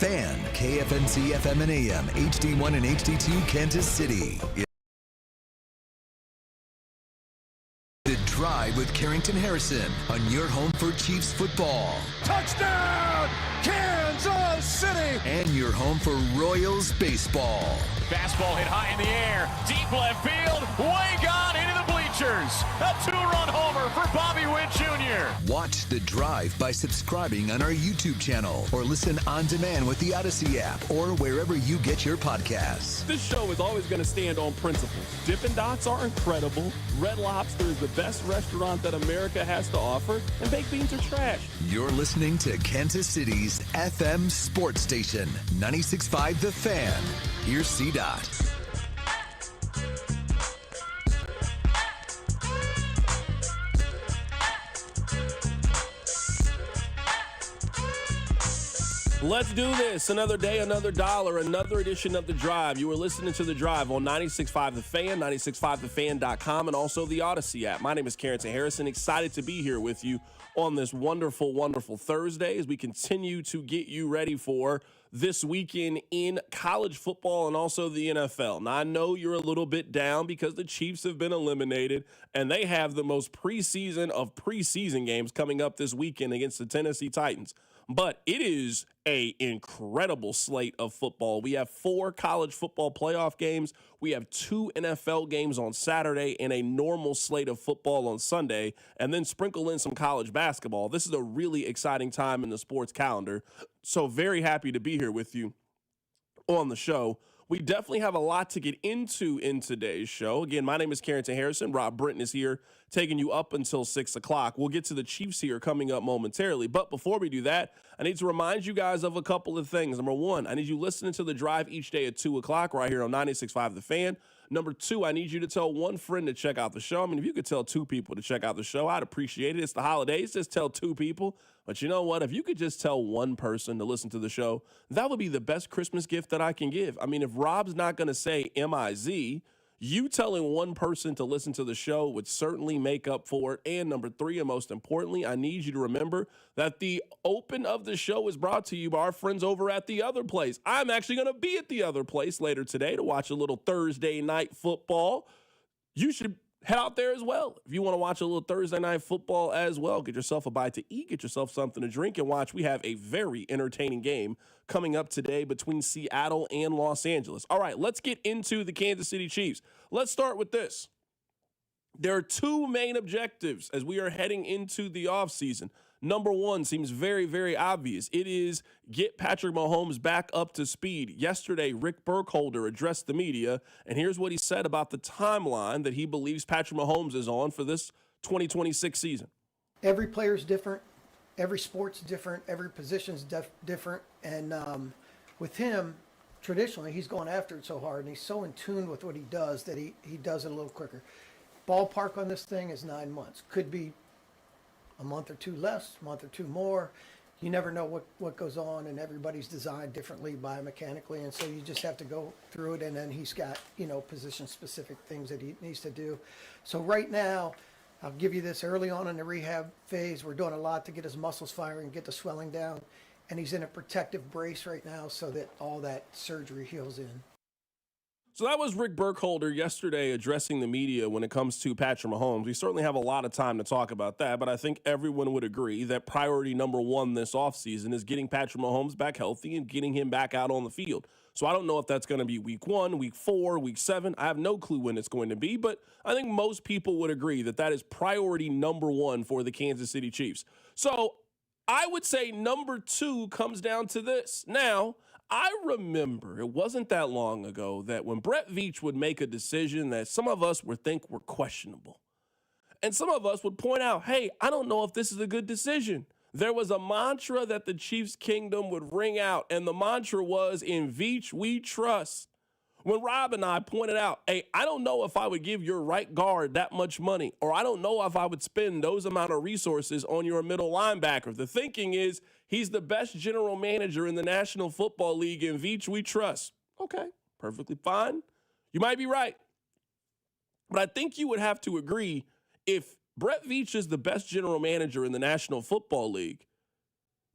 Fan, KFNC FM and AM, HD1 and HD2, Kansas City. The Drive with Carrington Harrison on your home for Chiefs football. Touchdown, Kansas City! And your home for Royals baseball. Fastball hit high in the air, deep left field, way gone into the bleachers. A two-run homer for Bobby Witt Jr. Watch The Drive by subscribing on our YouTube channel or listen on demand with the Odyssey app or wherever you get your podcasts. This show is always going to stand on principles. Dippin' Dots are incredible. Red Lobster is the best restaurant that America has to offer, and baked beans are trash. You're listening to Kansas City's FM sports station, 96.5 The Fan. Here's C-Dot. Let's do this. Another day, another dollar, another edition of The Drive. You are listening to The Drive on 96.5 The Fan, 96.5thefan.com, and also the Odyssey app. My name is Carrington Harrison. Excited to be here with you on this wonderful, wonderful Thursday as we continue to get you ready for this weekend in college football and also the NFL. Now, I know you're a little bit down because the Chiefs have been eliminated, and they have the most preseason of preseason games coming up this weekend against the Tennessee Titans. But it is an incredible slate of football. We have 4 college football playoff games. We have 2 NFL games on Saturday and a normal slate of football on Sunday, and then sprinkle in some college basketball. This is a really exciting time in the sports calendar. So very happy to be here with you on the show. We definitely have a lot to get into in today's show. Again, my name is Carrington Harrison. Rob Britton is here taking you up until 6 o'clock. We'll get to the Chiefs here coming up momentarily. But before we do that, I need to remind you guys of a couple of things. Number one, I need you listening to The Drive each day at 2 o'clock right here on 96.5 The Fan. Number two, I need you to tell one friend to check out the show. I mean, if you could tell 2 people to check out the show, I'd appreciate it. It's the holidays. Just tell 2 people. But you know what? If you could just tell one person to listen to the show, that would be the best Christmas gift that I can give. I mean, if Rob's not going to say M-I-Z, you telling one person to listen to the show would certainly make up for it. And number 3, and most importantly, I need you to remember that the open of the show is brought to you by our friends over at The Other Place. I'm actually going to be at The Other Place later today to watch a little Thursday night football. You should head out there as well. If you want to watch a little Thursday night football as well, get yourself a bite to eat, get yourself something to drink, and watch. We have a very entertaining game coming up today between Seattle and Los Angeles. All right, let's get into the Kansas City Chiefs. Let's start with this. There are 2 main objectives as we are heading into the offseason. Number 1 seems very, very obvious. It is get Patrick Mahomes back up to speed. Yesterday, Rick Burkholder addressed the media, and here's what he said about the timeline that he believes Patrick Mahomes is on for this 2026 season. Every player's different. Every sport's different. Every position's different. And with him, traditionally, he's going after it so hard, and he's so in tune with what he does that he does it a little quicker. Ballpark on this thing is 9 months. Could be a month or 2 less, a month or 2 more. You never know what goes on, and everybody's designed differently biomechanically, and so you just have to go through it. And then he's got, position-specific things that he needs to do. So right now, I'll give you this, early on in the rehab phase, we're doing a lot to get his muscles firing, get the swelling down, and he's in a protective brace right now so that all that surgery heals in. So that was Rick Burkholder yesterday addressing the media when it comes to Patrick Mahomes. We certainly have a lot of time to talk about that, but I think everyone would agree that priority number 1 this offseason is getting Patrick Mahomes back healthy and getting him back out on the field. So I don't know if that's going to be week 1, week 4, week 7. I have no clue when it's going to be, but I think most people would agree that that is priority number 1 for the Kansas City Chiefs. So I would say number 2 comes down to this. Now, I remember it wasn't that long ago that when Brett Veach would make a decision that some of us would think were questionable, and some of us would point out, hey, I don't know if this is a good decision. There was a mantra that the Chiefs kingdom would ring out, and the mantra was, in Veach we trust. When Rob and I pointed out, hey, I don't know if I would give your right guard that much money, or I don't know if I would spend those amount of resources on your middle linebacker. The thinking is he's the best general manager in the National Football League, and Veach we trust. Okay, perfectly fine. You might be right. But I think you would have to agree, if Brett Veach is the best general manager in the National Football League,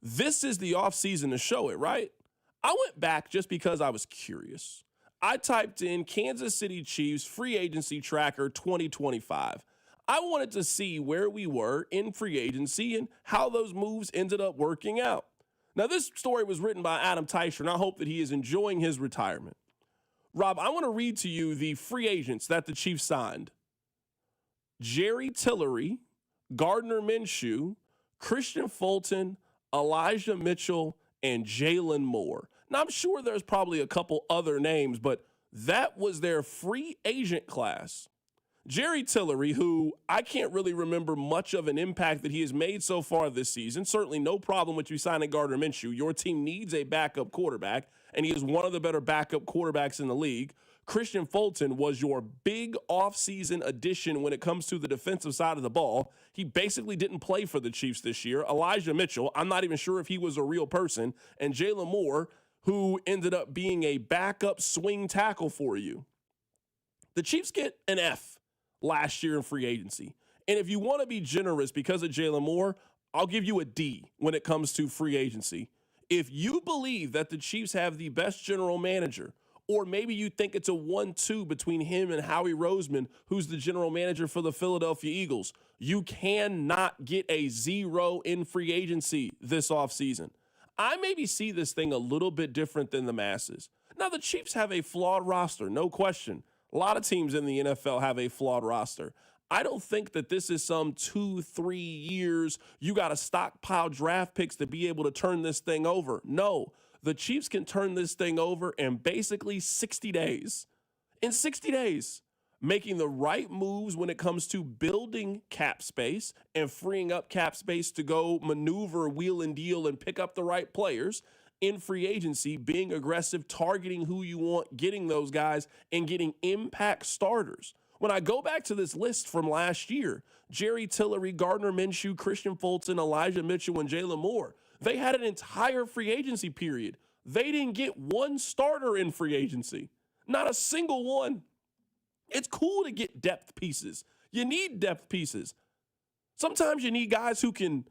this is the offseason to show it, right? I went back just because I was curious. I typed in Kansas City Chiefs free agency tracker 2025. I wanted to see where we were in free agency and how those moves ended up working out. Now, this story was written by Adam Teicher, and I hope that he is enjoying his retirement. Rob, I want to read to you the free agents that the Chiefs signed. Jerry Tillery, Gardner Minshew, Christian Fulton, Elijah Mitchell, and Jalen Moore. Now, I'm sure there's probably a couple other names, but that was their free agent class. Jerry Tillery, who I can't really remember much of an impact that he has made so far this season, certainly no problem with you signing Gardner Minshew. Your team needs a backup quarterback, and he is one of the better backup quarterbacks in the league. Christian Fulton was your big offseason addition when it comes to the defensive side of the ball. He basically didn't play for the Chiefs this year. Elijah Mitchell, I'm not even sure if he was a real person. And Jalen Moore, who ended up being a backup swing tackle for you. The Chiefs get an F last year in free agency. And if you want to be generous because of Jalen Moore, I'll give you a D when it comes to free agency. If you believe that the Chiefs have the best general manager, or maybe you think it's a 1-2 between him and Howie Roseman, who's the general manager for the Philadelphia Eagles, you cannot get a 0 in free agency this offseason. I maybe see this thing a little bit different than the masses. Now, the Chiefs have a flawed roster, no question. A lot of teams in the NFL have a flawed roster. I don't think that this is some 2-3 years, you got to stockpile draft picks to be able to turn this thing over. No. The Chiefs can turn this thing over in basically 60 days. In 60 days, making the right moves when it comes to building cap space and freeing up cap space to go maneuver, wheel and deal, and pick up the right players in free agency, being aggressive, targeting who you want, getting those guys, and getting impact starters. When I go back to this list from last year, Jerry Tillery, Gardner Minshew, Christian Fulton, Elijah Mitchell, and Jalen Moore, they had an entire free agency period. They didn't get one starter in free agency. Not a single one. It's cool to get depth pieces. You need depth pieces. Sometimes you need guys who can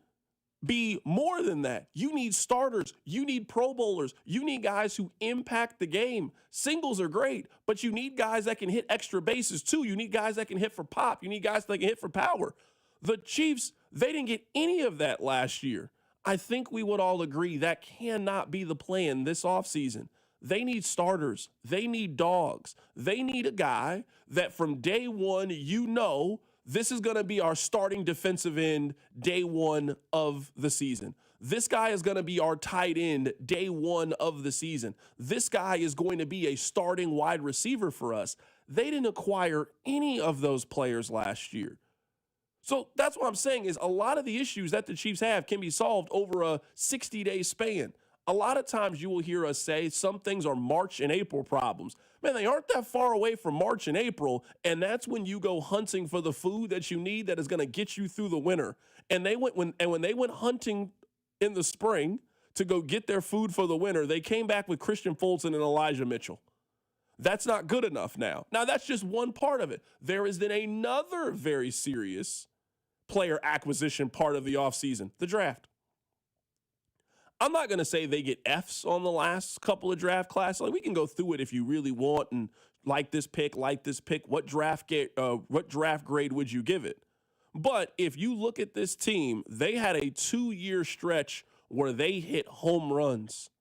be more than that. You need starters. You need Pro Bowlers. You need guys who impact the game. Singles are great, but you need guys that can hit extra bases too. You need guys that can hit for pop. You need guys that can hit for power. The Chiefs, they didn't get any of that last year. I think we would all agree that cannot be the plan this offseason. They need starters. They need dogs. They need a guy that from day one, you know, this is going to be our starting defensive end day one of the season. This guy is going to be our tight end day one of the season. This guy is going to be a starting wide receiver for us. They didn't acquire any of those players last year. So that's what I'm saying is a lot of the issues that the Chiefs have can be solved over a 60-day span. A lot of times you will hear us say some things are March and April problems. Man, they aren't that far away from March and April, and that's when you go hunting for the food that you need that is going to get you through the winter. And when they went hunting in the spring to go get their food for the winter, they came back with Christian Fulton and Elijah Mitchell. That's not good enough now. Now, that's just one part of it. There is then another very serious player acquisition part of the offseason, the draft. I'm not going to say they get Fs on the last couple of draft classes. Like, we can go through it if you really want and like this pick. What draft grade would you give it? But if you look at this team, they had a 2-year stretch where they hit home runs.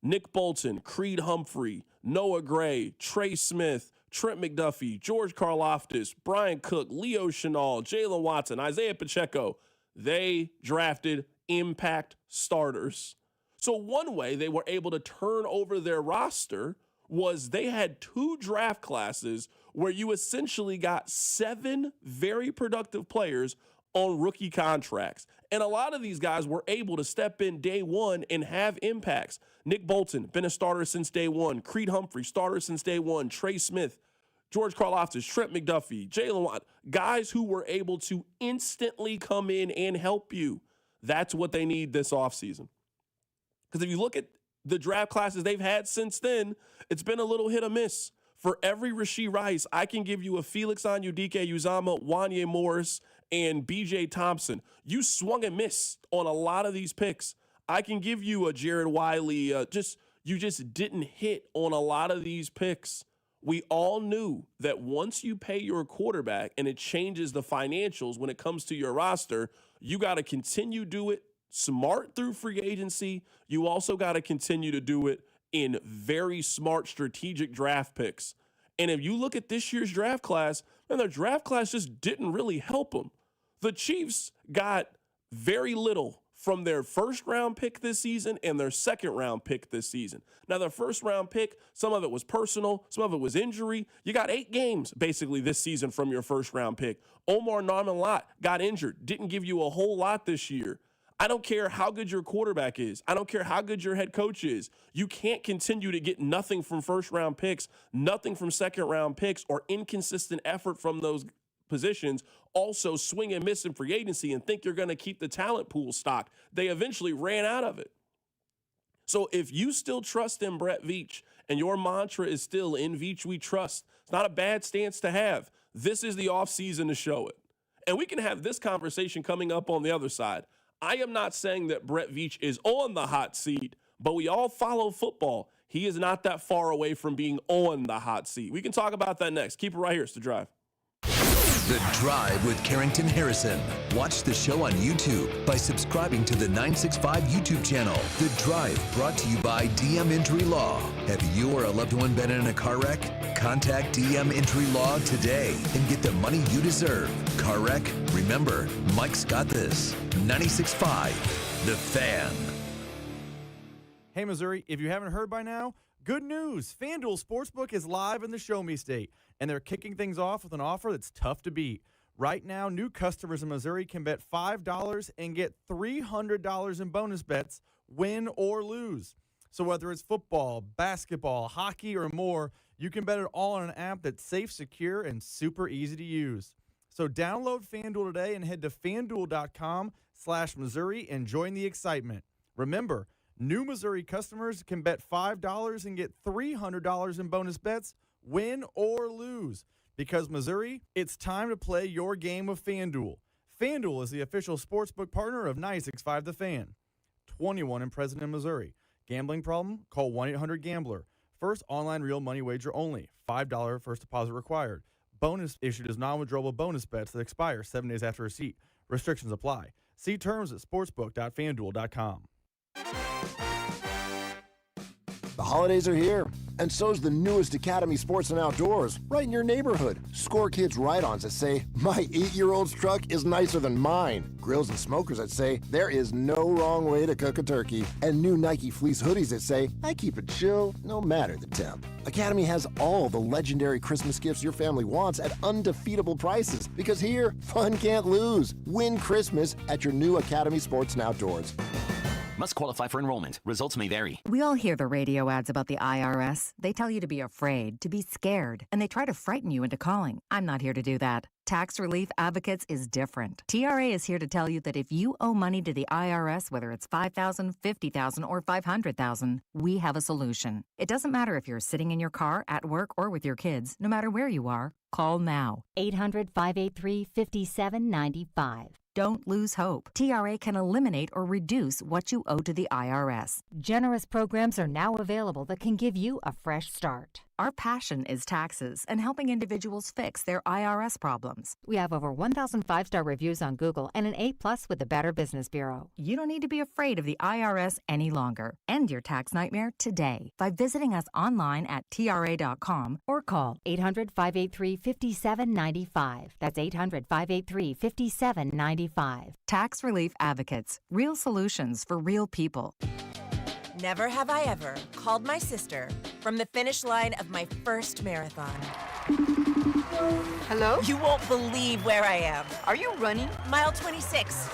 Nick Bolton, Creed Humphrey, Noah Gray, Trey Smith, Trent McDuffie, George Karlaftis, Brian Cook, Leo Chenal, Jalen Watson, Isaiah Pacheco. They drafted impact starters. So one way they were able to turn over their roster was they had 2 draft classes where you essentially got 7 very productive players on rookie contracts. And a lot of these guys were able to step in day one and have impacts. Nick Bolton, been a starter since day one. Creed Humphrey, starter since day one. Trey Smith, George Karlaftis, Trent McDuffie, Jalen Watt, guys who were able to instantly come in and help you. That's what they need this offseason. Because if you look at the draft classes they've had since then, it's been a little hit or miss. For every Rashee Rice, I can give you a Felix Anudike-Uzomah, Wanya Morris, and B.J. Thompson. You swung and missed on a lot of these picks. I can give you a Jared Wiley. you just didn't hit on a lot of these picks. We all knew that once you pay your quarterback and it changes the financials when it comes to your roster, you got to continue to do it smart through free agency. You also got to continue to do it in very smart strategic draft picks. And if you look at this year's draft class, man, their draft class just didn't really help them. The Chiefs got very little from their first-round pick this season and their second-round pick this season. Now, their first-round pick, some of it was personal, some of it was injury. You got 8 games, basically, this season from your first-round pick. Omar Narman-Lott got injured, didn't give you a whole lot this year. I don't care how good your quarterback is. I don't care how good your head coach is. You can't continue to get nothing from first-round picks, nothing from second-round picks, or inconsistent effort from those positions, also swing and miss in free agency and think you're going to keep the talent pool stocked. They eventually ran out of it. So if you still trust in Brett Veach and your mantra is still in Veach we trust, it's not a bad stance to have. This is the offseason to show it. And we can have this conversation coming up on the other side. I am not saying that Brett Veach is on the hot seat, but we all follow football. He is not that far away from being on the hot seat. We can talk about that next. Keep it right here. It's The Drive. The Drive with Carrington Harrison. Watch the show on YouTube by subscribing to the 965 YouTube channel. The Drive, brought to you by DM Injury Law. Have you or a loved one been in a car wreck? Contact DM Injury Law today and get the money you deserve. Car wreck? Remember, Mike's got this. 96.5, The Fan. Hey, Missouri, if you haven't heard by now, good news. FanDuel Sportsbook is live in the Show Me State, and they're kicking things off with an offer that's tough to beat. Right now, new customers in Missouri can bet $5 and get $300 in bonus bets, win or lose. So whether it's football, basketball, hockey, or more, you can bet it all on an app that's safe, secure, and super easy to use. So download FanDuel today and head to FanDuel.com/Missouri and join the excitement. Remember, new Missouri customers can bet $5 and get $300 in bonus bets, win or lose. Because Missouri, it's time to play your game of FanDuel. FanDuel is the official sportsbook partner of 96.5 The Fan. 21 and present in Missouri. Gambling problem? Call 1-800-GAMBLER. First online real money wager only. $5 first deposit required. Bonus issued as non-withdrawable bonus bets that expire 7 days after receipt. Restrictions apply. See terms at sportsbook.fanduel.com. The holidays are here, and so's the newest Academy Sports and Outdoors, right in your neighborhood. Score Kids ride-ons that say, my 8-year-old's truck is nicer than mine. Grills and smokers that say, there is no wrong way to cook a turkey. And new Nike fleece hoodies that say, I keep it chill no matter the temp. Academy has all the legendary Christmas gifts your family wants at undefeatable prices, because here, fun can't lose. Win Christmas at your new Academy Sports and Outdoors. Must qualify for enrollment. Results may vary. We all hear the radio ads about the IRS. They tell you to be afraid, to be scared, and they try to frighten you into calling. I'm not here to do that. Tax Relief Advocates is different. TRA is here to tell you that if you owe money to the IRS, whether it's $5,000, $50,000, or $500,000, we have a solution. It doesn't matter if you're sitting in your car, at work, or with your kids. No matter where you are, call now. 800-583-5795. Don't lose hope. TRA can eliminate or reduce what you owe to the IRS. Generous programs are now available that can give you a fresh start. Our passion is taxes and helping individuals fix their IRS problems. We have over 1,000 5-star reviews on Google and an A+ with the Better Business Bureau. You don't need to be afraid of the IRS any longer. End your tax nightmare today by visiting us online at TRA.com or call 800-583-5795. That's 800-583-5795. Tax Relief Advocates. Real solutions for real people. Never have I ever called my sister from the finish line of my first marathon. Hello? You won't believe where I am. Are you running? Mile 26.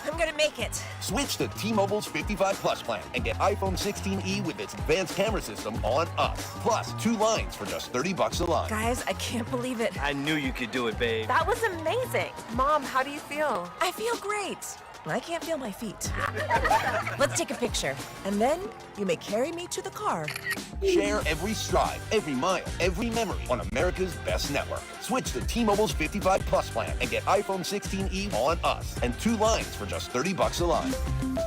I'm gonna make it. Switch to T-Mobile's 55 Plus plan and get iPhone 16e with its advanced camera system on us. Plus, 2 lines for just $30 a line. Guys, I can't believe it. I knew you could do it, babe. That was amazing. Mom, how do you feel? I feel great. I can't feel my feet. Let's take a picture, and then you may carry me to the car. Share every stride, every mile, every memory on America's best network. Switch to T-Mobile's 55 Plus plan and get iPhone 16e on us and 2 lines for just $30 a line.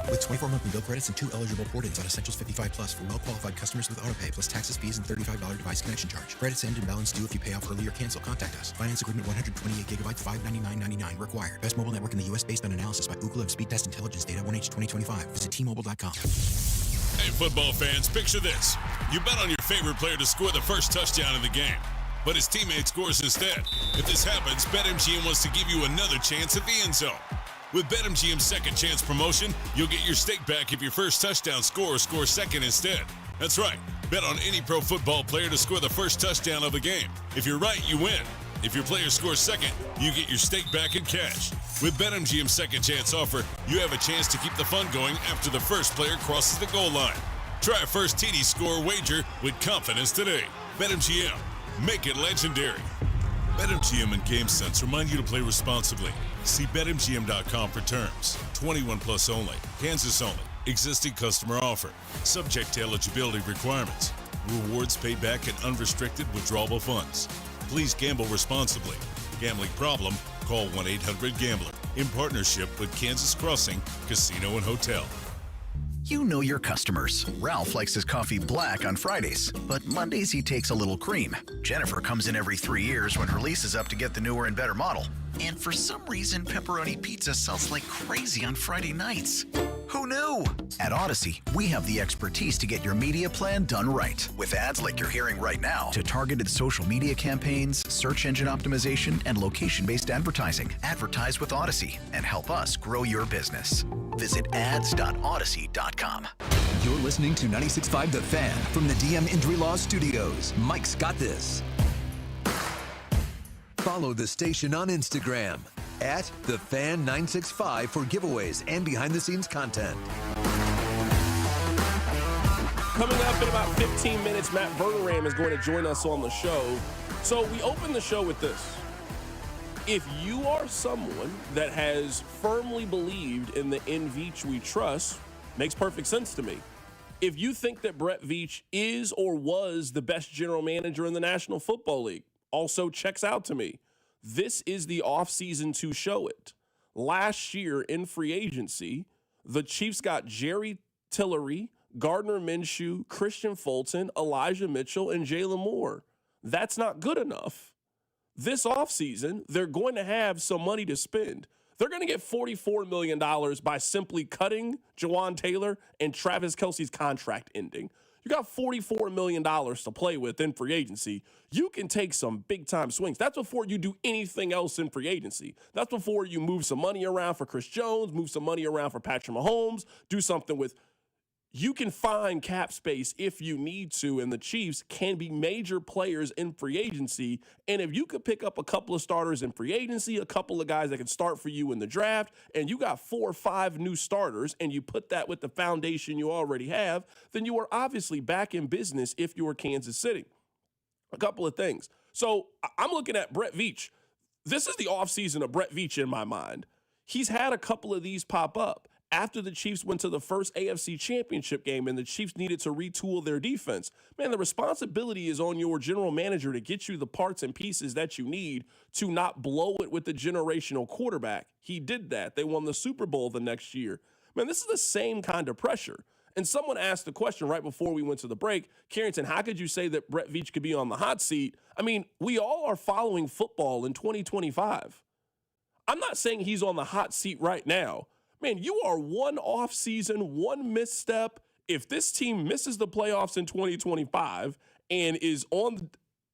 With 24 monthly bill credits and 2 eligible port-ins on Essentials 55 Plus for well-qualified customers with autopay plus taxes, fees, and $35 device connection charge. Credits end and balance due if you pay off early or cancel. Contact us. Finance agreement 128 gigabytes, $599.99 required. Best mobile network in the U.S. based on analysis by Google of Speed Test Intelligence data 1H 2025. Visit T-Mobile.com. Hey, football fans, picture this. You bet on your favorite player to score the first touchdown in the game, but his teammate scores instead. If this happens, BetMGM wants to give you another chance at the end zone. With BetMGM's second chance promotion, you'll get your stake back if your first touchdown scorer scores second instead. That's right. Bet on any pro football player to score the first touchdown of the game. If you're right, you win. If your player scores second, you get your stake back in cash. With BetMGM's second chance offer, you have a chance to keep the fun going after the first player crosses the goal line. Try a first TD score wager with confidence today. BetMGM. Make it legendary. BetMGM and GameSense remind you to play responsibly. See BetMGM.com for terms. 21 plus only. Kansas only. Existing customer offer. Subject to eligibility requirements. Rewards paid back in unrestricted withdrawable funds. Please gamble responsibly. Gambling problem? Call 1-800-GAMBLER. In partnership with Kansas Crossing Casino and Hotel. You know your customers. Ralph likes his coffee black on Fridays, but Mondays he takes a little cream. Jennifer comes in every 3 years when her lease is up to get the newer and better model. And for some reason, pepperoni pizza sells like crazy on Friday nights. Who knew? At Odyssey, we have the expertise to get your media plan done right. With ads like you're hearing right now, to targeted social media campaigns, search engine optimization, and location-based advertising. Advertise with Odyssey and help us grow your business. Visit ads.odyssey.com. You're listening to 96.5 The Fan from the DM Injury Law Studios. Mike's got this. Follow the station on Instagram at TheFan965 for giveaways and behind-the-scenes content. Coming up in about 15 minutes, Matt Verderam is going to join us on the show. So we open the show with this. If you are someone that has firmly believed in the Veach we trust, makes perfect sense to me. If you think that Brett Veach is or was the best general manager in the National Football League, also checks out to me. This is the offseason to show it. Last year in free agency, the Chiefs got Jerry Tillery, Gardner Minshew, Christian Fulton, Elijah Mitchell, and Jalen Moore. That's not good enough. This offseason, they're going to have some money to spend. They're going to get $44 million by simply cutting Jawan Taylor and Travis Kelce's contract ending. You got $44 million to play with in free agency. You can take some big-time swings. That's before you do anything else in free agency. That's before you move some money around for Chris Jones, move some money around for Patrick Mahomes, do something with – you can find cap space if you need to, and the Chiefs can be major players in free agency. And if you could pick up a couple of starters in free agency, a couple of guys that can start for you in the draft, and you got 4 or 5 new starters, and you put that with the foundation you already have, then you are obviously back in business if you are Kansas City. A couple of things. So I'm looking at Brett Veach. This is the offseason of Brett Veach in my mind. He's had a couple of these pop up. After the Chiefs went to the first AFC Championship game and the Chiefs needed to retool their defense, man, the responsibility is on your general manager to get you the parts and pieces that you need to not blow it with the generational quarterback. He did that. They won the Super Bowl the next year. Man, this is the same kind of pressure. And someone asked the question right before we went to the break, Carrington, how could you say that Brett Veach could be on the hot seat? I mean, we all are following football in 2025. I'm not saying he's on the hot seat right now. Man, you are one off season, one misstep. If this team misses the playoffs in 2025 and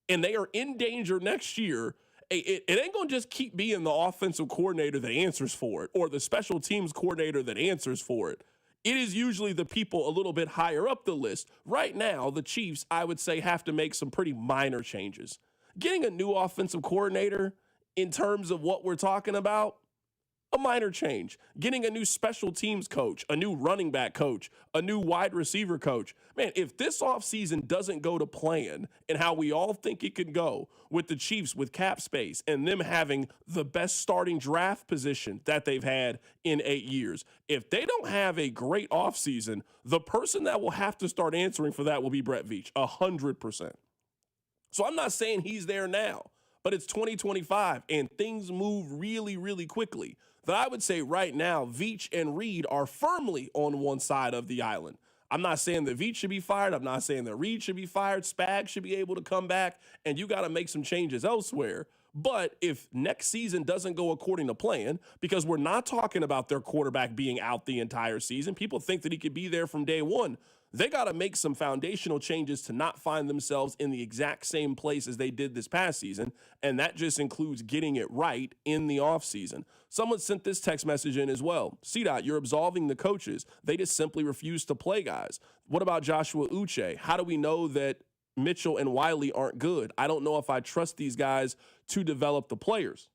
they are in danger next year, it ain't going to just keep being the offensive coordinator that answers for it or the special teams coordinator that answers for it. It is usually the people a little bit higher up the list. Right now, the Chiefs, I would say, have to make some pretty minor changes. Getting a new offensive coordinator in terms of what we're talking about, A minor change, getting a new special teams coach, a new running back coach, a new wide receiver coach. Man, if this offseason doesn't go to plan and how we all think it could go with the Chiefs with cap space and them having the best starting draft position that they've had in 8 years, if they don't have a great offseason, the person that will have to start answering for that will be Brett Veach, 100%. So I'm not saying he's there now, but it's 2025 and things move really, really quickly. That I would say right now, Veach and Reed are firmly on one side of the island. I'm not saying that Veach should be fired. I'm not saying that Reed should be fired. Spags should be able to come back, and you got to make some changes elsewhere. But if next season doesn't go according to plan, because we're not talking about their quarterback being out the entire season, people think that he could be there from day one. They got to make some foundational changes to not find themselves in the exact same place as they did this past season, and that just includes getting it right in the offseason. Someone sent this text message in as well. CDOT, you're absolving the coaches. They just simply refuse to play guys. What about Joshua Uche? How do we know that Mitchell and Wiley aren't good? I don't know if I trust these guys to develop the players.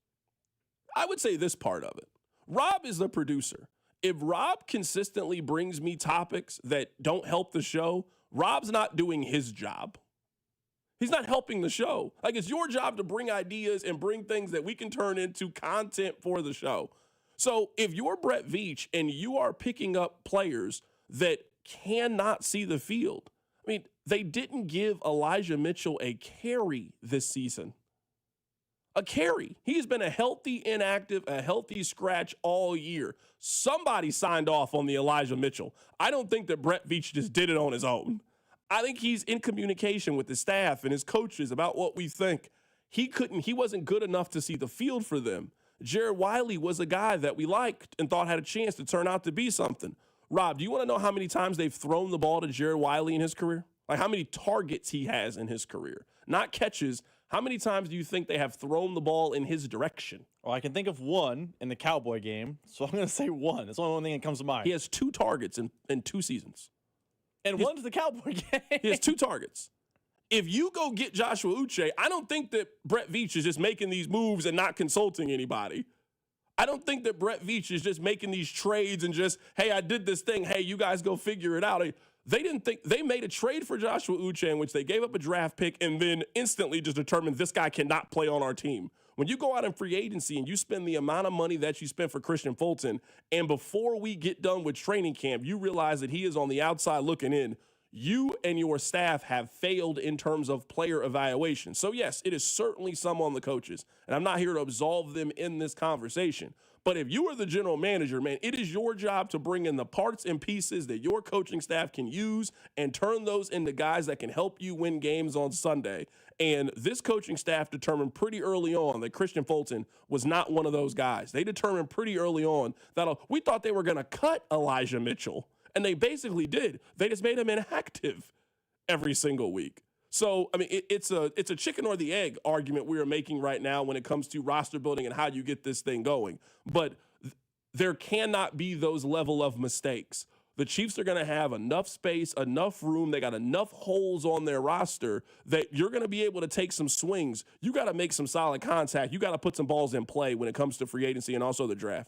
I would say this part of it. Rob is the producer. If Rob consistently brings me topics that don't help the show, Rob's not doing his job. He's not helping the show. Like, it's your job to bring ideas and bring things that we can turn into content for the show. So if you're Brett Veach and you are picking up players that cannot see the field, I mean, they didn't give Elijah Mitchell a carry this season. A carry. He's been a healthy inactive, a healthy scratch all year. Somebody signed off on the Elijah Mitchell. I don't think that Brett Veach just did it on his own. I think he's in communication with the staff and his coaches about what we think. He wasn't good enough to see the field for them. Jared Wiley was a guy that we liked and thought had a chance to turn out to be something. Rob, do you want to know how many times they've thrown the ball to Jared Wiley in his career? Like, how many targets he has in his career? Not catches. How many times do you think they have thrown the ball in his direction? Well, I can think of one in the Cowboy game, so I'm going to say one. That's the only one thing that comes to mind. He has 2 targets in 2 seasons. And one's the Cowboy game. He has 2 targets. If you go get Joshua Uche, I don't think that Brett Veach is just making these moves and not consulting anybody. I don't think that Brett Veach is just making these trades and just, hey, I did this thing. Hey, you guys go figure it out. They made a trade for Joshua Uche in which they gave up a draft pick and then instantly just determined this guy cannot play on our team. When you go out in free agency and you spend the amount of money that you spent for Christian Fulton, and before we get done with training camp, you realize that he is on the outside looking in, you and your staff have failed in terms of player evaluation. So yes, it is certainly some on the coaches, and I'm not here to absolve them in this conversation. But if you are the general manager, man, it is your job to bring in the parts and pieces that your coaching staff can use and turn those into guys that can help you win games on Sunday. And this coaching staff determined pretty early on that Christian Fulton was not one of those guys. They determined pretty early on that we thought they were going to cut Elijah Mitchell, and they basically did. They just made him inactive every single week. So, I mean, it's a chicken or the egg argument we are making right now when it comes to roster building and how you get this thing going. But there cannot be those level of mistakes. The Chiefs are going to have enough space, enough room. They got enough holes on their roster that you're going to be able to take some swings. You got to make some solid contact. You got to put some balls in play when it comes to free agency and also the draft.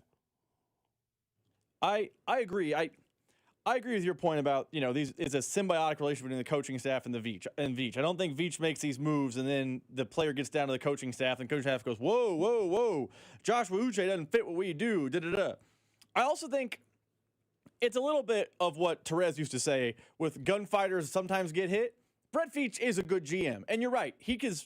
I agree. I agree with your point about, it's a symbiotic relationship between the coaching staff and Veach. I don't think Veach makes these moves and then the player gets down to the coaching staff and the coaching staff goes, whoa, Joshua Uche doesn't fit what we do, da-da-da. I also think it's a little bit of what Therese used to say with gunfighters sometimes get hit. Brett Veach is a good GM, and you're right. He is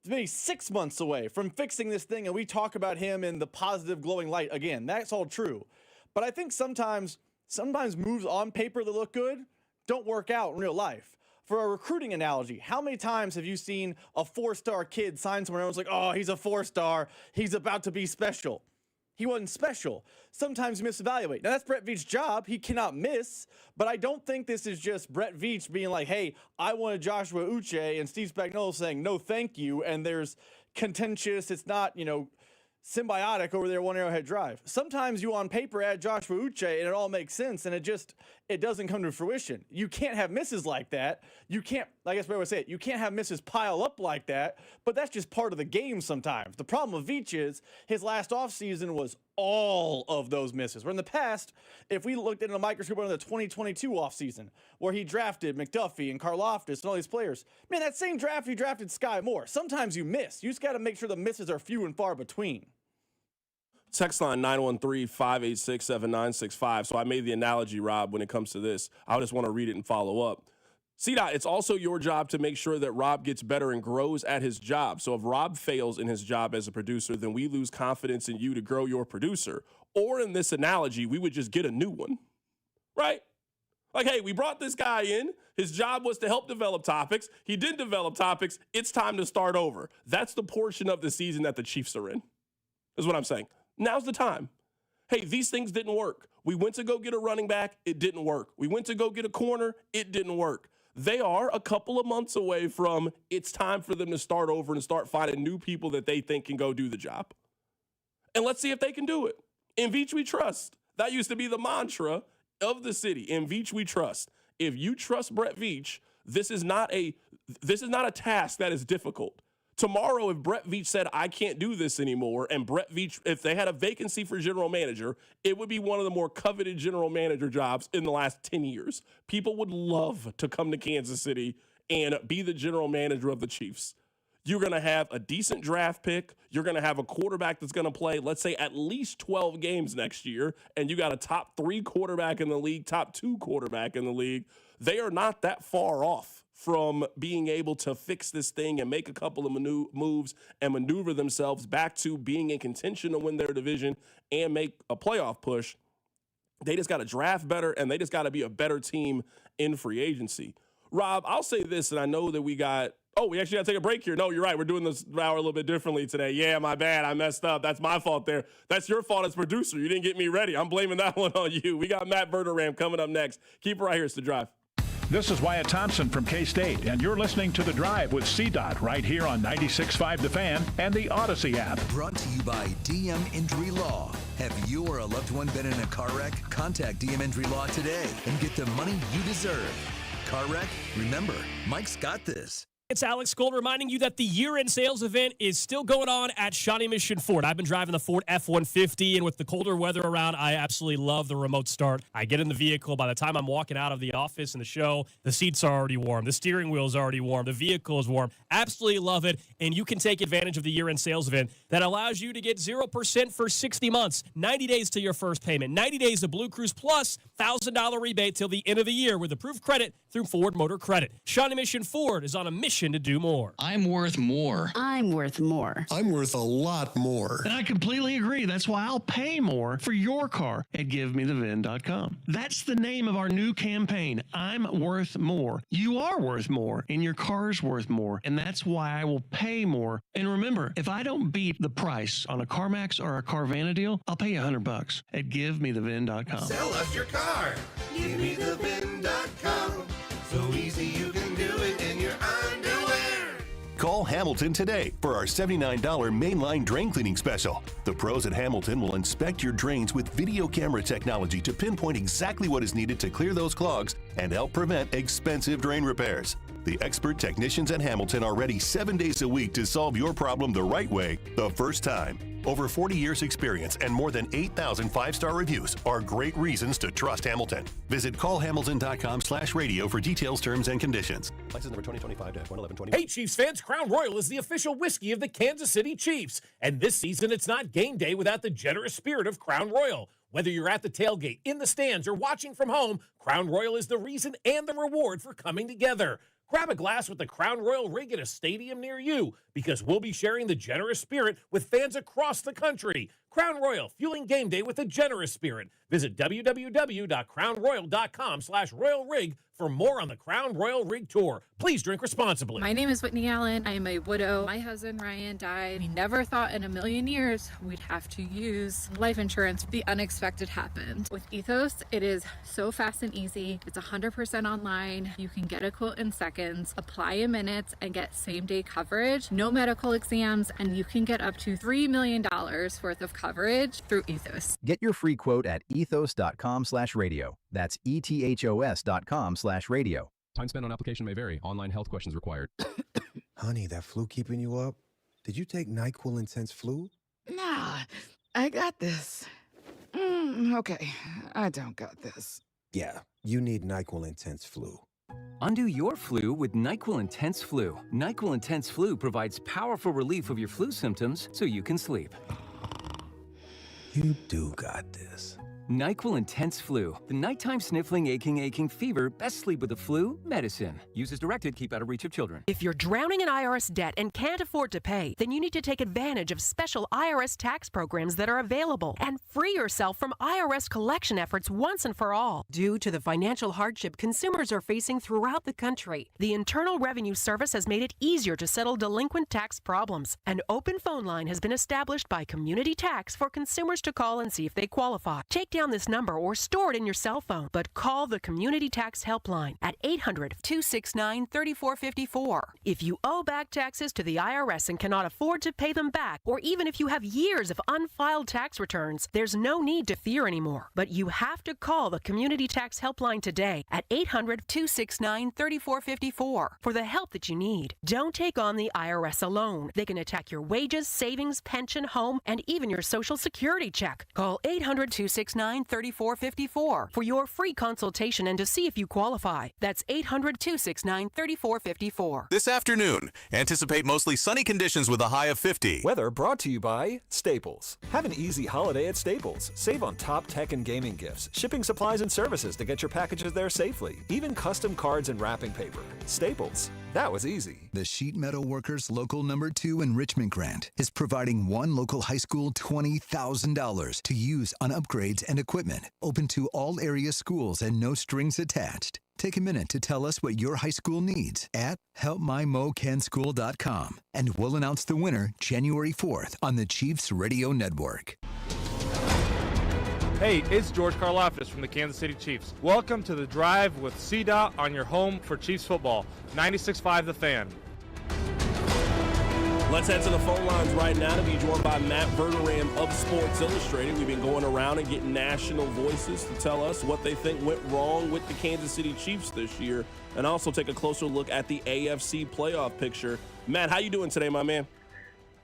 maybe 6 months away from fixing this thing, and we talk about him in the positive, glowing light. Again, that's all true. But I think sometimes moves on paper that look good don't work out in real life. For a recruiting analogy, how many times have you seen a 4-star kid sign somewhere and everyone's like, oh, he's a 4-star, he's about to be special? He wasn't special. Sometimes you misevaluate. Now, that's Brett Veach's job. He cannot miss. But I don't think this is just Brett Veach being like, hey, I wanted Joshua Uche, and Steve Spagnuolo saying, no, thank you. And there's contentious, it's not, symbiotic over there, One Arrowhead Drive. Sometimes you on paper add Joshua Uche and it all makes sense, and it doesn't come to fruition. You can't have misses like that. You can't, I guess what I would say it, you can't have misses pile up like that, but that's just part of the game sometimes. The problem with Veach is his last offseason was all of those misses. Where in the past, if we looked into a microscope on the 2022 offseason, where he drafted McDuffie and Karlaftis and all these players, man, that same draft he drafted Sky Moore. Sometimes you miss. You just got to make sure the misses are few and far between. Text line 913-586-7965. So I made the analogy, Rob, when it comes to this. I just want to read it and follow up. C-Dot, it's also your job to make sure that Rob gets better and grows at his job. So if Rob fails in his job as a producer, then we lose confidence in you to grow your producer. Or in this analogy, we would just get a new one, right? Like, hey, we brought this guy in. His job was to help develop topics. He didn't develop topics. It's time to start over. That's the portion of the season that the Chiefs are in, is what I'm saying. Now's the time. Hey, these things didn't work. We went to go get a running back. It didn't work. We went to go get a corner. It didn't work. They are a couple of months away from it's time for them to start over and start finding new people that they think can go do the job. And let's see if they can do it. In Veach, we trust. That used to be the mantra of the city. In Veach, we trust. If you trust Brett Veach, this is not a task that is difficult. Tomorrow, if Brett Veach said, I can't do this anymore, and Brett Veach, if they had a vacancy for general manager, it would be one of the more coveted general manager jobs in the last 10 years. People would love to come to Kansas City and be the general manager of the Chiefs. You're going to have a decent draft pick. You're going to have a quarterback that's going to play, let's say, at least 12 games next year, and you got a top 3 quarterback in the league, top 2 quarterback in the league. They are not that far off from being able to fix this thing and make a couple of moves and maneuver themselves back to being in contention to win their division and make a playoff push. They just got to draft better, and they just got to be a better team in free agency. Rob, I'll say this, and I know that we actually got to take a break here. No, you're right. We're doing this hour a little bit differently today. Yeah, my bad. I messed up. That's my fault there. That's your fault as producer. You didn't get me ready. I'm blaming that one on you. We got Matt Verderame coming up next. Keep it right here. It's The Drive. This is Wyatt Thompson from K-State, and you're listening to The Drive with C-Dot right here on 96.5 The Fan and the Odyssey app. Brought to you by DM Injury Law. Have you or a loved one been in a car wreck? Contact DM Injury Law today and get the money you deserve. Car wreck? Remember, Mike's got this. It's Alex Gold reminding you that the year-end sales event is still going on at Shawnee Mission Ford. I've been driving the Ford F-150, and with the colder weather around, I absolutely love the remote start. I get in the vehicle. By the time I'm walking out of the office and the show, the seats are already warm. The steering wheel is already warm. The vehicle is warm. Absolutely love it, and you can take advantage of the year-end sales event that allows you to get 0% for 60 months, 90 days to your first payment, 90 days of Blue Cruise Plus, $1,000 rebate till the end of the year with approved credit through Ford Motor Credit. Shawnee Mission Ford is on a mission to do more. I'm worth more. I'm worth more. I'm worth a lot more. And I completely agree. That's why I'll pay more for your car at GiveMeTheVin.com. That's the name of our new campaign. I'm worth more. You are worth more, and your car's worth more. And that's why I will pay more. And remember, if I don't beat the price on a CarMax or a Carvana deal, I'll pay you $100 at GiveMeTheVin.com. Sell us your car. GiveMeTheVin.com. So easy you can do it in your underwear. Call Hamilton today for our $79 mainline drain cleaning special. The pros at Hamilton will inspect your drains with video camera technology to pinpoint exactly what is needed to clear those clogs and help prevent expensive drain repairs. The expert technicians at Hamilton are ready 7 days a week to solve your problem the right way, the first time. Over 40 years experience and more than 8,000 5-star reviews are great reasons to trust Hamilton. Visit callhamilton.com/radio for details, terms, and conditions. License number 2025-11121. Hey, Chiefs fans, Crown Royal is the official whiskey of the Kansas City Chiefs. And this season, it's not game day without the generous spirit of Crown Royal. Whether you're at the tailgate, in the stands, or watching from home, Crown Royal is the reason and the reward for coming together. Grab a glass with the Crown Royal rig at a stadium near you, because we'll be sharing the generous spirit with fans across the country. Crown Royal, fueling game day with a generous spirit. Visit www.crownroyal.com/Royal Rig for more on the Crown Royal Rig Tour. Please drink responsibly. My name is Whitney Allen. I am a widow. My husband, Ryan, died. We never thought in a million years we'd have to use life insurance. The unexpected happened. With Ethos, it is so fast and easy. It's 100% online. You can get a quote in seconds, apply in minutes, and get same-day coverage. No medical exams, and you can get up to $3 million worth of coverage through Ethos. Get your free quote at ethos.com/radio. That's ethos.com/radio. Time spent on application may vary. Online health questions required. Honey, that flu keeping you up? Did you take NyQuil Intense Flu? Nah, I got this. Okay, I don't got this. Yeah, you need NyQuil Intense Flu. Undo your flu with NyQuil Intense Flu. NyQuil Intense Flu provides powerful relief of your flu symptoms so you can sleep. You do got this. NyQuil Intense Flu. The nighttime sniffling, aching fever. Best sleep with the flu medicine. Use as directed. Keep out of reach of children. If you're drowning in IRS debt and can't afford to pay, then you need to take advantage of special IRS tax programs that are available and free yourself from IRS collection efforts once and for all. Due to the financial hardship consumers are facing throughout the country, the Internal Revenue Service has made it easier to settle delinquent tax problems. An open phone line has been established by Community Tax for consumers to call and see if they qualify. Take down this number or store it in your cell phone, but call the Community Tax Helpline at 800-269-3454. If you owe back taxes to the IRS and cannot afford to pay them back, or even if you have years of unfiled tax returns, there's no need to fear anymore. But you have to call the Community Tax Helpline today at 800-269-3454 for the help that you need. Don't take on the IRS alone. They can attack your wages, savings, pension, home, and even your Social Security check. Call 800-269-3454 for your free consultation and to see if you qualify. That's 800-269-3454. This afternoon, anticipate mostly sunny conditions with a high of 50. Weather brought to you by Staples. Have an easy holiday at Staples. Save on top tech and gaming gifts, shipping supplies and services to get your packages there safely, even custom cards and wrapping paper. Staples. That was easy. The Sheet Metal Workers Local Number 2 Enrichment Grant is providing one local high school $20,000 to use on upgrades and equipment, open to all area schools and no strings attached. Take a minute to tell us what your high school needs at helpmymocanschool.com, and we'll announce the winner January 4th on the Chiefs Radio Network. Hey, it's George Karlaftis from the Kansas City Chiefs. Welcome to The Drive with CDOT on your home for Chiefs football. 96.5 The Fan. Let's head to the phone lines right now to be joined by Matt Verderam of Sports Illustrated. We've been going around and getting national voices to tell us what they think went wrong with the Kansas City Chiefs this year, and also take a closer look at the AFC playoff picture. Matt, how you doing today, my man?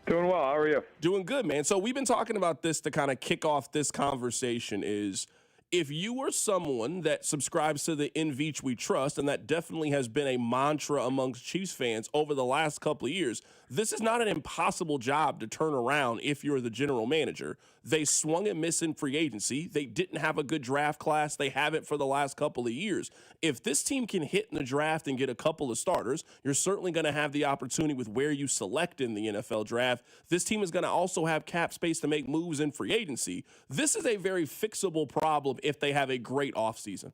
Doing well. How are you? Doing good, man. So we've been talking about this to kind of kick off this conversation is if you were someone that subscribes to the In Veach We Trust, and that definitely has been a mantra amongst Chiefs fans over the last couple of years, this is not an impossible job to turn around if you're the general manager. They swung and missed in free agency. They didn't have a good draft class. They haven't for the last couple of years. If this team can hit in the draft and get a couple of starters, you're certainly going to have the opportunity with where you select in the NFL draft. This team is going to also have cap space to make moves in free agency. This is a very fixable problem if they have a great offseason.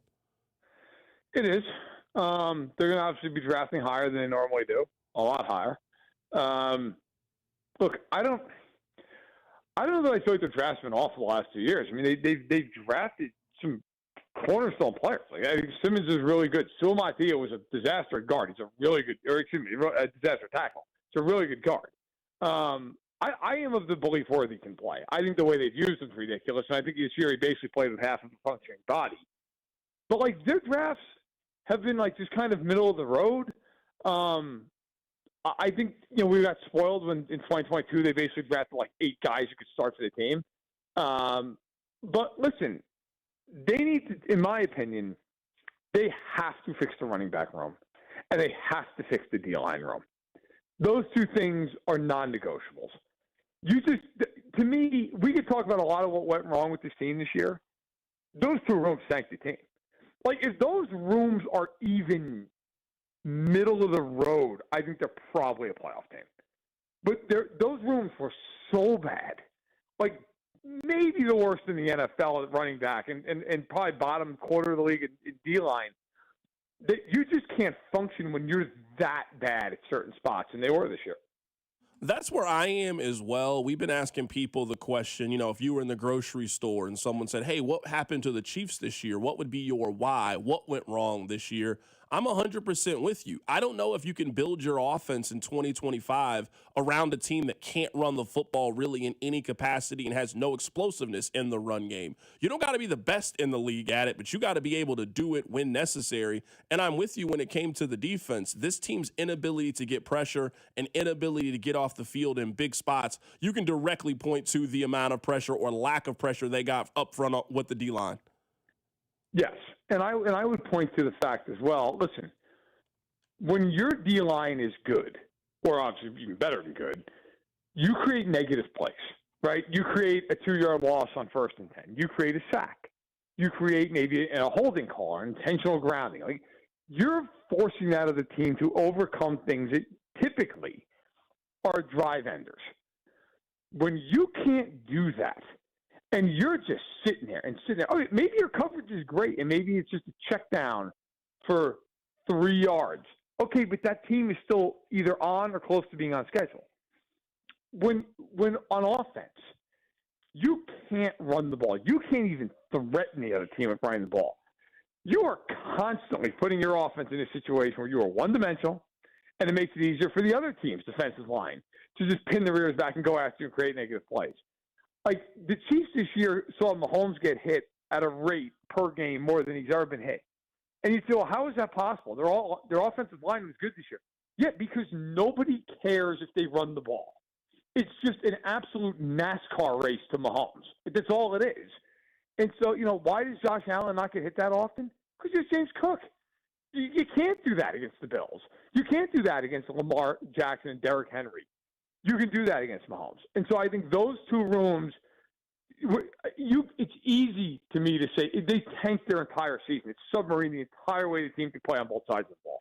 It is. They're going to obviously be drafting higher than they normally do, a lot higher. Look, I don't know that I feel like the draft's been off the last 2 years. I mean, they've drafted some cornerstone players. Like Simmons is really good. Suamatia was a disaster at guard. He's a really good, a disaster tackle. It's a really good guard. I am of the belief Worthy can play. I think the way they've used him is ridiculous, and I think this year he basically played with half of a functioning body. But like their drafts have been like just kind of middle of the road. I think, we got spoiled when in 2022 they basically drafted like 8 guys who could start for the team. But listen, they need to, in my opinion, they have to fix the running back room, and they have to fix the D-line room. Those two things are non-negotiables. To me, we could talk about a lot of what went wrong with this team this year. Those two rooms sank the team. Like, if those rooms are even middle of the road, I think they're probably a playoff team. But those rooms were so bad. Like, maybe the worst in the NFL at running back and probably bottom quarter of the league in D-line. That you just can't function when you're that bad at certain spots, and they were this year. That's where I am as well. We've been asking people the question, if you were in the grocery store and someone said, hey, what happened to the Chiefs this year? What would be your why? What went wrong this year? I'm 100% with you. I don't know if you can build your offense in 2025 around a team that can't run the football really in any capacity and has no explosiveness in the run game. You don't got to be the best in the league at it, but you got to be able to do it when necessary. And I'm with you when it came to the defense. This team's inability to get pressure and inability to get off the field in big spots, you can directly point to the amount of pressure or lack of pressure they got up front with the D-line. Yes, and I would point to the fact as well, listen, when your D-line is good, or obviously even better than good, you create negative plays, right? You create a 2-yard loss on 1st and 10. You create a sack. You create maybe a holding call, intentional grounding. Like, you're forcing that of the team to overcome things that typically are drive enders. When you can't do that, and you're just sitting there. Okay, maybe your coverage is great, and maybe it's just a check down for 3 yards. Okay, but that team is still either on or close to being on schedule. When on offense, you can't run the ball. You can't even threaten the other team with running the ball. You are constantly putting your offense in a situation where you are one-dimensional, and it makes it easier for the other team's defensive line to just pin the rears back and go after you and create negative plays. Like, the Chiefs this year saw Mahomes get hit at a rate per game more than he's ever been hit. And you say, well, how is that possible? Their offensive line was good this year. Yeah, because nobody cares if they run the ball. It's just an absolute NASCAR race to Mahomes. That's all it is. And so, why does Josh Allen not get hit that often? Because you're James Cook. You can't do that against the Bills. You can't do that against Lamar Jackson and Derrick Henry. You can do that against Mahomes. And so I think those two rooms, it's easy to me to say they tanked their entire season. It's submarine the entire way the team can play on both sides of the ball.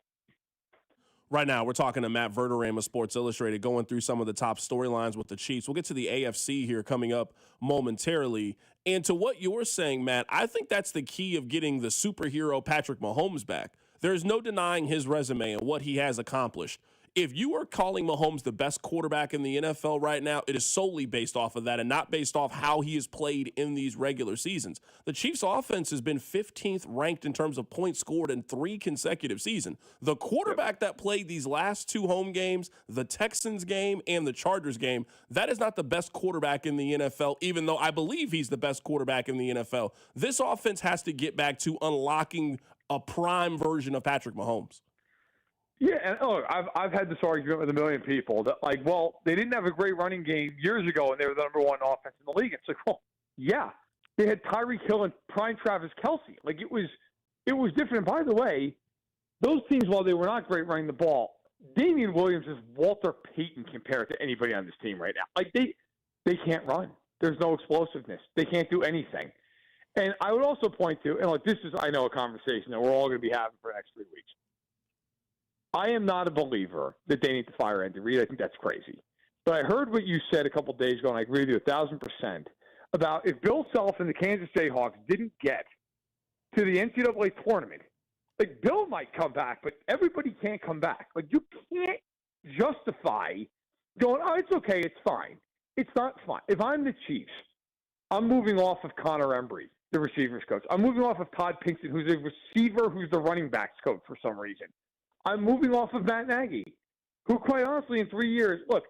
Right now, we're talking to Matt Verderame of Sports Illustrated, going through some of the top storylines with the Chiefs. We'll get to the AFC here coming up momentarily. And to what you're saying, Matt, I think that's the key of getting the superhero Patrick Mahomes back. There's no denying his resume and what he has accomplished. If you are calling Mahomes the best quarterback in the NFL right now, it is solely based off of that and not based off how he has played in these regular seasons. The Chiefs' offense has been 15th ranked in terms of points scored in 3 consecutive seasons. The quarterback that played these last 2 home games, the Texans game and the Chargers game, that is not the best quarterback in the NFL, even though I believe he's the best quarterback in the NFL. This offense has to get back to unlocking a prime version of Patrick Mahomes. Yeah, and I've had this argument with a million people that, they didn't have a great running game years ago and they were the number 1 offense in the league. It's like, well, yeah, they had Tyreek Hill and prime Travis Kelce. It was different. And by the way, those teams, while they were not great running the ball, Damian Williams is Walter Payton compared to anybody on this team right now. They can't run. There's no explosiveness. They can't do anything. And I would also point to, and this is, I know, a conversation that we're all going to be having for the next 3 weeks. I am not a believer that they need to fire Andy Reid. I think that's crazy. But I heard what you said a couple of days ago, and I agree with you 1,000% about if Bill Self and the Kansas City Hawks didn't get to the NCAA tournament, Bill might come back, but everybody can't come back. You can't justify going, oh, it's okay, it's fine. It's not fine. If I'm the Chiefs, I'm moving off of Connor Embry, the receivers coach. I'm moving off of Todd Pinkston, who's a receiver, who's the running backs coach for some reason. I'm moving off of Matt Nagy, who, quite honestly, in 3 years, look,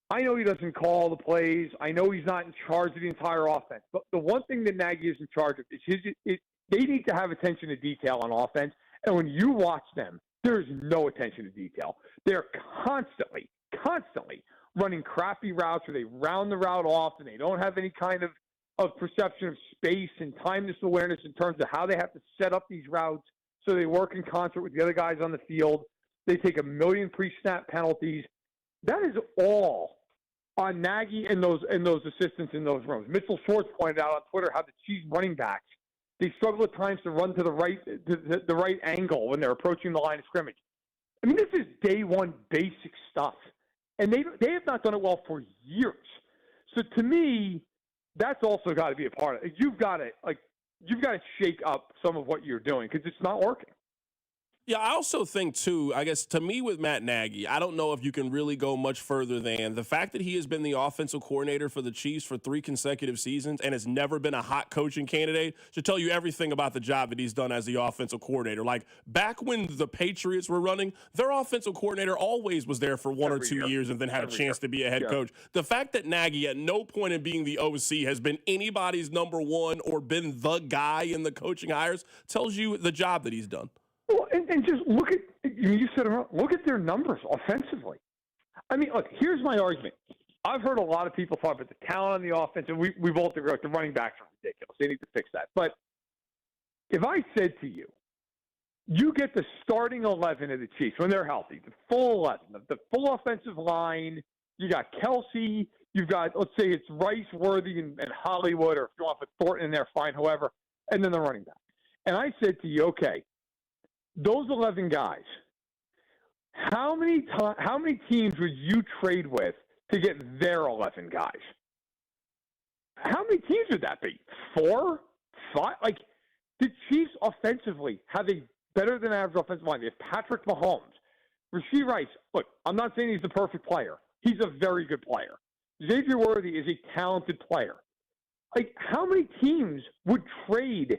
I know he doesn't call the plays. I know he's not in charge of the entire offense. But the one thing that Nagy is in charge of is they need to have attention to detail on offense. And when you watch them, there's no attention to detail. They're constantly running crappy routes where they round the route off and they don't have any kind of perception of space and timeless awareness in terms of how they have to set up these routes. So they work in concert with the other guys on the field. They take a million pre-snap penalties. That is all on Nagy and those assistants in those rooms. Mitchell Schwartz pointed out on Twitter how the Chiefs running backs, they struggle at times to run to the right angle when they're approaching the line of scrimmage. I mean, this is day one basic stuff. And they have not done it well for years. So to me, that's also got to be a part of it. You've got to shake up some of what you're doing because it's not working. Yeah, I also think, too, I guess to me with Matt Nagy, I don't know if you can really go much further than the fact that he has been the offensive coordinator for the Chiefs for 3 consecutive seasons and has never been a hot coaching candidate should tell you everything about the job that he's done as the offensive coordinator. Like, back when the Patriots were running, their offensive coordinator always was there for 1 or 2 years and then had a chance to be a head coach. The fact that Nagy at no point in being the OC has been anybody's number one or been the guy in the coaching hires tells you the job that he's done. Well, and just look at, you said it, look at their numbers offensively. I mean, look, here's my argument. I've heard a lot of people talk about the talent on the offense, and we both agree the running backs are ridiculous. They need to fix that. But if I said to you, you get the starting 11 of the Chiefs when they're healthy, the full 11, the full offensive line, you got Kelsey, you've got, let's say it's Rice, Worthy, and Hollywood, or if you want to put Thornton in there, fine, however, and then the running back. And I said to you, okay, those 11 guys, how many teams would you trade with to get their 11 guys? How many teams would that be? 4? 5? Like, the Chiefs offensively have a better than average offensive line. They have Patrick Mahomes. Rashee Rice, look, I'm not saying he's the perfect player. He's a very good player. Xavier Worthy is a talented player. Like, how many teams would trade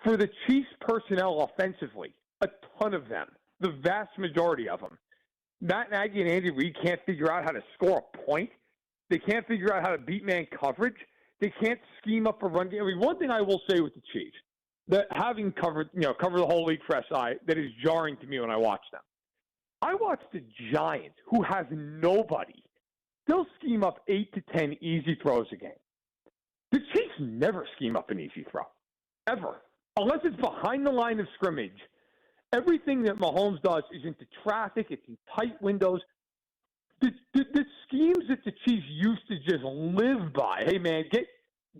for the Chiefs personnel offensively? A ton of them, the vast majority of them. Matt Nagy and Andy Reid can't figure out how to score a point. They can't figure out how to beat man coverage. They can't scheme up a run game. I mean, one thing I will say with the Chiefs, that having covered the whole league for SI, that is jarring to me when I watch them. I watch the Giants, who has nobody. They'll scheme up 8 to 10 easy throws a game. The Chiefs never scheme up an easy throw, ever, unless it's behind the line of scrimmage. Everything that Mahomes does is into traffic. It's in tight windows. The schemes that the Chiefs used to just live by. Hey, man,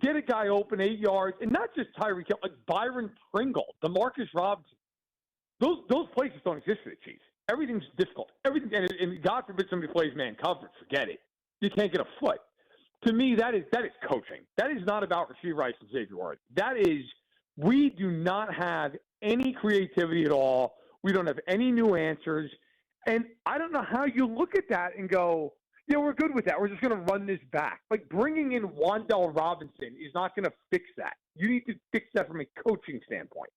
get a guy open 8 yards, and not just Tyreek Hill, like Byron Pringle, DeMarcus Robinson. Those places don't exist for the Chiefs. Everything's difficult. Everything, and God forbid somebody plays man coverage. Forget it. You can't get a foot. To me, that is coaching. That is not about Rashee Rice and Xavier Worthy. That is, we do not have any creativity at all. We don't have any new answers. And I don't know how you look at that and go, yeah, we're good with that. We're just going to run this back. Like, bringing in Wan'Dale Robinson is not going to fix that. You need to fix that from a coaching standpoint.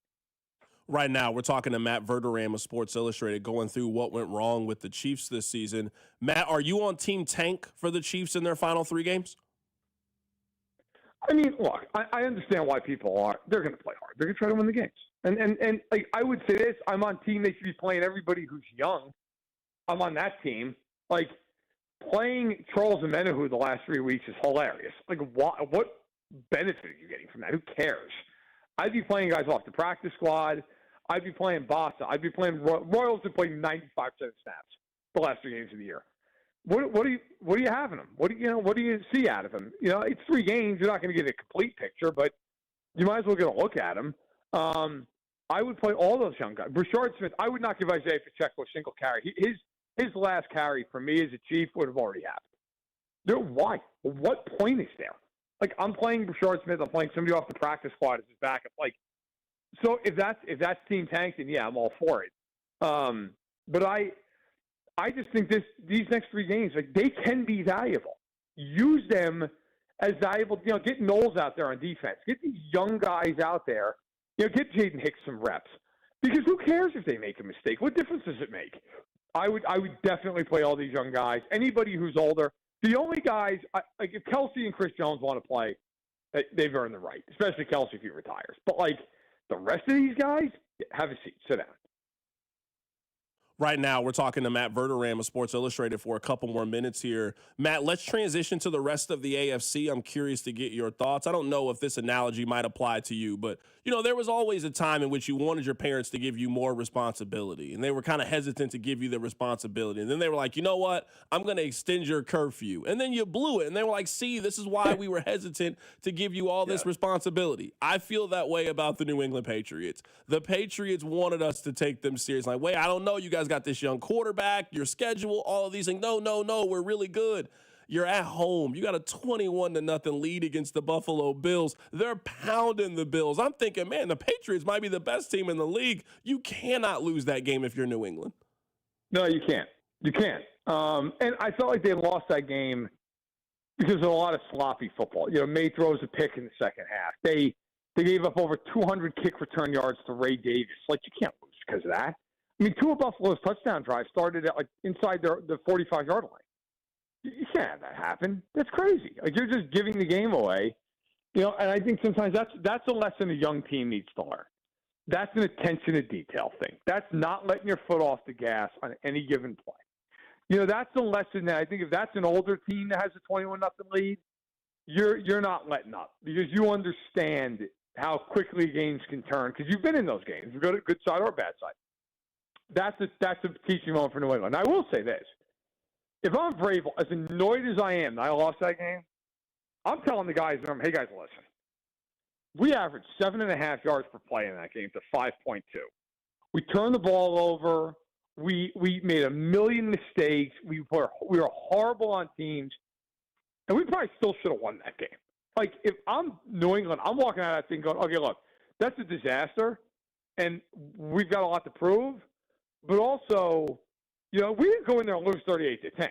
Right now, we're talking to Matt Verderame of Sports Illustrated, going through what went wrong with the Chiefs this season. Matt, are you on Team Tank for the Chiefs in their final 3 games? I mean, look, I understand why people are. They're going to play hard. They're going to try to win the games. And like, I would say this, I'm on team they should be playing everybody who's young. I'm on that team. Like, playing Charles Omenihu the last 3 weeks is hilarious. Like, what benefit are you getting from that? Who cares? I'd be playing guys off the practice squad. I'd be playing Bossa. I'd be playing Royals to play 95% of snaps the last 3 games of the year. What do you have in him? What do you see out of him? You know, it's 3 games. You're not going to get a complete picture, but you might as well get a look at him. I would play all those young guys. Brashard Smith, I would not give Isaiah Pacheco a single carry. His last carry for me as a Chief would have already happened. Why? What point is there? Like, I'm playing Brashard Smith. I'm playing somebody off the practice squad as his backup. Like, so if that's Team Tank, then yeah, I'm all for it. But I just think these next 3 games, like, they can be valuable. Use them as valuable. You know, get Knowles out there on defense. Get these young guys out there. You know, get Jaden Hicks some reps. Because who cares if they make a mistake? What difference does it make? I would definitely play all these young guys. Anybody who's older. The only guys, like, if Kelsey and Chris Jones want to play, they've earned the right, especially Kelsey if he retires. But, like, the rest of these guys, have a seat. Sit down. Right now, we're talking to Matt Verderame of Sports Illustrated for a couple more minutes here. Matt, let's transition to the rest of the AFC. I'm curious to get your thoughts. I don't know if this analogy might apply to you, but, you know, there was always a time in which you wanted your parents to give you more responsibility, and they were kind of hesitant to give you the responsibility. And then they were like, you know what? I'm going to extend your curfew. And then you blew it, and they were like, see, this is why we were hesitant to give you all this responsibility. I feel that way about the New England Patriots. The Patriots wanted us to take them seriously. Like, wait, I don't know, you guys got this young quarterback, your schedule, all of these things. No, we're really good. You're at home. You got a 21-0 lead against the Buffalo Bills. They're pounding the Bills. I'm thinking, man, the Patriots might be the best team in the league. You cannot lose that game if you're New England. No, you can't. You can't. And I felt like they lost that game because of a lot of sloppy football. May throws a pick in the second half. They gave up over 200 kick return yards to Ray Davis. Like, you can't lose because of that. I mean, two of Buffalo's touchdown drives started at inside the 45-yard line. You can't have that happen. That's crazy. Like, you're just giving the game away. And I think sometimes that's a lesson a young team needs to learn. That's an attention to detail thing. That's not letting your foot off the gas on any given play. That's a lesson that I think if that's an older team that has a 21-0 lead, you're not letting up because you understand how quickly games can turn because you've been in those games, good side or bad side. That's a teaching moment for New England. And I will say this. If I'm Vrabel, as annoyed as I am that I lost that game, I'm telling the guys, hey, guys, listen. We averaged 7.5 yards per play in that game to 5.2. We turned the ball over. We made a million mistakes. We were horrible on teams. And we probably still should have won that game. Like, if I'm New England, I'm walking out of that thing going, okay, look, that's a disaster. And we've got a lot to prove. But also, we didn't go in there and lose 38-10.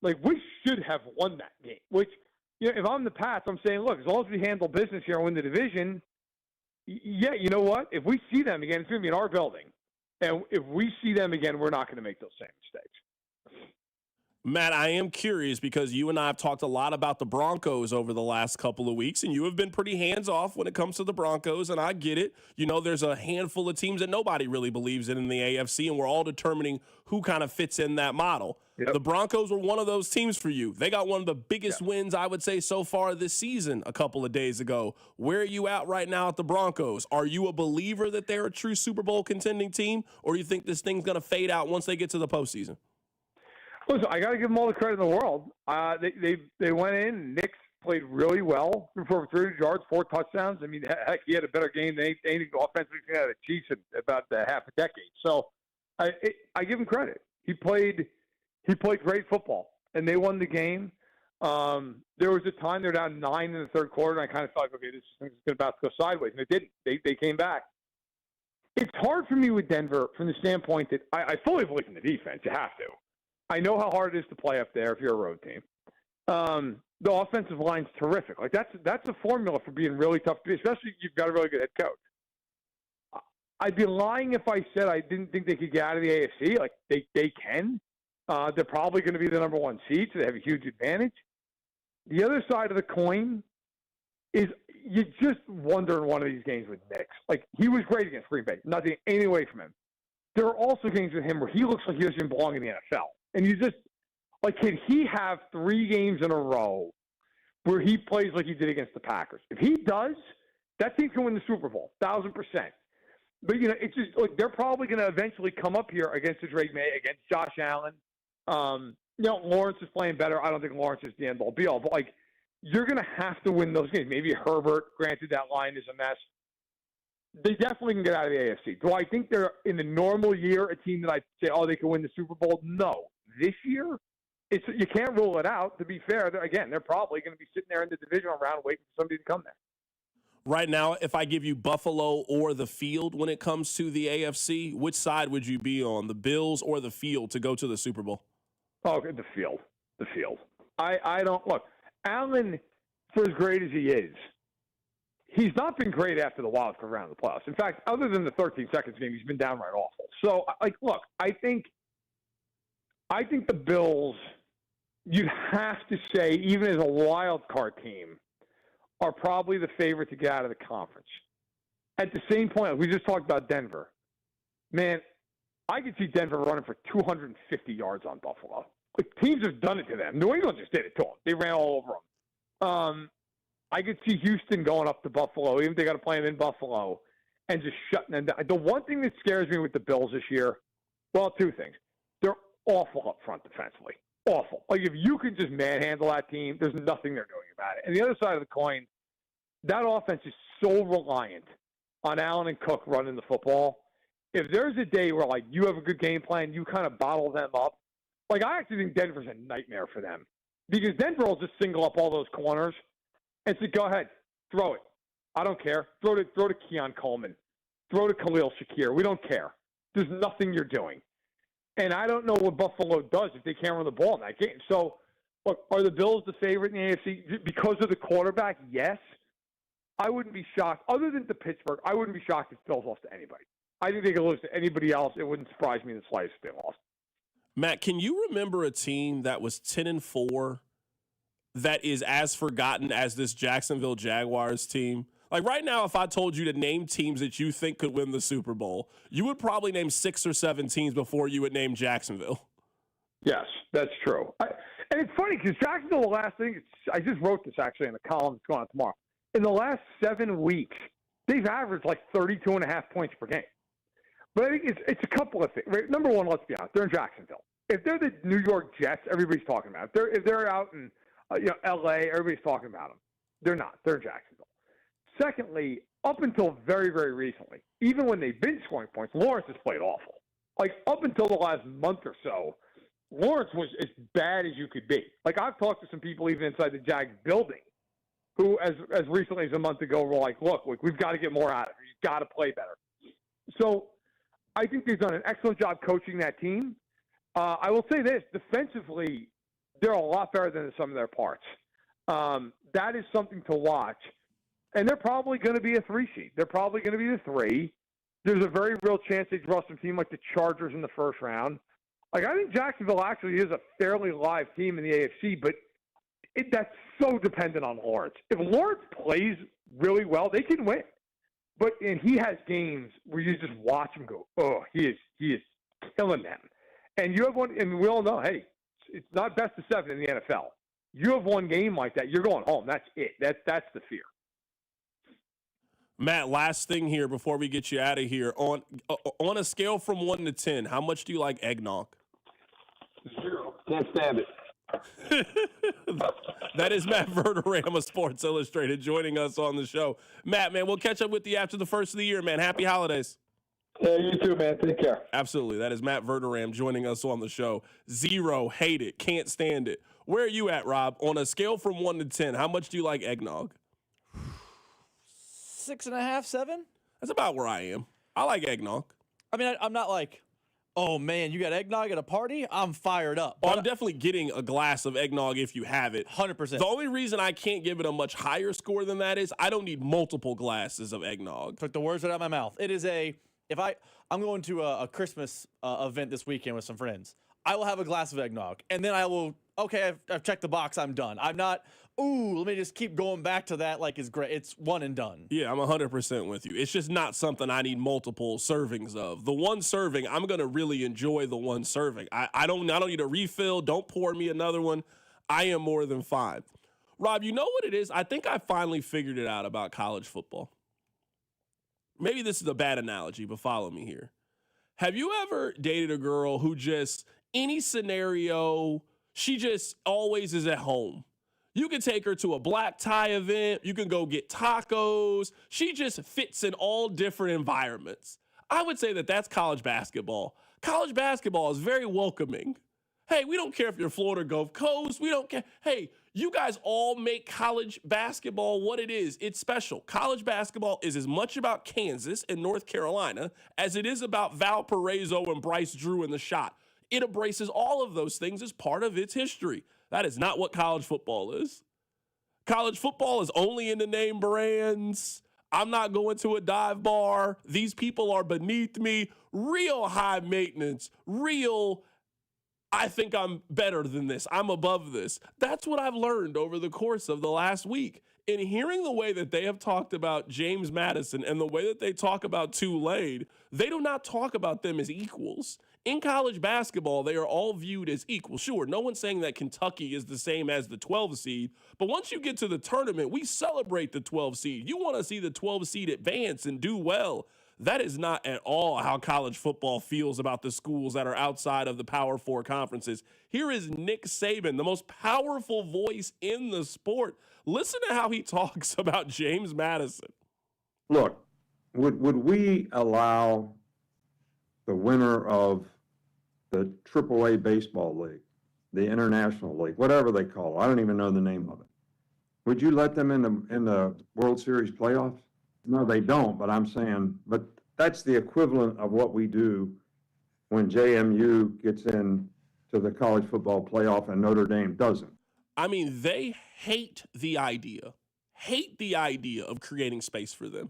Like, we should have won that game, which, if I'm the Pats, I'm saying, look, as long as we handle business here and win the division, yeah, you know what? If we see them again, it's going to be in our building. And if we see them again, we're not going to make those same mistakes. Matt, I am curious because you and I have talked a lot about the Broncos over the last couple of weeks, and you have been pretty hands-off when it comes to the Broncos, and I get it. There's a handful of teams that nobody really believes in the AFC, and we're all determining who kind of fits in that model. Yep. The Broncos were one of those teams for you. They got one of the biggest wins, I would say, so far this season a couple of days ago. Where are you at right now at the Broncos? Are you a believer that they're a true Super Bowl contending team, or do you think this thing's going to fade out once they get to the postseason? Listen, I got to give them all the credit in the world. They went in. Nick played really well for 300 yards, 4 touchdowns. I mean, heck, he had a better game than anything offensively out of the Chiefs in about half a decade. So I give him credit. He played great football, and they won the game. There was a time they were down 9 in the third quarter, and I kind of thought, okay, this thing's about to go sideways, and it didn't. They came back. It's hard for me with Denver from the standpoint that I fully believe in the defense. You have to. I know how hard it is to play up there if you're a road team. The offensive line's terrific. Like that's a formula for being really tough, especially if you've got a really good head coach. I'd be lying if I said I didn't think they could get out of the AFC. Like they can. They're probably going to be the number 1 seed, so they have a huge advantage. The other side of the coin is you just wonder in one of these games with Knicks. Like, he was great against Green Bay. Not taking anything away from him. There are also games with him where he looks like he doesn't belong in the NFL. And you just, like, can he have 3 games in a row where he plays like he did against the Packers? If he does, that team can win the Super Bowl, 1,000%. But, it's just, like, they're probably going to eventually come up here against the Drake May, against Josh Allen. Lawrence is playing better. I don't think Lawrence is the end-all, be-all. But, like, you're going to have to win those games. Maybe Herbert, granted that line is a mess. They definitely can get out of the AFC. Do I think they're, in the normal year, a team that I'd say, they can win the Super Bowl? No. This year, you can't rule it out. To be fair, they're probably going to be sitting there in the divisional round waiting for somebody to come there. Right now, if I give you Buffalo or the field when it comes to the AFC, which side would you be on, the Bills or the field to go to the Super Bowl? Oh, the field. The field. I don't – look, Allen, for as great as he is, he's not been great after the wild card round of the playoffs. In fact, other than the 13 seconds game, he's been downright awful. So, look, I think the Bills, you'd have to say, even as a wild card team, are probably the favorite to get out of the conference. At the same point, we just talked about Denver. Man, I could see Denver running for 250 yards on Buffalo. Like, teams have done it to them. New England just did it to them. They ran all over them. I could see Houston going up to Buffalo, even if they got to play them in Buffalo, and just shutting them down. The one thing that scares me with the Bills this year, well, 2 things. They're awful up front defensively. Awful. Like, if you can just manhandle that team, there's nothing they're doing about it. And the other side of the coin, that offense is so reliant on Allen and Cook running the football. If there's a day where, like, you have a good game plan, you kind of bottle them up. Like, I actually think Denver's a nightmare for them. Because Denver will just single up all those corners and say, go ahead, throw it. I don't care. Throw to Keon Coleman. Throw to Khalil Shakir. We don't care. There's nothing you're doing. And I don't know what Buffalo does if they can't run the ball in that game. So, look, are the Bills the favorite in the AFC because of the quarterback? Yes. I wouldn't be shocked. Other than to Pittsburgh, I wouldn't be shocked if the Bills lost to anybody. I think they could lose to anybody else. It wouldn't surprise me in the slightest if they lost. Matt, can you remember a team that was 10-4 that is as forgotten as this Jacksonville Jaguars team? Like right now, if I told you to name teams that you think could win the Super Bowl, you would probably name 6 or 7 teams before you would name Jacksonville. Yes, that's true. And it's funny because Jacksonville, the last thing, I just wrote this actually in a column that's going on tomorrow. In the last 7 weeks, they've averaged like 32.5 points per game. But I think it's a couple of things. Right? Number one, let's be honest, they're in Jacksonville. If they're the New York Jets, everybody's talking about it. If they're out in L.A., everybody's talking about them. They're not. They're in Jacksonville. Secondly, up until very, very recently, even when they've been scoring points, Lawrence has played awful. Like, up until the last month or so, Lawrence was as bad as you could be. Like, I've talked to some people even inside the Jags building who, as recently as a month ago, were like, look, we've got to get more out of it. You've got to play better. So I think they've done an excellent job coaching that team. I will say this, defensively, they're a lot better than the sum of their parts. That is something to watch. And they're probably going to be a 3 seed. They're probably going to be the 3. There's a very real chance they draw some team like the Chargers in the first round. Like, I think Jacksonville actually is a fairly live team in the AFC, but that's so dependent on Lawrence. If Lawrence plays really well, they can win. And he has games where you just watch him go, oh, he is killing them. And you have one, and we all know, hey, it's not best of 7 in the NFL. You have one game like that, you're going home. That's it. That's the fear. Matt, last thing here before we get you out of here. On a scale from 1 to 10, how much do you like eggnog? 0. Can't stand it. That is Matt Verderame of Sports Illustrated joining us on the show. Matt, man, we'll catch up with you after the first of the year, man. Happy holidays. Yeah, you too, man. Take care. Absolutely. That is Matt Verderame joining us on the show. 0, hate it, can't stand it. Where are you at, Rob? On a scale from 1 to 10, how much do you like eggnog? 6.5, 7. That's about where I am. I like eggnog. I mean, I'm not like, oh, man, you got eggnog at a party? I'm fired up. Oh, I'm definitely getting a glass of eggnog if you have it. 100%. The only reason I can't give it a much higher score than that is I don't need multiple glasses of eggnog. Took the words right out of my mouth. It is I'm going to a Christmas event this weekend with some friends. I will have a glass of eggnog, and then I will, okay, I've checked the box, I'm done. I'm not, let me just keep going back to that like it's great. It's one and done. Yeah, I'm 100% with you. It's just not something I need multiple servings of. The one serving, I'm going to really enjoy the one serving. I don't need a refill. Don't pour me another one. I am more than fine. Rob, you know what it is? I think I finally figured it out about college football. Maybe this is a bad analogy, but follow me here. Have you ever dated a girl who just, any scenario, she just always is at home? You can take her to a black tie event. You can go get tacos. She just fits in all different environments. I would say that that's college basketball. College basketball is very welcoming. Hey, we don't care if you're Florida Gulf Coast. We don't care. Hey, you guys all make college basketball what it is. It's special. College basketball is as much about Kansas and North Carolina as it is about Valparaiso and Bryce Drew in the shot. It embraces all of those things as part of its history. That is not what college football is. College football is only in the name brands. I'm not going to a dive bar. These people are beneath me. Real high maintenance. Real, I think I'm better than this. I'm above this. That's what I've learned over the course of the last week. In hearing the way that they have talked about James Madison and the way that they talk about Tulane, they do not talk about them as equals. In college basketball, they are all viewed as equal. Sure, no one's saying that Kentucky is the same as the 12 seed, but once you get to the tournament, we celebrate the 12 seed. You want to see the 12 seed advance and do well. That is not at all how college football feels about the schools that are outside of the Power Four conferences. Here is Nick Saban, the most powerful voice in the sport. Listen to how he talks about James Madison. Look, would we allow the winner of the AAA baseball league the International League, whatever they call it. I don't even know the name of it. Would you let them in the World Series playoffs? No, they don't, but I'm saying, but that's the equivalent of what we do when JMU gets in to the college football playoff and Notre Dame doesn't. I mean, they hate the idea of creating space for them.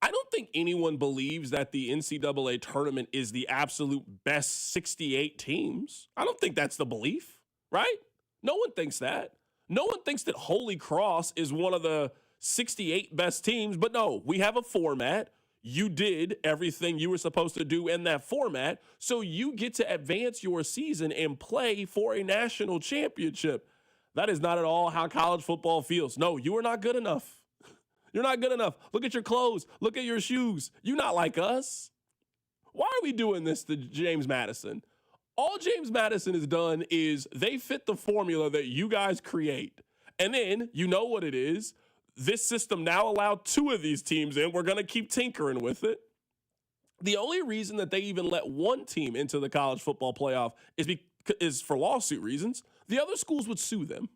I don't think anyone believes that the NCAA tournament is the absolute best 68 teams. I don't think that's the belief, right? No one thinks that. No one thinks that Holy Cross is one of the 68 best teams, but no, we have a format. You did everything you were supposed to do in that format, so you get to advance your season and play for a national championship. That is not at all how college football feels. No, you are not good enough. You're not good enough. Look at your clothes. Look at your shoes. You're not like us. Why are we doing this to James Madison? All James Madison has done is they fit the formula that you guys create. And then, you know what it is. This system now allowed 2 of these teams in. We're going to keep tinkering with it. The only reason that they even let 1 team into the college football playoff is for lawsuit reasons. The other schools would sue them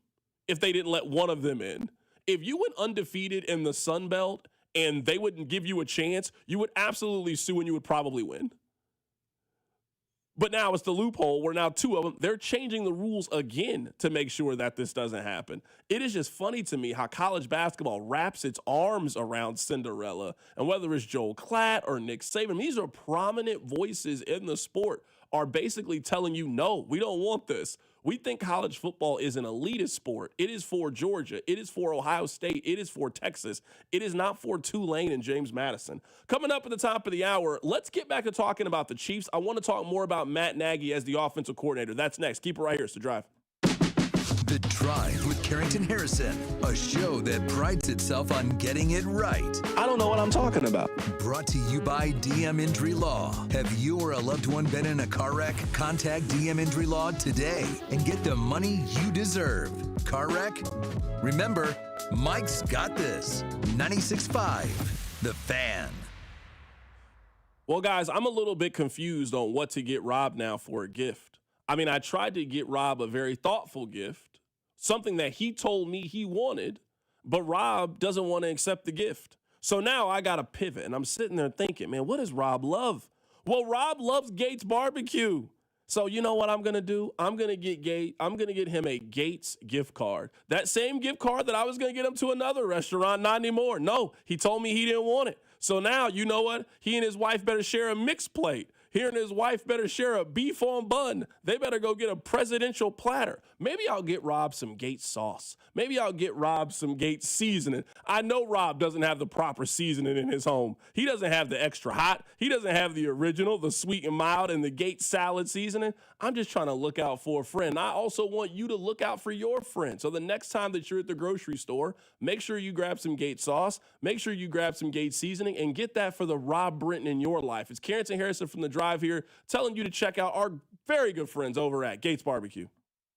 if they didn't let 1 of them in. If you went undefeated in the Sun Belt and they wouldn't give you a chance, you would absolutely sue and you would probably win. But now it's the loophole where now 2 of them, they're changing the rules again to make sure that this doesn't happen. It is just funny to me how college basketball wraps its arms around Cinderella. And whether it's Joel Klatt or Nick Saban, these are prominent voices in the sport, are basically telling you, no, we don't want this. We think college football is an elitist sport. It is for Georgia. It is for Ohio State. It is for Texas. It is not for Tulane and James Madison. Coming up at the top of the hour, let's get back to talking about the Chiefs. I want to talk more about Matt Nagy as the offensive coordinator. That's next. Keep it right here. It's The Drive. The Drive with Carrington Harrison, a show that prides itself on getting it right. I don't know what I'm talking about. Brought to you by DM Injury Law. Have you or a loved one been in a car wreck? Contact DM Injury Law today and get the money you deserve. Car wreck? Remember, Mike's got this. 96.5, The Fan. Well, guys, I'm a little bit confused on what to get Rob now for a gift. I mean, I tried to get Rob a very thoughtful gift, something that he told me he wanted, but Rob doesn't want to accept the gift. So now I got to pivot, and I'm sitting there thinking, man, what does Rob love? Well, Rob loves Gates barbecue. So you know what I'm going to do? I'm going to get him a Gates gift card. That same gift card that I was going to get him to another restaurant, not anymore. No, he told me he didn't want it. So now, you know what? He and his wife better share a mixed plate. He and his wife better share a beef on bun. They better go get a presidential platter. Maybe I'll get Rob some Gates sauce. Maybe I'll get Rob some Gates seasoning. I know Rob doesn't have the proper seasoning in his home. He doesn't have the extra hot. He doesn't have the original, the sweet and mild, and the Gates salad seasoning. I'm just trying to look out for a friend. I also want you to look out for your friend. So the next time that you're at the grocery store, make sure you grab some Gates sauce. Make sure you grab some Gates seasoning and get that for the Rob Britton in your life. It's Carrington Harrison from The Drive here telling you to check out our very good friends over at Gates Barbecue.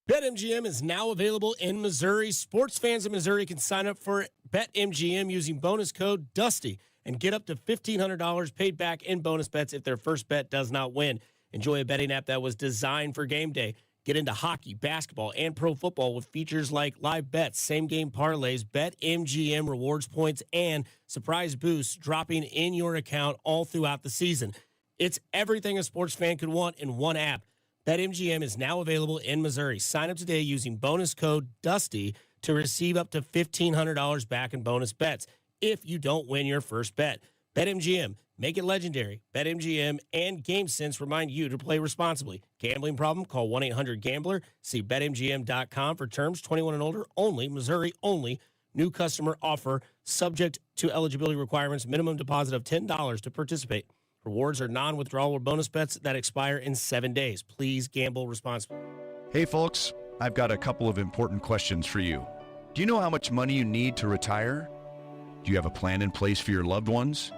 BetMGM is now available in Missouri. Sports fans in Missouri can sign up for BetMGM using bonus code DUSTY and get up to $1,500 paid back in bonus bets if their first bet does not win. Enjoy a betting app that was designed for game day. Get into hockey, basketball, and pro football with features like live bets, same-game parlays, BetMGM rewards points, and surprise boosts dropping in your account all throughout the season. It's everything a sports fan could want in one app. BetMGM is now available in Missouri. Sign up today using bonus code DUSTY to receive up to $1,500 back in bonus bets if you don't win your first bet. BetMGM, make it legendary. BetMGM and GameSense remind you to play responsibly. Gambling problem? Call 1-800-GAMBLER. See BetMGM.com for terms. 21 and older only. Missouri only. New customer offer subject to eligibility requirements. Minimum deposit of $10 to participate. Rewards are non-withdrawal bonus bets that expire in 7 days. Please gamble responsibly. Hey, folks. I've got a couple of important questions for you. Do you know how much money you need to retire? Do you have a plan in place for your loved ones?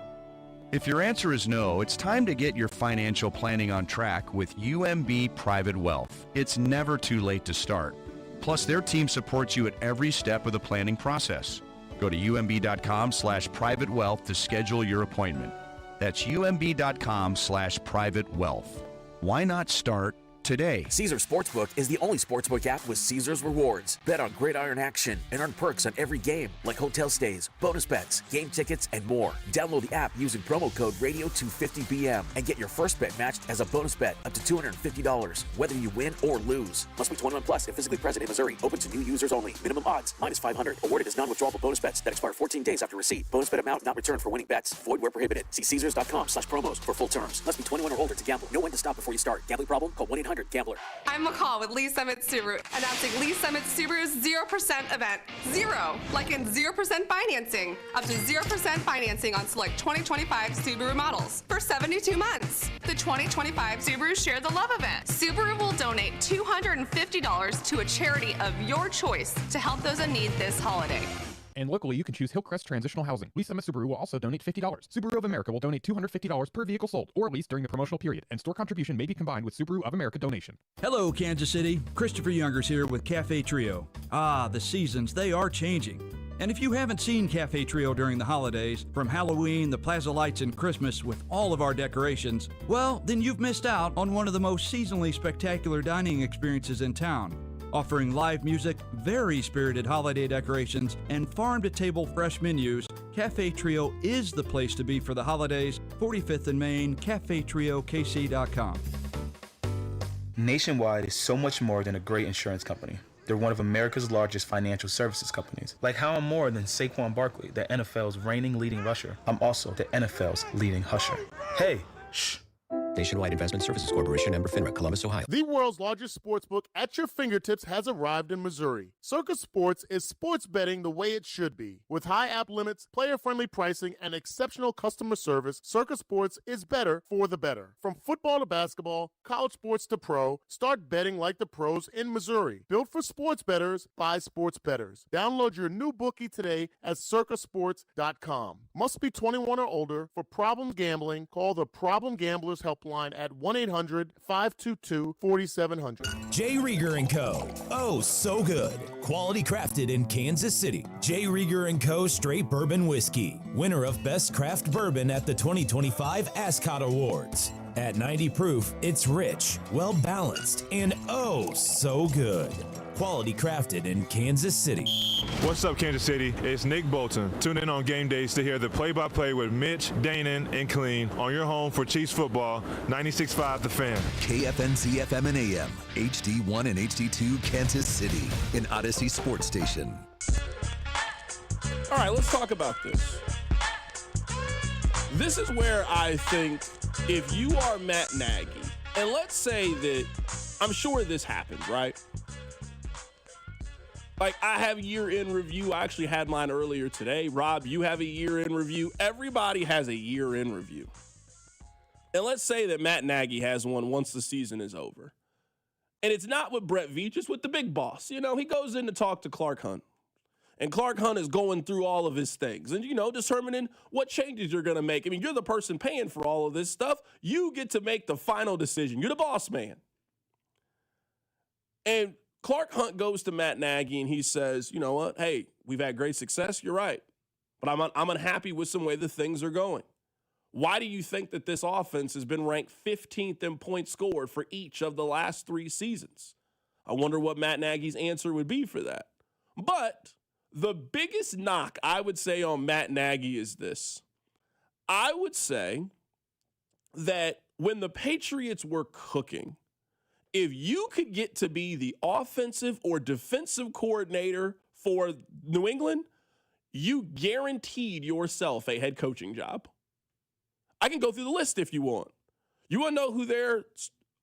If your answer is no, it's time to get your financial planning on track with UMB Private Wealth. It's never too late to start. Plus, their team supports you at every step of the planning process. Go to umb.com/private wealth to schedule your appointment. That's umb.com/private wealth. Why not start today. Caesars Sportsbook is the only sportsbook app with Caesars rewards. Bet on gridiron action and earn perks on every game, like hotel stays, bonus bets, game tickets, and more. Download the app using promo code Radio250BM and get your first bet matched as a bonus bet up to $250, whether you win or lose. Must be 21 plus and physically present in Missouri. Open to new users only. Minimum odds, -500. Awarded as non-withdrawable bonus bets that expire 14 days after receipt. Bonus bet amount not returned for winning bets. Void where prohibited. See Caesars.com/promos for full terms. Must be 21 or older to gamble. Know when to stop before you start. Gambling problem? Call 1-800-GAMBLER. I'm McCall with Lee Summit Subaru, announcing Lee Summit Subaru's 0% event. Zero, like in 0% financing. Up to 0% financing on select 2025 Subaru models for 72 months. The 2025 Subaru Share the Love event. Subaru will donate $250 to a charity of your choice to help those in need this holiday. And locally, you can choose Hillcrest Transitional Housing. Lee Summit Subaru will also donate $50. Subaru of America will donate $250 per vehicle sold or leased during the promotional period, and store contribution may be combined with Subaru of America donation. Hello, Kansas City. Christopher Youngers here with Cafe Trio. The seasons, they are changing. And if you haven't seen Cafe Trio during the holidays, from Halloween, the Plaza Lights, and Christmas with all of our decorations, well, then you've missed out on one of the most seasonally spectacular dining experiences in town. Offering live music, very spirited holiday decorations, and farm-to-table fresh menus, Cafe Trio is the place to be for the holidays. 45th and Main, cafetriokc.com. Nationwide is so much more than a great insurance company. They're one of America's largest financial services companies. Like how I'm more than Saquon Barkley, the NFL's reigning leading rusher. I'm also the NFL's leading husher. Hey, shh. Nationwide Investment Services Corporation, member FINRA, Columbus, Ohio. The world's largest sports book at your fingertips has arrived in Missouri. Circus Sports is sports betting the way it should be. With high app limits, player-friendly pricing, and exceptional customer service, Circus Sports is better for the better. From football to basketball, college sports to pro, start betting like the pros in Missouri. Built for sports bettors by sports bettors. Download your new bookie today at circusports.com. Must be 21 or older. For problem gambling, call the Problem Gamblers Helpline at 1-800-522-4700. J. Rieger & Co. Oh, so good. Quality crafted in Kansas City. J. Rieger & Co. Straight Bourbon Whiskey. Winner of Best Craft Bourbon at the 2025 Ascot Awards. At 90 proof, it's rich, well-balanced, and oh, so good. Quality crafted in Kansas City. What's up, Kansas City? It's Nick Bolton. Tune in on game days to hear the play-by-play with Mitch, Danon, and Clean on your home for Chiefs football, 96.5 The Fan. KFNC FM and AM, HD1 and HD2 Kansas City, an Odyssey sports station. All right, let's talk about this. This is where I think if you are Matt Nagy, and let's say that, I'm sure this happened, right? Like, I have year-end review. I actually had mine earlier today. Rob, you have a year-end review. Everybody has a year-end review. And let's say that Matt Nagy has one once the season is over. And it's not with Brett Veach, it's with the big boss. You know, he goes in to talk to Clark Hunt. And Clark Hunt is going through all of his things and, you know, determining what changes you're going to make. I mean, you're the person paying for all of this stuff. You get to make the final decision. You're the boss man. And Clark Hunt goes to Matt Nagy and he says, you know what? Hey, we've had great success. You're right. But I'm unhappy with some way the things are going. Why do you think that this offense has been ranked 15th in points scored for each of the last 3 seasons? I wonder what Matt Nagy's answer would be for that. But the biggest knock I would say on Matt Nagy is this. I would say that when the Patriots were cooking, if you could get to be the offensive or defensive coordinator for New England, you guaranteed yourself a head coaching job. I can go through the list if you want. You want to know who their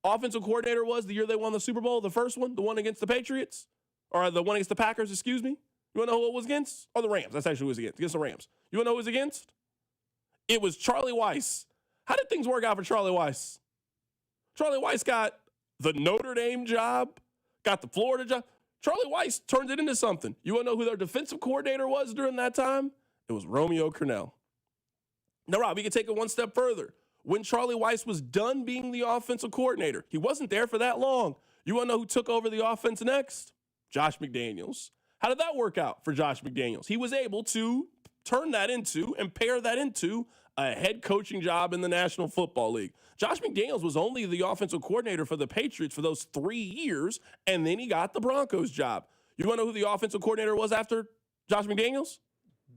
offensive coordinator was the year they won the Super Bowl, the first one, the one against the Patriots? Or the one against the Packers, excuse me? You want to know who it was against? Oh, the Rams. That's actually who it was against the Rams. You want to know who it was against? It was Charlie Weiss. How did things work out for Charlie Weiss? Charlie Weiss got the Notre Dame job, got the Florida job. Charlie Weiss turned it into something. You want to know who their defensive coordinator was during that time? It was Romeo Crennel. Now, Rob, we can take it one step further. When Charlie Weiss was done being the offensive coordinator, he wasn't there for that long. You want to know who took over the offense next? Josh McDaniels. How did that work out for Josh McDaniels? He was able to turn that into and pair that into a head coaching job in the National Football League. Josh McDaniels was only the offensive coordinator for the Patriots for those 3 years, and then he got the Broncos job. You want to know who the offensive coordinator was after Josh McDaniels?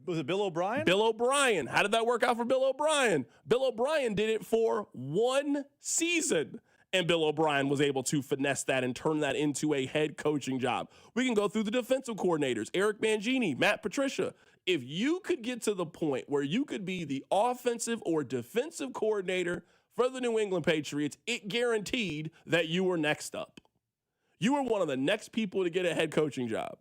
Was it Bill O'Brien? Bill O'Brien. How did that work out for Bill O'Brien? Bill O'Brien did it for 1 season, and Bill O'Brien was able to finesse that and turn that into a head coaching job. We can go through the defensive coordinators, Eric Mangini, Matt Patricia. If you could get to the point where you could be the offensive or defensive coordinator for the New England Patriots, it guaranteed that you were next up. You were one of the next people to get a head coaching job.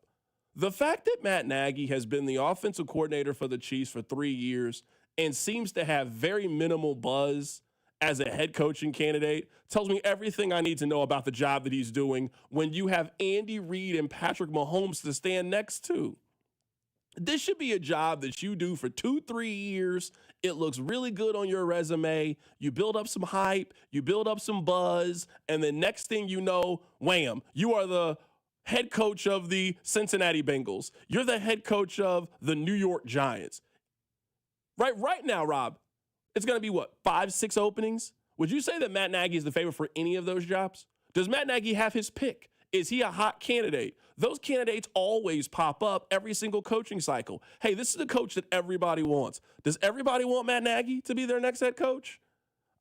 The fact that Matt Nagy has been the offensive coordinator for the Chiefs for 3 years and seems to have very minimal buzz as a head coaching candidate tells me everything I need to know about the job that he's doing when you have Andy Reid and Patrick Mahomes to stand next to. This should be a job that you do for 2-3 years. It looks really good on your resume. You build up some hype, you build up some buzz, and the next thing you know, wham, you are the head coach of the Cincinnati Bengals. You're the head coach of the New York Giants. Right now, Rob, it's going to be what, 5-6 openings? Would you say that Matt Nagy is the favorite for any of those jobs? Does Matt Nagy have his pick? Is he a hot candidate? Those candidates always pop up every single coaching cycle. Hey, this is the coach that everybody wants. Does everybody want Matt Nagy to be their next head coach?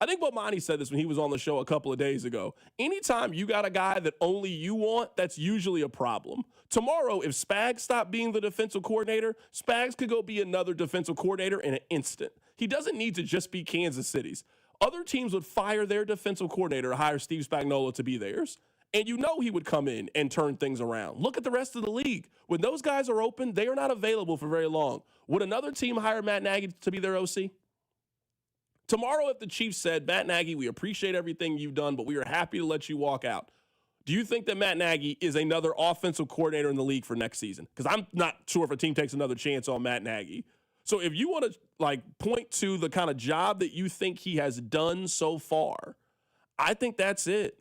I think Bomani said this when he was on the show a couple of days ago. Anytime you got a guy that only you want, that's usually a problem. Tomorrow, if Spags stopped being the defensive coordinator, Spags could go be another defensive coordinator in an instant. He doesn't need to just be Kansas City's. Other teams would fire their defensive coordinator to hire Steve Spagnuolo to be theirs. And you know he would come in and turn things around. Look at the rest of the league. When those guys are open, they are not available for very long. Would another team hire Matt Nagy to be their OC? Tomorrow, if the Chiefs said, Matt Nagy, we appreciate everything you've done, but we are happy to let you walk out. Do you think that Matt Nagy is another offensive coordinator in the league for next season? Because I'm not sure if a team takes another chance on Matt Nagy. So if you want to point to the kind of job that you think he has done so far, I think that's it.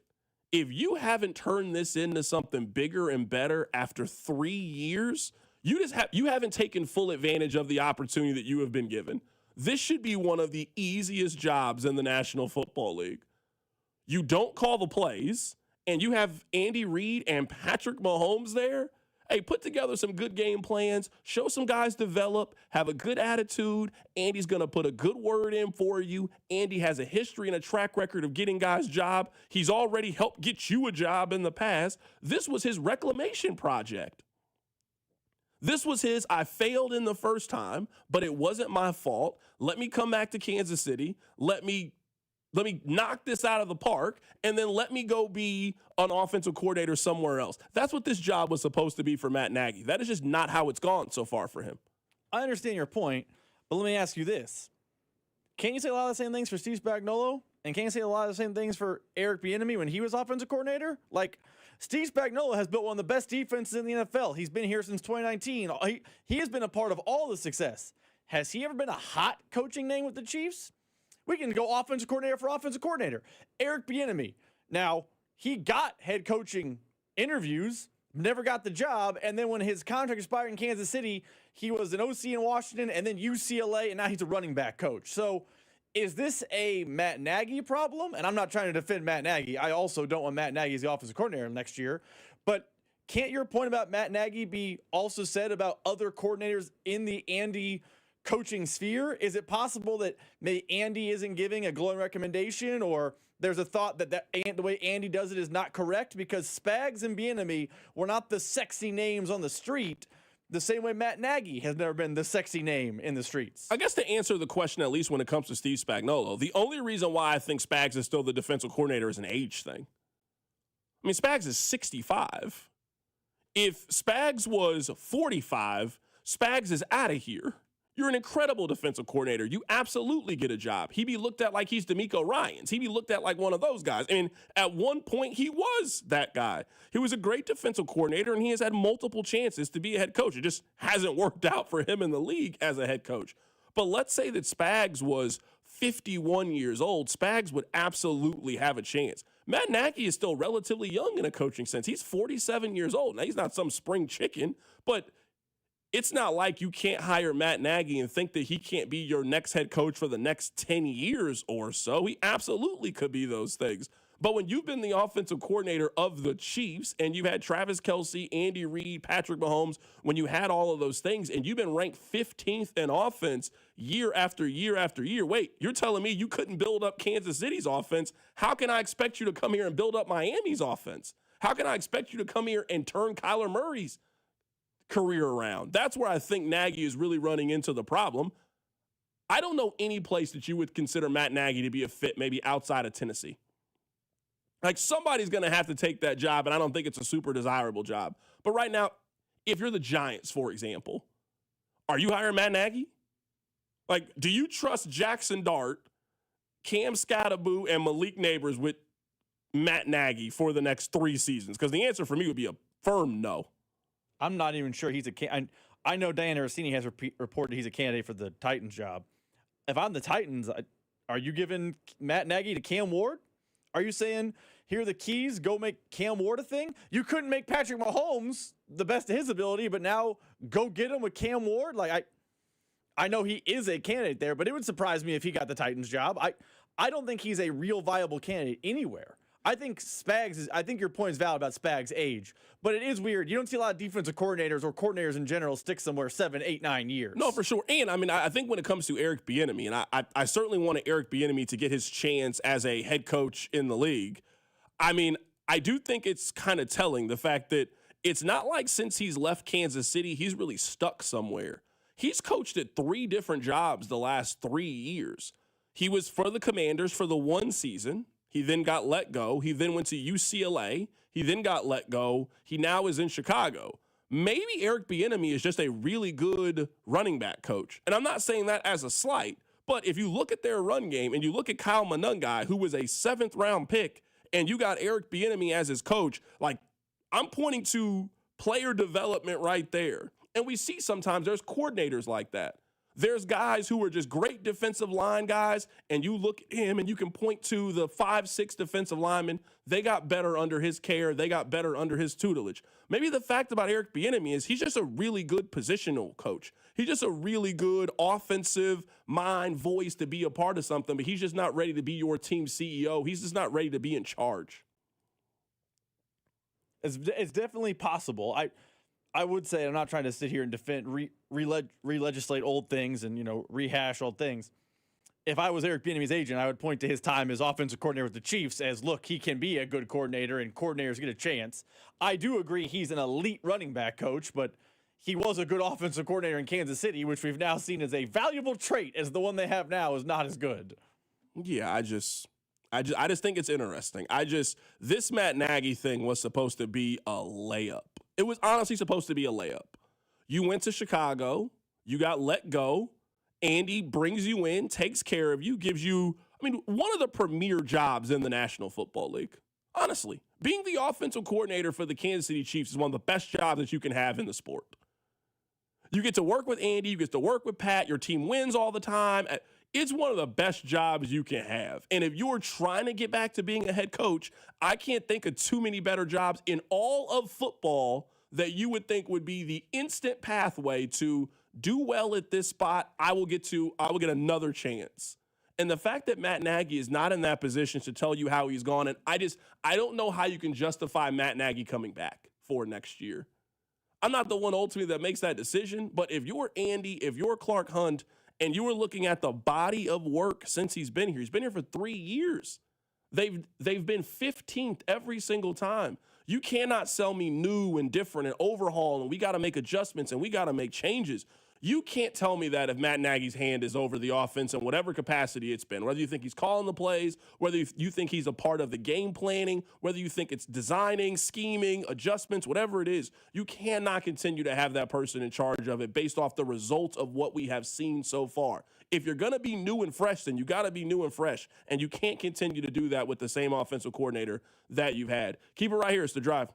If you haven't turned this into something bigger and better after 3 years, you haven't taken full advantage of the opportunity that you have been given. This should be one of the easiest jobs in the National Football League. You don't call the plays, and you have Andy Reid and Patrick Mahomes there. Hey, put together some good game plans, show some guys develop, have a good attitude. Andy's going to put a good word in for you. Andy has a history and a track record of getting guys job. He's already helped get you a job in the past. This was his reclamation project. This was his, I failed in the first time, but it wasn't my fault. Let me come back to Kansas City. Let me knock this out of the park, and then let me go be an offensive coordinator somewhere else. That's what this job was supposed to be for Matt Nagy. That is just not how it's gone so far for him. I understand your point, but let me ask you this. Can't you say a lot of the same things for Steve Spagnuolo? And can't you say a lot of the same things for Eric Bieniemy when he was offensive coordinator? Like, Steve Spagnuolo has built one of the best defenses in the NFL. He's been here since 2019. He has been a part of all the success. Has he ever been a hot coaching name with the Chiefs? We can go offensive coordinator for offensive coordinator. Eric Bieniemy. Now, he got head coaching interviews, never got the job, and then when his contract expired in Kansas City, he was an OC in Washington and then UCLA, and now he's a running back coach. So is this a Matt Nagy problem? And I'm not trying to defend Matt Nagy. I also don't want Matt Nagy as the offensive coordinator next year. But can't your point about Matt Nagy be also said about other coordinators in the Andy coaching sphere? Is it possible that maybe Andy isn't giving a glowing recommendation, or there's a thought that the way Andy does it is not correct because Spags and Bieniemy were not the sexy names on the street, the same way Matt Nagy has never been the sexy name in the streets? I guess to answer the question, at least when it comes to Steve Spagnuolo, the only reason why I think Spags is still the defensive coordinator is an age thing. I mean, Spags is 65. If Spags was 45, Spags is out of here. You're an incredible defensive coordinator. You absolutely get a job. He'd be looked at like he's DeMeco Ryans. He'd be looked at like one of those guys. I mean, at one point, he was that guy. He was a great defensive coordinator, and he has had multiple chances to be a head coach. It just hasn't worked out for him in the league as a head coach. But let's say that Spags was 51 years old. Spags would absolutely have a chance. Matt Nagy is still relatively young in a coaching sense. He's 47 years old. Now, he's not some spring chicken, but it's not like you can't hire Matt Nagy and think that he can't be your next head coach for the next 10 years or so. He absolutely could be those things. But when you've been the offensive coordinator of the Chiefs and you've had Travis Kelce, Andy Reid, Patrick Mahomes, when you had all of those things and you've been ranked 15th in offense year after year after year, wait, you're telling me you couldn't build up Kansas City's offense? How can I expect you to come here and build up Miami's offense? How can I expect you to come here and turn Kyler Murray's career around? That's where I think Nagy is really running into the problem. I don't know any place that you would consider Matt Nagy to be a fit, maybe outside of Tennessee. Like, somebody's going to have to take that job, and I don't think it's a super desirable job. But right now, if you're the Giants, for example, are you hiring Matt Nagy? Like, do you trust Jackson Dart, Cam Scatterboo, and Malik Neighbors with Matt Nagy for the next 3 seasons? Because the answer for me would be a firm no. I'm not even sure he's a candidate. I know Dan Aracini has reported he's a candidate for the Titans job. If I'm the Titans, are you giving Matt Nagy to Cam Ward? Are you saying, here are the keys, go make Cam Ward a thing? You couldn't make Patrick Mahomes the best of his ability, but now go get him with Cam Ward? Like, I know he is a candidate there, but it would surprise me if he got the Titans job. I don't think he's a real viable candidate anywhere. I think I think your point is valid about Spags' age, but it is weird. You don't see a lot of defensive coordinators or coordinators in general stick somewhere 7, 8, 9 years. No, for sure. And I mean, I think when it comes to Eric Bieniemy, and I certainly wanted Eric Bieniemy to get his chance as a head coach in the league. I mean, I do think it's kind of telling, the fact that it's not like since he's left Kansas City, he's really stuck somewhere. He's coached at 3 different jobs the last 3 years. He was for the Commanders for the 1 season. He then got let go. He then went to UCLA. He then got let go. He now is in Chicago. Maybe Eric Bieniemy is just a really good running back coach. And I'm not saying that as a slight, but if you look at their run game and you look at Kyle Monangai, who was a 7th-round pick, and you got Eric Bieniemy as his coach, like, I'm pointing to player development right there. And we see sometimes there's coordinators like that. There's guys who are just great defensive line guys, and you look at him and you can point to the 5, 6 defensive linemen. They got better under his care. They got better under his tutelage. Maybe the fact about Eric Bieniemy is he's just a really good positional coach. He's just a really good offensive mind voice to be a part of something, but he's just not ready to be your team CEO. He's just not ready to be in charge. It's definitely possible. I would say, I'm not trying to sit here and defend, re-legislate old things and, rehash old things. If I was Eric Bieniemy's agent, I would point to his time as offensive coordinator with the Chiefs as, look, he can be a good coordinator and coordinators get a chance. I do agree he's an elite running back coach, but he was a good offensive coordinator in Kansas City, which we've now seen as a valuable trait, as the one they have now is not as good. Yeah, I just think it's interesting. This Matt Nagy thing was supposed to be a layup. It was honestly supposed to be a layup. You went to Chicago, you got let go, Andy brings you in, takes care of you, gives you, one of the premier jobs in the National Football League. Honestly, being the offensive coordinator for the Kansas City Chiefs is one of the best jobs that you can have in the sport. You get to work with Andy, you get to work with Pat, your team wins all the time. It's one of the best jobs you can have. And if you're trying to get back to being a head coach, I can't think of too many better jobs in all of football that you would think would be the instant pathway to do well at this spot. I will get another chance. And the fact that Matt Nagy is not in that position to tell you how he's gone, and I don't know how you can justify Matt Nagy coming back for next year. I'm not the one ultimately that makes that decision, but if you're Andy, if you're Clark Hunt, and you were looking at the body of work since he's been here for 3 years. They've been 15th every single time. You cannot sell me new and different and overhaul, and we got to make adjustments and we got to make changes. You can't tell me that if Matt Nagy's hand is over the offense in whatever capacity it's been, whether you think he's calling the plays, whether you think he's a part of the game planning, whether you think it's designing, scheming, adjustments, whatever it is, you cannot continue to have that person in charge of it based off the results of what we have seen so far. If you're going to be new and fresh, then you got to be new and fresh, and you can't continue to do that with the same offensive coordinator that you've had. Keep it right here. It's The Drive.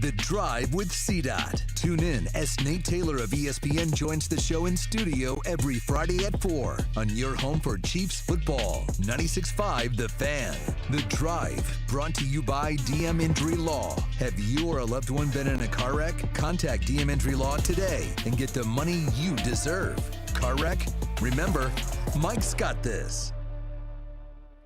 The Drive with CDOT. Tune in as Nate Taylor of ESPN joins the show in studio every Friday at 4 on your home for Chiefs football. 96.5 The Fan. The Drive, brought to you by DM Injury Law. Have you or a loved one been in a car wreck? Contact DM Injury Law today and get the money you deserve. Car wreck? Remember, Mike's got this.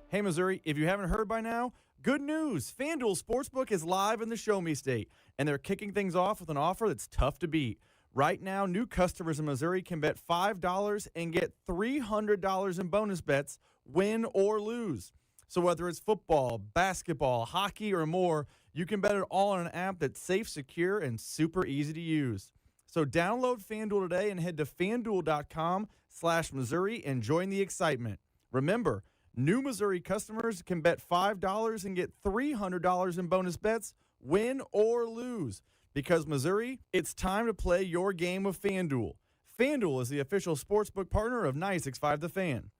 Hey, Missouri, if you haven't heard by now, good news. FanDuel Sportsbook is live in the Show Me State, and they're kicking things off with an offer that's tough to beat. Right now, new customers in Missouri can bet $5 and get $300 in bonus bets, win or lose. So whether it's football, basketball, hockey, or more, you can bet it all on an app that's safe, secure, and super easy to use. So download FanDuel today and head to FanDuel.com/Missouri and join the excitement. Remember, new Missouri customers can bet $5 and get $300 in bonus bets, win or lose. Because Missouri, it's time to play your game of FanDuel. FanDuel is the official sportsbook partner of 96.5 The Fan.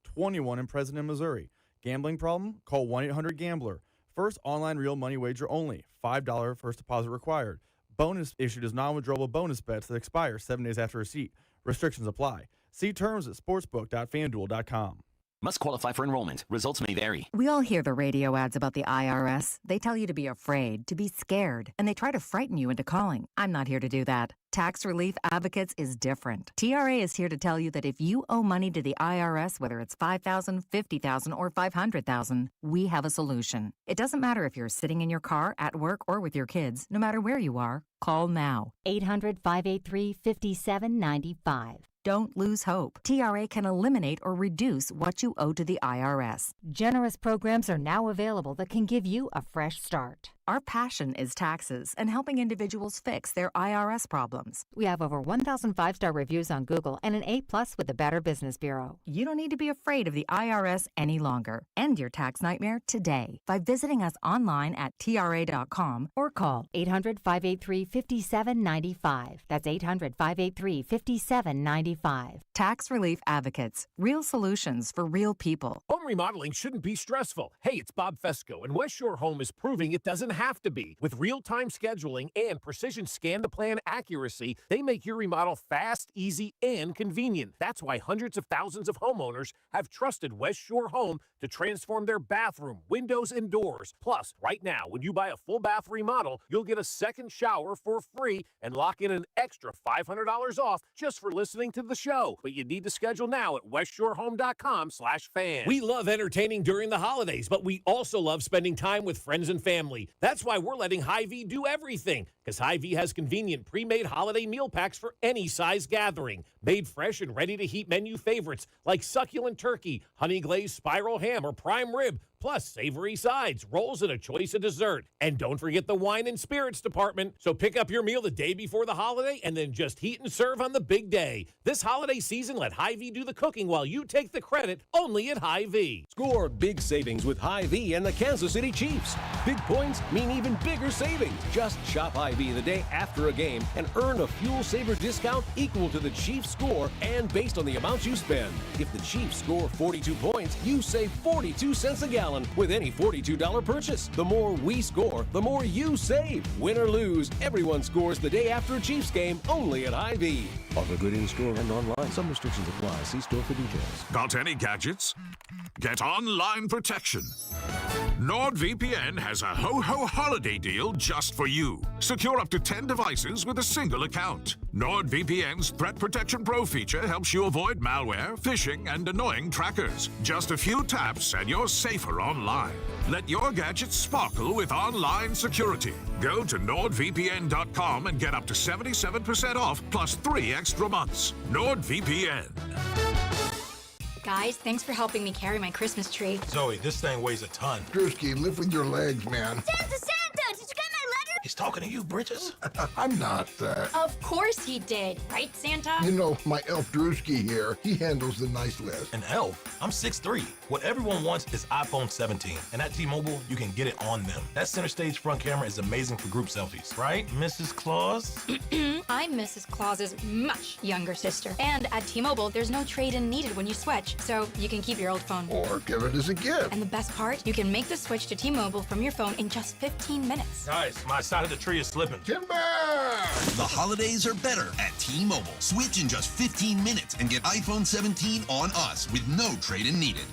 21 and present in Missouri. Gambling problem? Call 1-800-GAMBLER. First online real money wager only. $5 first deposit required. Bonus issued as non-withdrawable bonus bets that expire 7 days after receipt. Restrictions apply. See terms at sportsbook.fanduel.com. Must qualify for enrollment. Results may vary. We all hear the radio ads about the IRS. They tell you to be afraid, to be scared, and they try to frighten you into calling. I'm not here to do that. Tax Relief Advocates is different. TRA is here to tell you that if you owe money to the IRS, whether it's $5,000, $50,000, or $500,000, we have a solution. It doesn't matter if you're sitting in your car, at work, or with your kids. No matter where you are, call now. 800-583-5795. Don't lose hope. TRA can eliminate or reduce what you owe to the IRS. Generous programs are now available that can give you a fresh start. Our passion is taxes and helping individuals fix their IRS problems. We have over 1,000 5-star reviews on Google and an A+ with the Better Business Bureau. You don't need to be afraid of the IRS any longer. End your tax nightmare today by visiting us online at TRA.com or call 800-583-5795. That's 800-583-5795. Tax Relief Advocates. Real solutions for real people. Home remodeling shouldn't be stressful. Hey, it's Bob Fesco, and West Shore Home is proving it doesn't have to be. With real-time scheduling and precision scan-to-plan accuracy, they make your remodel fast, easy, and convenient. That's why hundreds of thousands of homeowners have trusted West Shore Home to transform their bathroom, windows, and doors. Plus, right now, when you buy a full bath remodel, you'll get a second shower for free and lock in an extra $500 off just for listening to the show. But you need to schedule now at westshorehome.com/fan. We love entertaining during the holidays, but we also love spending time with friends and family. That's why we're letting Hy-Vee do everything, because Hy-Vee has convenient pre-made holiday meal packs for any size gathering. Made fresh and ready-to-heat menu favorites like succulent turkey, honey glazed spiral ham, or prime rib, plus savory sides, rolls, and a choice of dessert. And don't forget the wine and spirits department. So pick up your meal the day before the holiday and then just heat and serve on the big day. This holiday season, let Hy-Vee do the cooking while you take the credit, only at Hy-Vee. Score big savings with Hy-Vee and the Kansas City Chiefs. Big points mean even bigger savings. Just shop Hy-Vee the day after a game and earn a fuel saver discount equal to the Chiefs score and based on the amount you spend. If the Chiefs score 42 points, you save 42 cents a gallon with any $42 purchase. The more we score, the more you save. Win or lose, everyone scores the day after a Chiefs game only at Hy-Vee. Offer good in-store and online. Some restrictions apply. See store for details. Got any gadgets? Get online protection. NordVPN has a ho-ho holiday deal just for you. Secure up to 10 devices with a single account. NordVPN's Threat Protection Pro feature helps you avoid malware, phishing, and annoying trackers. Just a few taps and you're safer online. Let your gadgets sparkle with online security. Go to NordVPN.com and get up to 77% off plus 3 extra months. NordVPN. Guys, thanks for helping me carry my Christmas tree. Zoe, this thing weighs a ton. Drewski, lift with your legs, man. Santa! Did you get my letter? He's talking to you, Bridges. I'm not. Of course he did, right, Santa? You know, my elf Drewski here, he handles the nice list. An elf? I'm 6'3". What everyone wants is iPhone 17. And at T-Mobile, you can get it on them. That center stage front camera is amazing for group selfies. Right, Mrs. Claus? I'm Mrs. Claus's much younger sister. And at T-Mobile, there's no trade-in needed when you switch, so you can keep your old phone. Or give it as a gift. And the best part, you can make the switch to T-Mobile from your phone in just 15 minutes. Guys, my side side of the tree is slipping. Timber! The holidays are better at T-Mobile. Switch in just 15 minutes and get iPhone 17 on us with no trade-in needed.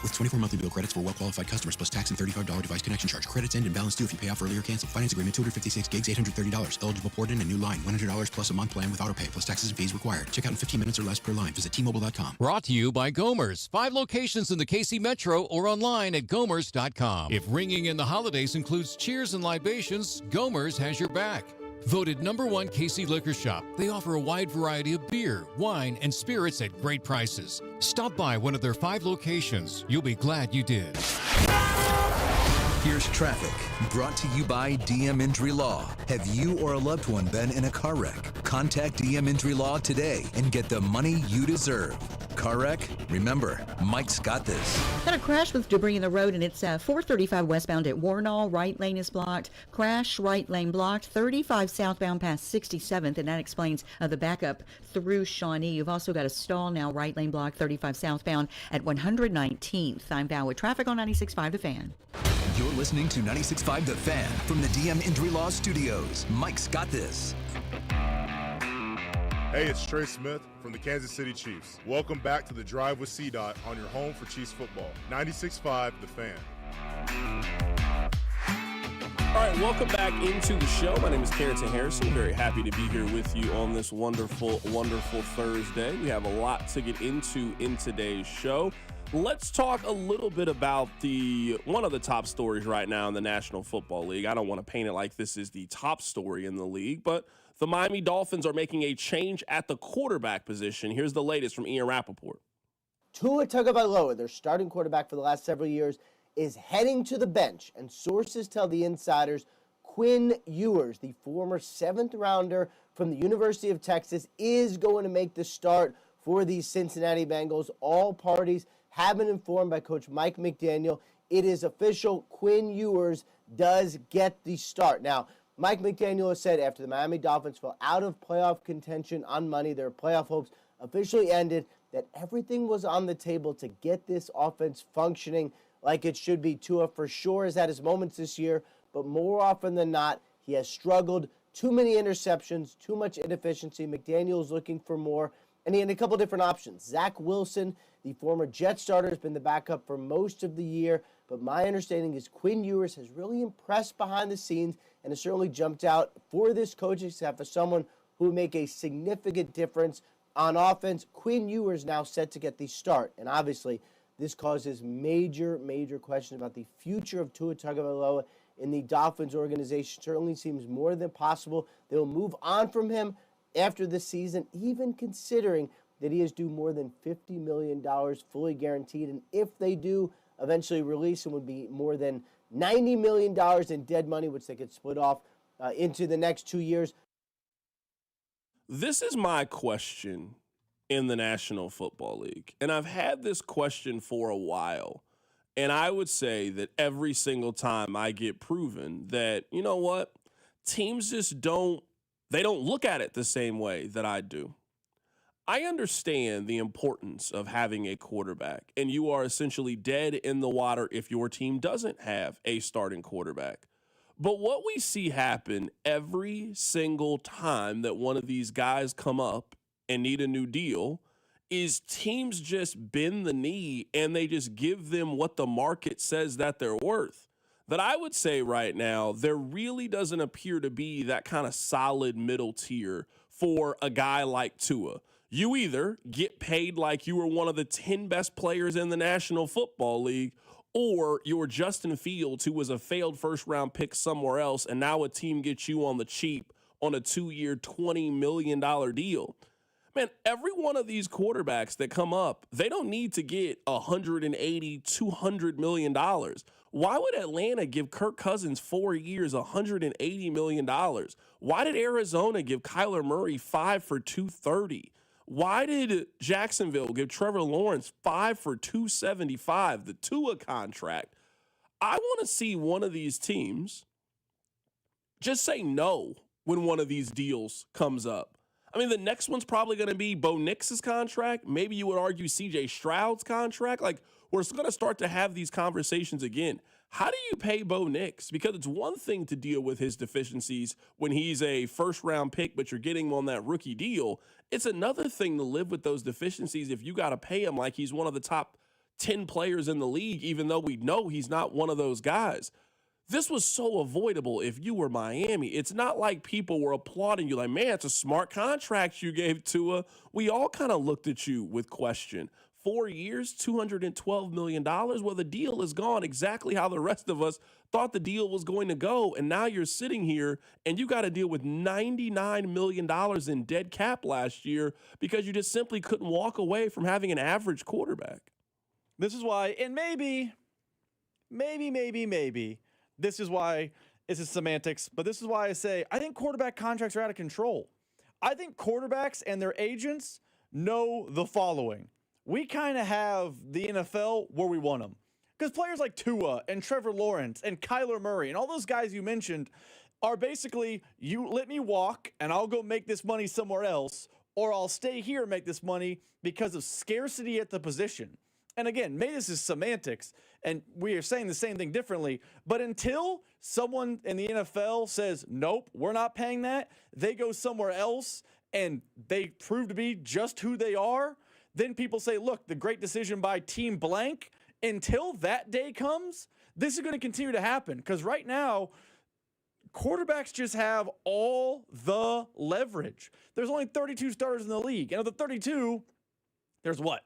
With 24 monthly bill credits for well-qualified customers plus tax and $35 device connection charge. Credits end and balance due if you pay off earlier or cancel. Finance agreement, 256 gigs, $830. Eligible port in and new line, $100 plus a month plan with autopay plus taxes and fees required. Check out in 15 minutes or less per line. Visit T-Mobile.com. Brought to you by Gomers. 5 locations in the KC Metro or online at Gomers.com. If ringing in the holidays includes cheers and libations, Gomers has your back. Voted #1 KC Liquor Shop, they offer a wide variety of beer, wine, and spirits at great prices. Stop by one of their 5 locations. You'll be glad you did. Here's traffic, brought to you by DM Injury Law. Have you or a loved one been in a car wreck? Contact DM Injury Law today and get the money you deserve. Car wreck? Remember, Mike's got this. Got a crash with debris in the road, and it's 435 westbound at Warnall. Right lane is blocked. Crash, right lane blocked. 35 southbound past 67th, and that explains the backup through Shawnee. You've also got a stall now, right lane blocked, 35 southbound at 119th. I'm Val with traffic on 96.5 The Fan. You're listening to 96.5 The Fan from the DM Injury Law Studios. Mike's got this. Hey, it's Trey Smith from the Kansas City Chiefs. Welcome back to the Drive with CDOT on your home for Chiefs football. 96.5 The Fan. All right, welcome back into the show. My name is Carrington Harrison. Very happy to be here with you on this wonderful, wonderful Thursday. We have a lot to get into in today's show. Let's talk a little bit about one of the top stories right now in the National Football League. I don't want to paint it like this is the top story in the league, but the Miami Dolphins are making a change at the quarterback position. Here's the latest from Ian Rappaport. Tua Tagovailoa, their starting quarterback for the last several years, is heading to the bench, and sources tell the insiders Quinn Ewers, the former 7th-rounder from the University of Texas, is going to make the start for the Cincinnati Bengals. All parties have been informed by Coach Mike McDaniel. It is official. Quinn Ewers does get the start. Now, Mike McDaniel has said after the Miami Dolphins fell out of playoff contention on Monday, their playoff hopes officially ended, that everything was on the table to get this offense functioning like it should be. Tua for sure has had his moments this year, but more often than not, he has struggled. Too many interceptions, too much inefficiency. McDaniel is looking for more, and he had a couple different options. Zach Wilson, the former Jet starter, has been the backup for most of the year, but my understanding is Quinn Ewers has really impressed behind the scenes and has certainly jumped out for this coaching staff as someone who would make a significant difference on offense. Quinn Ewers now set to get the start, and obviously this causes major, major questions about the future of Tua Tagovailoa in the Dolphins organization. Certainly seems more than possible they'll move on from him after this season, even considering that he is due more than $50 million fully guaranteed, and if they do eventually release him, would be more than $90 million in dead money, which they could split off into the next 2 years. This is my question in the National Football League, and I've had this question for a while, and I would say that every single time I get proven that, you know what, teams just don't look at it the same way that I do. I understand the importance of having a quarterback, and you are essentially dead in the water if your team doesn't have a starting quarterback. But what we see happen every single time that one of these guys come up and need a new deal is teams just bend the knee and they just give them what the market says that they're worth. That I would say right now, there really doesn't appear to be that kind of solid middle tier for a guy like Tua. You either get paid like you were one of the 10 best players in the National Football League, or you're Justin Fields, who was a failed first-round pick somewhere else, and now a team gets you on the cheap on a 2-year, $20 million deal. Man, every one of these quarterbacks that come up, they don't need to get $180, $200 million. Why would Atlanta give Kirk Cousins 4 years, $180 million? Why did Arizona give Kyler Murray 5 for $230? Why did Jacksonville give Trevor Lawrence 5 for $275, the Tua contract? I want to see one of these teams just say no when one of these deals comes up. I mean, the next one's probably going to be Bo Nix's contract. Maybe you would argue C.J. Stroud's contract. Like, we're going to start to have these conversations again. how do you pay Bo Nix? Because it's one thing to deal with his deficiencies when he's a first-round pick, but you're getting him on that rookie deal. It's another thing to live with those deficiencies if you got to pay him like he's one of the top 10 players in the league, even though we know he's not one of those guys. This was so avoidable if you were Miami. It's not like people were applauding you like, man, it's a smart contract you gave Tua. We all kind of looked at you with question. 4 years, $212 million. Well, the deal is gone exactly how the rest of us thought the deal was going to go. And now you're sitting here and you got to deal with $99 million in dead cap last year because you just simply couldn't walk away from having an average quarterback. This is why, and maybe, this is why, this is semantics, but this is why I say I think quarterback contracts are out of control. I think quarterbacks and their agents know the following. We kind of have the NFL where we want them. Because players like Tua and Trevor Lawrence and Kyler Murray and all those guys you mentioned are basically, you let me walk and I'll go make this money somewhere else, or I'll stay here and make this money because of scarcity at the position. And again, maybe this is semantics, and we are saying the same thing differently, but until someone in the NFL says, nope, we're not paying that, they go somewhere else and they prove to be just who they are, then people say, look, the great decision by team blank. Until that day comes, this is going to continue to happen because right now, quarterbacks just have all the leverage. There's only 32 starters in the league. And of the 32, there's what?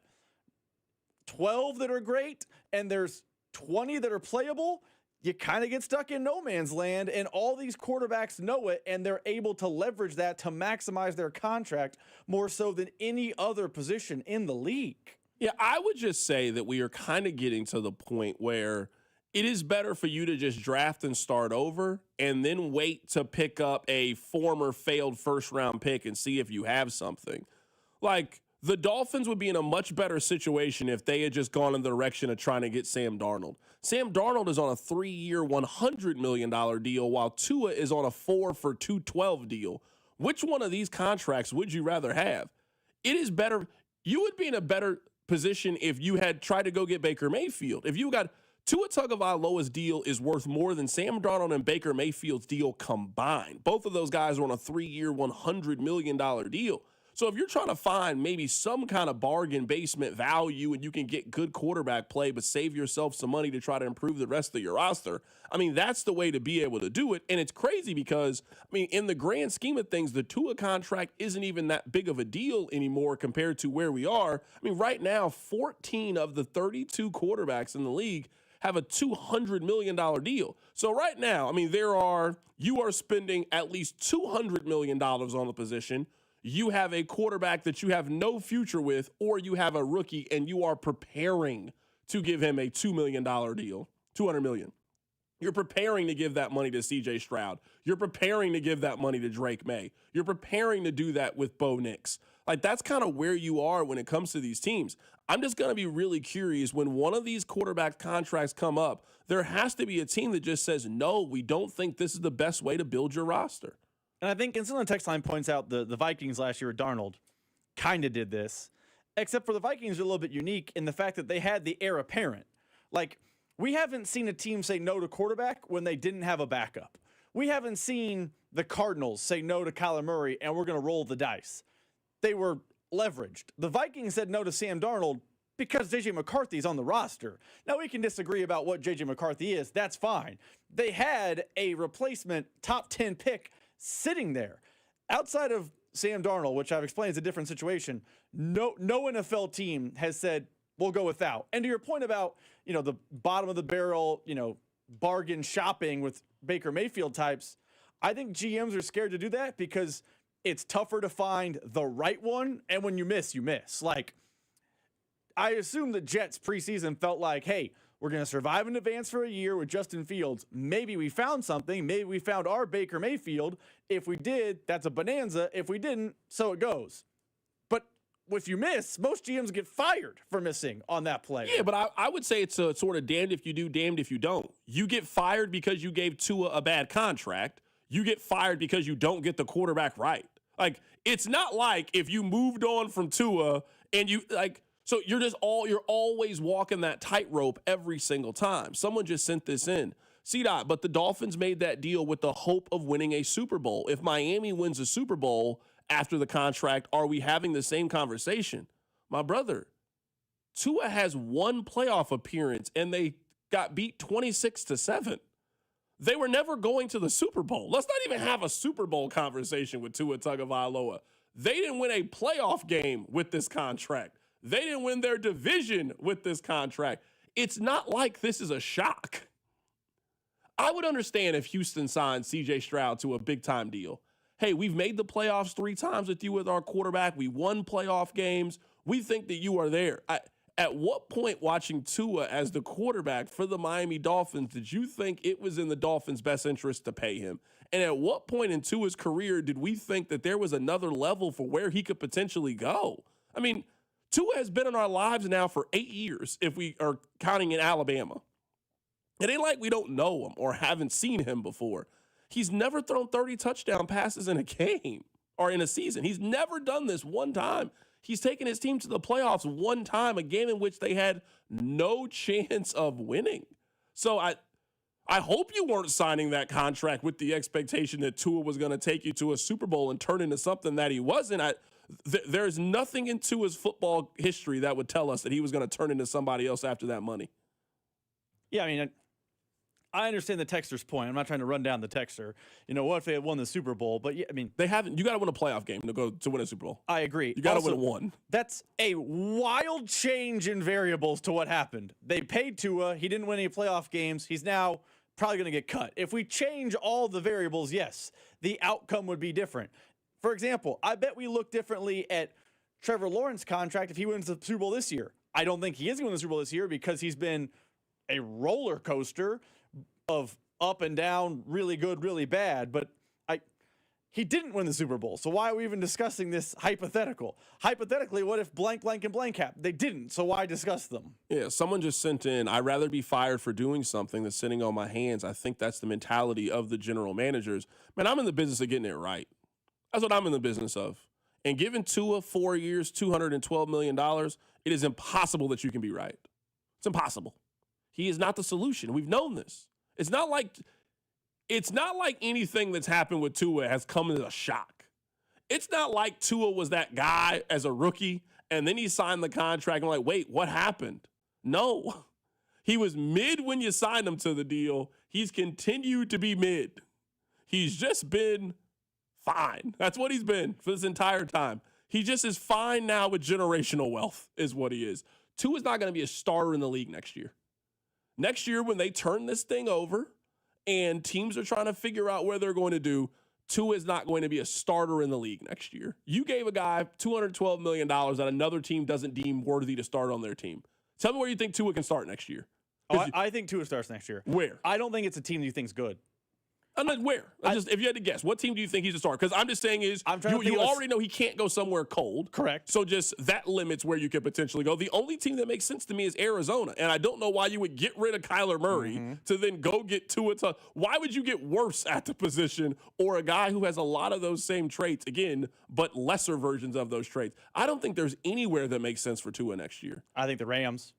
12 that are great, and there's 20 that are playable. You kind of get stuck in no man's land, and all these quarterbacks know it, and they're able to leverage that to maximize their contract more so than any other position in the league. Yeah, I would just say that we are kind of getting to the point where it is better for you to just draft and start over and then wait to pick up a former failed first-round pick and see if you have something. Like, the Dolphins would be in a much better situation if they had just gone in the direction of trying to get Sam Darnold. Sam Darnold is on a 3-year, $100 million deal, while Tua is on a 4 for $212 deal. Which one of these contracts would you rather have? It is better. You would be in a better position if you had tried to go get Baker Mayfield. If you got Tua Tagovailoa's deal is worth more than Sam Darnold and Baker Mayfield's deal combined. Both of those guys are on a 3-year, $100 million deal. So if you're trying to find maybe some kind of bargain basement value and you can get good quarterback play but save yourself some money to try to improve the rest of your roster, I mean, that's the way to be able to do it. And it's crazy because, I mean, in the grand scheme of things, the Tua contract isn't even that big of a deal anymore compared to where we are. I mean, right now, 14 of the 32 quarterbacks in the league have a $200 million deal. So right now, I mean, you are spending at least $200 million on the position. You have a quarterback that you have no future with, or you have a rookie and you are preparing to give him a $2 million deal, $200 million. You're preparing to give that money to CJ Stroud. You're preparing to give that money to Drake May. You're preparing to do that with Bo Nix. Like, that's kind of where you are when it comes to these teams. I'm just going to be really curious when one of these quarterback contracts come up, there has to be a team that just says, no, we don't think this is the best way to build your roster. And I think Instant Text Line points out the Vikings last year with Darnold kind of did this, except for the Vikings are a little bit unique in the fact that they had the heir apparent. Like, we haven't seen a team say no to quarterback when they didn't have a backup. We haven't seen the Cardinals say no to Kyler Murray and we're going to roll the dice. They were leveraged. The Vikings said no to Sam Darnold because J.J. McCarthy's on the roster. Now, we can disagree about what J.J. McCarthy is. That's fine. They had a replacement top 10 pick sitting there. Outside of Sam Darnold, which I've explained is a different situation, no NFL team has said, we'll go without. And to your point about, the bottom of the barrel, bargain shopping with Baker Mayfield types, I think GMs are scared to do that because it's tougher to find the right one. And when you miss, you miss. Like, I assume the Jets preseason felt like, hey, we're going to survive in advance for a year with Justin Fields. Maybe we found something. Maybe we found our Baker Mayfield. If we did, that's a bonanza. If we didn't, so it goes. But if you miss, most GMs get fired for missing on that play. Yeah, but I would say it's a sort of damned if you do, damned if you don't. You get fired because you gave Tua a bad contract. You get fired because you don't get the quarterback right. Like, it's not like if you moved on from Tua and So you're always walking that tightrope every single time. Someone just sent this in. C-Dot, but the Dolphins made that deal with the hope of winning a Super Bowl. If Miami wins a Super Bowl after the contract, are we having the same conversation? My brother, Tua has one playoff appearance, and they got beat 26-7. They were never going to the Super Bowl. Let's not even have a Super Bowl conversation with Tua Tagovailoa. They didn't win a playoff game with this contract. They didn't win their division with this contract. It's not like this is a shock. I would understand if Houston signed C.J. Stroud to a big-time deal. Hey, we've made the playoffs 3 times with you with our quarterback. We won playoff games. We think that you are there. At what point watching Tua as the quarterback for the Miami Dolphins did you think it was in the Dolphins' best interest to pay him? And at what point in Tua's career did we think that there was another level for where he could potentially go? I mean, Tua has been in our lives now for 8 years, if we are counting in Alabama. It ain't like we don't know him or haven't seen him before. He's never thrown 30 touchdown passes in a game or in a season. He's never done this one time. He's taken his team to the playoffs one time, a game in which they had no chance of winning. So I hope you weren't signing that contract with the expectation that Tua was going to take you to a Super Bowl and turn into something that he wasn't. There's nothing in Tua's football history that would tell us that he was going to turn into somebody else after that money. Yeah, I mean, I understand the texter's point. I'm not trying to run down the texter. You know, what if they had won the Super Bowl? But yeah, I mean, they haven't. You got to win a playoff game to win a Super Bowl. I agree. You got to win one. That's a wild change in variables to what happened. They paid Tua. He didn't win any playoff games. He's now probably going to get cut. If we change all the variables, yes, the outcome would be different. For example, I bet we look differently at Trevor Lawrence's contract if he wins the Super Bowl this year. I don't think he is going to win the Super Bowl this year because he's been a roller coaster of up and down, really good, really bad, but he didn't win the Super Bowl. So why are we even discussing this hypothetical? Hypothetically, what if blank, blank, and blank happened? They didn't, so why discuss them? Yeah, someone just sent in, I'd rather be fired for doing something than sitting on my hands. I think that's the mentality of the general managers. Man, I'm in the business of getting it right. That's what I'm in the business of. And given Tua 4 years, $212 million, it is impossible that you can be right. It's impossible. He is not the solution. We've known this. It's not like anything that's happened with Tua has come as a shock. It's not like Tua was that guy as a rookie, and then he signed the contract, and we're like, wait, what happened? No. He was mid when you signed him to the deal. He's continued to be mid. He's just been fine. That's what he's been for this entire time. He just is fine now with generational wealth is what he is. Tua's not going to be a starter in the league next year. Next year, when they turn this thing over and teams are trying to figure out where they're going to do, Tua is not going to be a starter in the league next year. You gave a guy $212 million that another team doesn't deem worthy to start on their team. Tell me where you think Tua can start next year. I think Tua starts next year. Where? I don't think it's a team that you think is good. Where? If you had to guess, what team do you think he's a starter? Because I'm just saying is you already know he can't go somewhere cold. Correct. So just that limits where you could potentially go. The only team that makes sense to me is Arizona. And I don't know why you would get rid of Kyler Murray to then go get Tua. Why would you get worse at the position or a guy who has a lot of those same traits, again, but lesser versions of those traits? I don't think there's anywhere that makes sense for Tua next year. I think the Rams.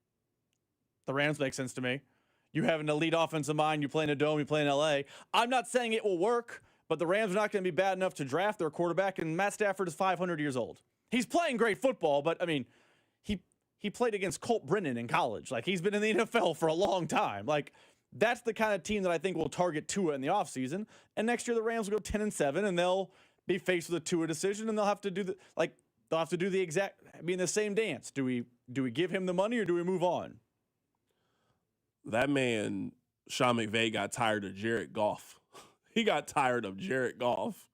The Rams make sense to me. You have an elite offensive mind. You play in a dome. You play in L.A. I'm not saying it will work, but the Rams are not going to be bad enough to draft their quarterback, and Matt Stafford is 500 years old. He's playing great football, but, I mean, he played against Colt Brennan in college. Like, he's been in the NFL for a long time. Like, that's the kind of team that I think will target Tua in the offseason. And next year the Rams will go 10-7, and they'll be faced with a Tua decision, and they'll have to do the exact, be in the same dance. Do we give him the money or do we move on? That man, Sean McVay, got tired of Jared Goff. He got tired of Jared Goff.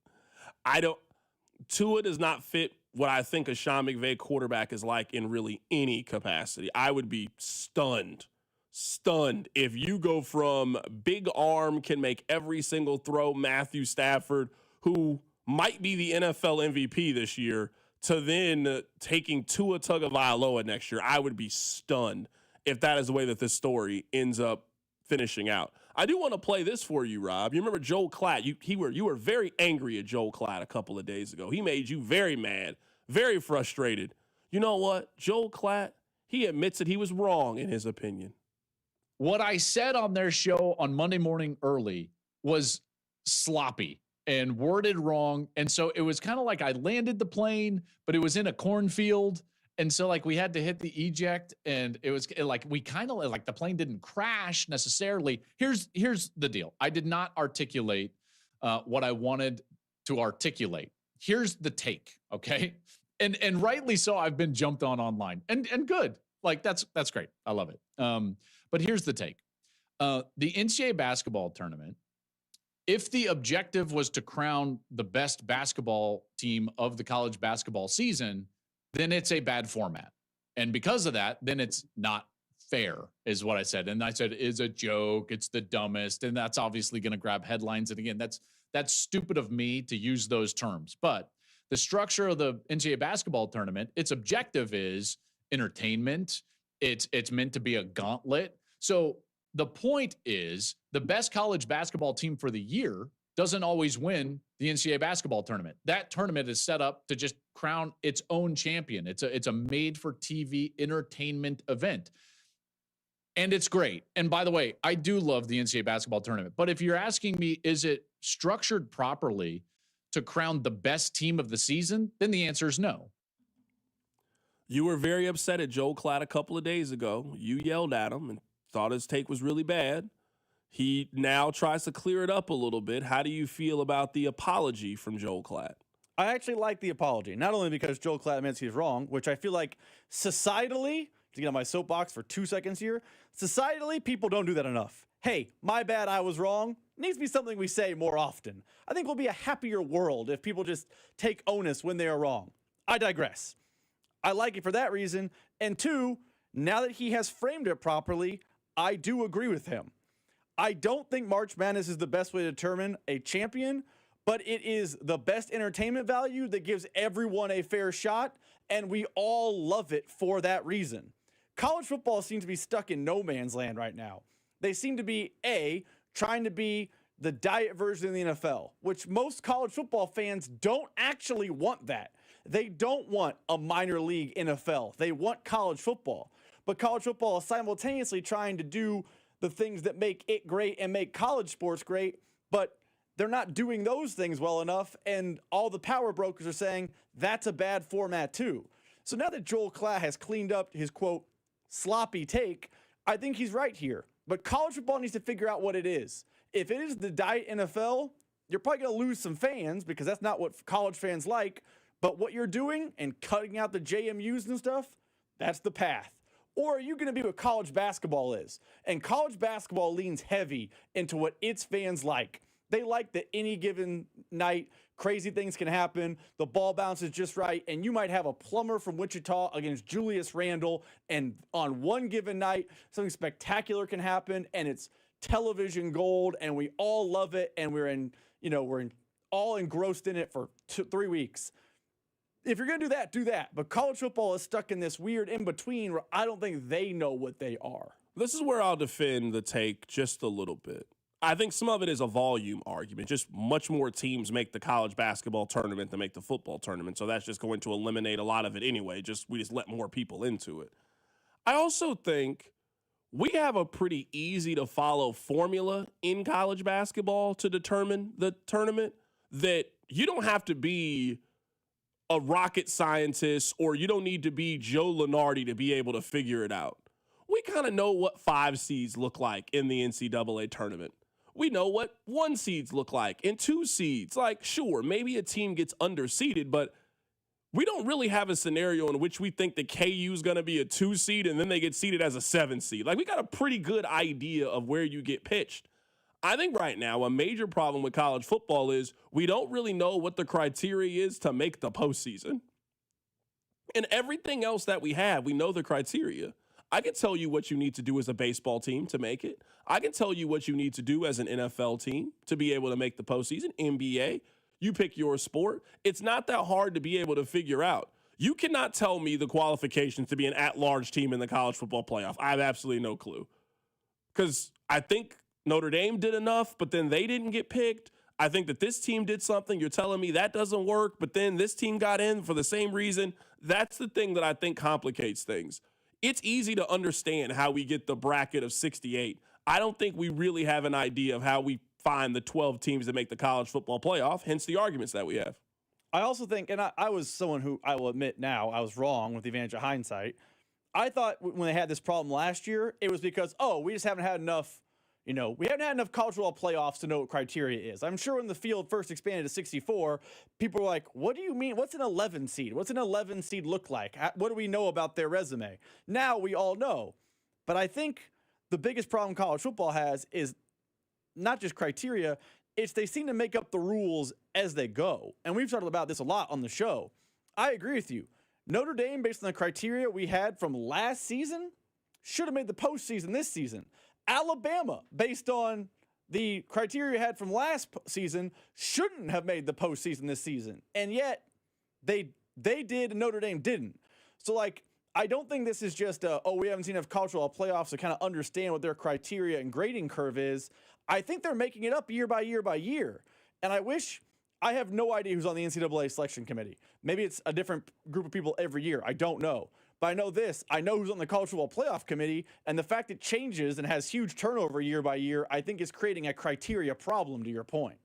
Tua does not fit what I think a Sean McVay quarterback is like in really any capacity. I would be stunned if you go from big arm, can make every single throw, Matthew Stafford, who might be the NFL MVP this year, to then taking Tua Tagovailoa next year. I would be stunned if that is the way that this story ends up finishing out. I do want to play this for you, Rob. You remember Joel Klatt? You were very angry at Joel Klatt a couple of days ago. He made you very mad, very frustrated. You know what? Joel Klatt he admits that he was wrong in his opinion. What I said on their show on Monday morning early was sloppy and worded wrong. And so it was kind of like I landed the plane, but it was in a cornfield. And so like we had to hit the eject, and it was like we kind of like the plane didn't crash necessarily. Here's the deal. I did not articulate what I wanted to articulate. Here's the take, okay? And rightly so, I've been jumped on online. And good. Like that's great. I love it. But here's the take. The NCAA basketball tournament, if the objective was to crown the best basketball team of the college basketball season, then it's a bad format. And because of that, then it's not fair, is what I said. And I said, it's a joke. It's the dumbest. And that's obviously going to grab headlines. And again, that's stupid of me to use those terms. But the structure of the NCAA basketball tournament, its objective is entertainment. It's meant to be a gauntlet. So the point is the best college basketball team for the year doesn't always win the NCAA basketball tournament. That tournament is set up to just crown its own champion. It's a made-for-TV entertainment event. And it's great. And by the way, I do love the NCAA basketball tournament. But if you're asking me, is it structured properly to crown the best team of the season? Then the answer is no. You were very upset at Joel Klatt a couple of days ago. You yelled at him and thought his take was really bad. He now tries to clear it up a little bit. How do you feel about the apology from Joel Klatt? I actually like the apology, not only because Joel Klatt admits he's wrong, which I feel like societally, to get on my soapbox for 2 seconds here, societally, people don't do that enough. Hey, my bad, I was wrong. Needs to be something we say more often. I think we'll be a happier world if people just take onus when they are wrong. I digress. I like it for that reason. And two, now that he has framed it properly, I do agree with him. I don't think March Madness is the best way to determine a champion, but it is the best entertainment value that gives everyone a fair shot, and we all love it for that reason. College football seems to be stuck in no man's land right now. They seem to be, trying to be the diet version of the NFL, which most college football fans don't actually want that. They don't want a minor league NFL. They want college football. But college football is simultaneously trying to do the things that make it great and make college sports great, but they're not doing those things well enough, and all the power brokers are saying that's a bad format too. So now that Joel Klatt has cleaned up his, quote, sloppy take, I think he's right here. But college football needs to figure out what it is. If it is the diet NFL, you're probably going to lose some fans because that's not what college fans like. But what you're doing and cutting out the JMUs and stuff, that's the path. Or are you going to be what college basketball is? And college basketball leans heavy into what its fans like. They like that any given night, crazy things can happen, the ball bounces just right, and you might have a plumber from Wichita against Julius Randle, and on one given night, something spectacular can happen, and it's television gold, and we all love it, and we're all engrossed in it for 3 weeks. If you're going to do that. But college football is stuck in this weird in-between where I don't think they know what they are. This is where I'll defend the take just a little bit. I think some of it is a volume argument. Just much more teams make the college basketball tournament than make the football tournament. So that's just going to eliminate a lot of it anyway. We just let more people into it. I also think we have a pretty easy to follow formula in college basketball to determine the tournament, that you don't have to be a rocket scientist or you don't need to be Joe Lunardi to be able to figure it out. We kind of know what 5 seeds look like in the NCAA tournament. We know what 1 seeds look like and 2 seeds. Like, sure, maybe a team gets underseeded, but we don't really have a scenario in which we think the KU is going to be a 2 seed and then they get seeded as a 7 seed. Like, we got a pretty good idea of where you get pitched. I think right now a major problem with college football is we don't really know what the criteria is to make the postseason. And everything else that we have, we know the criteria. I can tell you what you need to do as a baseball team to make it. I can tell you what you need to do as an NFL team to be able to make the postseason. NBA, you pick your sport. It's not that hard to be able to figure out. You cannot tell me the qualifications to be an at-large team in the college football playoff. I have absolutely no clue. Because I think Notre Dame did enough, but then they didn't get picked. I think that this team did something. You're telling me that doesn't work, but then this team got in for the same reason. That's the thing that I think complicates things. it's easy to understand how we get the bracket of 68. I don't think we really have an idea of how we find the 12 teams that make the college football playoff, hence the arguments that we have. I also think, and I was someone who I will admit now I was wrong with the advantage of hindsight. I thought when they had this problem last year, it was because, we just haven't had enough, we haven't had enough college football playoffs to know what criteria is. I'm sure when the field first expanded to 64, people were like, what do you mean? What's an 11 seed? What's an 11 seed look like? What do we know about their resume? Now we all know. But I think the biggest problem college football has is not just criteria, it's they seem to make up the rules as they go. And we've talked about this a lot on the show. I agree with you. Notre Dame, based on the criteria we had from last season, should have made the postseason this season. Alabama, based on the criteria we had from last season, shouldn't have made the postseason this season. And yet, they did and Notre Dame didn't. So, I don't think this is just we haven't seen enough college football playoffs to kind of understand what their criteria and grading curve is. I think they're making it up year by year by year. And I have no idea who's on the NCAA selection committee. Maybe it's a different group of people every year. I don't know. But I know this. I know who's on the college football playoff committee. And the fact it changes and has huge turnover year by year, I think is creating a criteria problem, to your point.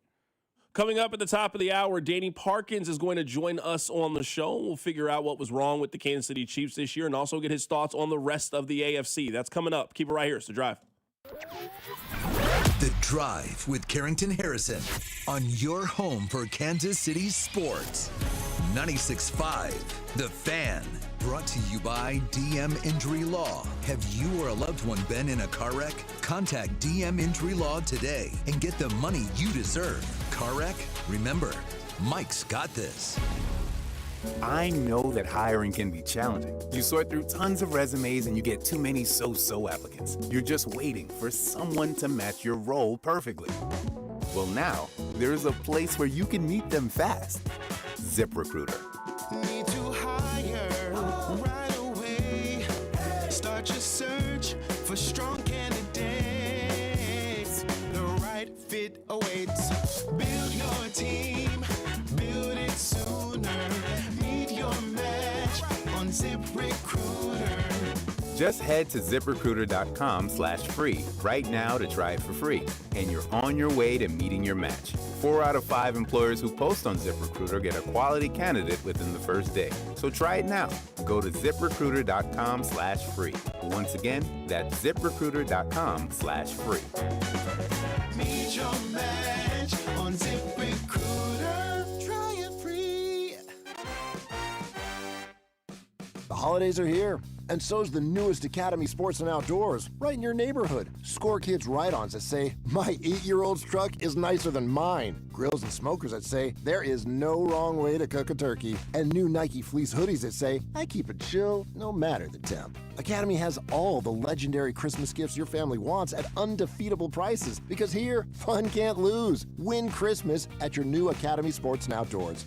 Coming up at the top of the hour, Danny Parkins is going to join us on the show. We'll figure out what was wrong with the Kansas City Chiefs this year and also get his thoughts on the rest of the AFC. That's coming up. Keep it right here. It's The Drive. The Drive with Carrington Harrison on your home for Kansas City sports. 96.5 The Fan. Brought to you by DM Injury Law. Have you or a loved one been in a car wreck? Contact DM Injury Law today and get the money you deserve. Car wreck? Remember, Mike's got this. I know that hiring can be challenging. You sort through tons of resumes and you get too many so-so applicants. You're just waiting for someone to match your role perfectly. Well, now, there's a place where you can meet them fast. ZipRecruiter. Need to hire right away. Start your search for strong candidates. The right fit awaits. Build your team. Build it sooner. Meet your match on ZipRecruiter. Just head to ZipRecruiter.com/free right now to try it for free. And you're on your way to meeting your match. 4 out of 5 employers who post on ZipRecruiter get a quality candidate within the first day. So try it now. Go to ZipRecruiter.com/free. Once again, that's ZipRecruiter.com/free. Meet your match on ZipRecruiter. Try it free. The holidays are here, and so's the newest Academy Sports and Outdoors, right in your neighborhood. Score kids ride-ons that say, my 8-year-old's truck is nicer than mine. Grills and smokers that say, there is no wrong way to cook a turkey. And new Nike fleece hoodies that say, I keep it chill no matter the temp. Academy has all the legendary Christmas gifts your family wants at undefeatable prices, because here, fun can't lose. Win Christmas at your new Academy Sports and Outdoors.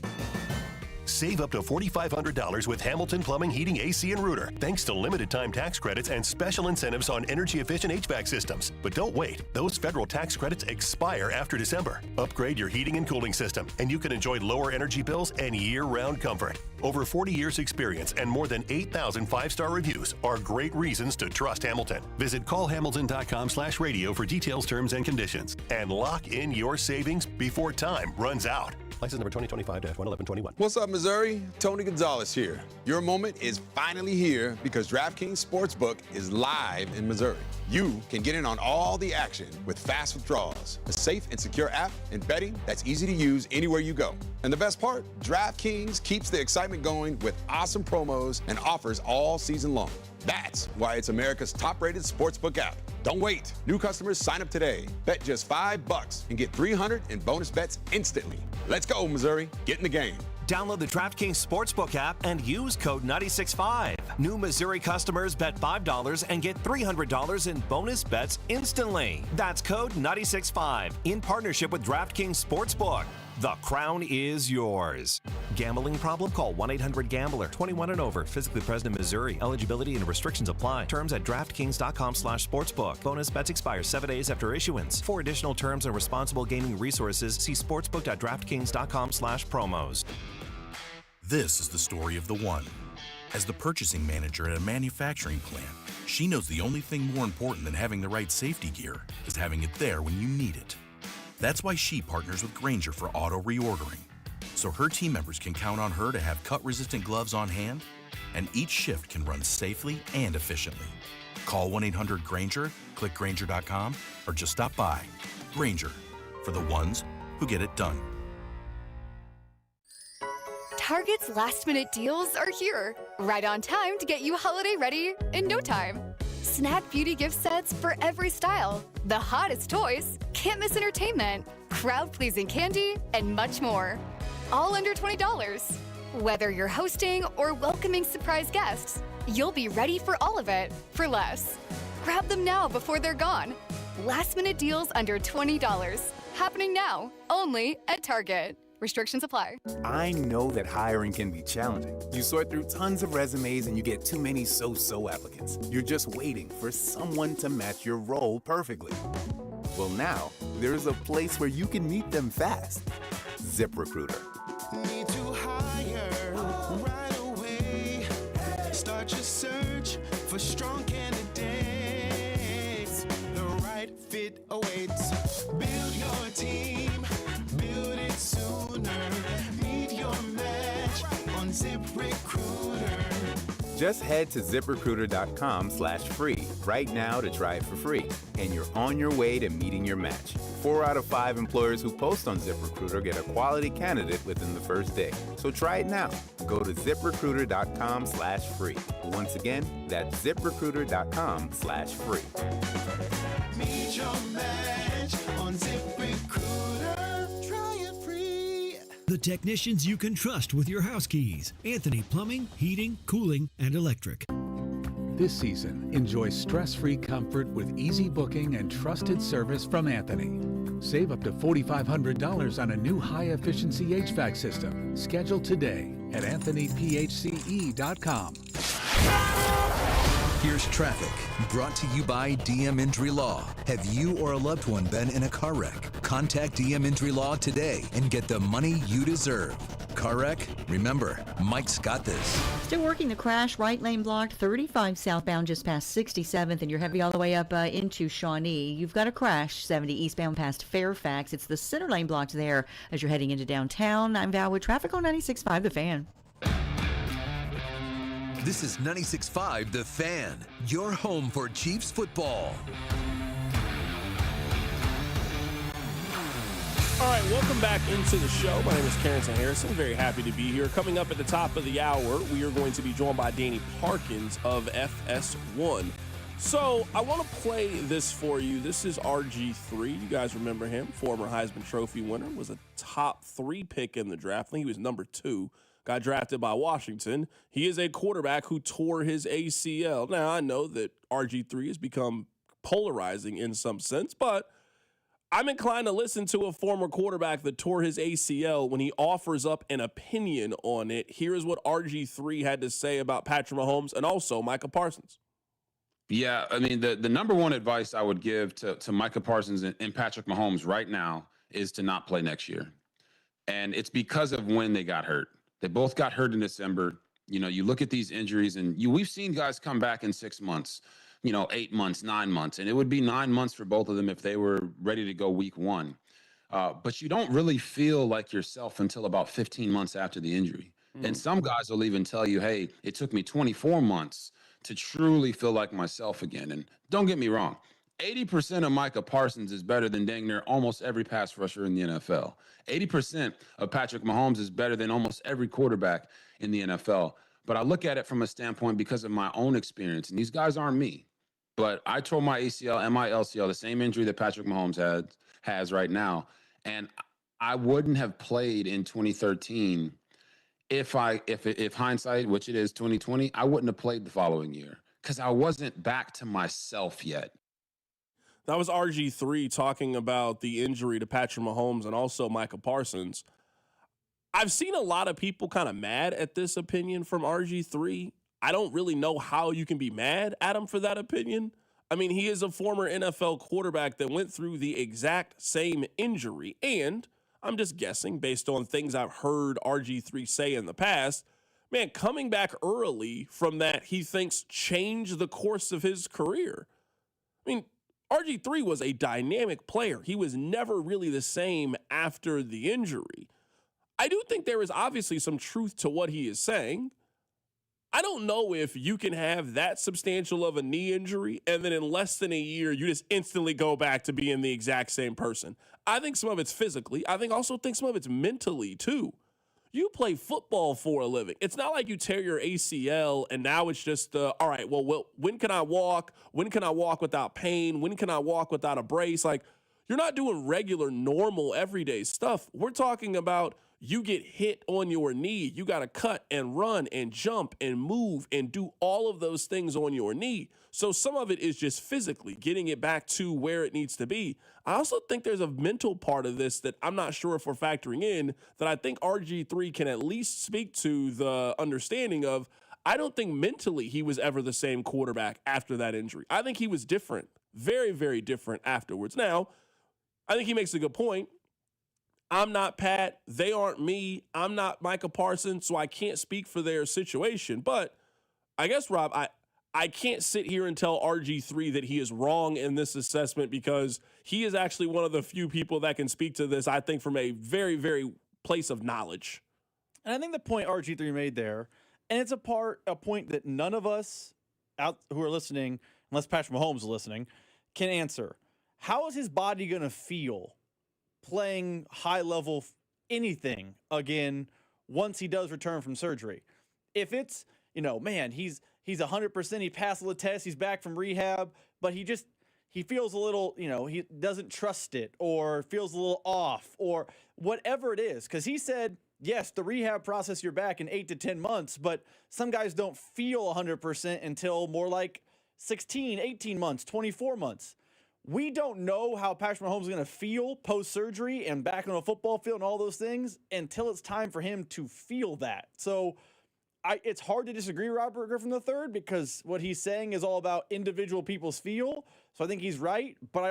Save up to $4,500 with Hamilton Plumbing, Heating, AC, and Rooter, thanks to limited time tax credits and special incentives on energy-efficient HVAC systems. But don't wait. Those federal tax credits expire after December. Upgrade your heating and cooling system, and you can enjoy lower energy bills and year-round comfort. Over 40 years experience and more than 8,000 five-star reviews are great reasons to trust Hamilton. Visit callhamilton.com/radio for details, terms, and conditions. And lock in your savings before time runs out. License number 2025-11121. What's up, Missouri? Tony Gonzalez here. Your moment is finally here because DraftKings Sportsbook is live in Missouri. You can get in on all the action with fast withdrawals, a safe and secure app, and betting that's easy to use anywhere you go. And the best part, DraftKings keeps the excitement going with awesome promos and offers all season long. That's why it's America's top-rated sportsbook app. Don't wait. New customers sign up today. Bet just $5 and get $300 in bonus bets instantly. Let's go, Missouri. Get in the game. Download the DraftKings Sportsbook app and use code 965. New Missouri customers bet $5 and get $300 in bonus bets instantly. That's code 965 in partnership with DraftKings Sportsbook. The crown is yours. Gambling problem? Call 1-800-GAMBLER. 21 and over. Physically present in Missouri. Eligibility and restrictions apply. Terms at DraftKings.com/sportsbook. Bonus bets expire 7 days after issuance. For additional terms and responsible gaming resources, see sportsbook.draftkings.com/promos. This is the story of the one. As the purchasing manager at a manufacturing plant, she knows the only thing more important than having the right safety gear is having it there when you need it. That's why she partners with Grainger for auto reordering, so her team members can count on her to have cut-resistant gloves on hand, and each shift can run safely and efficiently. Call 1-800-GRAINGER, click Grainger.com, or just stop by. Grainger, for the ones who get it done. Target's last-minute deals are here, right on time to get you holiday ready in no time. Snap beauty gift sets for every style, the hottest toys, can't miss entertainment, crowd-pleasing candy, and much more. All under $20. Whether you're hosting or welcoming surprise guests, you'll be ready for all of it for less. Grab them now before they're gone. Last-minute deals under $20. Happening now, only at Target. Restrictions apply. I know that hiring can be challenging. You sort through tons of resumes and you get too many so-so applicants. You're just waiting for someone to match your role perfectly. Well, now, there's a place where you can meet them fast. ZipRecruiter. Need to hire right away. Start your search for strong candidates. The right fit awaits. Build your team. Build it sooner. Meet your match on ZipRecruiter. Just head to ZipRecruiter.com/free right now to try it for free, and you're on your way to meeting your match. 4 out of 5 employers who post on ZipRecruiter get a quality candidate within the first day. So try it now. Go to ZipRecruiter.com/free. Once again, that's ZipRecruiter.com/free. Meet your match on ZipRecruiter. Try it free. The technicians you can trust with your house keys. Anthony Plumbing, Heating, Cooling, and Electric. This season, enjoy stress-free comfort with easy booking and trusted service from Anthony. Save up to $4,500 on a new high-efficiency HVAC system. Schedule today at anthonyphce.com. Here's traffic, brought to you by DM Injury Law. Have you or a loved one been in a car wreck? Contact DM Injury Law today and get the money you deserve. Car wreck? Remember, Mike's got this. Still working the crash, right lane blocked, 35 southbound just past 67th, and you're heavy all the way up into Shawnee. You've got a crash, 70 eastbound past Fairfax. It's the center lane blocked there as you're heading into downtown. I'm Val with traffic on 96.5 The Fan. This is 96.5 The Fan, your home for Chiefs football. All right, welcome back into the show. My name is Carrington Harrison. Very happy to be here. Coming up at the top of the hour, we are going to be joined by Danny Parkins of FS1. So I want to play this for you. This is RG3. You guys remember him, former Heisman Trophy winner, was a top 3 pick in the draft. I think he was number 2. Got drafted by Washington. He is a quarterback who tore his ACL. Now, I know that RG3 has become polarizing in some sense, but I'm inclined to listen to a former quarterback that tore his ACL when he offers up an opinion on it. Here is what RG3 had to say about Patrick Mahomes and also Micah Parsons. Yeah, I mean, the number one advice I would give to Micah Parsons and Patrick Mahomes right now is to not play next year. And it's because of when they got hurt. They both got hurt in December. You know, you look at these injuries, and we've seen guys come back in 6 months, 8 months, 9 months. And it would be 9 months for both of them if they were ready to go week 1. But you don't really feel like yourself until about 15 months after the injury. And some guys will even tell you, hey, it took me 24 months to truly feel like myself again. And don't get me wrong, 80% of Micah Parsons is better than dang near almost every pass rusher in the NFL. 80% of Patrick Mahomes is better than almost every quarterback in the NFL. But I look at it from a standpoint because of my own experience. And these guys aren't me. But I tore my ACL and my LCL, the same injury that Patrick Mahomes has right now. And I wouldn't have played in 2013 if hindsight, which it is 2020, I wouldn't have played the following year because I wasn't back to myself yet. That was RG3 talking about the injury to Patrick Mahomes and also Micah Parsons. I've seen a lot of people kind of mad at this opinion from RG3. I don't really know how you can be mad at him for that opinion. I mean, he is a former NFL quarterback that went through the exact same injury. And I'm just guessing based on things I've heard RG3 say in the past, man, coming back early from that, he thinks changed the course of his career. I mean, RG3 was a dynamic player. He was never really the same after the injury. I do think there is obviously some truth to what he is saying. I don't know if you can have that substantial of a knee injury and then in less than a year, you just instantly go back to being the exact same person. I think some of it's physically. I also think some of it's mentally too. You play football for a living. It's not like you tear your ACL and now it's just, all right, well, when can I walk? When can I walk without pain? When can I walk without a brace? Like, you're not doing regular, normal, everyday stuff. We're talking about you get hit on your knee. You got to cut and run and jump and move and do all of those things on your knee. So some of it is just physically getting it back to where it needs to be. I also think there's a mental part of this that I'm not sure if we're factoring in that I think RG3 can at least speak to the understanding of. I don't think mentally he was ever the same quarterback after that injury. I think he was different, very, very different afterwards. Now, I think he makes a good point. I'm not Pat. They aren't me. I'm not Micah Parsons, so I can't speak for their situation. But I guess, Rob, I can't sit here and tell RG3 that he is wrong in this assessment because he is actually one of the few people that can speak to this, I think, from a very, very place of knowledge. And I think the point RG3 made there, and it's a point that none of us out who are listening, unless Patrick Mahomes is listening, can answer. How is his body going to feel playing high-level anything again once he does return from surgery? If it's, man, he's 100%, he passed all the tests, he's back from rehab, but he feels a little, he doesn't trust it or feels a little off or whatever it is. Because he said, yes, the rehab process, you're back in 8 to 10 months, but some guys don't feel 100% until more like 16, 18 months, 24 months. We don't know how Patrick Mahomes is going to feel post-surgery and back on a football field and all those things until it's time for him to feel that. So it's hard to disagree with Robert Griffin III because what he's saying is all about individual people's feel. So I think he's right, but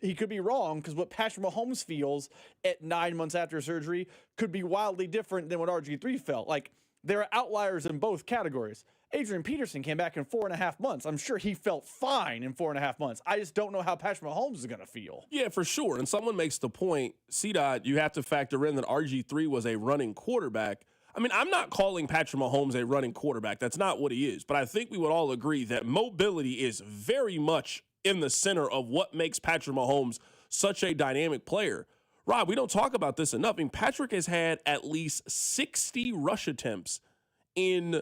he could be wrong because what Patrick Mahomes feels at 9 months after surgery could be wildly different than what RG3 felt. Like, there are outliers in both categories. Adrian Peterson came back in 4.5 months. I'm sure he felt fine in 4.5 months. I just don't know how Patrick Mahomes is going to feel. Yeah, for sure. And someone makes the point, CDOT, you have to factor in that RG3 was a running quarterback. I mean, I'm not calling Patrick Mahomes a running quarterback. That's not what he is. But I think we would all agree that mobility is very much in the center of what makes Patrick Mahomes such a dynamic player. Rob, we don't talk about this enough. I mean, Patrick has had at least 60 rush attempts in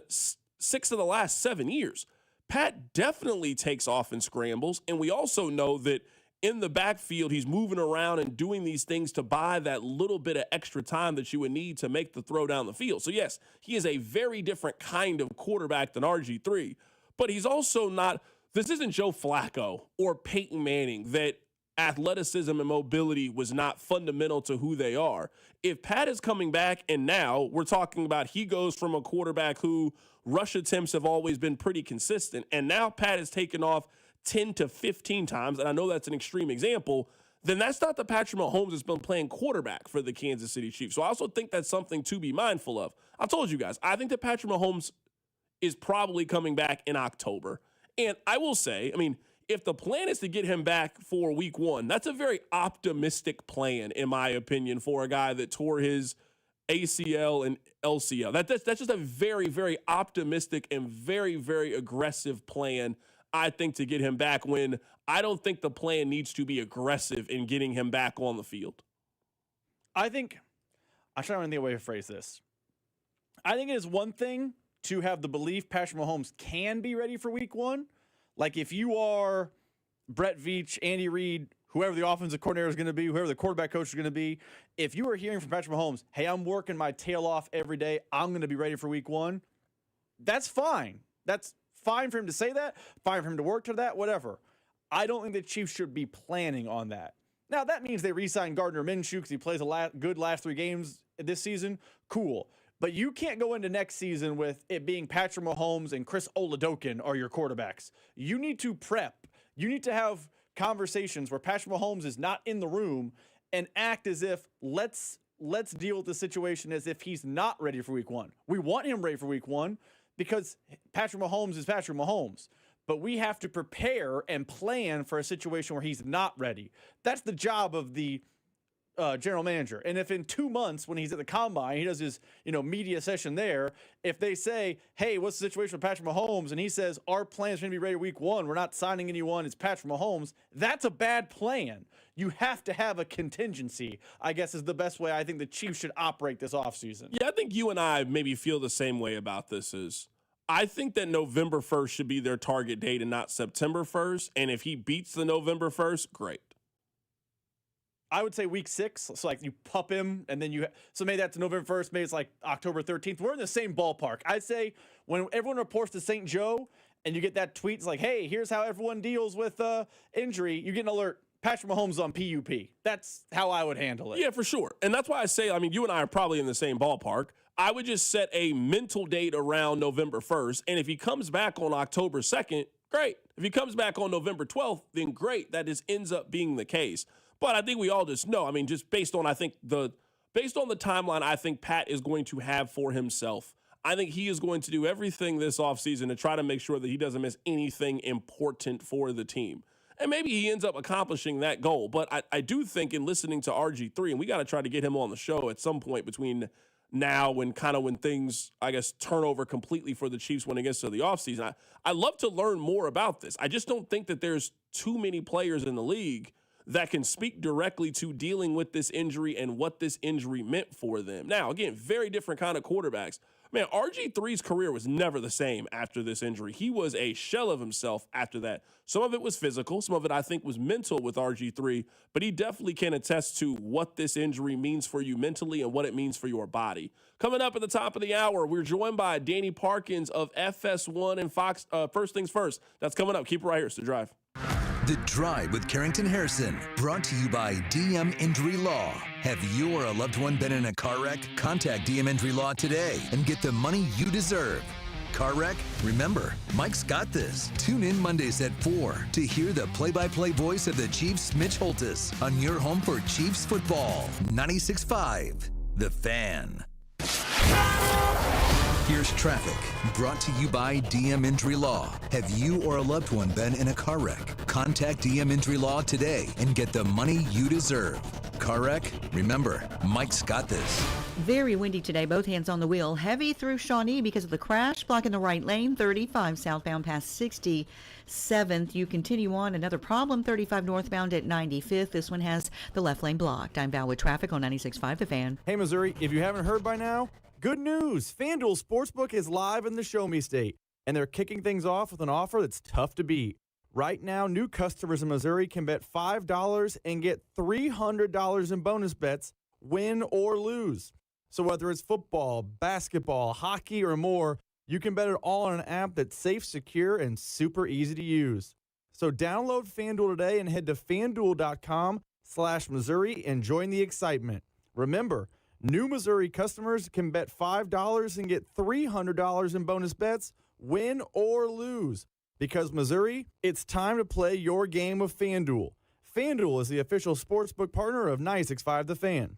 6 of the last 7 years. Pat definitely takes off in scrambles, and we also know that in the backfield, he's moving around and doing these things to buy that little bit of extra time that you would need to make the throw down the field. So yes, he is a very different kind of quarterback than RG3, but he's also not, this isn't Joe Flacco or Peyton Manning that athleticism and mobility was not fundamental to who they are. If Pat is coming back and now we're talking about he goes from a quarterback who rush attempts have always been pretty consistent, and now Pat has taken off 10 to 15 times, and I know that's an extreme example, then that's not the Patrick Mahomes that's been playing quarterback for the Kansas City Chiefs. So I also think that's something to be mindful of. I told you guys, I think that Patrick Mahomes is probably coming back in October. And I will say, I mean, if the plan is to get him back for week 1, that's a very optimistic plan, in my opinion, for a guy that tore his ACL and LCL. That's just a very, very optimistic and very, very aggressive plan, I think, to get him back, when I don't think the plan needs to be aggressive in getting him back on the field. I'm trying to think of a way to phrase this. I think it is one thing to have the belief Patrick Mahomes can be ready for week 1. Like, if you are Brett Veach, Andy Reid, whoever the offensive coordinator is going to be, whoever the quarterback coach is going to be, if you are hearing from Patrick Mahomes, hey, I'm working my tail off every day, I'm going to be ready for week 1, that's fine. That's fine for him to say that, fine for him to work to that, whatever. I don't think the Chiefs should be planning on that. Now, that means they re-sign Gardner Minshew because he plays a good last 3 games this season. Cool. But you can't go into next season with it being Patrick Mahomes and Chris Oladokun are your quarterbacks. You need to prep. You need to have conversations where Patrick Mahomes is not in the room and act as if let's let's deal with the situation as if he's not ready for week one. We want him ready for week one because Patrick Mahomes is Patrick Mahomes. But we have to prepare and plan for a situation where he's not ready. That's the job of the general manager. And if in 2 months when he's at the combine, he does his media session there, if they say, hey, what's the situation with Patrick Mahomes? And he says, our plan's going to be ready week one. We're not signing anyone. It's Patrick Mahomes. That's a bad plan. You have to have a contingency, I guess, is the best way I think the Chiefs should operate this offseason. Yeah, I think you and I maybe feel the same way about this. I think that November 1st should be their target date and not September 1st. And if he beats the November 1st, great. I would say week 6. So like you pup him and then so maybe that's November 1st. Maybe it's like October 13th. We're in the same ballpark. I'd say when everyone reports to St. Joe and you get that tweet, it's like, hey, here's how everyone deals with injury. You get an alert. Patrick Mahomes on PUP. That's how I would handle it. Yeah, for sure. And that's why I say, you and I are probably in the same ballpark. I would just set a mental date around November 1st. And if he comes back on October 2nd, great. If he comes back on November 12th, then great. That just ends up being the case. But I think we all just know, just based on, based on the timeline I think Pat is going to have for himself, I think he is going to do everything this offseason to try to make sure that he doesn't miss anything important for the team. And maybe he ends up accomplishing that goal. But I do think in listening to RG3, and we got to try to get him on the show at some point between now and kind of when things, I guess, turn over completely for the Chiefs when it gets to the offseason. I love to learn more about this. I just don't think that there's too many players in the league that can speak directly to dealing with this injury and what this injury meant for them. Now, again, very different kind of quarterbacks. Man, RG3's career was never the same after this injury. He was a shell of himself after that. Some of it was physical. Some of it, I think, was mental with RG3. But he definitely can attest to what this injury means for you mentally and what it means for your body. Coming up at the top of the hour, we're joined by Danny Parkins of FS1 and Fox. First Things First. That's coming up. Keep it right here. It's The Drive. The Drive with Carrington Harrison, brought to you by DM Injury Law. Have you or a loved one been in a car wreck? Contact DM Injury Law today and get the money you deserve. Car wreck? Remember, Mike's got this. Tune in Mondays at 4 to hear the play-by-play voice of the Chiefs, Mitch Holtis, on your home for Chiefs football. 96.5, The Fan. Here's traffic, brought to you by DM Injury Law. Have you or a loved one been in a car wreck? Contact DM Injury Law today and get the money you deserve. Car wreck? Remember, Mike's got this. Very windy today, both hands on the wheel. Heavy through Shawnee because of the crash, blocking the right lane, 35 southbound past 67th. You continue on, another problem, 35 northbound at 95th. This one has the left lane blocked. I'm Val with traffic on 96.5 The Fan. Hey, Missouri, if you haven't heard by now, good news. FanDuel Sportsbook is live in the Show Me State, and they're kicking things off with an offer that's tough to beat. Right now, new customers in Missouri can bet $5 and get $300 in bonus bets, win or lose. So whether it's football, basketball, hockey, or more, you can bet it all on an app that's safe, secure, and super easy to use. So download FanDuel today and head to FanDuel.com/Missouri and join the excitement. Remember, new Missouri customers can bet $5 and get $300 in bonus bets, win or lose. Because Missouri, it's time to play your game of FanDuel. FanDuel is the official sportsbook partner of 96.5 The Fan.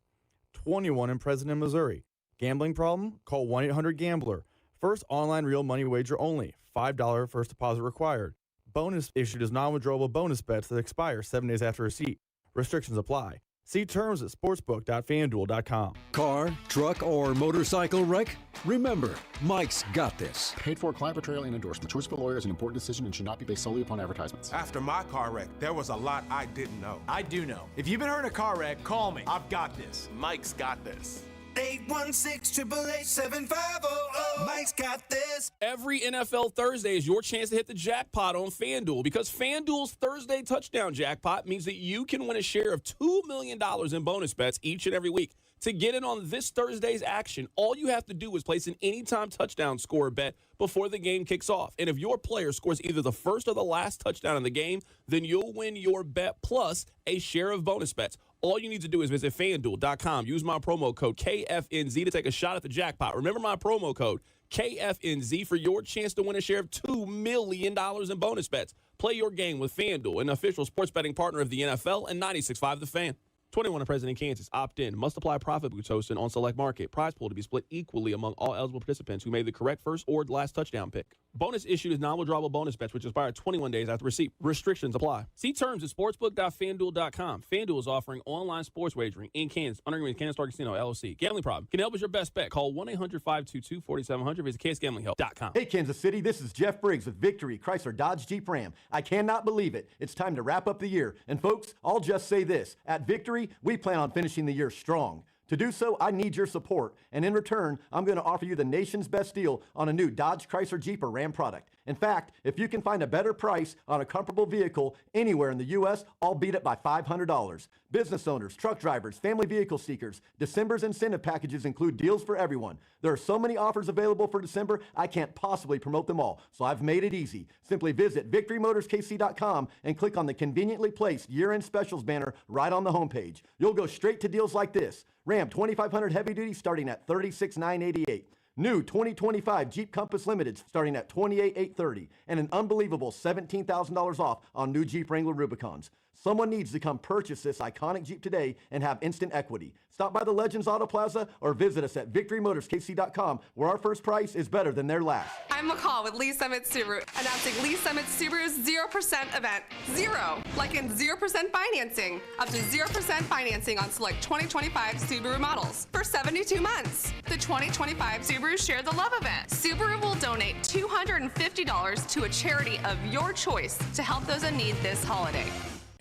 21 and present in Missouri. Gambling problem? Call 1-800-GAMBLER. First online real money wager only. $5 first deposit required. Bonus issued as non-withdrawable bonus bets that expire 7 days after receipt. Restrictions apply. See terms at sportsbook.fanduel.com. Car, truck, or motorcycle wreck? Remember, Mike's got this. Paid for client portrayal and endorsement. Choice of a lawyer is an important decision and should not be based solely upon advertisements. After my car wreck, there was a lot I didn't know. I do know. If you've been hurt in a car wreck, call me. I've got this. Mike's got this. 816-888-7500. Mike's got this. Every NFL Thursday is your chance to hit the jackpot on FanDuel, because FanDuel's Thursday touchdown jackpot means that you can win a share of $2 million in bonus bets each and every week. To get in on this Thursday's action, all you have to do is place an anytime touchdown score bet before the game kicks off. And if your player scores either the first or the last touchdown in the game, then you'll win your bet plus a share of bonus bets. All you need to do is visit FanDuel.com. Use my promo code KFNZ to take a shot at the jackpot. Remember my promo code KFNZ for your chance to win a share of $2 million in bonus bets. Play your game with FanDuel, an official sports betting partner of the NFL and 96.5 The Fan. 21 and present in Kansas. Opt in. Must apply profit boost hosting on select market. Prize pool to be split equally among all eligible participants who made the correct first or last touchdown pick. Bonus issued is non-withdrawable bonus bets, which expire 21 days after receipt. Restrictions apply. See terms at sportsbook.fanduel.com. FanDuel is offering online sports wagering in Kansas under agreement with Kansas Star Casino, LLC. Gambling problem? Can help is your best bet. Call 1-800-522-4700. Visit ksgamblinghelp.com. Hey, Kansas City, this is Jeff Briggs with Victory Chrysler Dodge Jeep Ram. I cannot believe it. It's time to wrap up the year. And folks, I'll just say this. At Victory, we plan on finishing the year strong. To do so, I need your support. And in return, I'm going to offer you the nation's best deal on a new Dodge, Chrysler, Jeep, or Ram product. In fact, if you can find a better price on a comparable vehicle anywhere in the U.S., I'll beat it by $500. Business owners, truck drivers, family vehicle seekers, December's incentive packages include deals for everyone. There are so many offers available for December, I can't possibly promote them all. So I've made it easy. Simply visit victorymotorskc.com and click on the conveniently placed year-end specials banner right on the homepage. You'll go straight to deals like this. Ram 2500 heavy duty starting at $36,988. New 2025 Jeep Compass Limited starting at $28,830. And an unbelievable $17,000 off on new Jeep Wrangler Rubicons. Someone needs to come purchase this iconic Jeep today and have instant equity. Stop by the Legends Auto Plaza or visit us at victorymotorskc.com, where our first price is better than their last. I'm McCall with Lee Summit Subaru, announcing Lee Summit Subaru's 0% event. Zero, like in 0% financing. Up to 0% financing on select 2025 Subaru models for 72 months. The 2025 Subaru Share the Love event. Subaru will donate $250 to a charity of your choice to help those in need this holiday.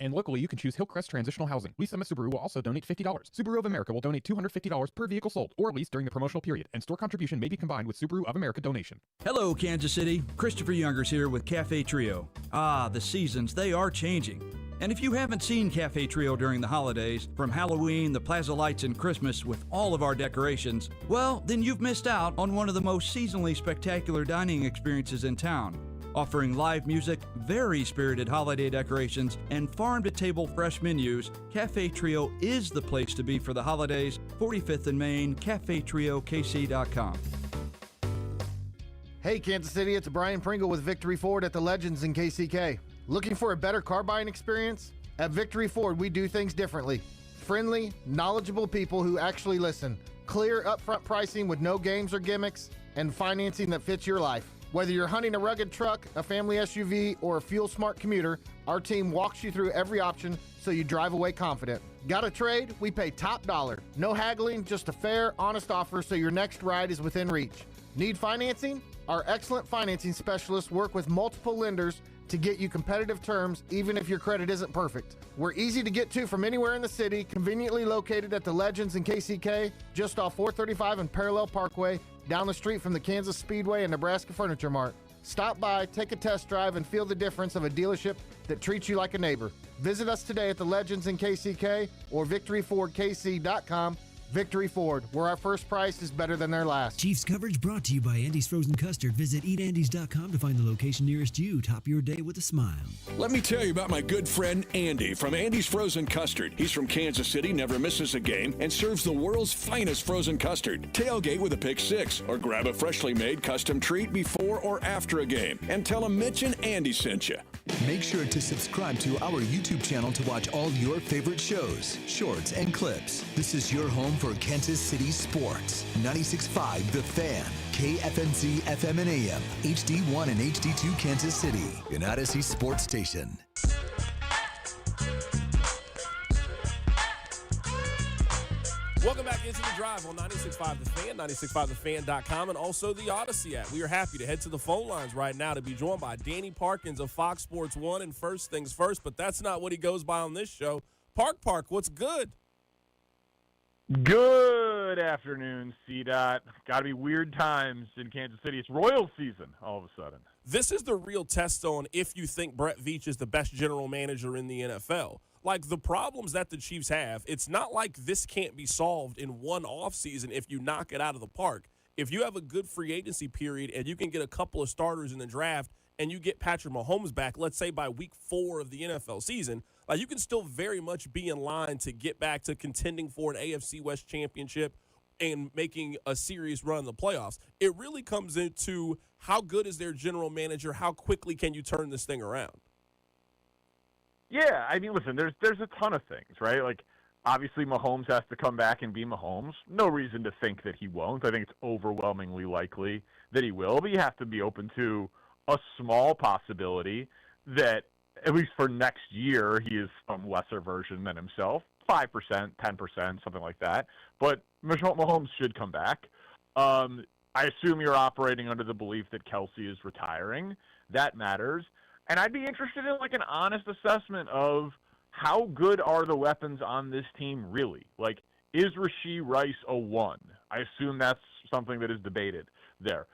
And locally, you can choose Hillcrest Transitional Housing. Lee Summit Subaru will also donate $50. Subaru of America will donate $250 per vehicle sold or leased during the promotional period, and store contribution may be combined with Subaru of America donation. Hello, Kansas City. Christopher Youngers here with Cafe Trio. The seasons, they are changing. And if you haven't seen Cafe Trio during the holidays, from Halloween, the Plaza Lights, and Christmas with all of our decorations, well, then you've missed out on one of the most seasonally spectacular dining experiences in town. Offering live music, very spirited holiday decorations, and farm-to-table fresh menus, Cafe Trio is the place to be for the holidays. 45th and Main, cafetriokc.com. Hey, Kansas City, it's Brian Pringle with Victory Ford at the Legends in KCK. Looking for a better car buying experience? At Victory Ford, we do things differently. Friendly, knowledgeable people who actually listen. Clear, upfront pricing with no games or gimmicks, and financing that fits your life. Whether you're hunting a rugged truck, a family SUV, or a fuel-smart commuter, our team walks you through every option so you drive away confident. Got a trade? We pay top dollar. No haggling, just a fair, honest offer so your next ride is within reach. Need financing? Our excellent financing specialists work with multiple lenders to get you competitive terms even if your credit isn't perfect. We're easy to get to from anywhere in the city, conveniently located at the Legends in KCK, just off 435 and Parallel Parkway, down the street from the Kansas Speedway and Nebraska Furniture Mart. Stop by, take a test drive, and feel the difference of a dealership that treats you like a neighbor. Visit us today at the Legends in KCK or victoryfordkc.com. Victory Ford, where our first price is better than their last. Chiefs coverage brought to you by Andy's Frozen Custard. Visit eatandys.com to find the location nearest you. Top your day with a smile. Let me tell you about my good friend Andy from Andy's Frozen Custard. He's from Kansas City, never misses a game, and serves the world's finest frozen custard. Tailgate with a Pick 6, or grab a freshly made custom treat before or after a game. And tell him Mitch and Andy sent you. Make sure to subscribe to our YouTube channel to watch all your favorite shows, shorts, and clips. This is your home for Kansas City sports. 96.5 The Fan, KFNZ FM and AM, HD1 and HD2 Kansas City, an Odyssey sports station. Welcome back into the drive on 96.5 The Fan, 96.5thefan.com, and also the Odyssey app. We are happy to head to the phone lines right now to be joined by Danny Parkins of Fox Sports 1 and First Things First, but that's not what he goes by on this show. Park, what's good? Good afternoon, CDOT. Got to be weird times in Kansas City. It's Royals season all of a sudden. This is the real test on if you think Brett Veach is the best general manager in the NFL. Like, the problems that the Chiefs have, it's not like this can't be solved in one offseason if you knock it out of the park. If you have a good free agency period and you can get a couple of starters in the draft and you get Patrick Mahomes back, let's say by week 4 of the NFL season, you can still very much be in line to get back to contending for an AFC West championship and making a serious run in the playoffs. It really comes into how good is their general manager, how quickly can you turn this thing around? Yeah, I mean, listen, there's a ton of things, right? Like, Obviously, Mahomes has to come back and be Mahomes. No reason to think that he won't. I think it's overwhelmingly likely that he will, but you have to be open to a small possibility that, at least for next year, he is some lesser version than himself. 5%, 10%, something like that. But Mahomes should come back. I assume you're operating under the belief that Kelsey is retiring. That matters. And I'd be interested in, like, an honest assessment of how good are the weapons on this team really? Like, is Rashee Rice a 1? I assume that's something that is debated there.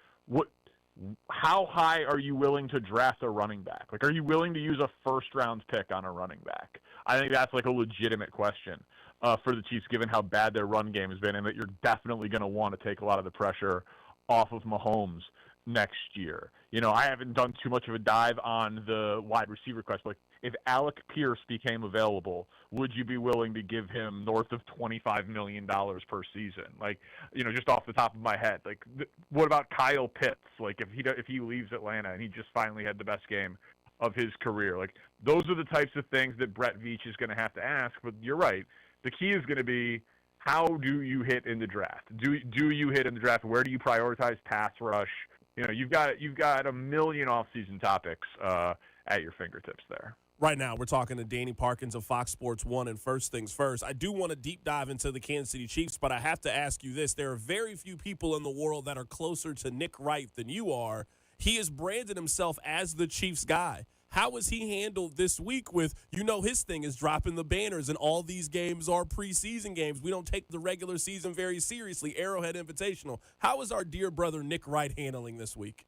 How high are you willing to draft a running back? Like, are you willing to use a first-round pick on a running back? I think that's, like, a legitimate question for the Chiefs, given how bad their run game has been, and that you're definitely going to want to take a lot of the pressure off of Mahomes next year. You know, I haven't done too much of a dive on the wide receiver question. Like, if Alec Pierce became available, would you be willing to give him north of $25 million per season? Like, you know, just off the top of my head. Like, what about Kyle Pitts? Like, if he leaves Atlanta and he just finally had the best game of his career. Like, those are the types of things that Brett Veach is going to have to ask. But you're right. The key is going to be, how do you hit in the draft? Do you hit in the draft? Where do you prioritize pass rush? You know, you've got a million off-season topics at your fingertips there. Right now, we're talking to Danny Parkins of Fox Sports 1, and first things first, I do want to deep dive into the Kansas City Chiefs, but I have to ask you this. There are very few people in the world that are closer to Nick Wright than you are. He has branded himself as the Chiefs guy. How was he handled this week with, you know, his thing is dropping the banners, and all these games are preseason games. We don't take the regular season very seriously. Arrowhead Invitational. How is our dear brother Nick Wright handling this week?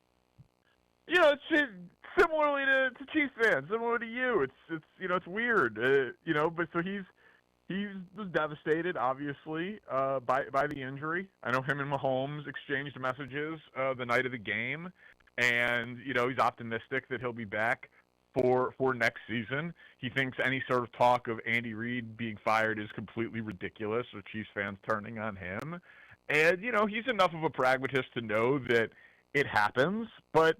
You know, it's similarly to Chiefs fans, similar to you. It's you know, it's weird. You know, but so he was devastated, obviously, by the injury. I know him and Mahomes exchanged messages the night of the game, and you know, he's optimistic that he'll be back for next season. He thinks any sort of talk of Andy Reid being fired is completely ridiculous, or Chiefs fans turning on him. And you know, he's enough of a pragmatist to know that it happens, but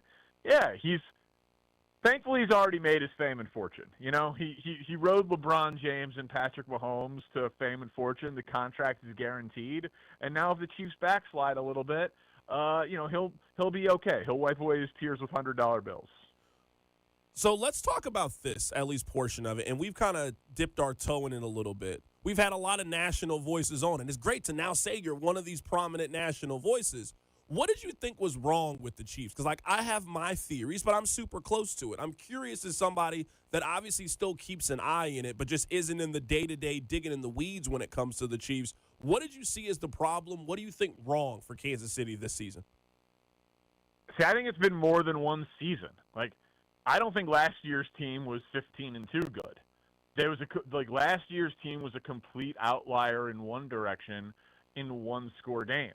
yeah, thankfully he's already made his fame and fortune. You know, he rode LeBron James and Patrick Mahomes to fame and fortune. The contract is guaranteed, and now if the Chiefs backslide a little bit, you know, he'll be okay. He'll wipe away his tears with $100 bills. So let's talk about this, at least portion of it, and we've kind of dipped our toe in it a little bit. We've had a lot of national voices on, and it's great to now say you're one of these prominent national voices. What did you think was wrong with the Chiefs? Because, like, I have my theories, but I'm super close to it. I'm curious as somebody that obviously still keeps an eye in it, but just isn't in the day-to-day digging in the weeds when it comes to the Chiefs. What did you see as the problem? What do you think wrong for Kansas City this season? See, I think it's been more than one season. Like, I don't think last year's team was 15-2 good. Last year's team was a complete outlier in one direction in one-score games.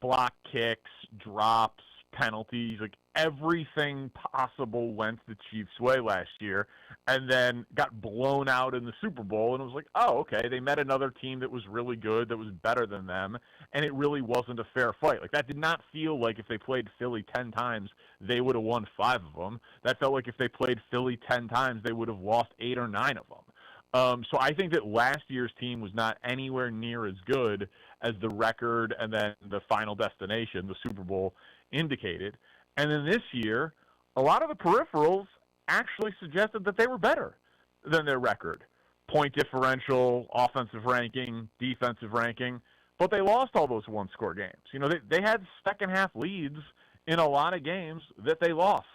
Block kicks, drops, penalties, like everything possible went the Chiefs' way last year, and then got blown out in the Super Bowl, and it was like, oh, okay, they met another team that was really good, that was better than them, and it really wasn't a fair fight. Like, that did not feel like if they played Philly 10 times, they would have won 5 of them. That felt like if they played Philly 10 times, they would have lost 8 or 9 of them. So I think that last year's team was not anywhere near as good as the record and then the final destination, the Super Bowl, indicated. And then this year, a lot of the peripherals actually suggested that they were better than their record. Point differential, offensive ranking, defensive ranking. But they lost all those one-score games. You know, they had second-half leads in a lot of games that they lost.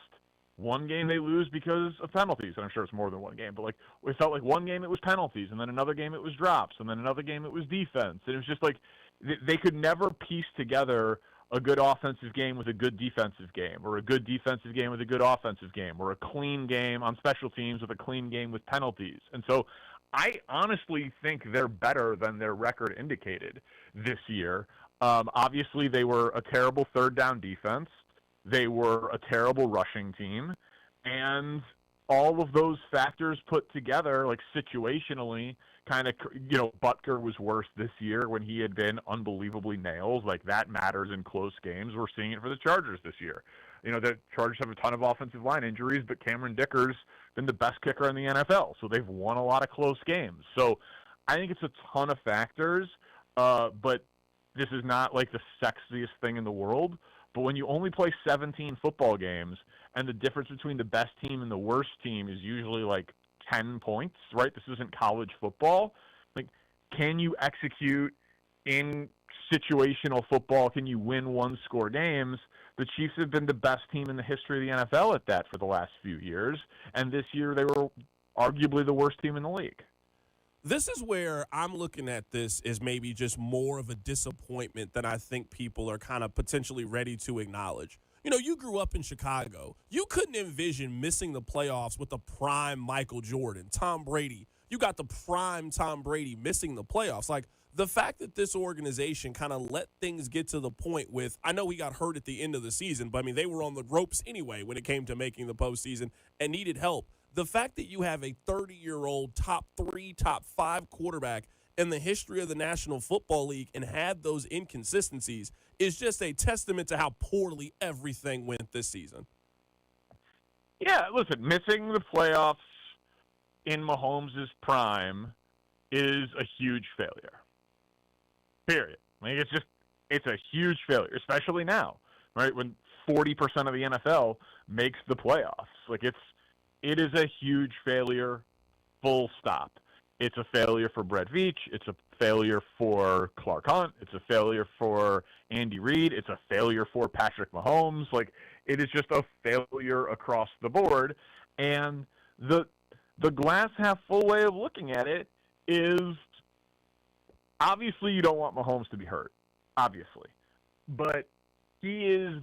One game they lose because of penalties, and I'm sure it's more than one game, but like it felt like one game it was penalties, and then another game it was drops, and then another game it was defense. And it was just like they could never piece together a good offensive game with a good defensive game, or a good defensive game with a good offensive game, or a clean game on special teams with a clean game with penalties. And so I honestly think they're better than their record indicated this year. Obviously, they were a terrible third down defense. They were a terrible rushing team, and all of those factors put together, like situationally, kind of, you know, Butker was worse this year when he had been unbelievably nails. Like, that matters in close games. We're seeing it for the Chargers this year. You know, the Chargers have a ton of offensive line injuries, but Cameron Dicker's been the best kicker in the NFL, so they've won a lot of close games. So I think it's a ton of factors, but this is not like the sexiest thing in the world. But when you only play 17 football games and the difference between the best team and the worst team is usually like 10 points, right? This isn't college football. Like, can you execute in situational football? Can you win one-score games? The Chiefs have been the best team in the history of the NFL at that for the last few years, and this year they were arguably the worst team in the league. This is where I'm looking at this as maybe just more of a disappointment than I think people are kind of potentially ready to acknowledge. You know, you grew up in Chicago. You couldn't envision missing the playoffs with the prime Michael Jordan, Tom Brady. You got the prime Tom Brady missing the playoffs. Like, the fact that this organization kind of let things get to the point with, I know he got hurt at the end of the season, but I mean, they were on the ropes anyway when it came to making the postseason and needed help. The fact that you have a 30-year-old top 3, top 5 quarterback in the history of the National Football League and had those inconsistencies is just a testament to how poorly everything went this season. Yeah, listen, missing the playoffs in Mahomes' prime is a huge failure. Period. Like, it's a huge failure, especially now, right? When 40% of the NFL makes the playoffs. Like, it is a huge failure, full stop. It's a failure for Brett Veach. It's a failure for Clark Hunt. It's a failure for Andy Reid. It's a failure for Patrick Mahomes. Like, it is just a failure across the board. And the glass half full way of looking at it is, obviously you don't want Mahomes to be hurt, obviously. But he is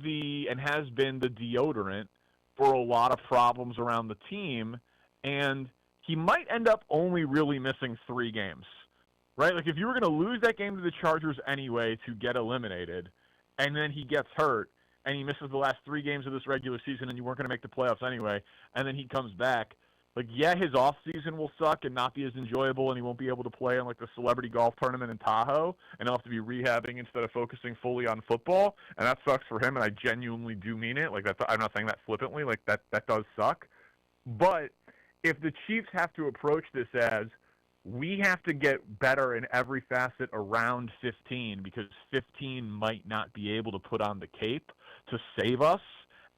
and has been the deodorant for a lot of problems around the team, and he might end up only really missing 3 games, right? Like, if you were going to lose that game to the Chargers anyway to get eliminated, and then he gets hurt, and he misses the last 3 games of this regular season, and you weren't going to make the playoffs anyway, and then he comes back, like, yeah, his offseason will suck and not be as enjoyable, and he won't be able to play in, like, the celebrity golf tournament in Tahoe, and he'll have to be rehabbing instead of focusing fully on football, and that sucks for him, and I genuinely do mean it. Like, I'm not saying that flippantly. Like, that does suck. But if the Chiefs have to approach this as, we have to get better in every facet around 15 because 15 might not be able to put on the cape to save us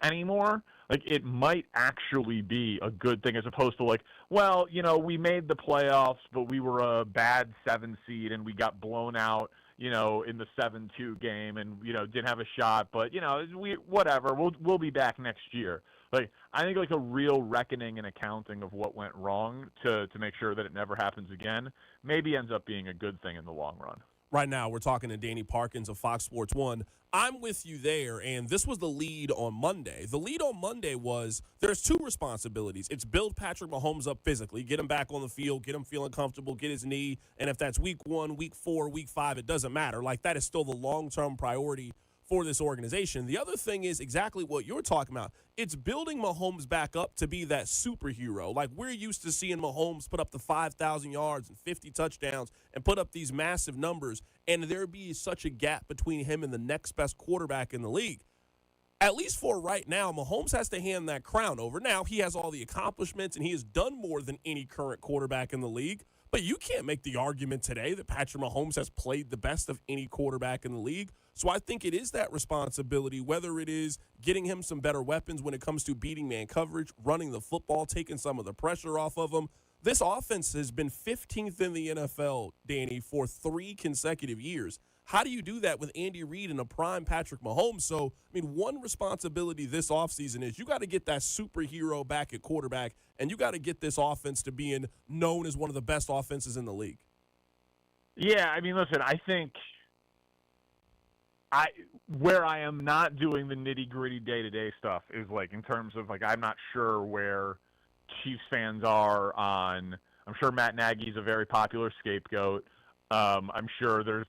anymore, like, it might actually be a good thing as opposed to like, well, you know, we made the playoffs, but we were a bad 7 seed and we got blown out, you know, in the 7-2 game and, you know, didn't have a shot, but, you know, whatever, we'll be back next year. Like, I think like a real reckoning and accounting of what went wrong to make sure that it never happens again maybe ends up being a good thing in the long run. Right now, we're talking to Danny Parkins of Fox Sports 1. I'm with you there, and this was the lead on Monday. The lead on Monday was there's 2 responsibilities. It's build Patrick Mahomes up physically, get him back on the field, get him feeling comfortable, get his knee, and if that's week 1, week 4, week 5, it doesn't matter. Like, that is still the long-term priority for this organization. The other thing is exactly what you're talking about. It's building Mahomes back up to be that superhero. Like, we're used to seeing Mahomes put up the 5,000 yards and 50 touchdowns and put up these massive numbers, and there be such a gap between him and the next best quarterback in the league. At least for right now, Mahomes has to hand that crown over. Now, he has all the accomplishments, and he has done more than any current quarterback in the league, but you can't make the argument today that Patrick Mahomes has played the best of any quarterback in the league. So I think it is that responsibility, whether it is getting him some better weapons when it comes to beating man coverage, running the football, taking some of the pressure off of him. This offense has been 15th in the NFL, Danny, for 3 consecutive years. How do you do that with Andy Reid and a prime Patrick Mahomes? So, I mean, one responsibility this offseason is you got to get that superhero back at quarterback, and you got to get this offense to being known as one of the best offenses in the league. Yeah, I mean, listen, I think where I am not doing the nitty-gritty day-to-day stuff is, like, in terms of, like, I'm not sure where Chiefs fans are on – I'm sure Matt Nagy's a very popular scapegoat. I'm sure there's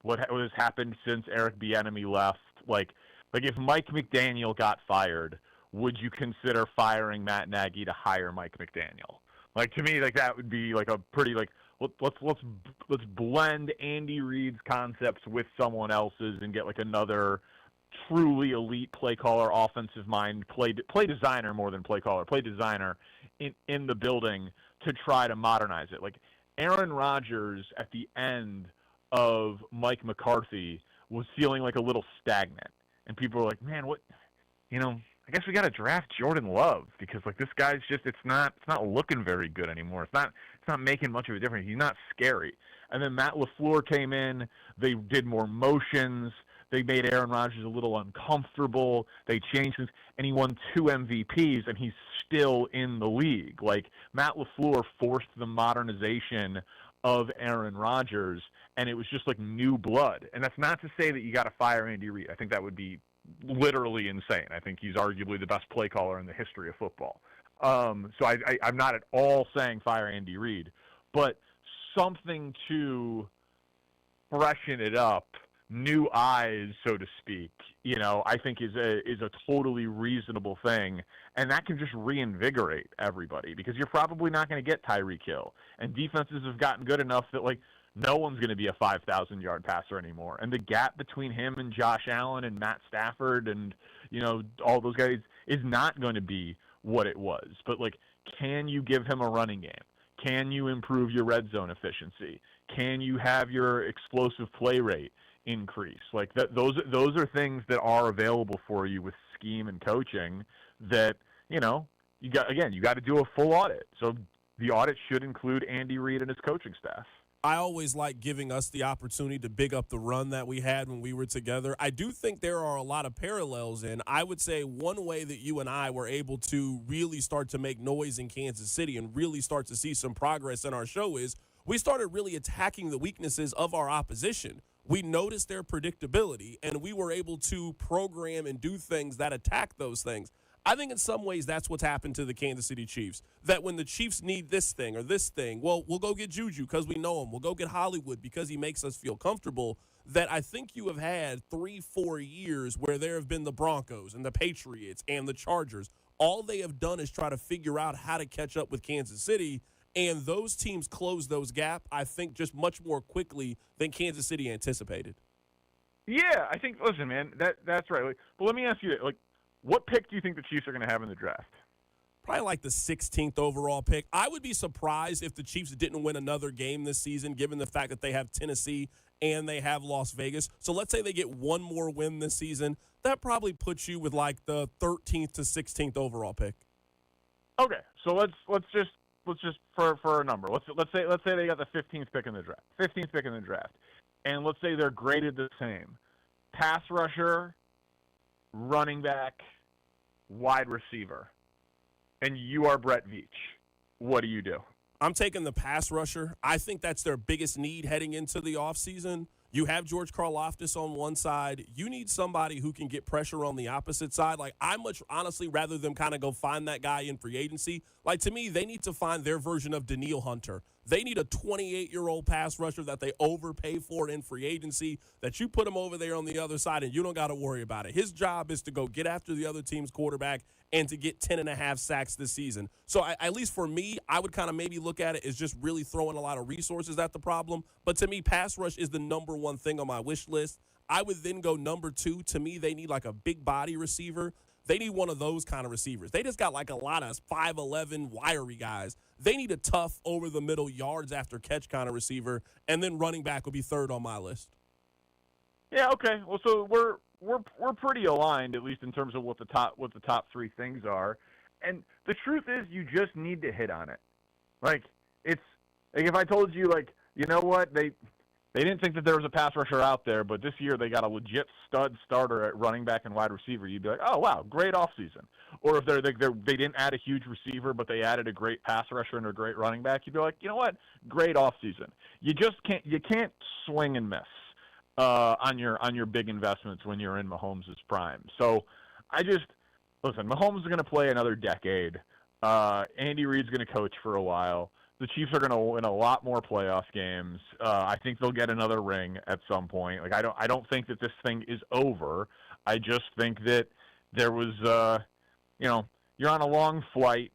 what has happened since Eric Bieniemy left. Like if Mike McDaniel got fired, would you consider firing Matt Nagy to hire Mike McDaniel? Like, to me, like, that would be like a pretty, like, let's blend Andy Reid's concepts with someone else's and get like another truly elite play caller, offensive mind, play designer more than play caller, play designer in the building to try to modernize it. Like, Aaron Rodgers at the end of Mike McCarthy was feeling like a little stagnant. And people were like, man, what, I guess we got to draft Jordan Love because like this guy's just it's not looking very good anymore. It's not making much of a difference. He's not scary. And then Matt LaFleur came in. They did more motions. They made Aaron Rodgers a little uncomfortable. They changed things, and he won 2 MVPs, and he's still in the league. Like Matt LaFleur forced the modernization of Aaron Rodgers, and it was just like new blood. And that's not to say that you got to fire Andy Reid. I think that would be literally insane. I think he's arguably the best play caller in the history of football. So I'm not at all saying fire Andy Reid, but something to freshen it up, new eyes, so to speak, I think is a totally reasonable thing, and that can just reinvigorate everybody because you're probably not going to get Tyreek Hill, and defenses have gotten good enough that like no one's going to be a 5,000-yard passer anymore, and the gap between him and Josh Allen and Matt Stafford and all those guys is not going to be what it was. But like, can you give him a running game? Can you improve your red zone efficiency? Can you have your explosive play rate increase? Like those are things that are available for you with scheme and coaching that, you got to do a full audit. So the audit should include Andy Reid and his coaching staff. I always like giving us the opportunity to big up the run that we had when we were together. I do think there are a lot of parallels, and I would say one way that you and I were able to really start to make noise in Kansas City and really start to see some progress in our show is we started really attacking the weaknesses of our opposition. We noticed their predictability, and we were able to program and do things that attack those things. I think in some ways that's what's happened to the Kansas City Chiefs, that when the Chiefs need this thing or this thing, well, we'll go get Juju because we know him. We'll go get Hollywood because he makes us feel comfortable. That I think you have had 3-4 years where there have been the Broncos and the Patriots and the Chargers. All they have done is try to figure out how to catch up with Kansas City, and those teams close those gaps, I think, just much more quickly than Kansas City anticipated. Yeah, I think, listen, man, that's right. But let me ask you, what pick do you think the Chiefs are going to have in the draft? Probably like the 16th overall pick. I would be surprised if the Chiefs didn't win another game this season, given the fact that they have Tennessee and they have Las Vegas. So let's say they get one more win this season. That probably puts you with like the 13th to 16th overall pick. Okay, so let's just for a number. Let's say they got the 15th pick in the draft. 15th pick in the draft, and let's say they're graded the same: pass rusher, running back, wide receiver, and you are Brett Veach. What do you do? I'm taking the pass rusher. I think that's their biggest need heading into the offseason. You have George Karlaftis on one side. You need somebody who can get pressure on the opposite side. Like, I much honestly rather them kind of go find that guy in free agency. Like, to me, they need to find their version of Danielle Hunter. They need a 28-year-old pass rusher that they overpay for in free agency, that you put him over there on the other side and you don't got to worry about it. His job is to go get after the other team's quarterback and to get 10.5 sacks this season. So at least for me, I would kind of maybe look at it as just really throwing a lot of resources at the problem. But to me, pass rush is the number one thing on my wish list. I would then go number 2. To me, they need like a big body receiver. They need one of those kind of receivers. They just got like a lot of 5'11", wiry guys. They need a tough, over-the-middle, yards after catch kind of receiver, and then running back would be 3rd on my list. Yeah, okay. Well, so we're pretty aligned, at least in terms of what the top 3 things are. And the truth is, you just need to hit on it. Like, it's like if I told you, like, you know what, they didn't think that there was a pass rusher out there, but this year they got a legit stud starter at running back and wide receiver. You'd be like, oh, wow, great offseason. Or if they didn't add a huge receiver, but they added a great pass rusher and a great running back, you'd be like, you know what, great offseason. You can't swing and miss on your big investments when you're in Mahomes' prime. So listen, Mahomes is going to play another decade. Andy Reid's going to coach for a while. The Chiefs are going to win a lot more playoff games. I think they'll get another ring at some point. Like I don't think that this thing is over. I just think that there was, you're on a long flight,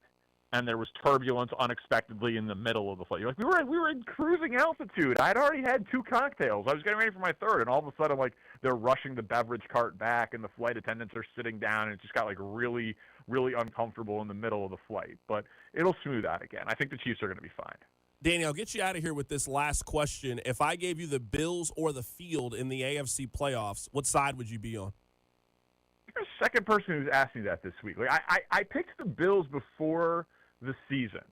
and there was turbulence unexpectedly in the middle of the flight. You're like, we were in cruising altitude. I'd already had 2 cocktails. I was getting ready for my 3rd, and all of a sudden, like, they're rushing the beverage cart back, and the flight attendants are sitting down, and it just got like really, really uncomfortable in the middle of the flight. But it'll smooth out again. I think the Chiefs are going to be fine. Danny, I'll get you out of here with this last question. If I gave you the Bills or the field in the AFC playoffs, what side would you be on? You're the second person who's asked me that this week. Like I picked the Bills before the season.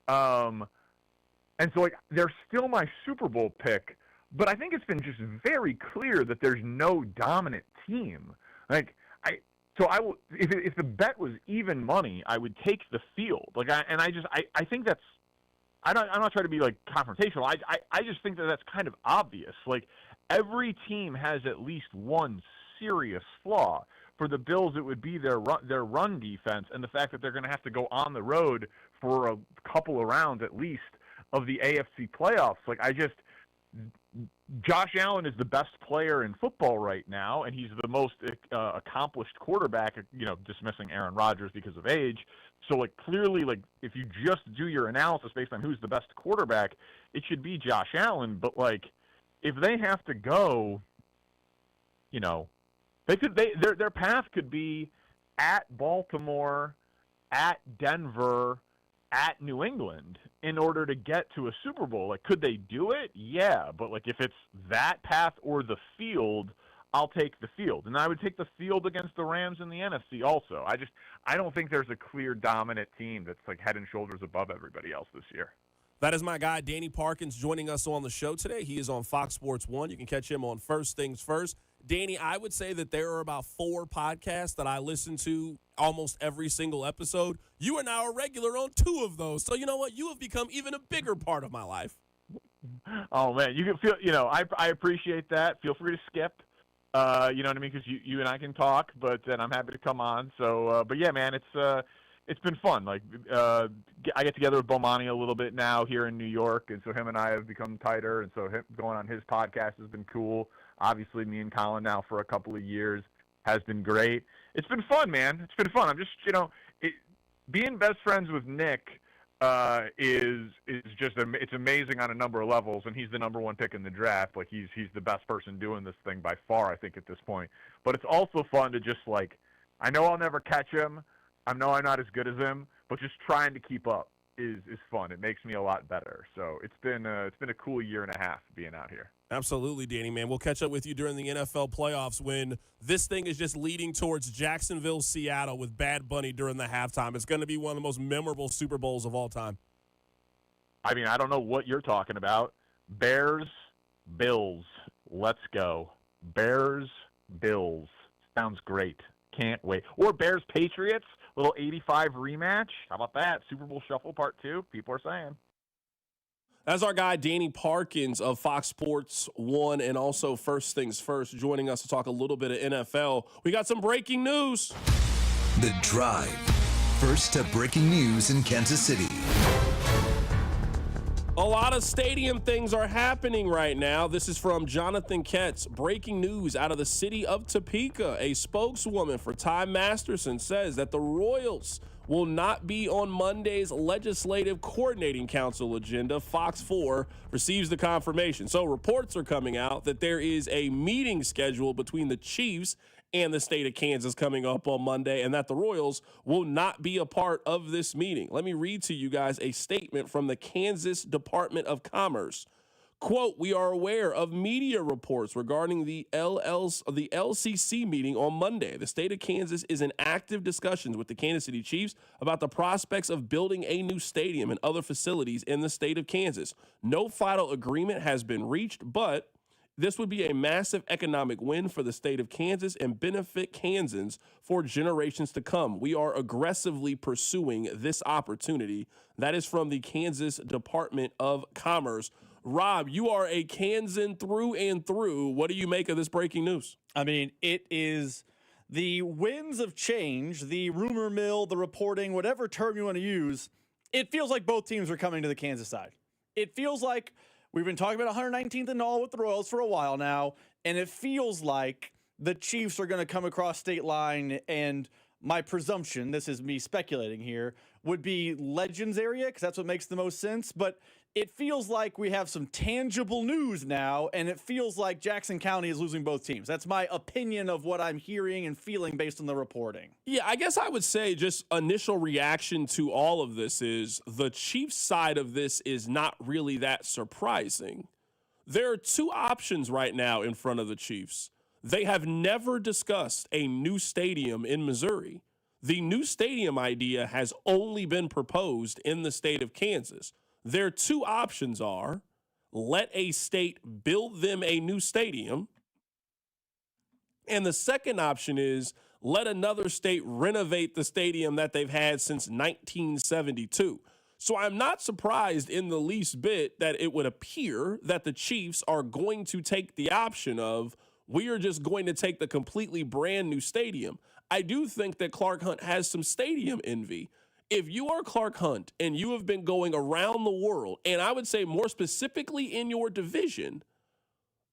And so, like, they're still my Super Bowl pick, but I think it's been just very clear that there's no dominant team. Like, I will, if the bet was even money, I would take the field. Like, I think that's, I'm not trying to be, like, confrontational. I just think that that's kind of obvious. Like, every team has at least one serious flaw. For the Bills, it would be their run defense and the fact that they're going to have to go on the road for a couple of rounds at least of the AFC playoffs. Like, Josh Allen is the best player in football right now, and he's the most accomplished quarterback, dismissing Aaron Rodgers because of age. So, like, clearly, like, if you just do your analysis based on who's the best quarterback, it should be Josh Allen. But, like, if they have to go, their path could be at Baltimore, at Denver, at New England in order to get to a Super Bowl. Like, could they do it? Yeah, but, like, if it's that path or the field, I'll take the field. And I would take the field against the Rams in the NFC also. I don't think there's a clear dominant team that's, like, head and shoulders above everybody else this year. That is my guy, Danny Parkins, joining us on the show today. He is on Fox Sports 1. You can catch him on First Things First. Danny, I would say that there are about 4 podcasts that I listen to almost every single episode. You are now a regular on 2 of those. So you know what? You have become even a bigger part of my life. Oh, man. You can feel, I appreciate that. Feel free to skip. You know what I mean? Because you and I can talk, but then I'm happy to come on. So, but yeah, man, it's been fun. Like, I get together with Bomani a little bit now here in New York, and so him and I have become tighter, and so him going on his podcast has been cool. Obviously, me and Colin now for a couple of years has been great. It's been fun, man. It's been fun. I'm just, being best friends with Nick is just it's amazing on a number of levels, and he's the number 1 pick in the draft. Like, he's the best person doing this thing by far, I think, at this point. But it's also fun to just, like, I know I'll never catch him. I know I'm not as good as him, but just trying to keep up is fun. It makes me a lot better. So it's been a cool year and a half being out here. Absolutely, Danny, man. We'll catch up with you during the NFL playoffs when this thing is just leading towards Jacksonville, Seattle with Bad Bunny during the halftime. It's going to be one of the most memorable Super Bowls of all time. I mean, I don't know what you're talking about. Bears, Bills. Let's go. Bears, Bills. Sounds great. Can't wait. Or Bears, Patriots. Little 85 rematch. How about that? Super Bowl Shuffle Part 2. People are saying. That's our guy, Danny Parkins of Fox Sports 1 and also First Things First, joining us to talk a little bit of NFL. We got some breaking news. The Drive. First to breaking news in Kansas City. A lot of stadium things are happening right now. This is from Jonathan Ketz. Breaking news out of the city of Topeka. A spokeswoman for Ty Masterson says that the Royals will not be on Monday's Legislative Coordinating Council agenda. Fox 4 receives the confirmation. So reports are coming out that there is a meeting scheduled between the Chiefs and the state of Kansas coming up on Monday, and that the Royals will not be a part of this meeting. Let me read to you guys a statement from the Kansas Department of Commerce. Quote, we are aware of media reports regarding the LCC meeting on Monday. The state of Kansas is in active discussions with the Kansas City Chiefs about the prospects of building a new stadium and other facilities in the state of Kansas. No final agreement has been reached, but this would be a massive economic win for the state of Kansas and benefit Kansans for generations to come. We are aggressively pursuing this opportunity. That is from the Kansas Department of Commerce. Rob, you are a Kansan through and through. What do you make of this breaking news? I mean, it is the winds of change, the rumor mill, the reporting, whatever term you want to use. It feels like both teams are coming to the Kansas side. It feels like we've been talking about 119th and all with the Royals for a while now, and it feels like the Chiefs are going to come across state line, and my presumption, this is me speculating here, would be Legends area because that's what makes the most sense. But it feels like we have some tangible news now, and it feels like Jackson County is losing both teams. That's my opinion of what I'm hearing and feeling based on the reporting. Yeah, I guess I would say just initial reaction to all of this is the Chiefs side of this is not really that surprising. There are two options right now in front of the Chiefs. They have never discussed a new stadium in Missouri. The new stadium idea has only been proposed in the state of Kansas. Their two options are let a state build them a new stadium. And the second option is let another state renovate the stadium that they've had since 1972. So I'm not surprised in the least bit that it would appear that the Chiefs are going to take the option of we are just going to take the completely brand new stadium. I do think that Clark Hunt has some stadium envy. If you are Clark Hunt and you have been going around the world, and I would say more specifically in your division,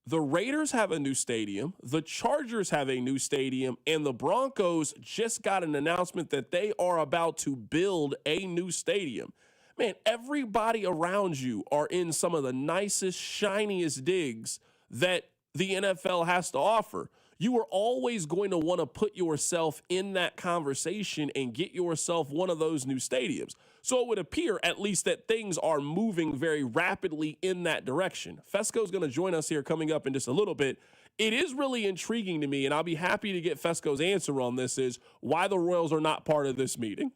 the Raiders have a new stadium, the Chargers have a new stadium, and the Broncos just got an announcement that they are about to build a new stadium. Man, everybody around you are in some of the nicest, shiniest digs that the NFL has to offer. You are always going to want to put yourself in that conversation and get yourself one of those new stadiums. So it would appear at least that things are moving very rapidly in that direction. Fesco's going to join us here coming up in just a little bit. It is really intriguing to me, and I'll be happy to get Fesco's answer on this, is why the Royals are not part of this meeting.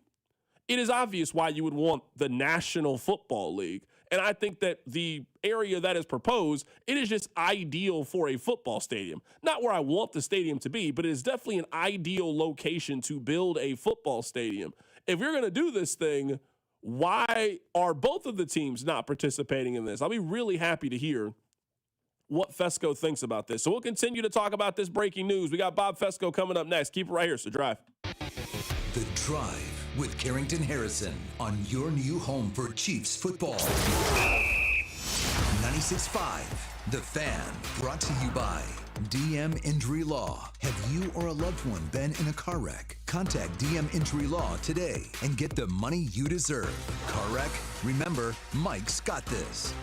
It is obvious why you would want the National Football League. And I think that the area that is proposed, it is just ideal for a football stadium. Not where I want the stadium to be, but it is definitely an ideal location to build a football stadium. If you're going to do this thing, why are both of the teams not participating in this? I'll be really happy to hear what Fesco thinks about this. So we'll continue to talk about this breaking news. We got Bob Fesco coming up next. Keep it right here. So Drive. The Drive with Carrington Harrison on your new home for Chiefs football. 96.5, The Fan, brought to you by DM Injury Law. Have you or a loved one been in a car wreck? Contact DM Injury Law today and get the money you deserve. Car wreck? Remember, Mike's got this.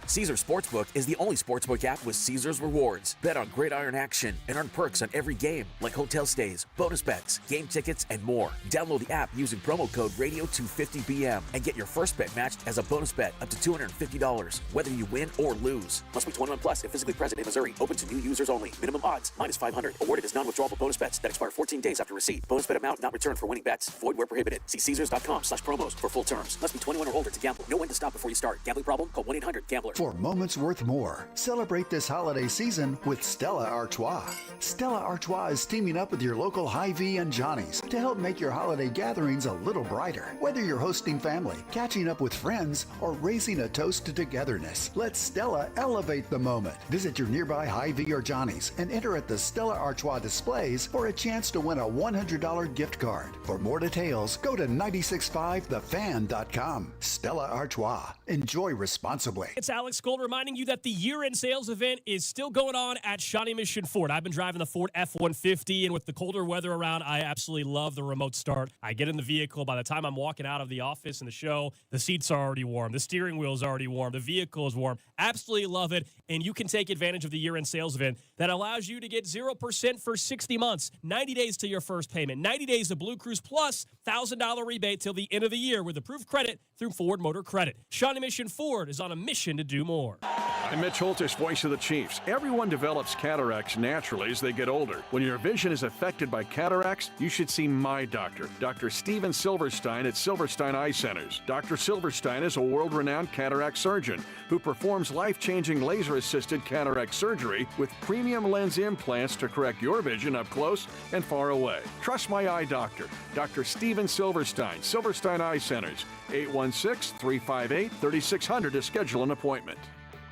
Caesars Sportsbook is the only sportsbook app with Caesars rewards. Bet on gridiron action and earn perks on every game, like hotel stays, bonus bets, game tickets, and more. Download the app using promo code Radio250BM and get your first bet matched as a bonus bet up to $250, whether you win or lose. Must be 21 plus and physically present in Missouri. Open to new users only. Minimum odds, -500. Awarded as non-withdrawable bonus bets that expire 14 days after receipt. Bonus bet amount not returned for winning bets. Void where prohibited. See Caesars.com/promos for full terms. Must be 21 or older to gamble. Know when to stop before you start. Gambling problem? Call 1-800-GAMBLER. For moments worth more, celebrate this holiday season with Stella Artois. Stella Artois is teaming up with your local Hy-Vee and Johnny's to help make your holiday gatherings a little brighter. Whether you're hosting family, catching up with friends, or raising a toast to togetherness, let Stella elevate the moment. Visit your nearby Hy-Vee or Johnny's and enter at the Stella Artois displays for a chance to win a $100 gift card. For more details, go to 965thefan.com. Stella Artois. Enjoy responsibly. It's Alex Gold reminding you that the year-end sales event is still going on at Shawnee Mission Ford. I've been driving the Ford F-150, and with the colder weather around, I absolutely love the remote start. I get in the vehicle. By the time I'm walking out of the office and the show, the seats are already warm. The steering wheel is already warm. The vehicle is warm. Absolutely love it, and you can take advantage of the year-end sales event that allows you to get 0% for 60 months, 90 days to your first payment, 90 days of Blue Cruise Plus, $1,000 rebate till the end of the year with approved credit through Ford Motor Credit. Shawnee Mission Ford is on a mission to do more. I'm Mitch Holtis, voice of the Chiefs. Everyone develops cataracts naturally as they get older. When your vision is affected by cataracts, you should see my doctor, Dr. Steven Silverstein at Silverstein Eye Centers. Dr. Silverstein is a world-renowned cataract surgeon who performs life-changing laser-assisted cataract surgery with premium lens implants to correct your vision up close and far away. Trust my eye doctor, Dr. Steven Silverstein, Silverstein Eye Centers, 816-358-3600 to schedule an appointment.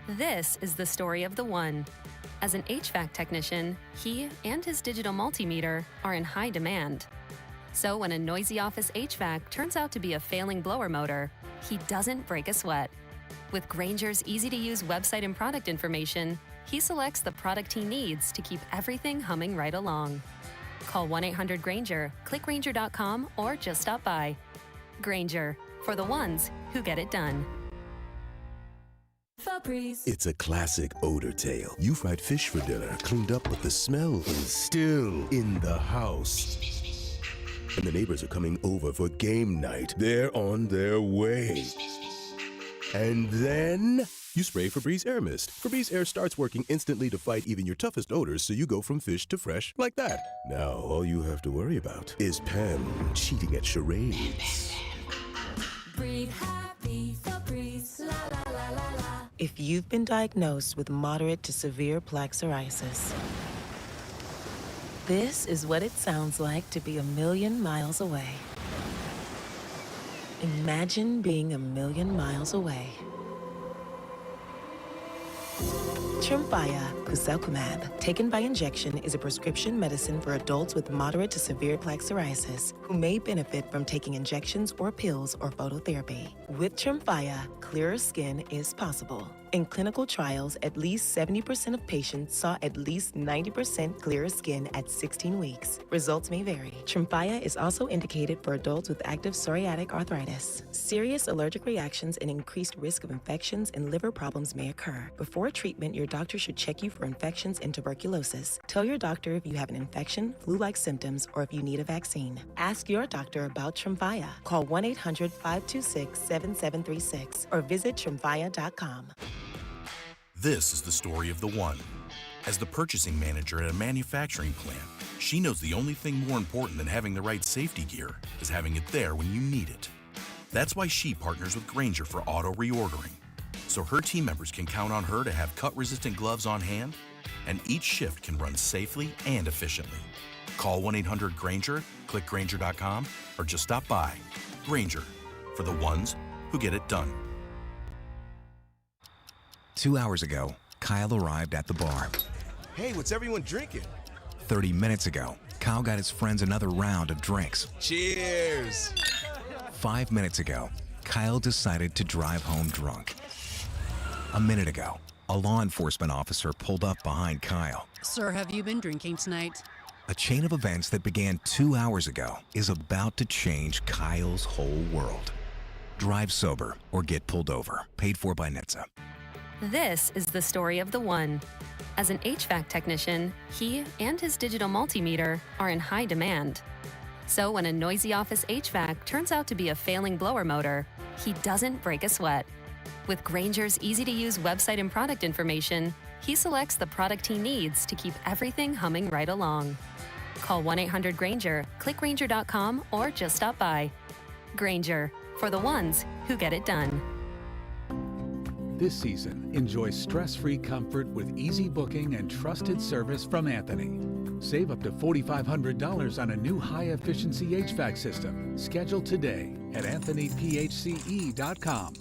This is the story of the one. As an HVAC technician, he and his digital multimeter are in high demand. So when a noisy office HVAC turns out to be a failing blower motor, he doesn't break a sweat. With Grainger's easy-to-use website and product information, he selects the product he needs to keep everything humming right along. Call 1-800-GRAINGER, click Grainger.com, or just stop by. Grainger, for the ones who get it done. Febreze. It's a classic odor tale. You fried fish for dinner, cleaned up, but the smell is still in the house. And the neighbors are coming over for game night. They're on their way. And then you spray Febreze Air Mist. Febreze Air starts working instantly to fight even your toughest odors, so you go from fish to fresh like that. Now, all you have to worry about is Pam cheating at charades. Breathe happy, Febreze. La la la la la. If you've been diagnosed with moderate to severe plaque psoriasis, this is what it sounds like to be a million miles away. Imagine being a million miles away. Tremfya guselkumab, taken by injection, is a prescription medicine for adults with moderate to severe plaque psoriasis who may benefit from taking injections or pills or phototherapy. With Tremfya, clearer skin is possible. In clinical trials, at least 70% of patients saw at least 90% clearer skin at 16 weeks. Results may vary. Tremfya is also indicated for adults with active psoriatic arthritis. Serious allergic reactions and increased risk of infections and liver problems may occur. Before treatment, your doctor should check you for infections and tuberculosis. Tell your doctor if you have an infection, flu-like symptoms, or if you need a vaccine. Ask your doctor about Tremfya. Call 1-800-526-7736 or visit tremfya.com. This is the story of the one. As the purchasing manager at a manufacturing plant, she knows the only thing more important than having the right safety gear is having it there when you need it. That's why she partners with Grainger for auto reordering, so her team members can count on her to have cut-resistant gloves on hand, and each shift can run safely and efficiently. Call 1-800-GRAINGER, click Grainger.com, or just stop by. Grainger, for the ones who get it done. 2 hours ago, Kyle arrived at the bar. Hey, what's everyone drinking? 30 minutes ago, Kyle got his friends another round of drinks. Cheers! 5 minutes ago, Kyle decided to drive home drunk. A minute ago, a law enforcement officer pulled up behind Kyle. Sir, have you been drinking tonight? A chain of events that began 2 hours ago is about to change Kyle's whole world. Drive sober or get pulled over. Paid for by NHTSA. This is the story of the one. As an HVAC technician, he and his digital multimeter are in high demand. So when a noisy office HVAC turns out to be a failing blower motor, he doesn't break a sweat. With Grainger's easy-to-use website and product information, he selects the product he needs to keep everything humming right along. Call 1-800-GRAINGER, click Grainger.com, or just stop by. Grainger, for the ones who get it done. This season, enjoy stress-free comfort with easy booking and trusted service from Anthony. Save up to $4,500 on a new high-efficiency HVAC system. Schedule today at anthonyphce.com.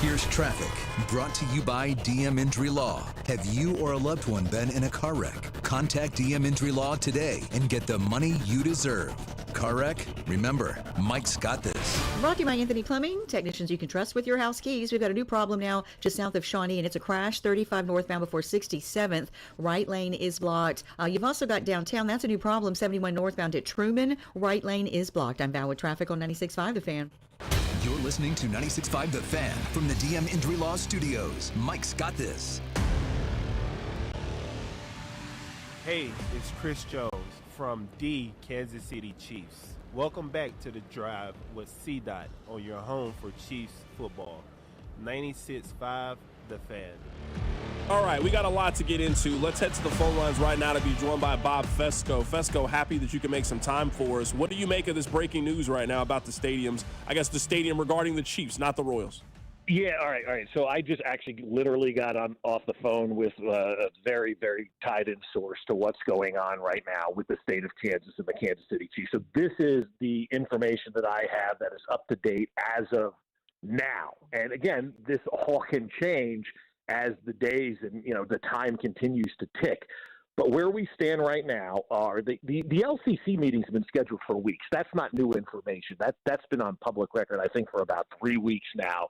Here's traffic, brought to you by DM Injury Law. Have you or a loved one been in a car wreck? Contact DM Injury Law today and get the money you deserve. Car wreck? Remember, Mike's got this. Brought to you by Anthony Plumbing, technicians you can trust with your house keys. We've got a new problem now just south of Shawnee, and it's a crash, 35 northbound before 67th. Right lane is blocked. You've also got downtown. That's a new problem, 71 northbound at Truman. Right lane is blocked. I'm Val with traffic on 96.5 The Fan. You're listening to 96.5 The Fan from the DM Injury Law Studios. Mike's got this. Hey, it's Chris Jones from the Kansas City Chiefs. Welcome back to The Drive with C-Dot on your home for Chiefs football. 96.5 The Fan. All right, we got a lot to get into. Let's head to the phone lines right now to be joined by Bob Fesco. Fesco, happy that you can make some time for us. What do you make of this breaking news right now about the stadiums? I guess the stadium regarding the Chiefs, not the Royals. Yeah, all right. So I just actually literally got off the phone with a very, very tied-in source to what's going on right now with the state of Kansas and the Kansas City Chiefs. So this is the information that I have that is up to date as of now. And again, this all can change as the days and the time continues to tick. But where we stand right now are the LCC meetings have been scheduled for weeks. That's not new information. That's been on public record, I think, for about 3 weeks now,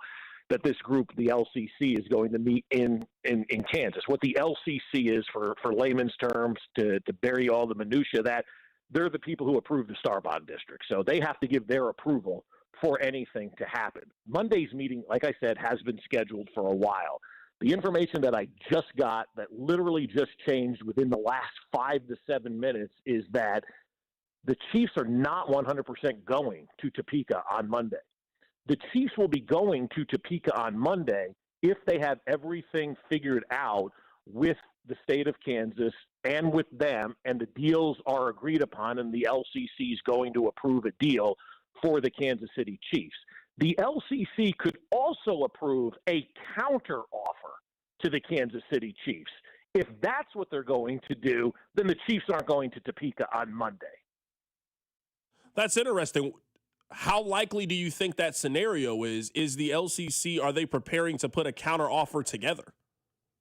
that this group, the LCC, is going to meet in Kansas. What the LCC is, for layman's terms, to bury all the minutia, that they're the people who approve the Star Bond District. So they have to give their approval for anything to happen. Monday's meeting, like I said, has been scheduled for a while. The information that I just got that literally just changed within the last 5 to 7 minutes is that the Chiefs are not 100% going to Topeka on Monday. The Chiefs will be going to Topeka on Monday if they have everything figured out with the state of Kansas and with them, and the deals are agreed upon, and the LCC is going to approve a deal for the Kansas City Chiefs. The LCC could also approve a counter offer to the Kansas City Chiefs. If that's what they're going to do, then the Chiefs aren't going to Topeka on Monday. That's interesting. How likely do you think that scenario is? Is the LCC, are they preparing to put a counter offer together?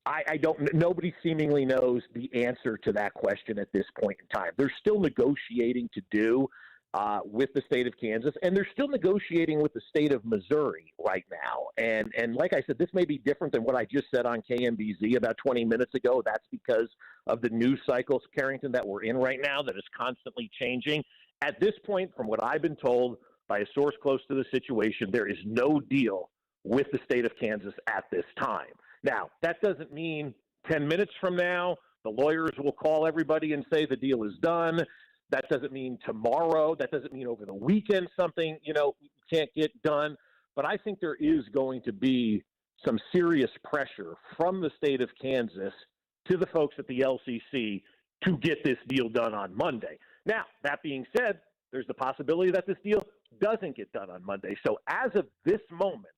I don't. Nobody seemingly knows the answer to that question at this point in time. They're still negotiating to do with the state of Kansas, and they're still negotiating with the state of Missouri right now. And like I said, this may be different than what I just said on KMBZ about 20 minutes ago. That's because of the news cycles, Carrington, that we're in right now that is constantly changing. At this point, from what I've been told by a source close to the situation, there is no deal with the state of Kansas at this time. Now, that doesn't mean 10 minutes from now, the lawyers will call everybody and say the deal is done. That doesn't mean tomorrow. That doesn't mean over the weekend something, can't get done. But I think there is going to be some serious pressure from the state of Kansas to the folks at the LCC to get this deal done on Monday. Now, that being said, there's the possibility that this deal doesn't get done on Monday. So as of this moment,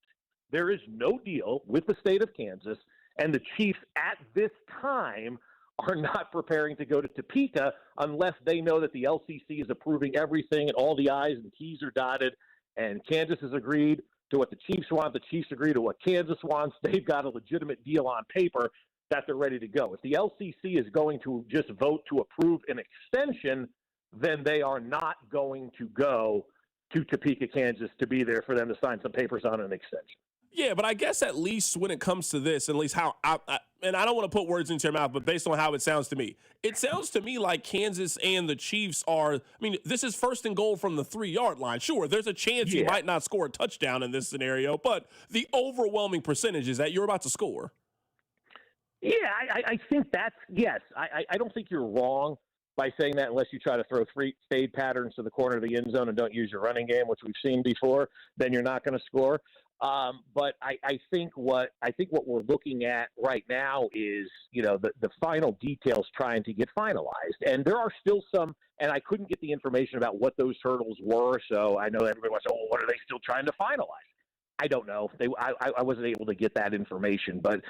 there is no deal with the state of Kansas, and the Chiefs at this time are not preparing to go to Topeka unless they know that the LCC is approving everything and all the I's and T's are dotted, and Kansas has agreed to what the Chiefs want. The Chiefs agree to what Kansas wants. They've got a legitimate deal on paper that they're ready to go. If the LCC is going to just vote to approve an extension, then they are not going to go to Topeka, Kansas to be there for them to sign some papers on an extension. Yeah, but I guess at least when it comes to this, at least how and I don't want to put words into your mouth, but based on how it sounds to me like Kansas and the Chiefs are, this is first and goal from the 3-yard line. Sure, there's a chance you might not score a touchdown in this scenario, but the overwhelming percentage is that you're about to score. Yeah, I think that's, yes. I don't think you're wrong by saying that unless you try to throw 3 fade patterns to the corner of the end zone and don't use your running game, which we've seen before, then you're not going to score. But I think what we're looking at right now is, the final details trying to get finalized. And there are still some, and I couldn't get the information about what those hurdles were. So I know everybody wants to, what are they still trying to finalize? I don't know. I wasn't able to get that information, but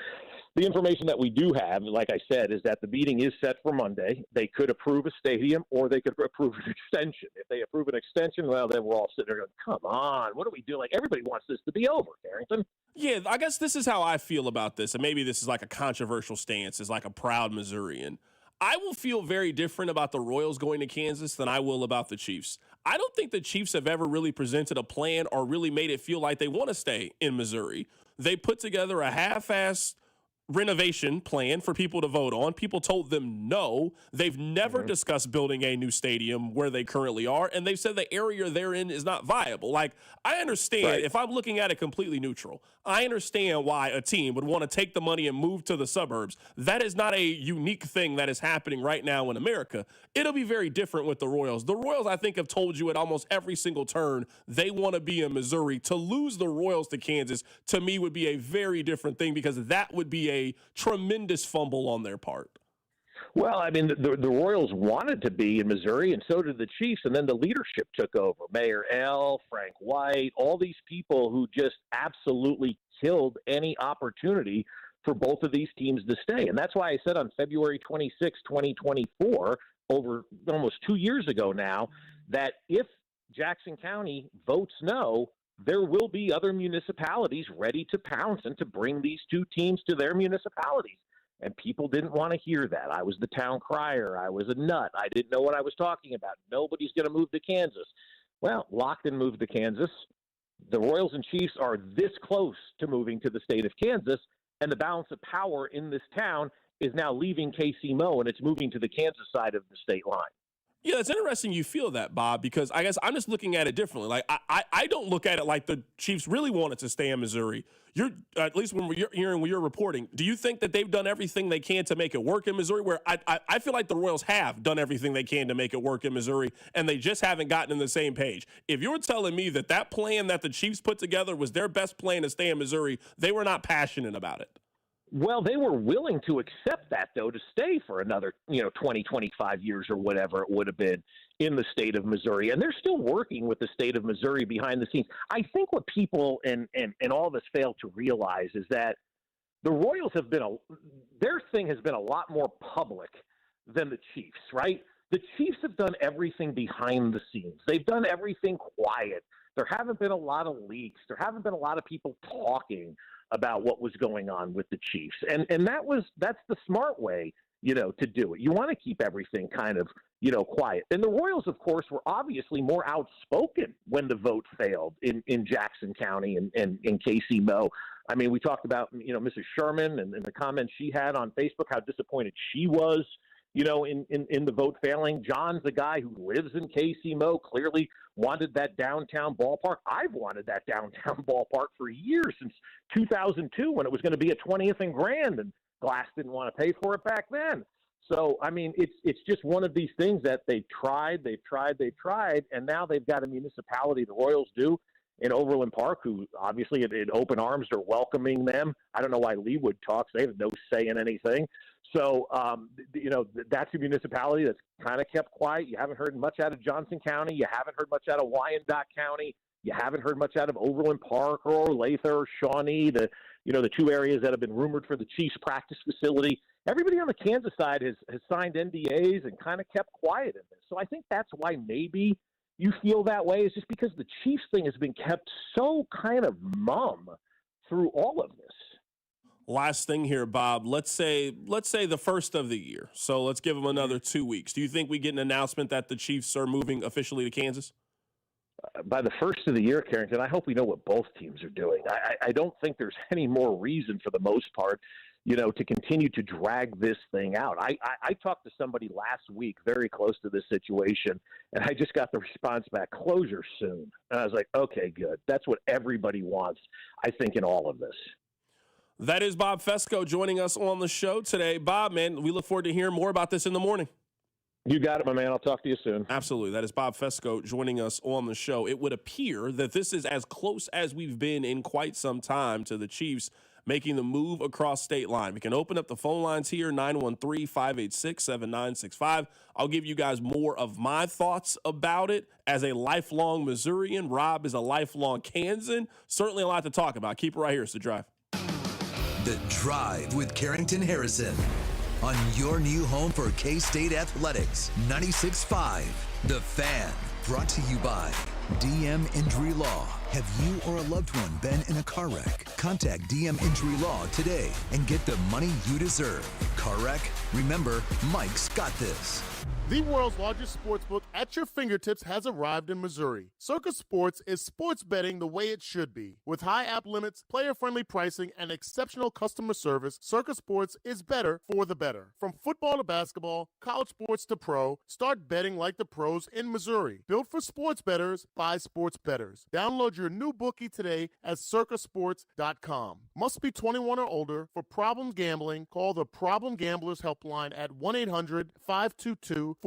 the information that we do have, like I said, is that the meeting is set for Monday. They could approve a stadium or they could approve an extension. If they approve an extension, well, then we're all sitting there going, come on, what do we do? Like, everybody wants this to be over, Carrington. Yeah, I guess this is how I feel about this, and maybe this is like a controversial stance as like a proud Missourian. I will feel very different about the Royals going to Kansas than I will about the Chiefs. I don't think the Chiefs have ever really presented a plan or really made it feel like they want to stay in Missouri. They put together a half-assed renovation plan for people to vote on. People told them no. They've never discussed building a new stadium where they currently are, and they've said the area they're in is not viable. Like, I understand if I'm looking at it completely neutral, I understand why a team would want to take the money and move to the suburbs. That is not a unique thing that is happening right now in America. It'll be very different with the Royals. The Royals, I think, have told you at almost every single turn they want to be in Missouri. To lose the Royals to Kansas, to me, would be a very different thing because that would be a tremendous fumble on their part. Well, I mean, the Royals wanted to be in Missouri, and so did the Chiefs, and then the leadership took over. Mayor L., Frank White, all these people who just absolutely killed any opportunity for both of these teams to stay. And that's why I said on February 26, 2024, over almost 2 years ago now, that if Jackson County votes no, there will be other municipalities ready to pounce and to bring these two teams to their municipalities. And people didn't want to hear that. I was the town crier. I was a nut. I didn't know what I was talking about. Nobody's going to move to Kansas. Well, Lockton moved to Kansas. The Royals and Chiefs are this close to moving to the state of Kansas, and the balance of power in this town is now leaving KC Mo, and it's moving to the Kansas side of the state line. Yeah, it's interesting you feel that, Bob, because I guess I'm just looking at it differently. Like, I don't look at it like the Chiefs really wanted to stay in Missouri. You're at least when you're hearing when you're reporting, do you think that they've done everything they can to make it work in Missouri? Where I feel like the Royals have done everything they can to make it work in Missouri, and they just haven't gotten on the same page. If you're telling me that that plan that the Chiefs put together was their best plan to stay in Missouri, they were not passionate about it. Well, they were willing to accept that, though, to stay for another, 20, 25 years or whatever it would have been in the state of Missouri. And they're still working with the state of Missouri behind the scenes. I think what people and all of us fail to realize is that the Royals have been their thing has been a lot more public than the Chiefs, right? The Chiefs have done everything behind the scenes. They've done everything quiet. There haven't been a lot of leaks. There haven't been a lot of people talking about what was going on with the Chiefs. And that's the smart way, to do it. You want to keep everything kind of, quiet. And the Royals, of course, were obviously more outspoken when the vote failed in Jackson County and in Casey Moe. I mean, we talked about, Mrs. Sherman and the comments she had on Facebook, how disappointed she was, in the vote failing. John's the guy who lives in Casey Moe, clearly wanted that downtown ballpark. I've wanted that downtown ballpark for years, since 2002, when it was going to be a 20th and Grand, and Glass didn't want to pay for it back then. So, I mean, it's just one of these things that they've tried, and now they've got a municipality, the Royals do, in Overland Park, who obviously in open arms are welcoming them. I don't know why Leewood talks. They have no say in anything. So, that's a municipality that's kind of kept quiet. You haven't heard much out of Johnson County. You haven't heard much out of Wyandotte County. You haven't heard much out of Overland Park or Olathe or Shawnee, the two areas that have been rumored for the Chiefs practice facility. Everybody on the Kansas side has signed NDAs and kind of kept quiet in this. So I think that's why maybe you feel that way, is just because the Chiefs thing has been kept so kind of mum through all of this. Last thing here, Bob. Let's say the first of the year. So let's give them another 2 weeks. Do you think we get an announcement that the Chiefs are moving officially to Kansas? By the first of the year, Carrington, I hope we know what both teams are doing. I don't think there's any more reason, for the most part, to continue to drag this thing out. I talked to somebody last week very close to this situation, and I just got the response back, closure soon. And I was like, okay, good. That's what everybody wants, I think, in all of this. That is Bob Fescoe joining us on the show today. Bob, man, we look forward to hearing more about this in the morning. You got it, my man. I'll talk to you soon. Absolutely. That is Bob Fescoe joining us on the show. It would appear that this is as close as we've been in quite some time to the Chiefs making the move across state line. We can open up the phone lines here, 913-586-7965. I'll give you guys more of my thoughts about it as a lifelong Missourian. Rob is a lifelong Kansan. Certainly a lot to talk about. Keep it right here. It's The Drive. The Drive with Carrington Harrison on your new home for K-State Athletics, 96.5. The Fan, brought to you by DM Injury Law. Have you or a loved one been in a car wreck? Contact DM Injury Law today and get the money you deserve. Car wreck? Remember, Mike's got this. The world's largest sportsbook at your fingertips has arrived in Missouri. Circus Sports is sports betting the way it should be. With high app limits, player-friendly pricing, and exceptional customer service, Circus Sports is better for the better. From football to basketball, college sports to pro, start betting like the pros in Missouri. Built for sports bettors by sports bettors. Download your new bookie today at circusports.com. Must be 21 or older. For problem gambling, call the Problem Gamblers Helpline at 1-800-522-4700.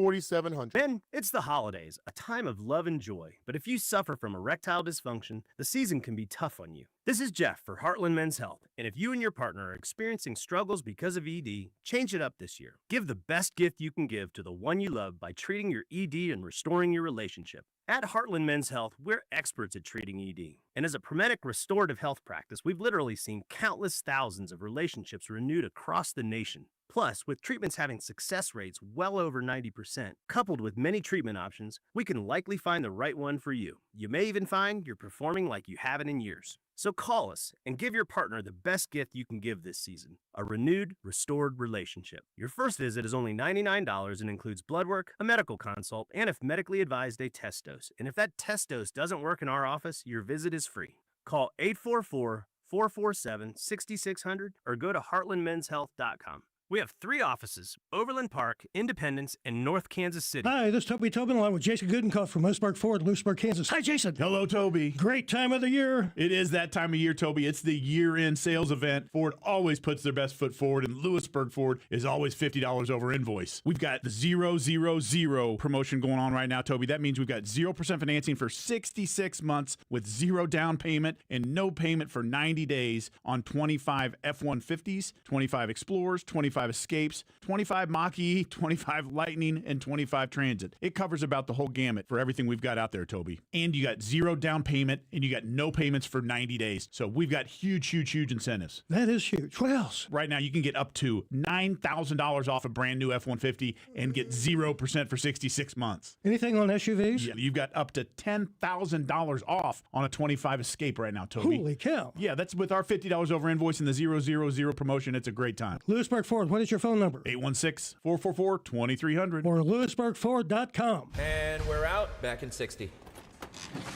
Ben, it's the holidays, a time of love and joy. But if you suffer from erectile dysfunction, the season can be tough on you. This is Jeff for Heartland Men's Health, and if you and your partner are experiencing struggles because of ED, change it up this year. Give the best gift you can give to the one you love by treating your ED and restoring your relationship. At Heartland Men's Health, we're experts at treating ED. And as a Prometic restorative health practice, we've literally seen countless thousands of relationships renewed across the nation. Plus, with treatments having success rates well over 90%, coupled with many treatment options, we can likely find the right one for you. You may even find you're performing like you haven't in years. So call us and give your partner the best gift you can give this season, a renewed, restored relationship. Your first visit is only $99 and includes blood work, a medical consult, and if medically advised, a test dose. And if that test dose doesn't work in our office, your visit is free. Call 844-447-6600 or go to heartlandmenshealth.com. We have 3 offices: Overland Park, Independence, and North Kansas City. Hi, this is Toby Tobin along with Jason Goodenkoff from Lewisburg Ford, Lewisburg, Kansas. Hi, Jason. Hello, Toby. Great time of the year. It is that time of year, Toby. It's the year-end sales event. Ford always puts their best foot forward, and Lewisburg Ford is always $50 over invoice. We've got the 000 promotion going on right now, Toby. That means we've got 0% financing for 66 months with 0 down payment and no payment for 90 days on 25 F-150s, 25 Explorers, 25 Escapes, 25 Mach-E, 25 Lightning, and 25 Transit. It covers about the whole gamut for everything we've got out there, Toby. And you got 0 down payment, and you got no payments for 90 days. So we've got huge incentives. That is huge. What else? Right now, you can get up to $9,000 off a brand new F-150 and get 0% for 66 months. Anything on SUVs? Yeah, you've got up to $10,000 off on a 25 Escape right now, Toby. Holy cow. Yeah, that's with our $50 over invoice and the 000 promotion. It's a great time. Lewisburg Ford, what is your phone number? 816-444-2300. Or lewisburgford.com. And we're out. Back in 60.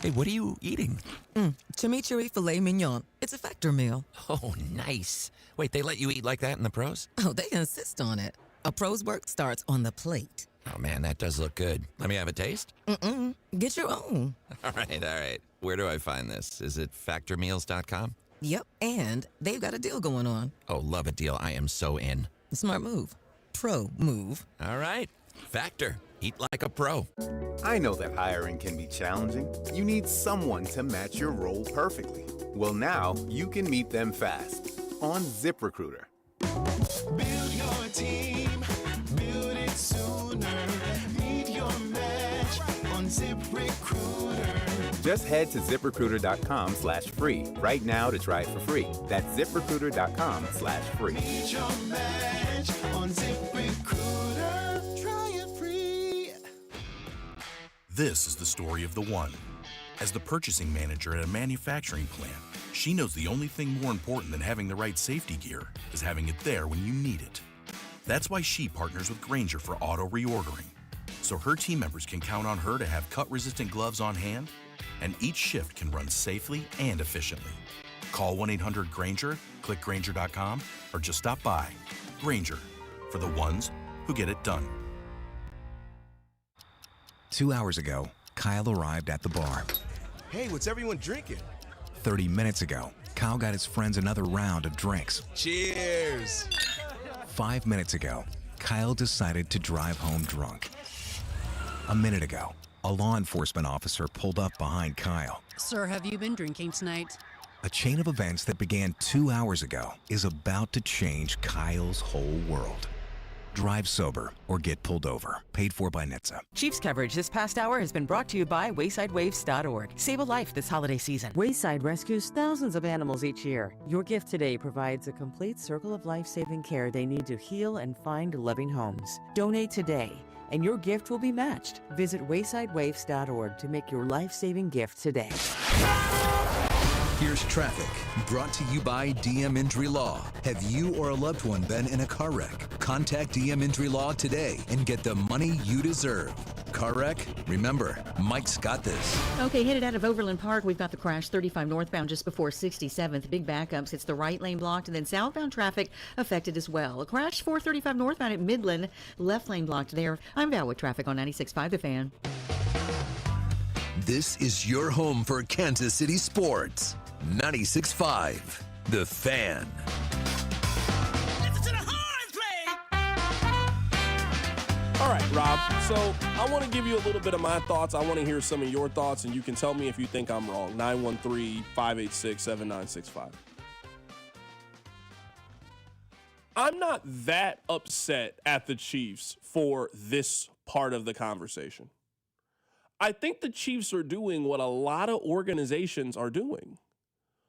Hey, what are you eating? Chimichurri filet mignon. It's a Factor meal. Oh, nice. Wait, they let you eat like that in the pros? Oh, they insist on it. A pro's work starts on the plate. Oh, man, that does look good. Let me have a taste? Get your own. All right. Where do I find this? Is it factormeals.com? Yep, and they've got a deal going on. Oh, love a deal. I am so in. Smart move. Pro move. All right. Factor. Eat like a pro. I know that hiring can be challenging. You need someone to match your role perfectly. Well, now you can meet them fast on ZipRecruiter. Build your team. Build it sooner. Meet your match on ZipRecruiter. Just head to ZipRecruiter.com/free right now to try it for free. That's ZipRecruiter.com/free. Meet your match on ZipRecruiter. Try it free. This is the story of the one. As the purchasing manager at a manufacturing plant, she knows the only thing more important than having the right safety gear is having it there when you need it. That's why she partners with Grainger for auto reordering, so her team members can count on her to have cut-resistant gloves on hand, and each shift can run safely and efficiently. Call 1-800-GRAINGER, click Grainger.com, or just stop by. Grainger, for the ones who get it done. 2 hours ago, Kyle arrived at the bar. Hey, what's everyone drinking? 30 minutes ago, Kyle got his friends another round of drinks. Cheers! 5 minutes ago, Kyle decided to drive home drunk. A minute ago, a law enforcement officer pulled up behind Kyle. Sir, have you been drinking tonight? A chain of events that began 2 hours ago is about to change Kyle's whole world. Drive sober or get pulled over. Paid for by NHTSA. Chiefs coverage this past hour has been brought to you by WaysideWaves.org. Save a life this holiday season. Wayside rescues thousands of animals each year. Your gift today provides a complete circle of life-saving care they need to heal and find loving homes. Donate today, and your gift will be matched. Visit WaysideWaves.org to make your life-saving gift today. Here's traffic, brought to you by DM Injury Law. Have you or a loved one been in a car wreck? Contact DM Injury Law today and get the money you deserve. Car wreck? Remember, Mike's got this. Okay, headed out of Overland Park, we've got the crash 35 northbound just before 67th. Big backups. It's the right lane blocked, and then southbound traffic affected as well. A crash 435 northbound at Midland, left lane blocked there. I'm Val with traffic on 96.5 The Fan. This is your home for Kansas City sports. 96.5 The Fan. All right, Rob. So I want to give you a little bit of my thoughts. I want to hear some of your thoughts, and you can tell me if you think I'm wrong. 913-586-7965. I'm not that upset at the Chiefs for this part of the conversation. I think the Chiefs are doing what a lot of organizations are doing.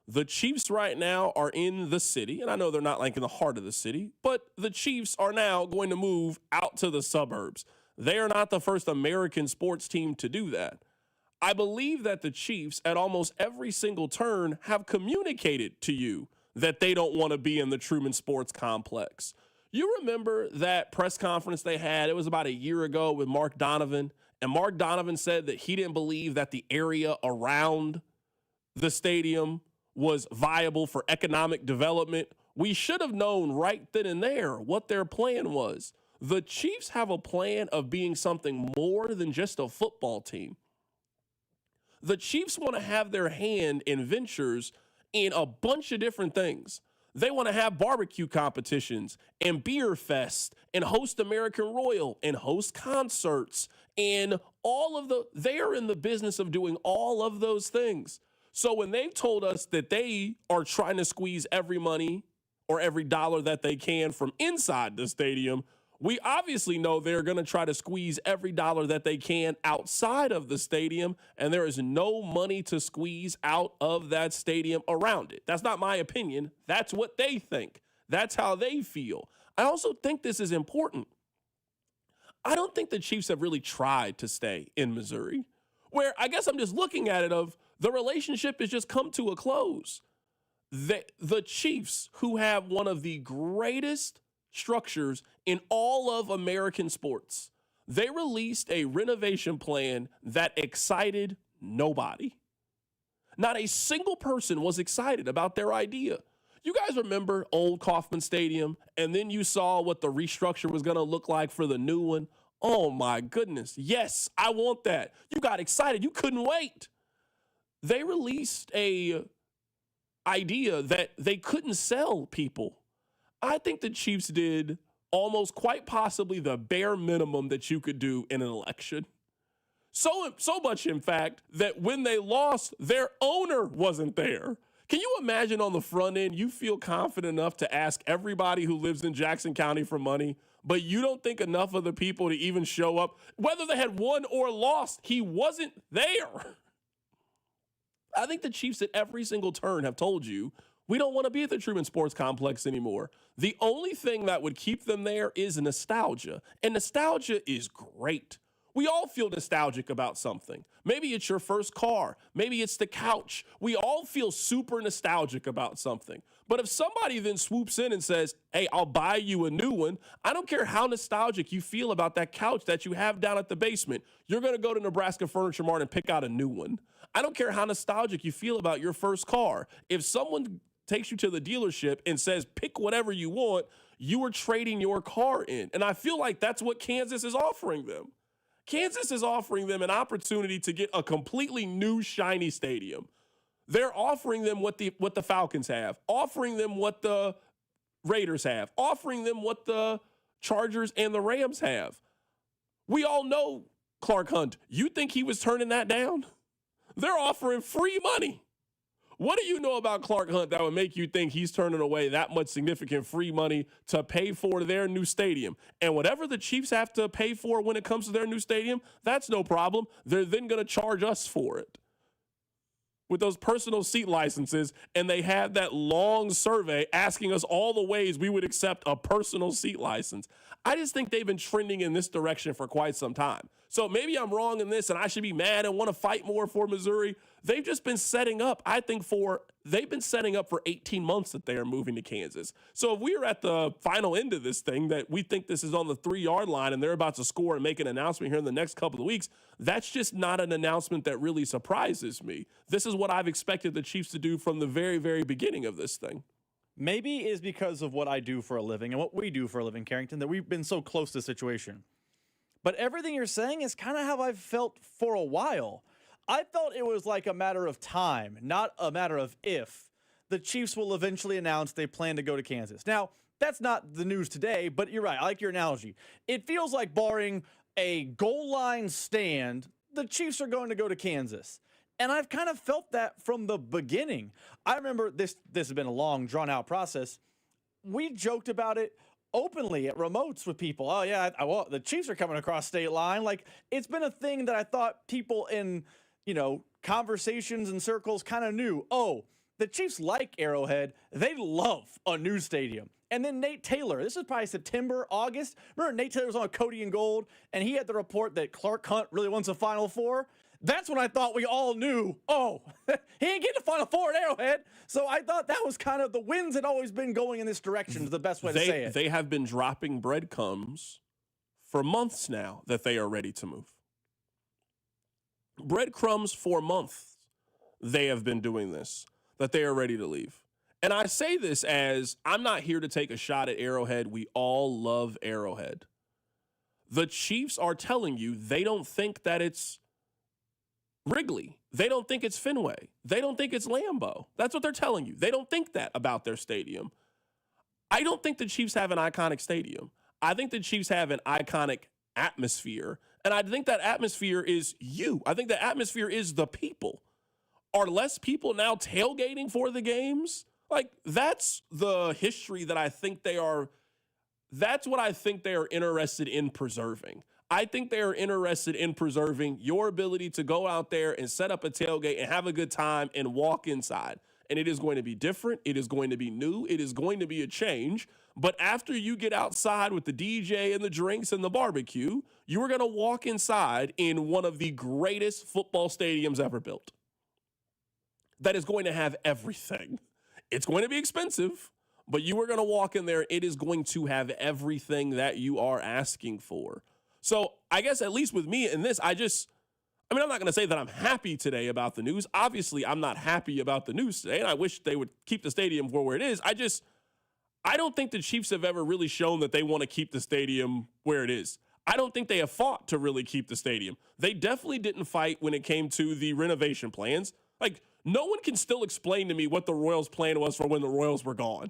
The Chiefs right now are in the city, and I know they're not like in the heart of the city, but the Chiefs are now going to move out to the suburbs. They are not the first American sports team to do that. I believe that the Chiefs at almost every single turn have communicated to you that they don't want to be in the Truman Sports Complex. You remember that press conference they had, it was about a year ago with Mark Donovan, and Mark Donovan said that he didn't believe that the area around the stadium was viable for economic development We should have known right then and there what their plan was. The Chiefs have a plan of being something more than just a football team. The Chiefs want to have their hand in ventures in a bunch of different things. They want to have barbecue competitions and beer fest and host American Royal and host concerts and they are in the business of doing all of those things. So when they've told us that they are trying to squeeze every money or every dollar that they can from inside the stadium, we obviously know they're going to try to squeeze every dollar that they can outside of the stadium, and there is no money to squeeze out of that stadium around it. That's not my opinion. That's what they think. That's how they feel. I also think this is important. I don't think the Chiefs have really tried to stay in Missouri, where I guess I'm just looking at it of the relationship has just come to a close. The Chiefs, who have one of the greatest structures in all of American sports, they released a renovation plan that excited nobody. Not a single person was excited about their idea. You guys remember old Kauffman Stadium, and then you saw what the restructure was going to look like for the new one? Oh my goodness. Yes, I want that. You got excited. You couldn't wait. They released a idea that they couldn't sell people. I think the Chiefs did almost quite possibly the bare minimum that you could do in an election. So much, in fact, that when they lost, their owner wasn't there. Can you imagine on the front end, you feel confident enough to ask everybody who lives in Jackson County for money, but you don't think enough of the people to even show up? Whether they had won or lost, he wasn't there. I think the Chiefs at every single turn have told you, we don't want to be at the Truman Sports Complex anymore. The only thing that would keep them there is nostalgia. And nostalgia is great. We all feel nostalgic about something. Maybe it's your first car. Maybe it's the couch. We all feel super nostalgic about something. But if somebody then swoops in and says, hey, I'll buy you a new one, I don't care how nostalgic you feel about that couch that you have down at the basement. You're going to go to Nebraska Furniture Mart and pick out a new one. I don't care how nostalgic you feel about your first car. If someone takes you to the dealership and says, pick whatever you want, you are trading your car in. And I feel like that's what Kansas is offering them. Kansas is offering them an opportunity to get a completely new, shiny stadium. They're offering them what the Falcons have, offering them what the Raiders have, offering them what the Chargers and the Rams have. We all know Clark Hunt. You think he was turning that down? They're offering free money. What do you know about Clark Hunt that would make you think he's turning away that much significant free money to pay for their new stadium? And whatever the Chiefs have to pay for when it comes to their new stadium, that's no problem. They're then going to charge us for it with those personal seat licenses, and they had that long survey asking us all the ways we would accept a personal seat license. I just think they've been trending in this direction for quite some time. So maybe I'm wrong in this and I should be mad and want to fight more for Missouri. They've just been setting up, they've been setting up for 18 months that they are moving to Kansas. So if we're at the final end of this thing, that we think this is on the 3-yard line and they're about to score and make an announcement here in the next couple of weeks, that's just not an announcement that really surprises me. This is what I've expected the Chiefs to do from the very, very beginning of this thing. Maybe it's because of what I do for a living and what we do for a living, Carrington, that we've been so close to the situation. But everything you're saying is kind of how I've felt for a while. I felt it was like a matter of time, not a matter of if, the Chiefs will eventually announce they plan to go to Kansas. Now, that's not the news today, but you're right. I like your analogy. It feels like barring a goal line stand, the Chiefs are going to go to Kansas. And I've kind of felt that from the beginning. I remember this has been a long, drawn-out process. We joked about it openly at remotes with people. Oh, yeah, the Chiefs are coming across state line. Like, it's been a thing that I thought people in, conversations and circles kind of knew. Oh, the Chiefs like Arrowhead. They love a new stadium. And then Nate Taylor, this is probably September, August. Remember Nate Taylor was on Cody and Gold, and he had the report that Clark Hunt really wants a Final Four? That's when I thought we all knew, he ain't getting a Final Four at Arrowhead. So I thought that was kind of, the winds had always been going in this direction is the best way to say it. They have been dropping breadcrumbs for months now that they are ready to move. Breadcrumbs for months they have been doing this, that they are ready to leave. And I say this as I'm not here to take a shot at Arrowhead. We all love Arrowhead. The Chiefs are telling you they don't think that it's Wrigley. They don't think it's Fenway. They don't think it's Lambeau. That's what they're telling you. They don't think that about their stadium. I don't think the Chiefs have an iconic stadium. I think the Chiefs have an iconic atmosphere. And I think that atmosphere is you. I think the atmosphere is the people. Are less people now tailgating for the games? Like, that's the history that I think they are. That's what I think they are interested in preserving. I think they are interested in preserving your ability to go out there and set up a tailgate and have a good time and walk inside. And it is going to be different. It is going to be new. It is going to be a change. But after you get outside with the DJ and the drinks and the barbecue, you are going to walk inside in one of the greatest football stadiums ever built. That is going to have everything. It's going to be expensive, but you are going to walk in there. It is going to have everything that you are asking for. So I guess at least with me in this, I'm not going to say that I'm happy today about the news. Obviously, I'm not happy about the news today, and I wish they would keep the stadium where it is. I don't think the Chiefs have ever really shown that they want to keep the stadium where it is. I don't think they have fought to really keep the stadium. They definitely didn't fight when it came to the renovation plans. Like, no one can still explain to me what the Royals' plan was for when the Royals were gone.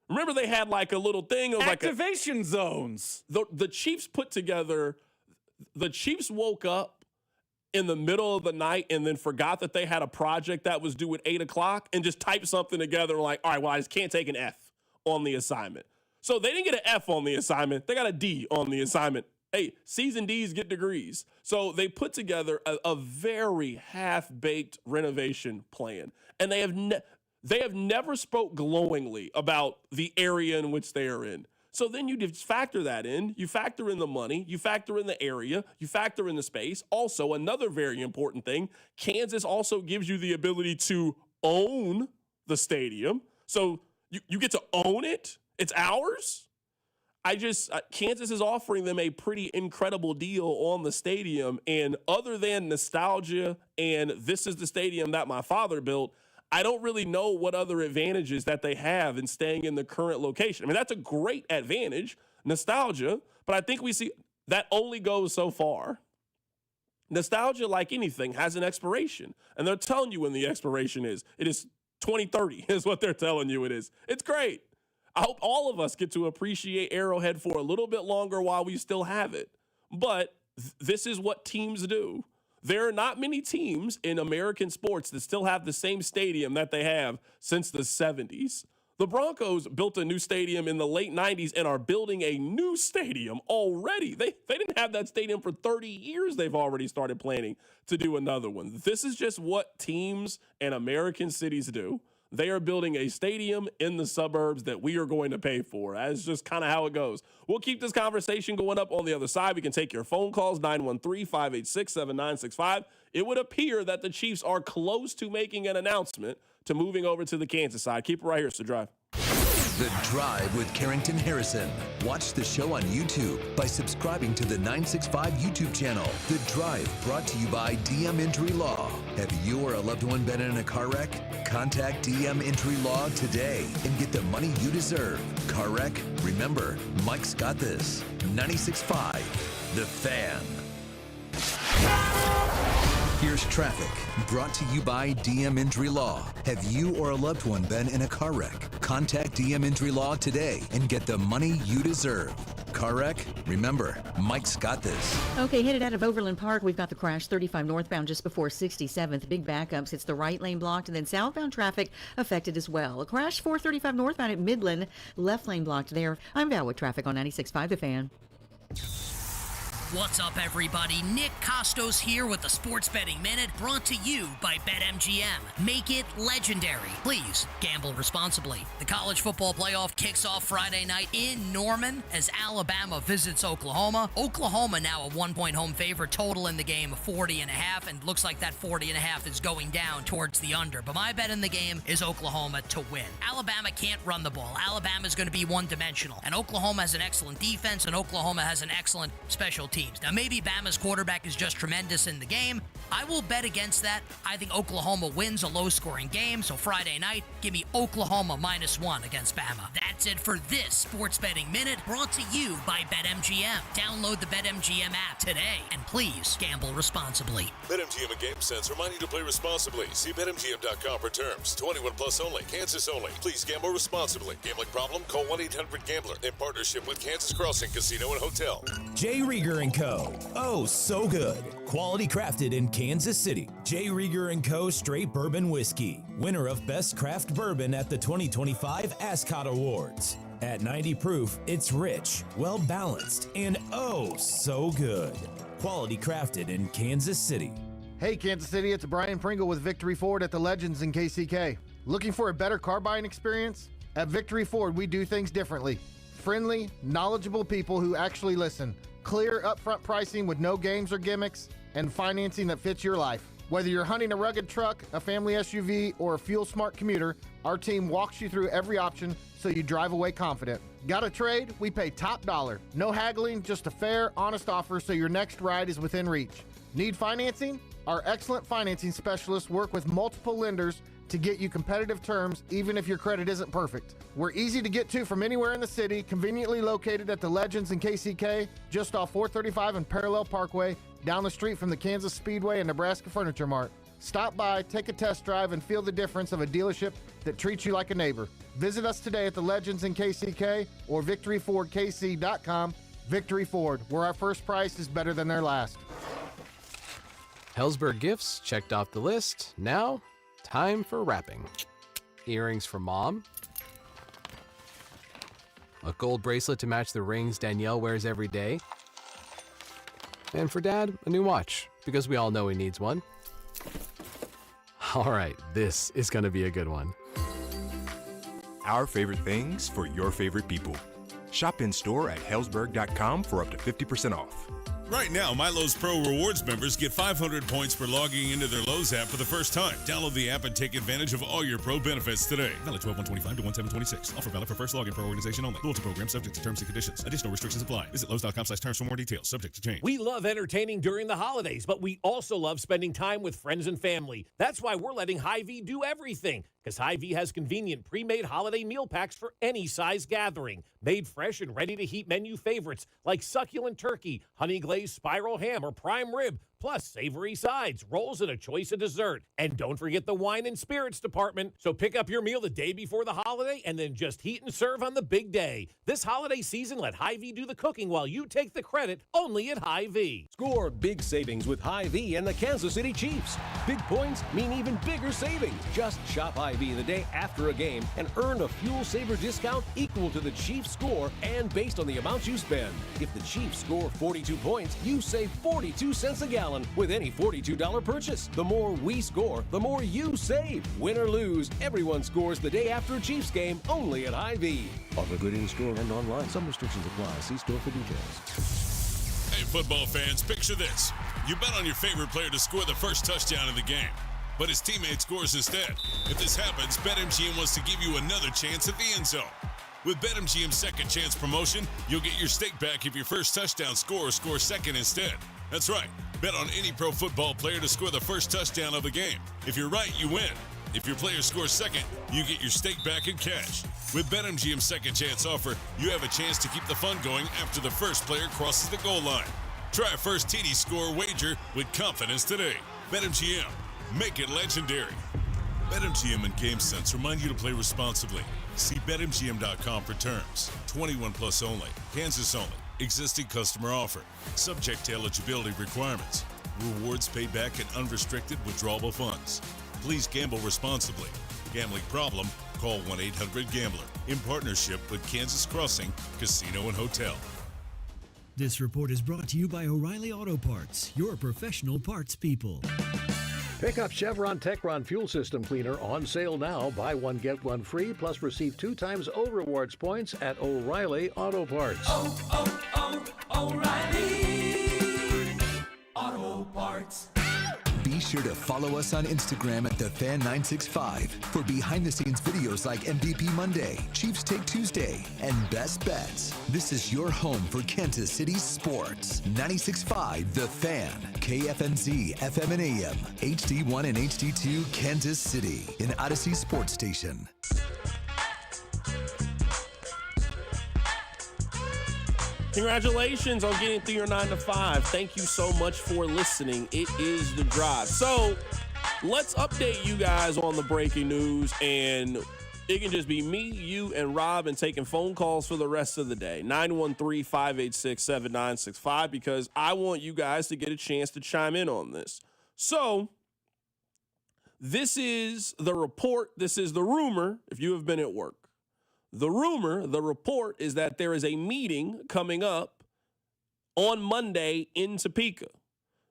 Remember, they had like a little thing. It was activation zones. The Chiefs put together, the Chiefs woke up in the middle of the night and then forgot that they had a project that was due at 8 o'clock and just typed something together like, all right, well, I just can't take an F on the assignment. So they didn't get an F on the assignment. They got a D on the assignment. Hey, C's and D's get degrees. So they put together a very half-baked renovation plan. And they have never spoke glowingly about the area in which they are in. So then you just factor that in. You factor in the money. You factor in the area. You factor in the space. Also, another very important thing, Kansas also gives you the ability to own the stadium. So you get to own it. It's ours. Kansas is offering them a pretty incredible deal on the stadium. And other than nostalgia and this is the stadium that my father built, I don't really know what other advantages that they have in staying in the current location. I mean, that's a great advantage, nostalgia, but I think we see that only goes so far. Nostalgia, like anything, has an expiration, and they're telling you when the expiration is. It is 2030 is what they're telling you it is. It's great. I hope all of us get to appreciate Arrowhead for a little bit longer while we still have it. But this is what teams do. There are not many teams in American sports that still have the same stadium that they have since the 70s. The Broncos built a new stadium in the late 90s and are building a new stadium already. They didn't have that stadium for 30 years. They've already started planning to do another one. This is just what teams and American cities do. They are building a stadium in the suburbs that we are going to pay for. That's just kind of how it goes. We'll keep this conversation going up on the other side. We can take your phone calls, 913-586-7965. It would appear that the Chiefs are close to making an announcement to moving over to the Kansas side. Keep it right here. It's The Drive. The Drive with Carrington Harrison. Watch the show on YouTube by subscribing to the 965 YouTube channel. The Drive, brought to you by DM Injury Law. Have you or a loved one been in a car wreck? Contact DM Injury Law today and get the money you deserve. Car wreck? Remember, Mike's got this. 96.5, The Fan. Here's traffic, brought to you by DM Injury Law. Have you or a loved one been in a car wreck? Contact DM Injury Law today and get the money you deserve. Car wreck? Remember, Mike's got this. Okay, headed out of Overland Park, we've got the crash 35 northbound just before 67th. Big backups. It's the right lane blocked, and then southbound traffic affected as well. A crash 435 northbound at Midland, left lane blocked there. I'm Val with traffic on 96.5 The Fan. What's up, everybody? Nick Costos here with the Sports Betting Minute, brought to you by BetMGM. Make it legendary. Please gamble responsibly. The college football playoff kicks off Friday night in Norman as Alabama visits Oklahoma. Oklahoma now a 1-point home favorite, total in the game 40.5, and looks like that 40.5 is going down towards the under. But my bet in the game is Oklahoma to win. Alabama can't run the ball. Alabama's going to be one-dimensional, and Oklahoma has an excellent defense, and Oklahoma has an excellent special team. teams. Now, maybe Bama's quarterback is just tremendous in the game. I will bet against that. I think Oklahoma wins a low-scoring game, so Friday night, give me Oklahoma -1 against Bama. That's it for this Sports Betting Minute, brought to you by BetMGM. Download the BetMGM app today, and please gamble responsibly. BetMGM and GameSense remind you to play responsibly. See BetMGM.com for terms. 21 plus only. Kansas only. Please gamble responsibly. Gambling problem? Call 1-800-GAMBLER in partnership with Kansas Crossing Casino and Hotel. J. Rieger & Co. Oh, so good. Quality crafted in Kansas City. J. Rieger & Co. Straight Bourbon Whiskey. Winner of Best Craft Bourbon at the 2025 Ascot Awards. At 90 proof, it's rich, well balanced, and oh, so good. Quality crafted in Kansas City. Hey, Kansas City, it's Brian Pringle with Victory Ford at the Legends in KCK. Looking for a better car buying experience? At Victory Ford, we do things differently. Friendly, knowledgeable people who actually listen. Clear, upfront pricing with no games or gimmicks, and financing that fits your life. Whether you're hunting a rugged truck, a family SUV, or a fuel-smart commuter, our team walks you through every option so you drive away confident. Got a trade? We pay top dollar. No haggling, just a fair, honest offer so your next ride is within reach. Need financing? Our excellent financing specialists work with multiple lenders to get you competitive terms, even if your credit isn't perfect. We're easy to get to from anywhere in the city, conveniently located at the Legends in KCK, just off 435 and Parallel Parkway, down the street from the Kansas Speedway and Nebraska Furniture Mart. Stop by, take a test drive, and feel the difference of a dealership that treats you like a neighbor. Visit us today at the Legends in KCK or victoryfordkc.com. Victory Ford, where our first price is better than their last. Hellsberg gifts checked off the list. Now, time for wrapping. Earrings for mom. A gold bracelet to match the rings Danielle wears every day. And for dad, a new watch, because we all know he needs one. All right, this is going to be a good one. Our favorite things for your favorite people. Shop in store at Hellsberg.com for up to 50% off. Right now, My Lowe's Pro Rewards members get 500 points for logging into their Lowe's app for the first time. Download the app and take advantage of all your pro benefits today. Valid 12/1/25 to 1/7/26. Offer valid for first login per organization only. Loyalty program subject to terms and conditions. Additional restrictions apply. Visit Lowe's.com/terms for more details. Subject to change. We love entertaining during the holidays, but we also love spending time with friends and family. That's why we're letting Hy-Vee do everything. Because Hy-Vee has convenient pre-made holiday meal packs for any size gathering. Made fresh and ready-to-heat menu favorites like succulent turkey, honey glazed spiral ham, or prime rib, plus savory sides, rolls, and a choice of dessert. And don't forget the wine and spirits department. So pick up your meal the day before the holiday and then just heat and serve on the big day. This holiday season, let Hy-Vee do the cooking while you take the credit, only at Hy-Vee. Score big savings with Hy-Vee and the Kansas City Chiefs. Big points mean even bigger savings. Just shop Hy-Vee the day after a game and earn a fuel saver discount equal to the Chiefs score and based on the amount you spend. If the Chiefs score 42 points, you save 42 cents a gallon with any $42 purchase. The more we score, the more you save. Win or lose, everyone scores the day after a Chiefs game only at Hy-Vee. Offer good in-store and online. Some restrictions apply. See store for details. Hey, football fans, picture this. You bet on your favorite player to score the first touchdown in the game, but his teammate scores instead. If this happens, BetMGM wants to give you another chance at the end zone. With BetMGM's second chance promotion, you'll get your stake back if your first touchdown scorer scores second instead. That's right. Bet on any pro football player to score the first touchdown of the game. If you're right, you win. If your player scores second, you get your stake back in cash. With BetMGM's second chance offer, you have a chance to keep the fun going after the first player crosses the goal line. Try a first TD score wager with confidence today. BetMGM. Make it legendary. BetMGM and GameSense remind you to play responsibly. See BetMGM.com for terms. 21 plus only. Kansas only. Existing customer offer. Subject to eligibility requirements. Rewards paid back in unrestricted withdrawable funds. Please gamble responsibly. Gambling problem? Call 1-800-GAMBLER. In partnership with Kansas Crossing Casino and Hotel. This report is brought to you by O'Reilly Auto Parts, your professional parts people. Pick up Chevron Techron Fuel System Cleaner on sale now. Buy one, get one free, plus receive 2 times O Rewards points at O'Reilly Auto Parts. O'Reilly Auto Parts. Be sure to follow us on Instagram at TheFan965 for behind-the-scenes videos like MVP Monday, Chiefs Take Tuesday, and Best Bets. This is your home for Kansas City sports. 96.5 The Fan, KFNZ, FM and AM, HD1 and HD2, Kansas City, an Odyssey sports station. Congratulations on getting through your 9 to 5. Thank you so much for listening. It is The Drive. So let's update you guys on the breaking news, and it can just be me, you, and Rob, and taking phone calls for the rest of the day. 913-586-7965, because I want you guys to get a chance to chime in on this. So this is the report. This is the rumor, if you have been at work. The rumor, the report, is that there is a meeting coming up on Monday in Topeka.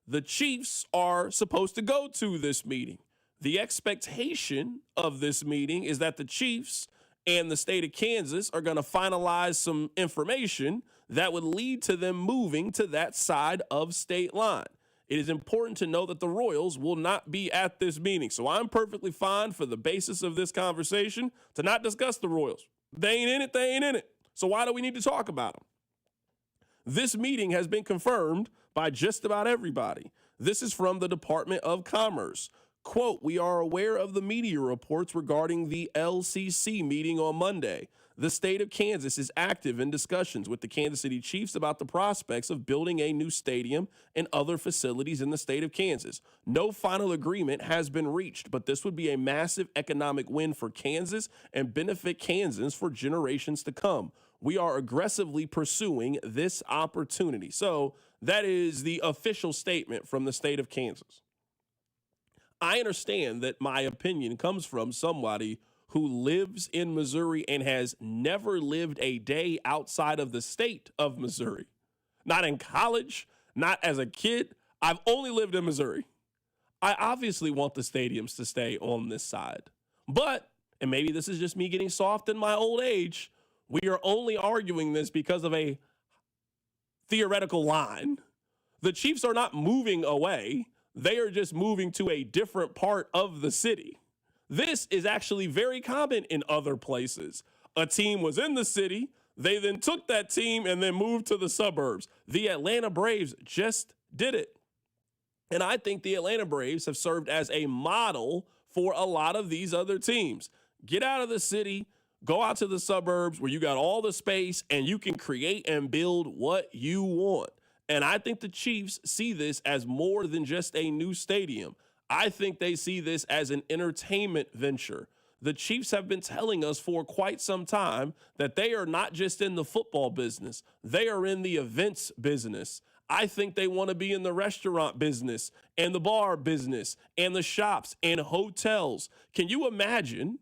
The Chiefs are supposed to go to this meeting. The expectation of this meeting is that the Chiefs and the state of Kansas are going to finalize some information that would lead to them moving to that side of state line. It is important to know that the Royals will not be at this meeting. So I'm perfectly fine, for the basis of this conversation, to not discuss the Royals. They ain't in it, they ain't in it. So why do we need to talk about them? This meeting has been confirmed by just about everybody. This is from the Department of Commerce. Quote, "We are aware of the media reports regarding the LCC meeting on Monday. The state of Kansas is active in discussions with the Kansas City Chiefs about the prospects of building a new stadium and other facilities in the state of Kansas. No final agreement has been reached, but this would be a massive economic win for Kansas and benefit Kansans for generations to come. We are aggressively pursuing this opportunity." So that is the official statement from the state of Kansas. I understand that my opinion comes from somebody who lives in Missouri and has never lived a day outside of the state of Missouri. Not in college, not as a kid. I've only lived in Missouri. I obviously want the stadiums to stay on this side. But, and maybe this is just me getting soft in my old age, we are only arguing this because of a theoretical line. The Chiefs are not moving away. They are just moving to a different part of the city. This is actually very common in other places. A team was in the city, they then took that team and then moved to the suburbs. The Atlanta Braves just did it. And I think the Atlanta Braves have served as a model for a lot of these other teams. Get out of the city, go out to the suburbs where you got all the space and you can create and build what you want. And I think the Chiefs see this as more than just a new stadium. I think they see this as an entertainment venture. The Chiefs have been telling us for quite some time that they are not just in the football business. They are in the events business. I think they want to be in the restaurant business and the bar business and the shops and hotels. Can you imagine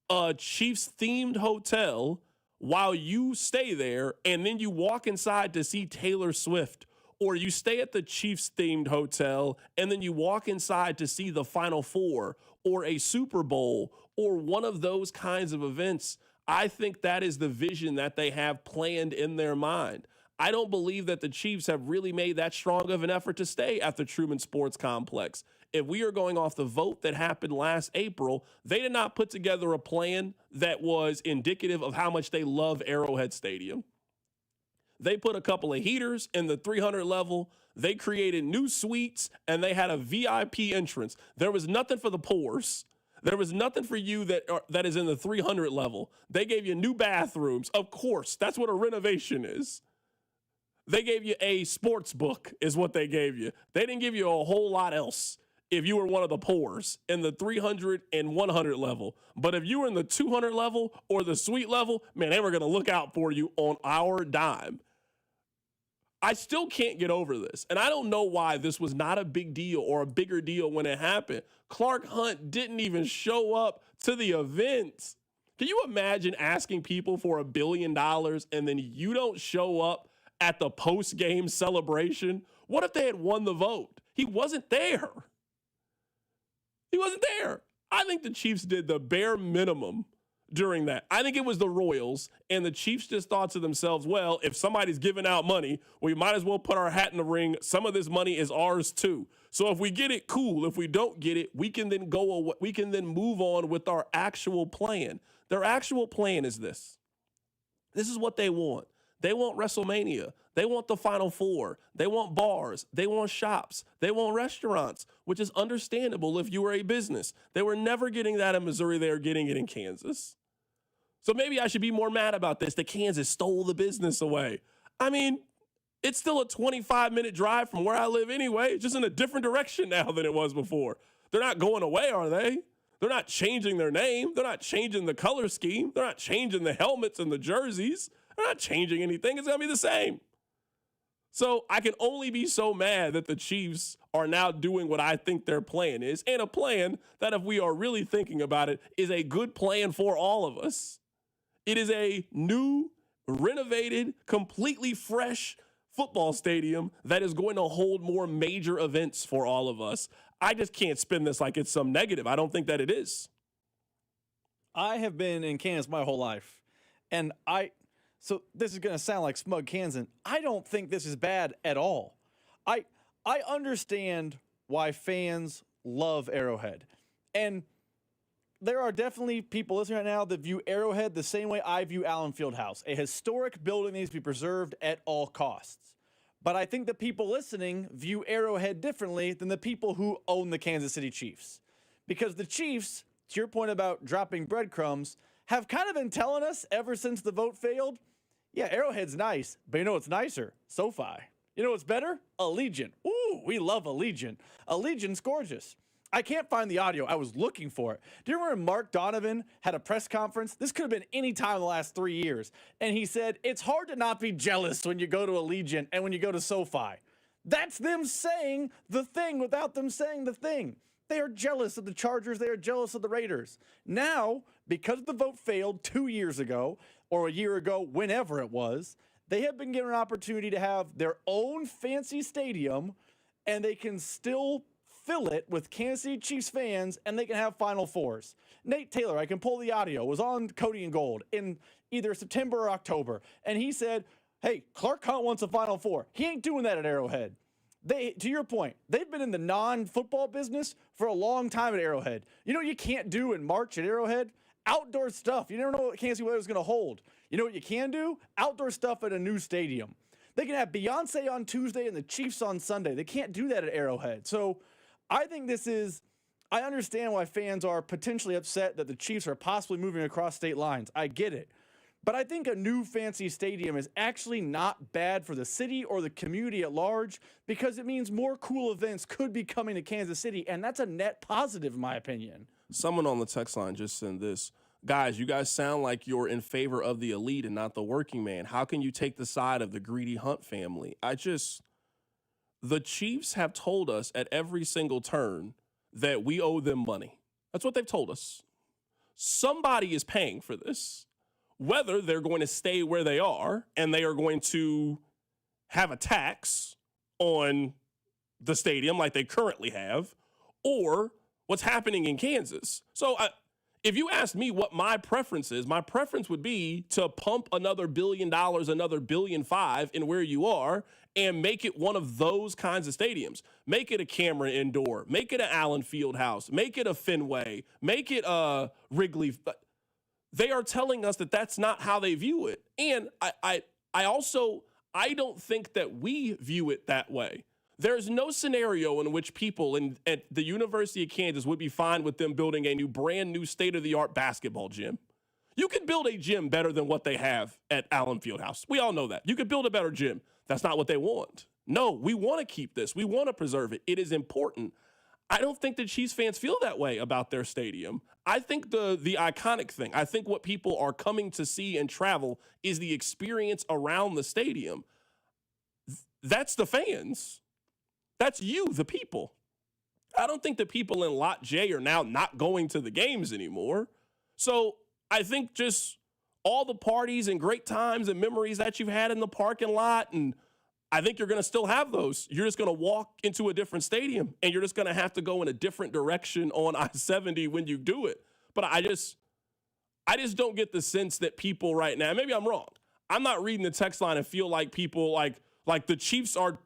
a Chiefs-themed hotel while you stay there and then you walk inside to see Taylor Swift? Or you stay at the Chiefs-themed hotel, and then you walk inside to see the Final Four or a Super Bowl or one of those kinds of events. I think that is the vision that they have planned in their mind. I don't believe that the Chiefs have really made that strong of an effort to stay at the Truman Sports Complex. If we are going off the vote that happened last April, they did not put together a plan that was indicative of how much they love Arrowhead Stadium. They put a couple of heaters in the 300 level. They created new suites, and they had a VIP entrance. There was nothing for the poors. There was nothing for you that is in the 300 level. They gave you new bathrooms. Of course, that's what a renovation is. They gave you a sports book is what they gave you. They didn't give you a whole lot else if you were one of the poors in the 300 and 100 level. But if you were in the 200 level or the suite level, man, they were going to look out for you on our dime. I still can't get over this. And I don't know why this was not a big deal or a bigger deal when it happened. Clark Hunt didn't even show up to the event. Can you imagine asking people for $1 billion and then you don't show up at the post-game celebration? What if they had won the vote? He wasn't there. He wasn't there. I think the Chiefs did the bare minimum during that. I think it was the Royals, and the Chiefs just thought to themselves, well, if somebody's giving out money, we might as well put our hat in the ring. Some of this money is ours too. So if we get it, cool. If we don't get it, we can then go away. We can then move on with our actual plan. Their actual plan is this. This is what they want. They want WrestleMania. They want the Final Four. They want bars. They want shops. They want restaurants, which is understandable if you were a business. They were never getting that in Missouri. They are getting it in Kansas. So maybe I should be more mad about this, that Kansas stole the business away. I mean, it's still a 25-minute drive from where I live anyway. It's just in a different direction now than it was before. They're not going away, are they? They're not changing their name. They're not changing the color scheme. They're not changing the helmets and the jerseys. They're not changing anything. It's going to be the same. So I can only be so mad that the Chiefs are now doing what I think their plan is, and a plan that, if we are really thinking about it, is a good plan for all of us. It is a new, renovated, completely fresh football stadium that is going to hold more major events for all of us. I just can't spin this like it's some negative. I don't think that it is. I have been in Kansas my whole life, and so this is going to sound like smug Kansan. I don't think this is bad at all. I understand why fans love Arrowhead, and there are definitely people listening right now that view Arrowhead the same way I view Allen Fieldhouse, a historic building that needs to be preserved at all costs. But I think the people listening view Arrowhead differently than the people who own the Kansas City Chiefs. Because the Chiefs, to your point about dropping breadcrumbs, have kind of been telling us ever since the vote failed, yeah, Arrowhead's nice, but you know what's nicer? SoFi. You know what's better? Allegiant. Ooh, we love Allegiant. Allegiant's gorgeous. I can't find the audio. I was looking for it. Do you remember when Mark Donovan had a press conference? This could have been any time in the last 3 years. And he said, it's hard to not be jealous when you go to Allegiant and when you go to SoFi. That's them saying the thing without them saying the thing. They are jealous of the Chargers. They are jealous of the Raiders. Now, because the vote failed 2 years ago, or a year ago, whenever it was, they have been given an opportunity to have their own fancy stadium, and they can still fill it with Kansas City Chiefs fans, and they can have Final Fours. Nate Taylor, I can pull the audio, was on Cody and Gold in either September or October, and he said, hey, Clark Hunt wants a Final Four. He ain't doing that at Arrowhead. To your point, they've been in the non-football business for a long time at Arrowhead. You know what you can't do in March at Arrowhead? Outdoor stuff. You never know what Kansas City weather is going to hold. You know what you can do? Outdoor stuff at a new stadium. They can have Beyonce on Tuesday and the Chiefs on Sunday. They can't do that at Arrowhead. So I think I understand why fans are potentially upset that the Chiefs are possibly moving across state lines. I get it. But I think a new fancy stadium is actually not bad for the city or the community at large, because it means more cool events could be coming to Kansas City, and that's a net positive in my opinion. Someone on the text line just sent this. Guys, you guys sound like you're in favor of the elite and not the working man. How can you take the side of the greedy Hunt family? The Chiefs have told us at every single turn that we owe them money. That's what they've told us. Somebody is paying for this. Whether they're going to stay where they are and they are going to have a tax on the stadium like they currently have, or what's happening in Kansas. So if you ask me what my preference is, my preference would be to pump another $1 billion, another $1.5 billion in where you are, and make it one of those kinds of stadiums. Make it a Cameron Indoor. Make it an Allen Fieldhouse. Make it a Fenway. Make it a Wrigley. They are telling us that that's not how they view it. And I don't think that we view it that way. There's no scenario in which people at the University of Kansas would be fine with them building a brand new state-of-the-art basketball gym. You could build a gym better than what they have at Allen Fieldhouse. We all know that. You could build a better gym. That's not what they want. No, we want to keep this. We want to preserve it. It is important. I don't think the Chiefs fans feel that way about their stadium. I think the iconic thing, I think what people are coming to see and travel is the experience around the stadium. That's the fans. That's you, the people. I don't think the people in Lot J are now not going to the games anymore. So I think just all the parties and great times and memories that you've had in the parking lot, and I think you're going to still have those. You're just going to walk into a different stadium, and you're just going to have to go in a different direction on I-70 when you do it. But I just don't get the sense that people right now, maybe I'm wrong. I'm not reading the text line and feel like people like the Chiefs are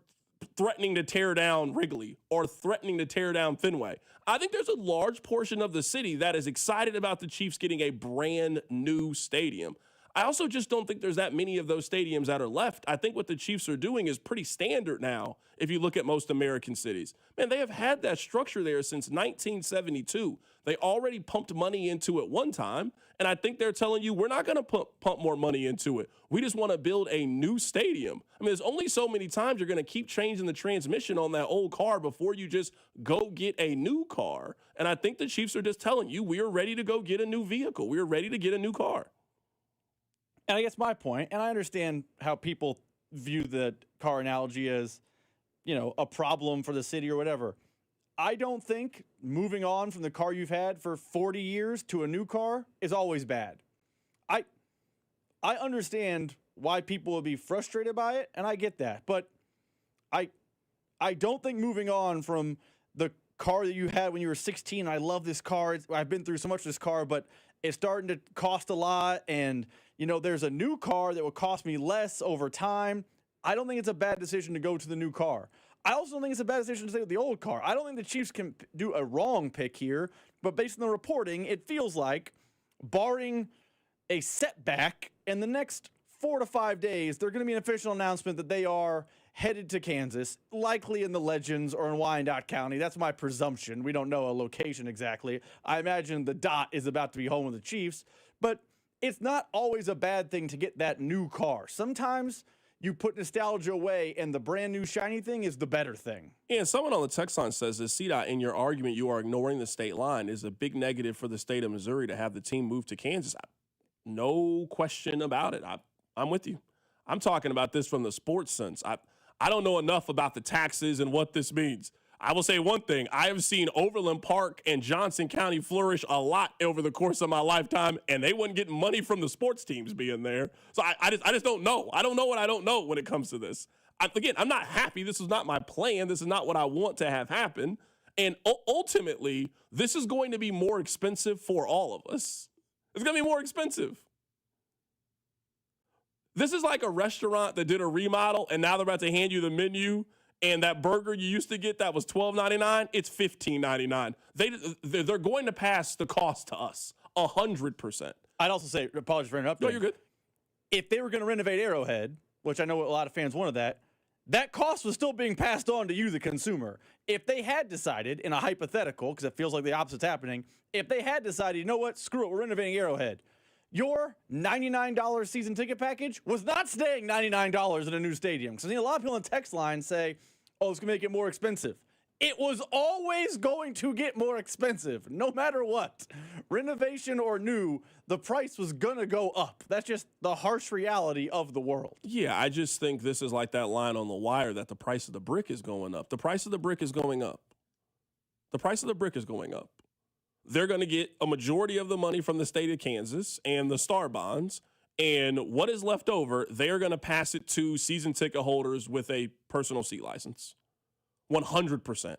threatening to tear down Wrigley or threatening to tear down Fenway. I think there's a large portion of the city that is excited about the Chiefs getting a brand new stadium. I also just don't think there's that many of those stadiums that are left. I think what the Chiefs are doing is pretty standard now if you look at most American cities. Man, they have had that structure there since 1972. They already pumped money into it one time, and I think they're telling you we're not going to pump more money into it. We just want to build a new stadium. I mean, there's only so many times you're going to keep changing the transmission on that old car before you just go get a new car. And I think the Chiefs are just telling you we are ready to go get a new vehicle. We are ready to get a new car. And I guess my point, and I understand how people view the car analogy as, a problem for the city or whatever. I don't think moving on from the car you've had for 40 years to a new car is always bad. I understand why people would be frustrated by it, and I get that. But I don't think moving on from the car that you had when you were 16, I love this car. I've been through so much of this car, but it's starting to cost a lot, and there's a new car that will cost me less over time. I don't think it's a bad decision to go to the new car. I also don't think it's a bad decision to stay with the old car. I don't think the Chiefs can do a wrong pick here, but based on the reporting, it feels like, barring a setback, in the next 4 to 5 days, there's going to be an official announcement that they are headed to Kansas, likely in the Legends or in Wyandotte County. That's my presumption. We don't know a location exactly. I imagine the dot is about to be home with the Chiefs, but it's not always a bad thing to get that new car. Sometimes you put nostalgia away, and the brand new shiny thing is the better thing. Yeah, someone on the text line says that CDOT, in your argument, you are ignoring the state line is a big negative for the state of Missouri to have the team move to Kansas. No question about it. I'm with you. I'm talking about this from the sports sense. I don't know enough about the taxes and what this means. I will say one thing. I have seen Overland Park and Johnson County flourish a lot over the course of my lifetime, and they wasn't getting money from the sports teams being there. So I just don't know. I don't know what I don't know when it comes to this. Again, I'm not happy. This is not my plan. This is not what I want to have happen. And ultimately, this is going to be more expensive for all of us. It's going to be more expensive. This is like a restaurant that did a remodel, and now they're about to hand you the menu, and that burger you used to get that was $12.99, it's $15.99. They're going to pass the cost to us 100%. I'd also say, apologies for interrupting. No, you're good. If they were going to renovate Arrowhead, which I know a lot of fans wanted that cost was still being passed on to you, the consumer. If they had decided, in a hypothetical, because it feels like the opposite's happening, if they had decided, you know what, screw it, we're renovating Arrowhead, your $99 season ticket package was not staying $99 in a new stadium. Because I think a lot of people on the text line say, oh, it's going to make it more expensive. It was always going to get more expensive, no matter what. Renovation or new, the price was going to go up. That's just the harsh reality of the world. Yeah, I just think this is like that line on The Wire that the price of the brick is going up. The price of the brick is going up. The price of the brick is going up. They're going to get a majority of the money from the state of Kansas and the Star Bonds, and what is left over, they're going to pass it to season ticket holders with a personal seat license. 100%.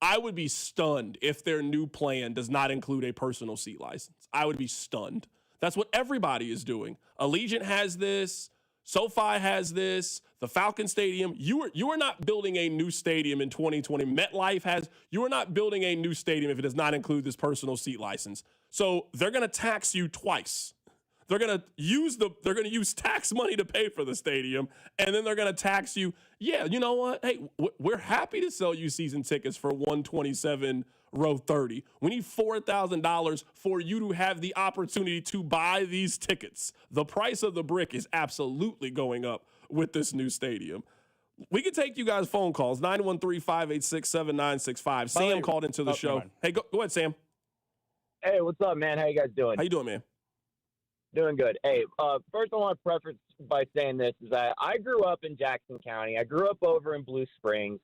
I would be stunned if their new plan does not include a personal seat license. I would be stunned. That's what everybody is doing. Allegiant has this. SoFi has this. The Falcon Stadium. You are not building a new stadium in 2020. MetLife has. You are not building a new stadium if it does not include this personal seat license. So they're going to tax you twice. They're going to use tax money to pay for the stadium, and then they're going to tax you. Yeah, you know what? Hey, we're happy to sell you season tickets for $127 row 30. We need $4,000 for you to have the opportunity to buy these tickets. The price of the brick is absolutely going up with this new stadium. We can take you guys' phone calls, 913-586-7965. Sam called into the show. Hey, go ahead, Sam. Hey, what's up, man? How you guys doing? How you doing, man? Doing good. Hey, first I want to preface by saying this, is that I grew up in Jackson County. I grew up over in Blue Springs,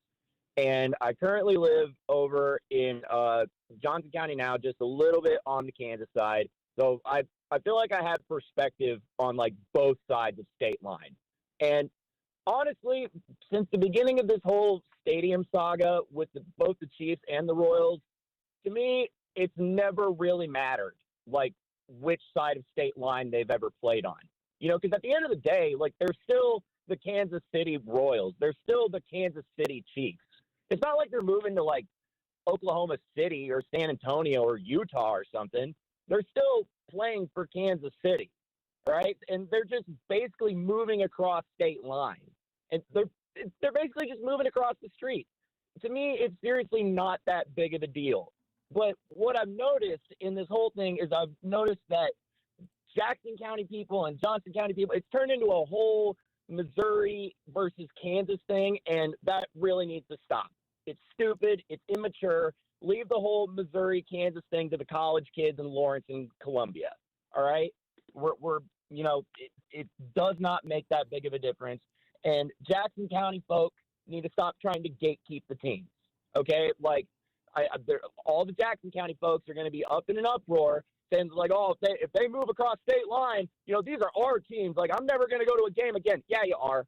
and I currently live over in Johnson County now, just a little bit on the Kansas side. So I feel like I have perspective on, like, both sides of state line. And honestly, since the beginning of this whole stadium saga with both the Chiefs and the Royals, to me, it's never really mattered. Like, which side of state line they've ever played on. Because at the end of the day, like, they're still the Kansas City Royals. They're still the Kansas City Chiefs. It's not like they're moving to, like, Oklahoma City or San Antonio or Utah or something. They're still playing for Kansas City, right? And they're just basically moving across state lines. And they're basically just moving across the street. To me, it's seriously not that big of a deal. But what I've noticed in this whole thing is I've noticed that Jackson County people and Johnson County people, it's turned into a whole Missouri versus Kansas thing, and that really needs to stop. It's stupid. It's immature. Leave the whole Missouri-Kansas thing to the college kids in Lawrence and Columbia, all right? It does not make that big of a difference. And Jackson County folk need to stop trying to gatekeep the teams, okay? Like, all the Jackson County folks are going to be up in an uproar saying, like, oh, if they move across state line, these are our teams. Like, I'm never going to go to a game again. Yeah, you are.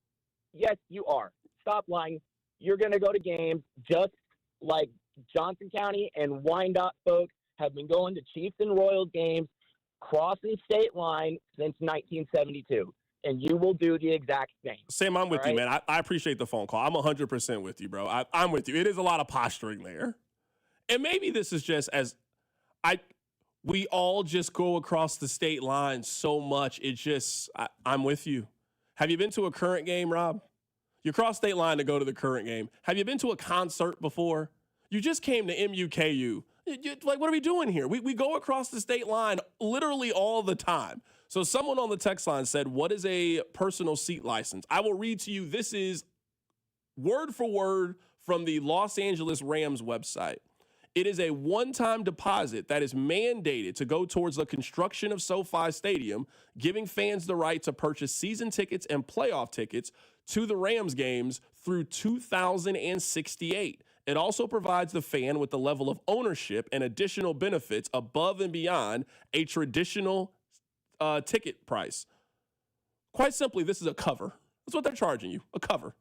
Yes, you are. Stop lying. You're going to go to games just like Johnson County and Wyandotte folks have been going to Chiefs and Royals games crossing state line since 1972. And you will do the exact same. Sam, I'm with you, man. I appreciate the phone call. I'm 100% with you, bro. I'm with you. It is a lot of posturing there. And maybe this is just we all just go across the state line so much. I'm with you. Have you been to a Current game, Rob? You cross state line to go to the Current game. Have you been to a concert before? You just came to MUKU. Like, what are we doing here? We go across the state line literally all the time. So someone on the text line said, what is a personal seat license? I will read to you. This is word for word from the Los Angeles Rams website. It is a one-time deposit that is mandated to go towards the construction of SoFi Stadium, giving fans the right to purchase season tickets and playoff tickets to the Rams games through 2068. It also provides the fan with the level of ownership and additional benefits above and beyond a traditional ticket price. Quite simply, this is a cover. That's what they're charging you, a cover.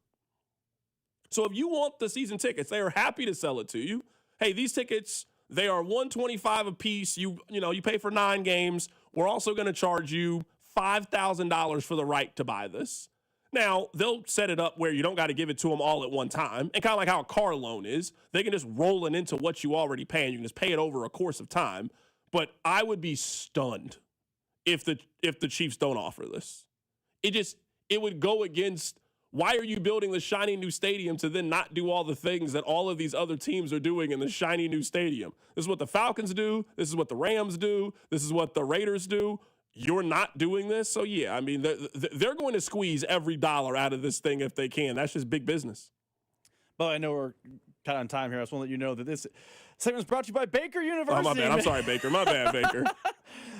So if you want the season tickets, they are happy to sell it to you. Hey, these tickets, they are $125 a piece. You pay for 9 games. We're also going to charge you $5,000 for the right to buy this. Now, they'll set it up where you don't got to give it to them all at one time. And kind of like how a car loan is, they can just roll it into what you already pay, and you can just pay it over a course of time. But I would be stunned if the Chiefs don't offer this. It would go against, why are you building the shiny new stadium to then not do all the things that all of these other teams are doing in the shiny new stadium? This is what the Falcons do. This is what the Rams do. This is what the Raiders do. You're not doing this. So, yeah, I mean, they're going to squeeze every dollar out of this thing if they can. That's just big business. But I know we're kind of on time here. I just want to let you know that this segment is brought to you by Baker University. Oh, my bad. I'm sorry, Baker. My bad, Baker.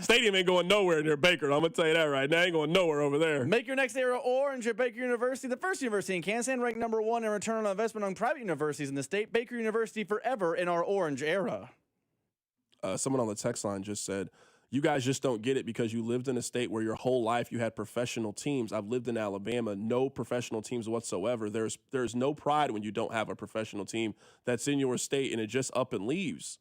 Stadium ain't going nowhere near Baker. I'm going to tell you that right now. Ain't going nowhere over there. Make your next era orange at Baker University, the first university in Kansas, and ranked number 1 in return on investment among private universities in the state. Baker University forever in our orange era. Someone on the text line just said, you guys just don't get it because you lived in a state where your whole life you had professional teams. I've lived in Alabama, no professional teams whatsoever. There's no pride when you don't have a professional team that's in your state and it just up and leaves.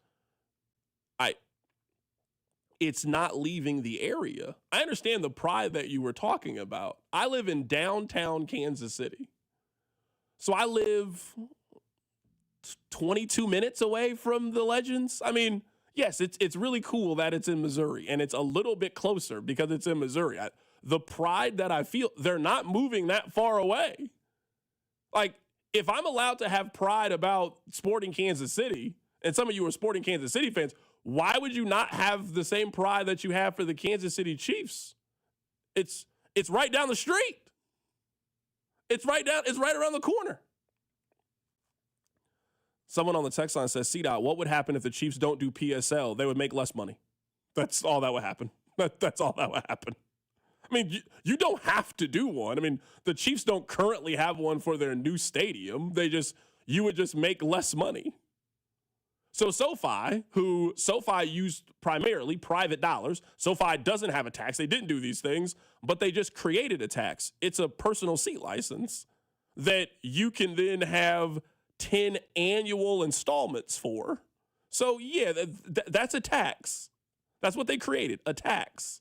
It's not leaving the area. I understand the pride that you were talking about. I live in downtown Kansas City. So I live 22 minutes away from the Legends. I mean, yes, it's really cool that it's in Missouri, and it's a little bit closer because it's in Missouri. The pride that I feel, they're not moving that far away. Like, if I'm allowed to have pride about sporting Kansas City, and some of you are sporting Kansas City fans, why would you not have the same pride that you have for the Kansas City Chiefs? It's right down the street. It's right around the corner. Someone on the text line says, C-Dot, what would happen if the Chiefs don't do PSL? They would make less money. That's all that would happen. That's all that would happen. I mean, you don't have to do one. I mean, the Chiefs don't currently have one for their new stadium. You would just make less money. So SoFi used primarily private dollars. SoFi doesn't have a tax. They didn't do these things, but they just created a tax. It's a personal seat license that you can then have 10 annual installments for. So, yeah, that's a tax. That's what they created, a tax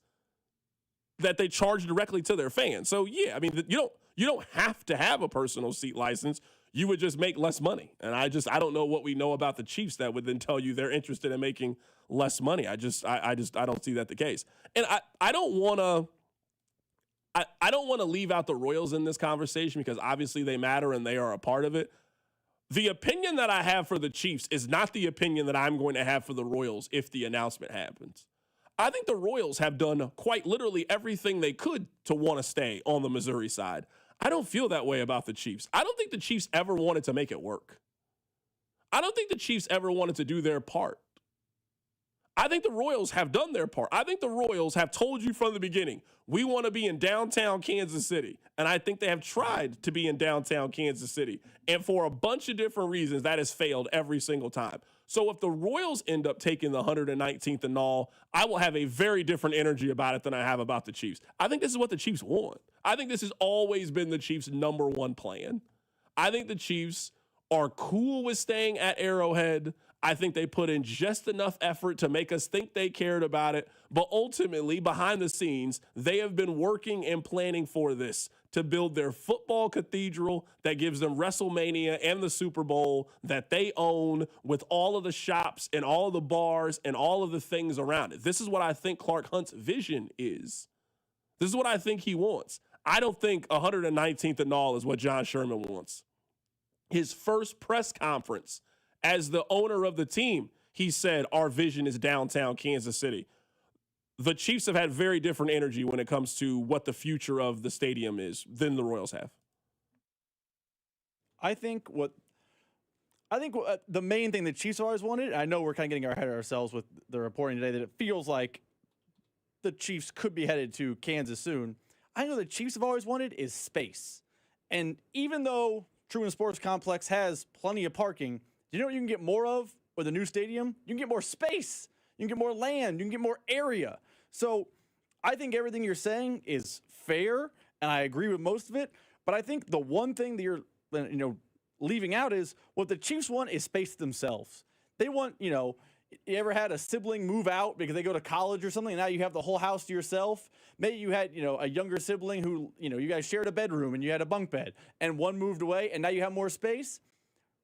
that they charge directly to their fans. So, yeah, I mean, you don't have to have a personal seat license. You would just make less money. And I don't know what we know about the Chiefs that would then tell you they're interested in making less money. I don't see that the case. And I don't want to leave out the Royals in this conversation because obviously they matter and they are a part of it. The opinion that I have for the Chiefs is not the opinion that I'm going to have for the Royals if the announcement happens. I think the Royals have done quite literally everything they could to want to stay on the Missouri side. I don't feel that way about the Chiefs. I don't think the Chiefs ever wanted to make it work. I don't think the Chiefs ever wanted to do their part. I think the Royals have done their part. I think the Royals have told you from the beginning, we want to be in downtown Kansas City. And I think they have tried to be in downtown Kansas City. And for a bunch of different reasons, that has failed every single time. So if the Royals end up taking the 119th and all, I will have a very different energy about it than I have about the Chiefs. I think this is what the Chiefs want. I think this has always been the Chiefs' number one plan. I think the Chiefs are cool with staying at Arrowhead. I think they put in just enough effort to make us think they cared about it. But ultimately, behind the scenes, they have been working and planning for this to build their football cathedral that gives them WrestleMania and the Super Bowl that they own with all of the shops and all of the bars and all of the things around it. This is what I think Clark Hunt's vision is. This is what I think he wants. I don't think 119th and all is what John Sherman wants. His first press conference as the owner of the team, he said, our vision is downtown Kansas City. The Chiefs have had very different energy when it comes to what the future of the stadium is than the Royals have. I think the main thing the Chiefs always wanted, I know we're kind of getting ahead of ourselves with the reporting today that it feels like the Chiefs could be headed to Kansas soon. I know the Chiefs have always wanted is space. And even though Truman Sports Complex has plenty of parking, do you know what you can get more of with a new stadium? You can get more space. You can get more land. You can get more area. So I think everything you're saying is fair, and I agree with most of it. But I think the one thing that you're leaving out is what the Chiefs want is space themselves. They want, you ever had a sibling move out because they go to college or something, and now you have the whole house to yourself? Maybe you had, a younger sibling who, you guys shared a bedroom and you had a bunk bed, and one moved away, and now you have more space.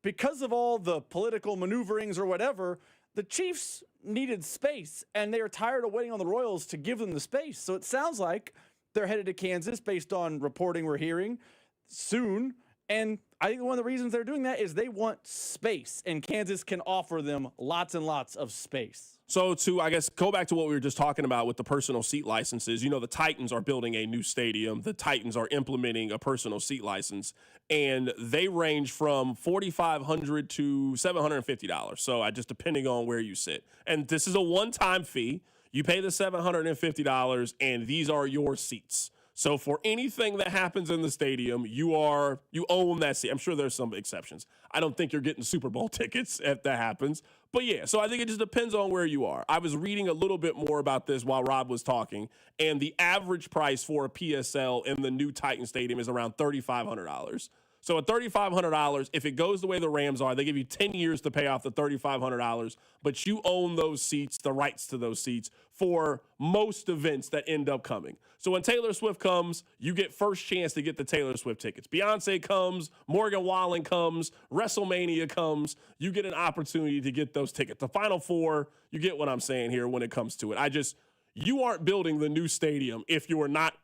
Because of all the political maneuverings or whatever, the Chiefs needed space, and they are tired of waiting on the Royals to give them the space. So it sounds like they're headed to Kansas based on reporting we're hearing soon. And I think one of the reasons they're doing that is they want space, and Kansas can offer them lots and lots of space. So to, I guess, go back to what we were just talking about with the personal seat licenses, the Titans are building a new stadium. The Titans are implementing a personal seat license, and they range from $4,500 to $750. So just depending on where you sit. And this is a one-time fee. You pay the $750, and these are your seats. So for anything that happens in the stadium, you own that seat. I'm sure there's some exceptions. I don't think you're getting Super Bowl tickets if that happens. But yeah, so I think it just depends on where you are. I was reading a little bit more about this while Rob was talking, and the average price for a PSL in the new Titan Stadium is around $3,500. So at $3,500, if it goes the way the Rams are, they give you 10 years to pay off the $3,500, but you own those seats, the rights to those seats, for most events that end up coming. So when Taylor Swift comes, you get first chance to get the Taylor Swift tickets. Beyonce comes, Morgan Wallen comes, WrestleMania comes, you get an opportunity to get those tickets. The Final Four, you get what I'm saying here when it comes to it. You aren't building the new stadium if you're not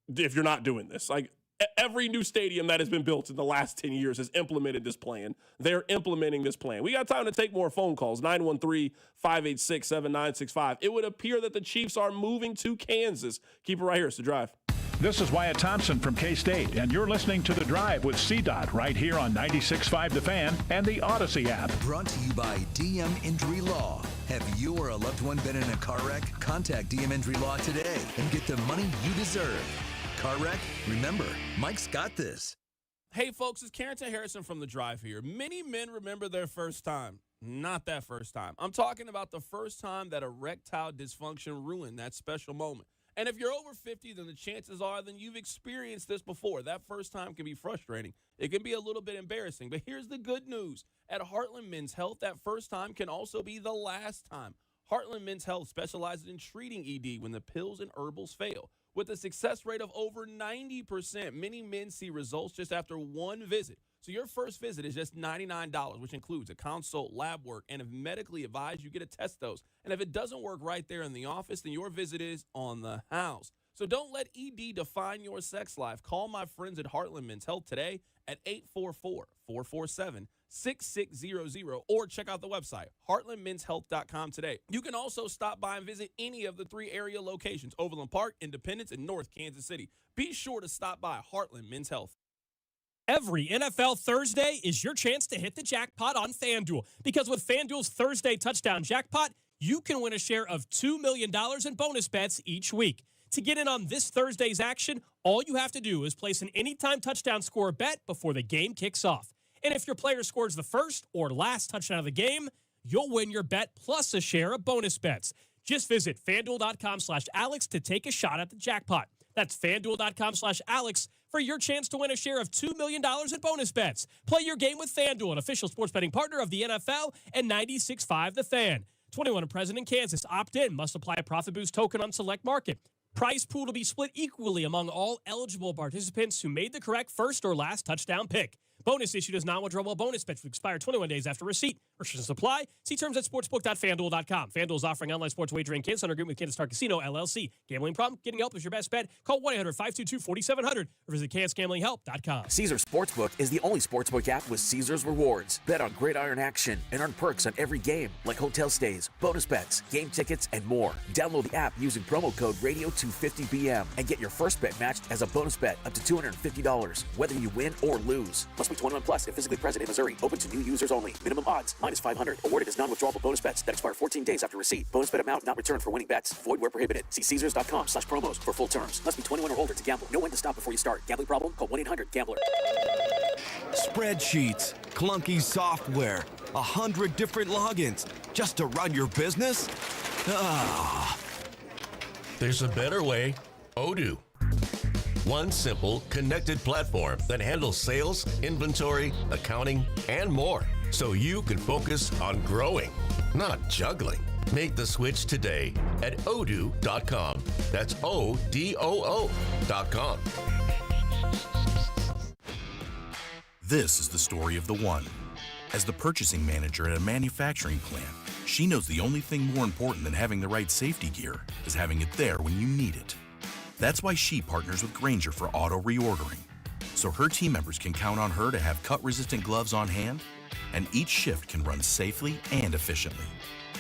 doing this. Like, every new stadium that has been built in the last 10 years has implemented this plan. They're implementing this plan. We got time to take more phone calls, 913-586-7965. It would appear that the Chiefs are moving to Kansas. Keep it right here. It's The Drive. This is Wyatt Thompson from K-State, and you're listening to The Drive with CDOT right here on 96.5 The Fan and the Odyssey app. Brought to you by DM Injury Law. Have you or a loved one been in a car wreck? Contact DM Injury Law today and get the money you deserve. Car wreck? Remember, Mike's got this. Hey, folks, it's Carrington Harrison from The Drive here. Many men remember their first time. Not that first time. I'm talking about the first time that erectile dysfunction ruined that special moment. And if you're over 50, then the chances are then you've experienced this before. That first time can be frustrating. It can be a little bit embarrassing. But here's the good news. At Heartland Men's Health, that first time can also be the last time. Heartland Men's Health specializes in treating ED when the pills and herbals fail. With a success rate of over 90%, many men see results just after one visit. So your first visit is just $99, which includes a consult, lab work, and if medically advised, you get a test dose. And if it doesn't work right there in the office, then your visit is on the house. So don't let ED define your sex life. Call my friends at Heartland Men's Health today at 844-447-6600 or check out the website, heartlandmenshealth.com today. You can also stop by and visit any of the 3 area locations, Overland Park, Independence, and North Kansas City. Be sure to stop by Heartland Men's Health. Every NFL Thursday is your chance to hit the jackpot on FanDuel. Because with FanDuel's Thursday touchdown jackpot, you can win a share of $2 million in bonus bets each week. To get in on this Thursday's action, all you have to do is place an anytime touchdown score bet before the game kicks off. And if your player scores the first or last touchdown of the game, you'll win your bet plus a share of bonus bets. Just visit FanDuel.com/Alex to take a shot at the jackpot. That's FanDuel.com/Alex for your chance to win a share of $2 million in bonus bets. Play your game with FanDuel, an official sports betting partner of the NFL and 96.5 The Fan. 21 and present in Kansas. Opt in. Must apply a profit boost token on select market. Prize pool to be split equally among all eligible participants who made the correct first or last touchdown pick. Bonus issued as non-withdrawable bonus bets will expire 21 days after receipt. Restrictions apply. See terms at sportsbook.fanduel.com. FanDuel is offering online sports wagering in Kansas under agreement with Kansas Star Casino, LLC. Gambling problem? Getting help is your best bet. Call 1-800-522-4700 or visit kansgamblinghelp.com. Caesars Sportsbook is the only sportsbook app with Caesars rewards. Bet on gridiron action and earn perks on every game, like hotel stays, bonus bets, game tickets, and more. Download the app using promo code Radio250BM and get your first bet matched as a bonus bet up to $250, whether you win or lose. Must be 21 plus if physically present in Missouri. Open to new users only. Minimum odds -500. Awarded as non-withdrawable bonus bets that expire 14 days after receipt. Bonus bet amount not returned for winning bets. Void where prohibited. See Caesars.com/promos for full terms. Must be 21 or older to gamble. Know when to stop before you start. Gambling problem? Call 1-800-GAMBLER. Spreadsheets, clunky software, 100 different logins just to run your business? Ah. There's a better way. Odoo. One simple, connected platform that handles sales, inventory, accounting, and more. So you can focus on growing, not juggling. Make the switch today at odoo.com. That's ODOO.com. This is the story of the one. As the purchasing manager at a manufacturing plant, she knows the only thing more important than having the right safety gear is having it there when you need it. That's why she partners with Grainger for auto reordering, so her team members can count on her to have cut-resistant gloves on hand, and each shift can run safely and efficiently.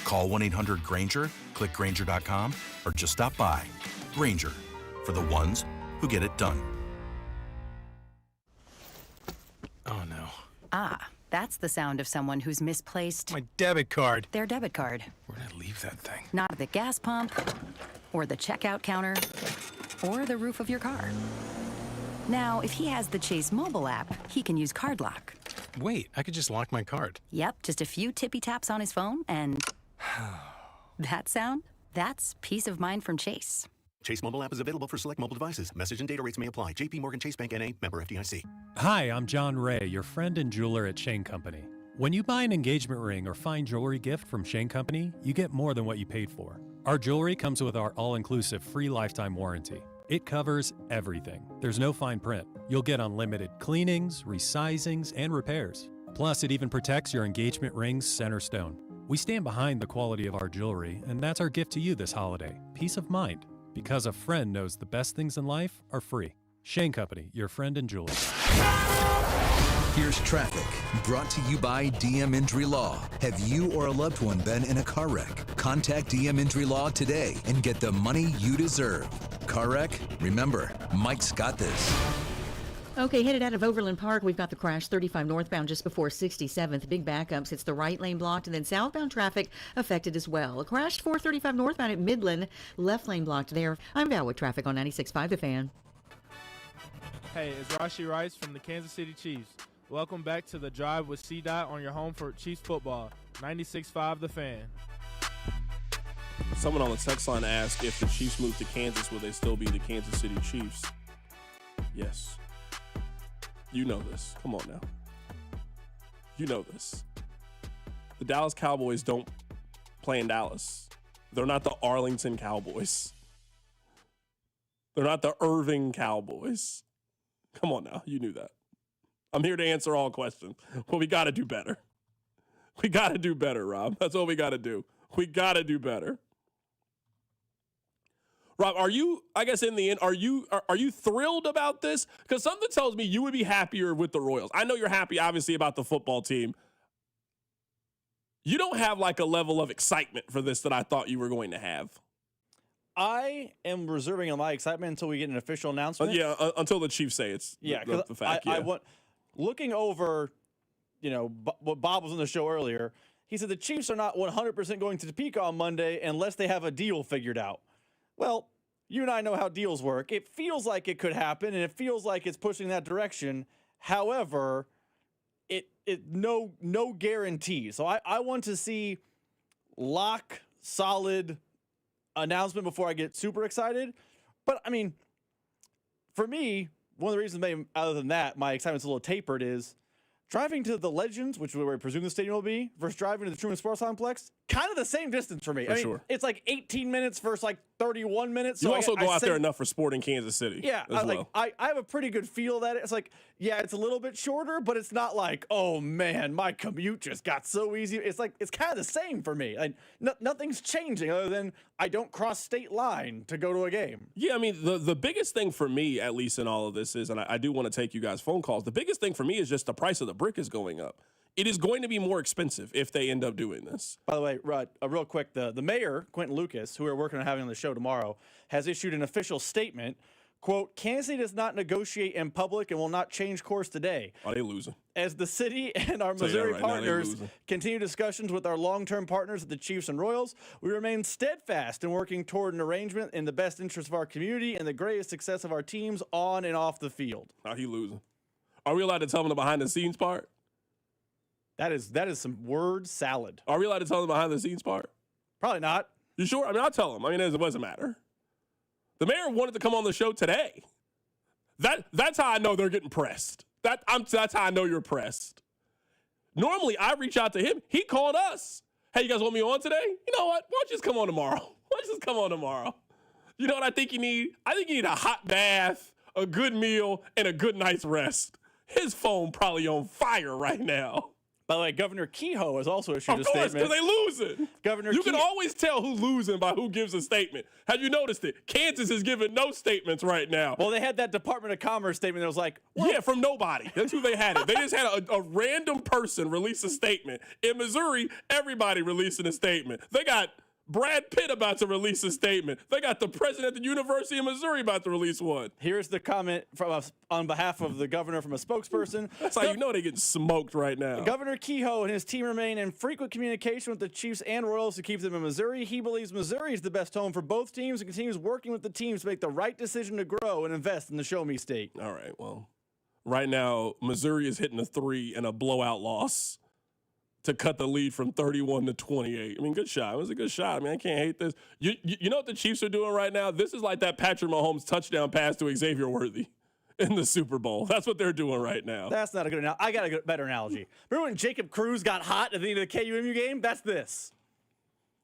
Call 1-800-GRAINGER, click Grainger.com, or just stop by. Grainger, for the ones who get it done. Oh no. Ah, that's the sound of someone who's misplaced My debit card. their debit card. Where'd I leave that thing? Not at the gas pump, or the checkout counter, or the roof of your car. Now, if he has the Chase mobile app, he can use Card Lock. Wait, I could just lock my card. Yep, just a few tippy taps on his phone, and that sound? That's peace of mind from Chase. Chase mobile app is available for select mobile devices. Message and data rates may apply. JP Morgan Chase Bank N.A., member FDIC. Hi, I'm John Ray, your friend and jeweler at Shane Company. When you buy an engagement ring or fine jewelry gift from Shane Company, you get more than what you paid for. Our jewelry comes with our all-inclusive free lifetime warranty. It covers everything. There's no fine print. You'll get unlimited cleanings, resizings, and repairs. Plus, it even protects your engagement ring's center stone. We stand behind the quality of our jewelry, and that's our gift to you this holiday. Peace of mind. Because a friend knows the best things in life are free. Shane Company, your friend and jeweler. Here's traffic, brought to you by DM Injury Law. Have you or a loved one been in a car wreck? Contact DM Injury Law today and get the money you deserve. Car wreck? Remember, Mike's got this. Okay, headed out of Overland Park, we've got the crash 35 northbound just before 67th. Big backups. It's the right lane blocked, and then southbound traffic affected as well. A crash 435 northbound at Midland, left lane blocked there. I'm Val with traffic on 96.5 The Fan. Hey, it's Rashi Rice from the Kansas City Chiefs. Welcome back to The Drive with C-Dot on your home for Chiefs football. 96.5 The Fan. Someone on the text line asked if the Chiefs moved to Kansas, will they still be the Kansas City Chiefs? Yes. You know this. Come on now. You know this. The Dallas Cowboys don't play in Dallas. They're not the Arlington Cowboys. They're not the Irving Cowboys. Come on now. You knew that. I'm here to answer all questions. Well, we got to do better. We got to do better, Rob. That's what we got to do. We got to do better. Rob, are you, I guess in the end, are you thrilled about this? Because something tells me you would be happier with the Royals. I know you're happy, obviously, about the football team. You don't have like a level of excitement for this that I thought you were going to have. I am reserving on my excitement until we get an official announcement. Until the Chiefs say it's the fact. I want, looking over, what Bob was on the show earlier, he said the Chiefs are not 100% going to Topeka on Monday unless they have a deal figured out. Well, you and I know how deals work. It feels like it could happen, and it feels like it's pushing that direction. However, no guarantee. So I want to see solid announcement before I get super excited. But I mean, for me, one of the reasons maybe other than that my excitement's a little tapered is driving to the Legends, which is where I presume the stadium will be, versus driving to the Truman Sports Complex, kind of the same distance for me. Sure. It's like 18 minutes versus like 31 minutes. So you also go out there enough for sport in Kansas City. Yeah, I have a pretty good feel that it's like, yeah, it's a little bit shorter, but it's not like, oh man, my commute just got so easy. It's like, it's kind of the same for me. Nothing's changing other than I don't cross state line to go to a game. Yeah, I mean, the biggest thing for me, at least in all of this is, and I do want to take you guys' phone calls, the biggest thing for me is just the price of the brick is going up. It is going to be more expensive if they end up doing this. By the way, Rod, real quick, the mayor, Quentin Lucas, who we're working on having on the show tomorrow, has issued an official statement. Quote, Kansas City does not negotiate in public and will not change course today. Are they losing? As the city and our Missouri partners continue discussions with our long-term partners at the Chiefs and Royals, we remain steadfast in working toward an arrangement in the best interest of our community and the greatest success of our teams on and off the field. Are he losing? Are we allowed to tell him the behind-the-scenes part? That is some word salad. Are we allowed to tell them the behind-the-scenes part? Probably not. You sure? I mean, I'll tell them. I mean, it doesn't matter. The mayor wanted to come on the show today. That's how I know they're getting pressed. That's how I know you're pressed. Normally, I reach out to him. He called us. Hey, you guys want me on today? You know what? Why don't you just come on tomorrow? Why don't you just come on tomorrow? You know what I think you need? I think you need a hot bath, a good meal, and a good night's rest. His phone probably on fire right now. By the way, Governor Kehoe has also issued a statement. Of course, because they losing. You can always tell who's losing by who gives a statement. Have you noticed it? Kansas is giving no statements right now. Well, they had that Department of Commerce statement that was like, well, yeah, from nobody. That's who they had it. They just had a random person release a statement. In Missouri, everybody releasing a statement. They got Brad Pitt about to release a statement. They got the president of the University of Missouri about to release one. Here's the comment from us on behalf of the governor from a spokesperson. That's how you know they're getting smoked right now. Governor Kehoe and his team remain in frequent communication with the Chiefs and Royals to keep them in Missouri. He believes Missouri is the best home for both teams and continues working with the teams to make the right decision to grow and invest in the Show Me State. All right, well, right now, Missouri is hitting a 3 and a blowout loss to cut the lead from 31 to 28. I mean, good shot. It was a good shot. I mean, I can't hate this. You know what the Chiefs are doing right now? This is like that Patrick Mahomes touchdown pass to Xavier Worthy in the Super Bowl. That's what they're doing right now. That's not a good analogy. I got a better analogy. Remember when Jacob Cruz got hot at the end of the KUMU game? That's this.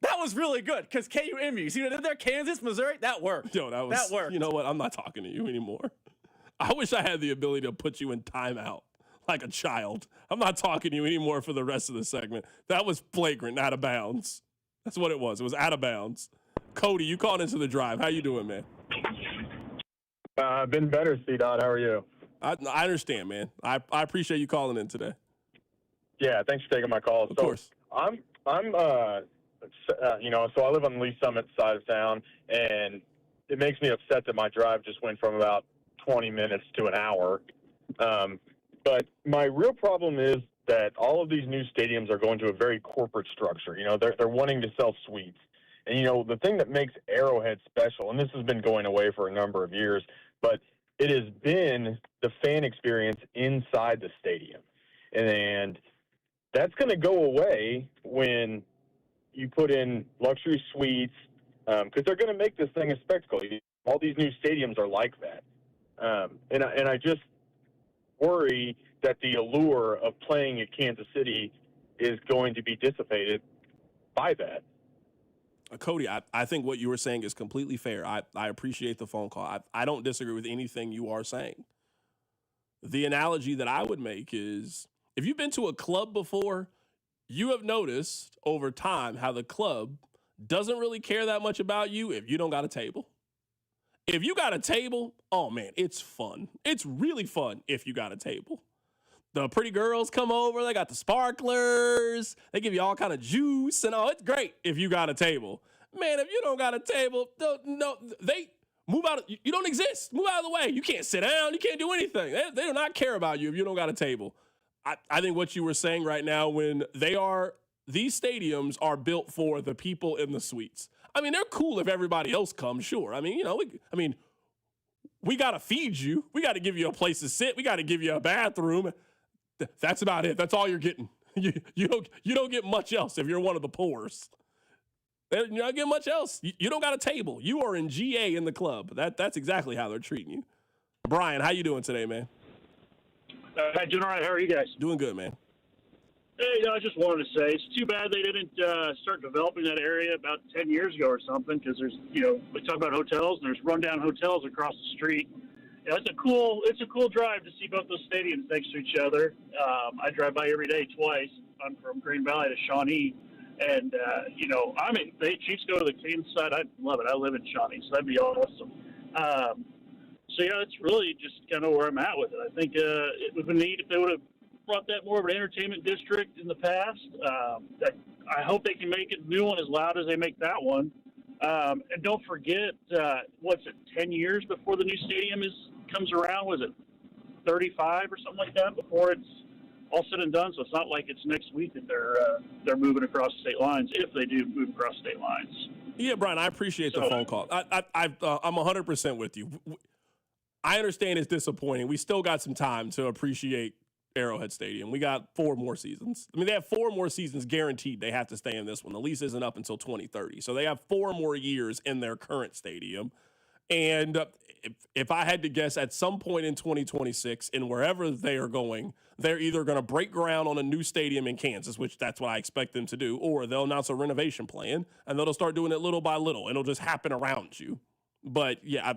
That was really good because KUMU. You see what I did there? Kansas, Missouri? That worked. Yo, that worked. You know what? I'm not talking to you anymore. I wish I had the ability to put you in timeout like a child. I'm not talking to you anymore for the rest of the segment. That was flagrant, out of bounds. That's what it was. It was out of bounds. Cody, you called into the drive. How you doing, man? Been better, C-Dot. How are you? I understand, man. I appreciate you calling in today. Yeah, thanks for taking my call. Of course. I'm so I live on the Lee Summit side of town, and it makes me upset that my drive just went from about 20 minutes to an hour. But my real problem is that all of these new stadiums are going to a very corporate structure. You know, they're wanting to sell suites. And, you know, the thing that makes Arrowhead special, and this has been going away for a number of years, but it has been the fan experience inside the stadium. And that's going to go away when you put in luxury suites, because they're going to make this thing a spectacle. All these new stadiums are like that. And I just worry that the allure of playing at Kansas City is going to be dissipated by that. Cody, I think what you were saying is completely fair. I appreciate the phone call. I don't disagree with anything you are saying. The analogy that I would make is if you've been to a club before, you have noticed over time how the club doesn't really care that much about you if you don't got a table. If you got a table, oh man, it's fun. It's really fun if you got a table. The pretty girls come over, they got the sparklers, they give you all kind of juice, and it's great if you got a table. Man, if you don't got a table, they move out. You don't exist. Move out of the way. You can't sit down. You can't do anything. They do not care about you if you don't got a table. I think what you were saying right now, when these stadiums are built for the people in the suites. I mean, they're cool if everybody else comes, sure. I mean, we got to feed you. We got to give you a place to sit. We got to give you a bathroom. That's about it. That's all you're getting. You don't get much else if you're one of the poorest. You're not getting much else. You don't got a table. You are in GA in the club. That's exactly how they're treating you. Brian, how you doing today, man? Doing all right. How are you guys? Doing good, man. Hey, I just wanted to say it's too bad they didn't start developing that area about 10 years ago or something, because there's, we talk about hotels, and there's rundown hotels across the street. It's a cool drive to see both those stadiums next to each other. I drive by every day twice. I'm from Green Valley to Shawnee, and the Chiefs go to the Kansas side. I love it. I live in Shawnee, so that'd be awesome. It's really just kind of where I'm at with it. I think it would be neat if they would have brought that more of an entertainment district in the past. I hope they can make a new one as loud as they make that one. And don't forget, 10 years before the new stadium comes around? Was it 35 or something like that before it's all said and done? So it's not like it's next week that they're moving across state lines, if they do move across state lines. Yeah, Brian, I appreciate the phone call. I'm 100% with you. I understand it's disappointing. We still got some time to appreciate Arrowhead Stadium. We got 4 more seasons. I mean, they have 4 more seasons guaranteed. They have to stay in this one. The lease isn't up until 2030. So they have 4 more years in their current stadium. And if I had to guess, at some point in 2026, and wherever they are going, they're either going to break ground on a new stadium in Kansas, which that's what I expect them to do, or they'll announce a renovation plan, and they'll start doing it little by little, and it'll just happen around you. But, yeah,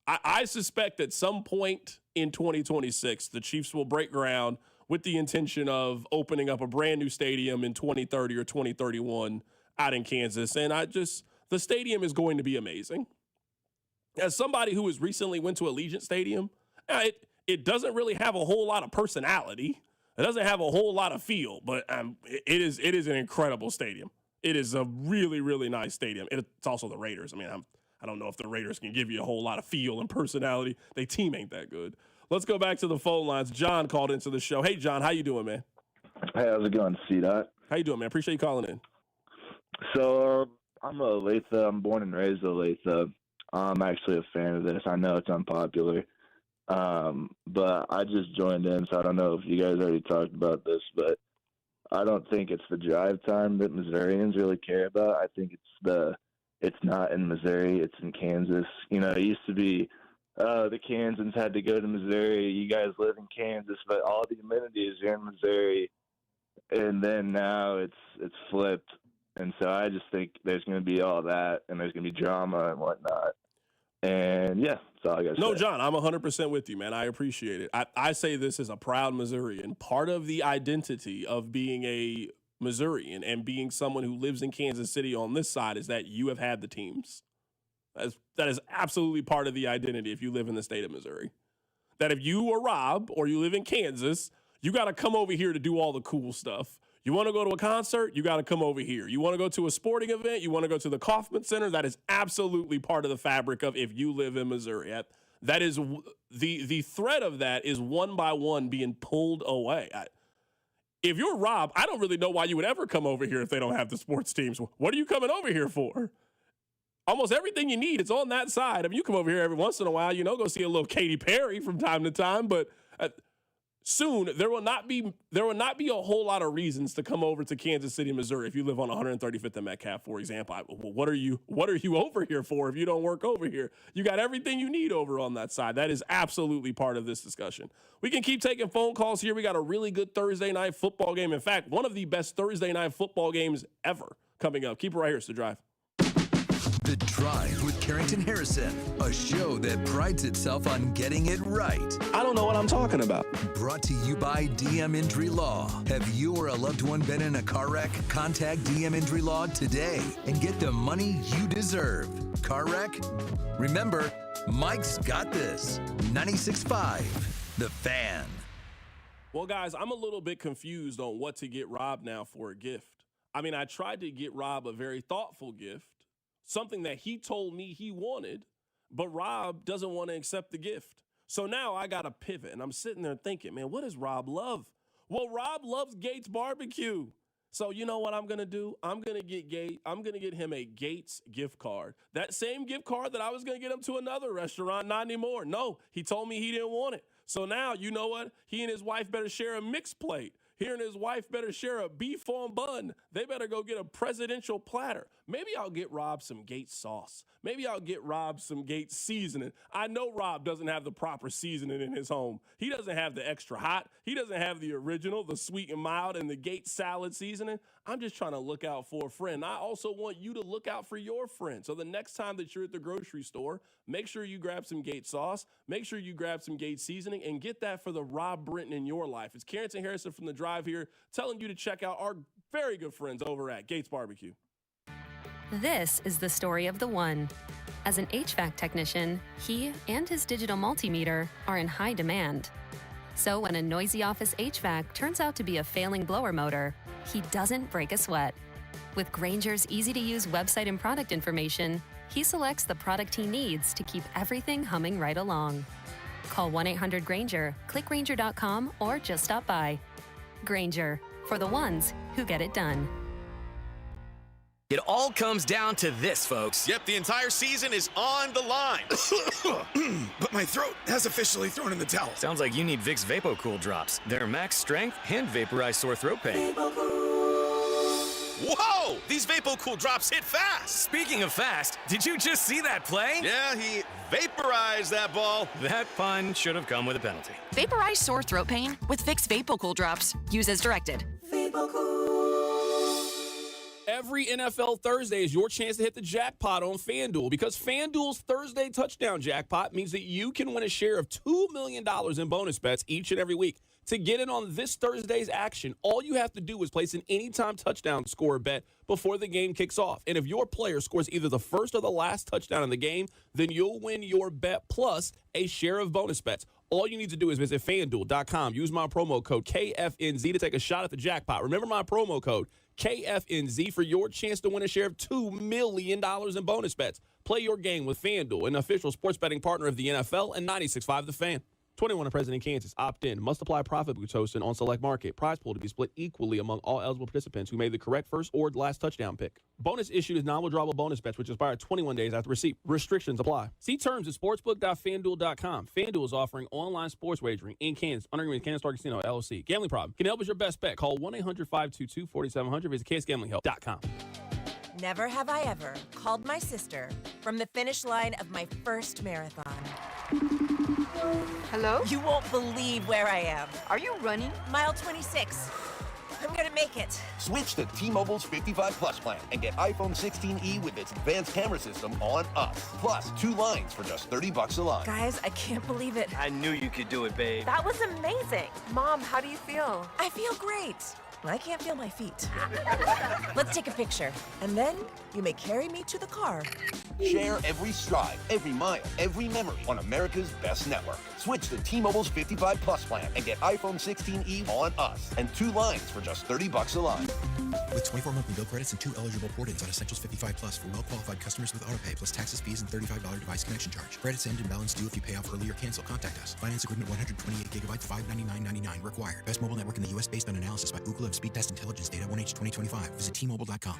I suspect at some point in 2026, the Chiefs will break ground with the intention of opening up a brand new stadium in 2030 or 2031 out in Kansas. And the stadium is going to be amazing. As somebody who has recently went to Allegiant Stadium, it doesn't really have a whole lot of personality. It doesn't have a whole lot of feel, but it is an incredible stadium. It is a really, really nice stadium. It's also the Raiders. I mean, I don't know if the Raiders can give you a whole lot of feel and personality. Their team ain't that good. Let's go back to the phone lines. John called into the show. Hey, John, how you doing, man? Hey, how's it going, C-Dot? How you doing, man? Appreciate you calling in. So, I'm a Olathe. I'm born and raised Olathe. I'm actually a fan of this. I know it's unpopular, but I just joined in, so I don't know if you guys already talked about this, but I don't think it's the drive time that Missourians really care about. I think it's not in Missouri, it's in Kansas. It used to be the Kansans had to go to Missouri. You guys live in Kansas, but all the amenities are in Missouri. And then now it's flipped. And so I just think there's going to be all that, and there's going to be drama and whatnot. And, yeah, that's all I got to say. No, John, I'm 100% with you, man. I appreciate it. I say this as a proud Missourian. Part of the identity of being a Missourian and being someone who lives in Kansas City on this side is that you have had the teams. That is absolutely part of the identity if you live in the state of Missouri. That if you are Rob or you live in Kansas, you got to come over here to do all the cool stuff. You want to go to a concert, you got to come over here. You want to go to a sporting event, you want to go to the Kauffman Center, that is absolutely part of the fabric of if you live in Missouri. That is the thread of that is one by one being pulled away. If you're Rob, I don't really know why you would ever come over here if they don't have the sports teams. What are you coming over here for? Almost everything you need is on that side. I mean, you come over here every once in a while, go see a little Katy Perry from time to time, but soon there will not be a whole lot of reasons to come over to Kansas City, Missouri if you live on 135th and Metcalf, for example. What are you over here for if you don't work over here? You got everything you need over on that side. That is absolutely part of this discussion. We can keep taking phone calls here. We got a really good Thursday night football game. In fact, one of the best Thursday night football games ever coming up. Keep it right here. It's The Drive. Drive with Carrington Harrison, a show that prides itself on getting it right. I don't know what I'm talking about. Brought to you by DM Injury Law. Have you or a loved one been in a car wreck? Contact DM Injury Law today and get the money you deserve. Car wreck? Remember, Mike's got this. 96.5, The Fan. Well, guys, I'm a little bit confused on what to get Rob now for a gift. I mean, I tried to get Rob a very thoughtful gift, something that he told me he wanted, but Rob doesn't want to accept the gift. So now I got to pivot, and I'm sitting there thinking, man, what does Rob love? Well, Rob loves Gates Barbecue. So you know what I'm going to do? I'm going to get him a Gates gift card. That same gift card that I was going to get him to another restaurant, not anymore. No, he told me he didn't want it. So now, you know what? He and his wife better share a mixed plate. He and his wife better share a beef on bun. They better go get a presidential platter. Maybe I'll get Rob some Gates sauce. Maybe I'll get Rob some Gates seasoning. I know Rob doesn't have the proper seasoning in his home. He doesn't have the extra hot. He doesn't have the original, the sweet and mild, and the Gates salad seasoning. I'm just trying to look out for a friend. I also want you to look out for your friend. So the next time that you're at the grocery store, make sure you grab some Gates sauce. Make sure you grab some Gates seasoning and get that for the Rob Britton in your life. It's Carrington Harrison from The Drive here telling you to check out our very good friends over at Gates Barbecue. This is the story of the one. As an HVAC technician, he and his digital multimeter are in high demand. So when a noisy office HVAC turns out to be a failing blower motor, he doesn't break a sweat. With Grainger's easy-to-use website and product information, he selects the product he needs to keep everything humming right along. Call 1-800-GRAINGER, click Grainger.com, or just stop by. Grainger, for the ones who get it done. It all comes down to this, folks. Yep, the entire season is on the line. But my throat has officially thrown in the towel. Sounds like you need Vicks VapoCool drops. They're max strength and vaporize sore throat pain. Whoa! These VapoCool drops hit fast. Speaking of fast, did you just see that play? Yeah, he vaporized that ball. That pun should have come with a penalty. Vaporize sore throat pain with Vicks VapoCool drops. Use as directed. Every NFL Thursday is your chance to hit the jackpot on FanDuel, because FanDuel's Thursday touchdown jackpot means that you can win a share of $2 million in bonus bets each and every week. To get in on this Thursday's action, all you have to do is place an anytime touchdown score bet before the game kicks off. And if your player scores either the first or the last touchdown in the game, then you'll win your bet plus a share of bonus bets. All you need to do is visit FanDuel.com. Use my promo code KFNZ to take a shot at the jackpot. Remember my promo code KFNZ for your chance to win a share of $2 million in bonus bets. Play your game with FanDuel, an official sports betting partner of the NFL and 96.5 The Fan. 21 and present in Kansas. Opt in. Must apply profit Pitocin on select market. Prize pool to be split equally among all eligible participants who made the correct first or last touchdown pick. Bonus issued is non-withdrawable bonus bets, which expire 21 days after receipt. Restrictions apply. See terms at sportsbook.fanduel.com. FanDuel is offering online sports wagering in Kansas under agreement with Kansas Star Casino LLC. Gambling problem? Can help us your best bet. Call 1-800-522-4700. Visit ksgamblinghelp.com. Never have I ever called my sister from the finish line of my first marathon. Hello? You won't believe where I am. Are you running? Mile 26. I'm gonna make it. Switch to T-Mobile's 55 Plus plan and get iPhone 16e with its advanced camera system on us. Plus, 2 lines for just $30 a line. Guys, I can't believe it. I knew you could do it, babe. That was amazing. Mom, how do you feel? I feel great. I can't feel my feet. Let's take a picture, and then you may carry me to the car. Share every stride, every mile, every memory on America's best network. Switch to T-Mobile's 55 Plus plan and get iPhone 16e on us and 2 lines for just $30 a line. With 24 monthly bill credits and 2 eligible port-ins on Essentials 55 Plus for well-qualified customers with autopay plus taxes, fees, and $35 device connection charge. Credits end and balance due if you pay off early or cancel. Contact us. Finance agreement 128 gigabytes, $599.99 required. Best mobile network in the U.S. based on analysis by Ookla of Speed Test Intelligence data 1H 2025. Visit T-Mobile.com.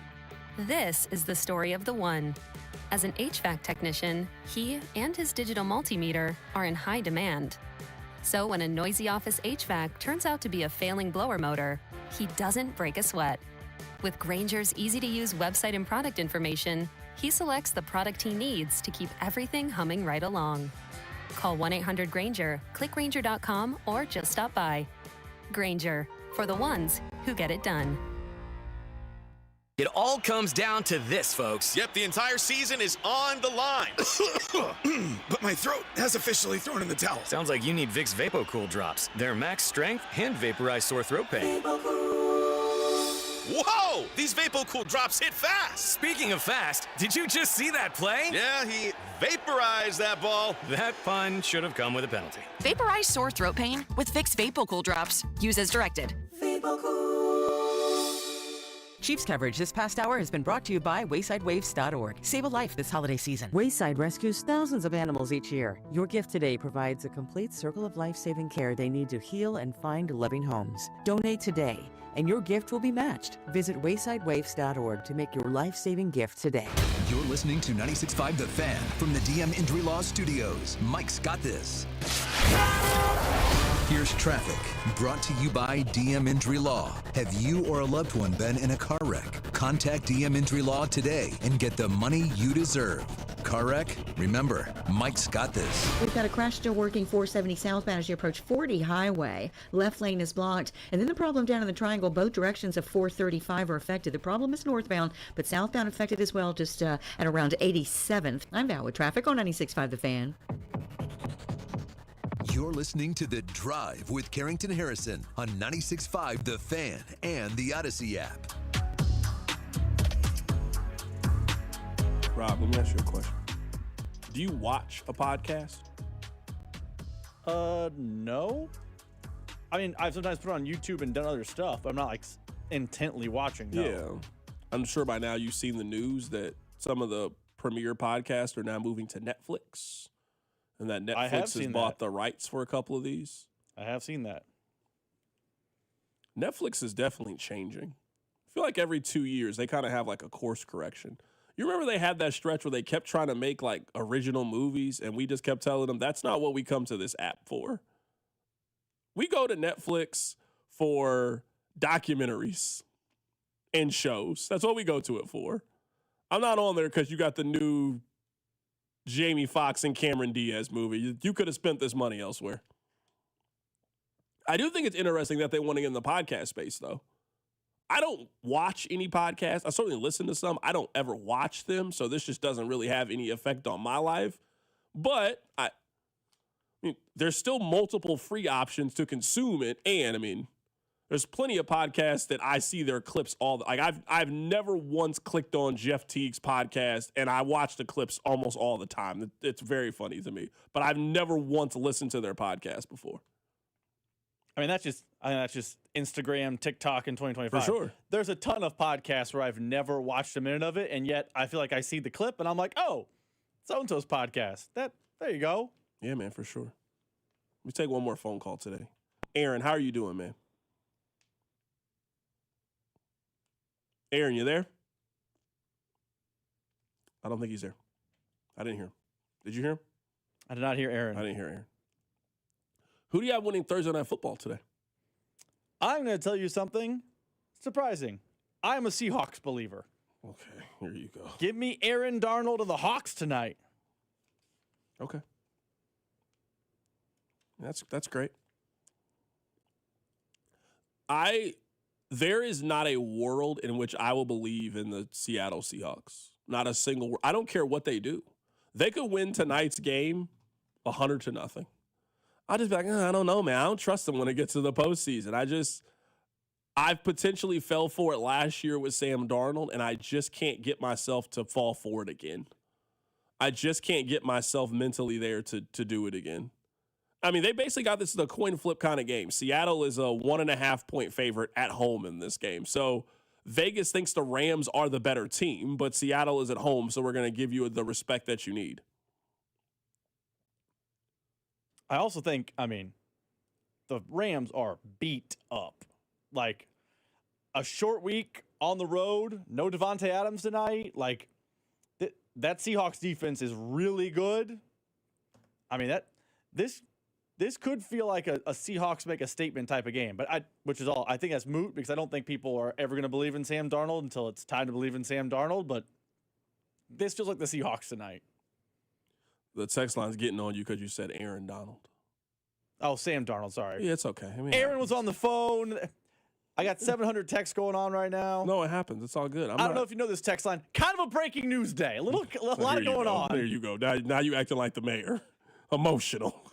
This is the story of the one. As an HVAC technician, he and his digital multimeter are in high demand. So when a noisy office HVAC turns out to be a failing blower motor, he doesn't break a sweat. With Grainger's easy-to-use website and product information, he selects the product he needs to keep everything humming right along. Call 1-800-GRAINGER, click Grainger.com, or just stop by. Grainger, for the ones who get it done. It all comes down to this, folks. Yep, the entire season is on the line. But my throat has officially thrown in the towel. Sounds like you need Vicks Vapor Cool Drops. They're max strength and vaporize sore throat pain. Whoa! These Vapo Cool drops hit fast. Speaking of fast, did you just see that play? Yeah, he vaporized that ball. That pun should have come with a penalty. Vaporize sore throat pain with Vicks Vapor Cool Drops. Use as directed. Chiefs coverage this past hour has been brought to you by WaysideWaves.org. Save a life this holiday season. Wayside rescues thousands of animals each year. Your gift today provides a complete circle of life-saving care they need to heal and find loving homes. Donate today, and your gift will be matched. Visit WaysideWaves.org to make your life-saving gift today. You're listening to 96.5 The Fan from the DM Injury Law Studios. Mike's got this. Here's traffic, brought to you by DM Injury Law. Have you or a loved one been in a car wreck? Contact DM Injury Law today and get the money you deserve. Car wreck? Remember, Mike's got this. We've got a crash still working 470 southbound as you approach 40 highway. Left lane is blocked. And then the problem down in the triangle, both directions of 435 are affected. The problem is northbound, but southbound affected as well, just at around 87th. I'm Val with traffic on 96.5 The Fan. You're listening to The Drive with Carrington Harrison on 96.5 The Fan and the Odyssey app. Rob, let me ask you a question. Do you watch a podcast? No. I mean, I've sometimes put it on YouTube and done other stuff, but I'm not like intently watching. No. Yeah. I'm sure by now you've seen the news that some of the premier podcasts are now moving to Netflix. And that Netflix has bought the rights for a couple of these. I have seen that. Netflix is definitely changing. I feel like every 2 years they kind of have like a course correction. You remember they had that stretch where they kept trying to make like original movies and we just kept telling them that's not what we come to this app for. We go to Netflix for documentaries and shows. That's what we go to it for. I'm not on there because you got the new Jamie Foxx and Cameron Diaz movie. You could have spent this money elsewhere. I do think it's interesting that they want to get in the podcast space, though. I don't watch any podcasts. I certainly listen to some. I don't ever watch them, so this just doesn't really have any effect on my life. But I mean, there's still multiple free options to consume it, and I mean, there's plenty of podcasts that I see their clips I've never once clicked on Jeff Teague's podcast, and I watch the clips almost all the time. It's very funny to me, but I've never once listened to their podcast before. I mean, that's just Instagram, TikTok in 2025. For sure. There's a ton of podcasts where I've never watched a minute of it, and yet I feel like I see the clip, and I'm like, oh, so-and-so's podcast. There you go. Yeah, man, for sure. Let me take one more phone call today. Aaron, how are you doing, man? Aaron, you there? I don't think he's there. I didn't hear him. Did you hear him? I did not hear Aaron. I didn't hear Aaron. Who do you have winning Thursday Night Football today? I'm going to tell you something surprising. I'm a Seahawks believer. Okay, here you go. Give me Aaron Darnold and the Hawks tonight. Okay. That's great. There is not a world in which I will believe in the Seattle Seahawks. Not a single. I don't care what they do. They could win tonight's game 100-0. I'll just be like, I don't know, man. I don't trust them when it gets to the postseason. I've potentially fell for it last year with Sam Darnold, and I just can't get myself to fall for it again. I just can't get myself mentally there to do it again. I mean, they basically got this as a coin flip kind of game. Seattle is a 1.5-point favorite at home in this game. So Vegas thinks the Rams are the better team, but Seattle is at home, so we're going to give you the respect that you need. I also think, the Rams are beat up. Like, a short week on the road, no Devontae Adams tonight. Like, that Seahawks defense is really good. I mean, this could feel like a Seahawks make a statement type of game, but I think that's moot because I don't think people are ever going to believe in Sam Darnold until it's time to believe in Sam Darnold, but this feels like the Seahawks tonight. The text line's getting on you because you said Aaron Donald. Oh, Sam Darnold, sorry. Yeah, it's okay. Aaron was on the phone. I got 700 texts going on right now. No, it happens. It's all good. I don't know if you know this text line. Kind of a breaking news day. A lot going on. There you go. Now you acting like the mayor. Emotional.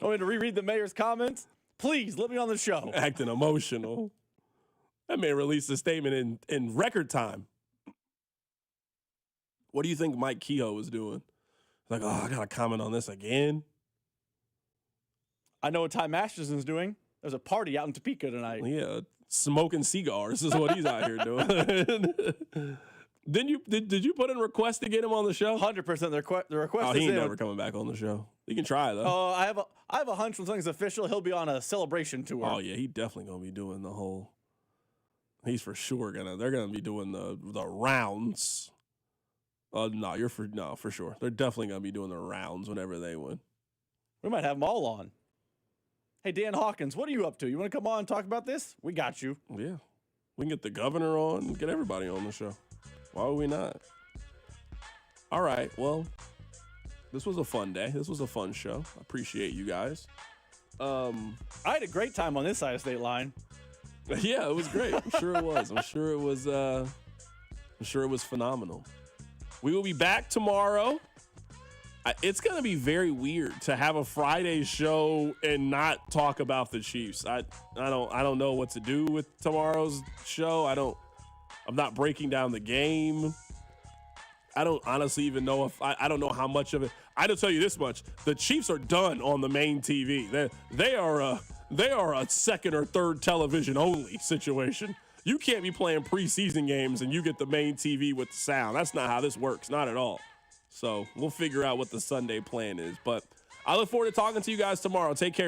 Want me to reread the mayor's comments? Please, let me on the show. Acting emotional. That mayor released a statement in record time. What do you think Mike Kehoe was doing? Like, oh, I got to comment on this again. I know what Ty Masterson's doing. There's a party out in Topeka tonight. Yeah, smoking cigars is what he's out here doing. Did you put in a request to get him on the show? 100%. The request Oh, is he ain't in. never coming back on the show. You can try though. Oh, I have a hunch when something's official, he'll be on a celebration tour. Oh yeah, he definitely gonna be doing the whole. He's for sure they're gonna be doing the rounds. For sure. They're definitely gonna be doing the rounds whenever they win. We might have them all on. Hey, Dan Hawkins, what are you up to? You want to come on and talk about this? We got you. Yeah, we can get the governor on, get everybody on the show. Why would we not? All right, well, this was a fun day. This was a fun show. I appreciate you guys. I had a great time on this side of state line. Yeah, it was great. I'm sure it was. I'm sure it was phenomenal. We will be back tomorrow. It's going to be very weird to have a Friday show and not talk about the Chiefs. I don't know what to do with tomorrow's show. I'm not breaking down the game. I don't honestly even know if I don't know how much of it. I will tell you this much: the Chiefs are done on the main TV. They are a second or third television only situation. You can't be playing preseason games and you get the main TV with the sound. That's not how this works. Not at all. So we'll figure out what the Sunday plan is. But I look forward to talking to you guys tomorrow. Take care.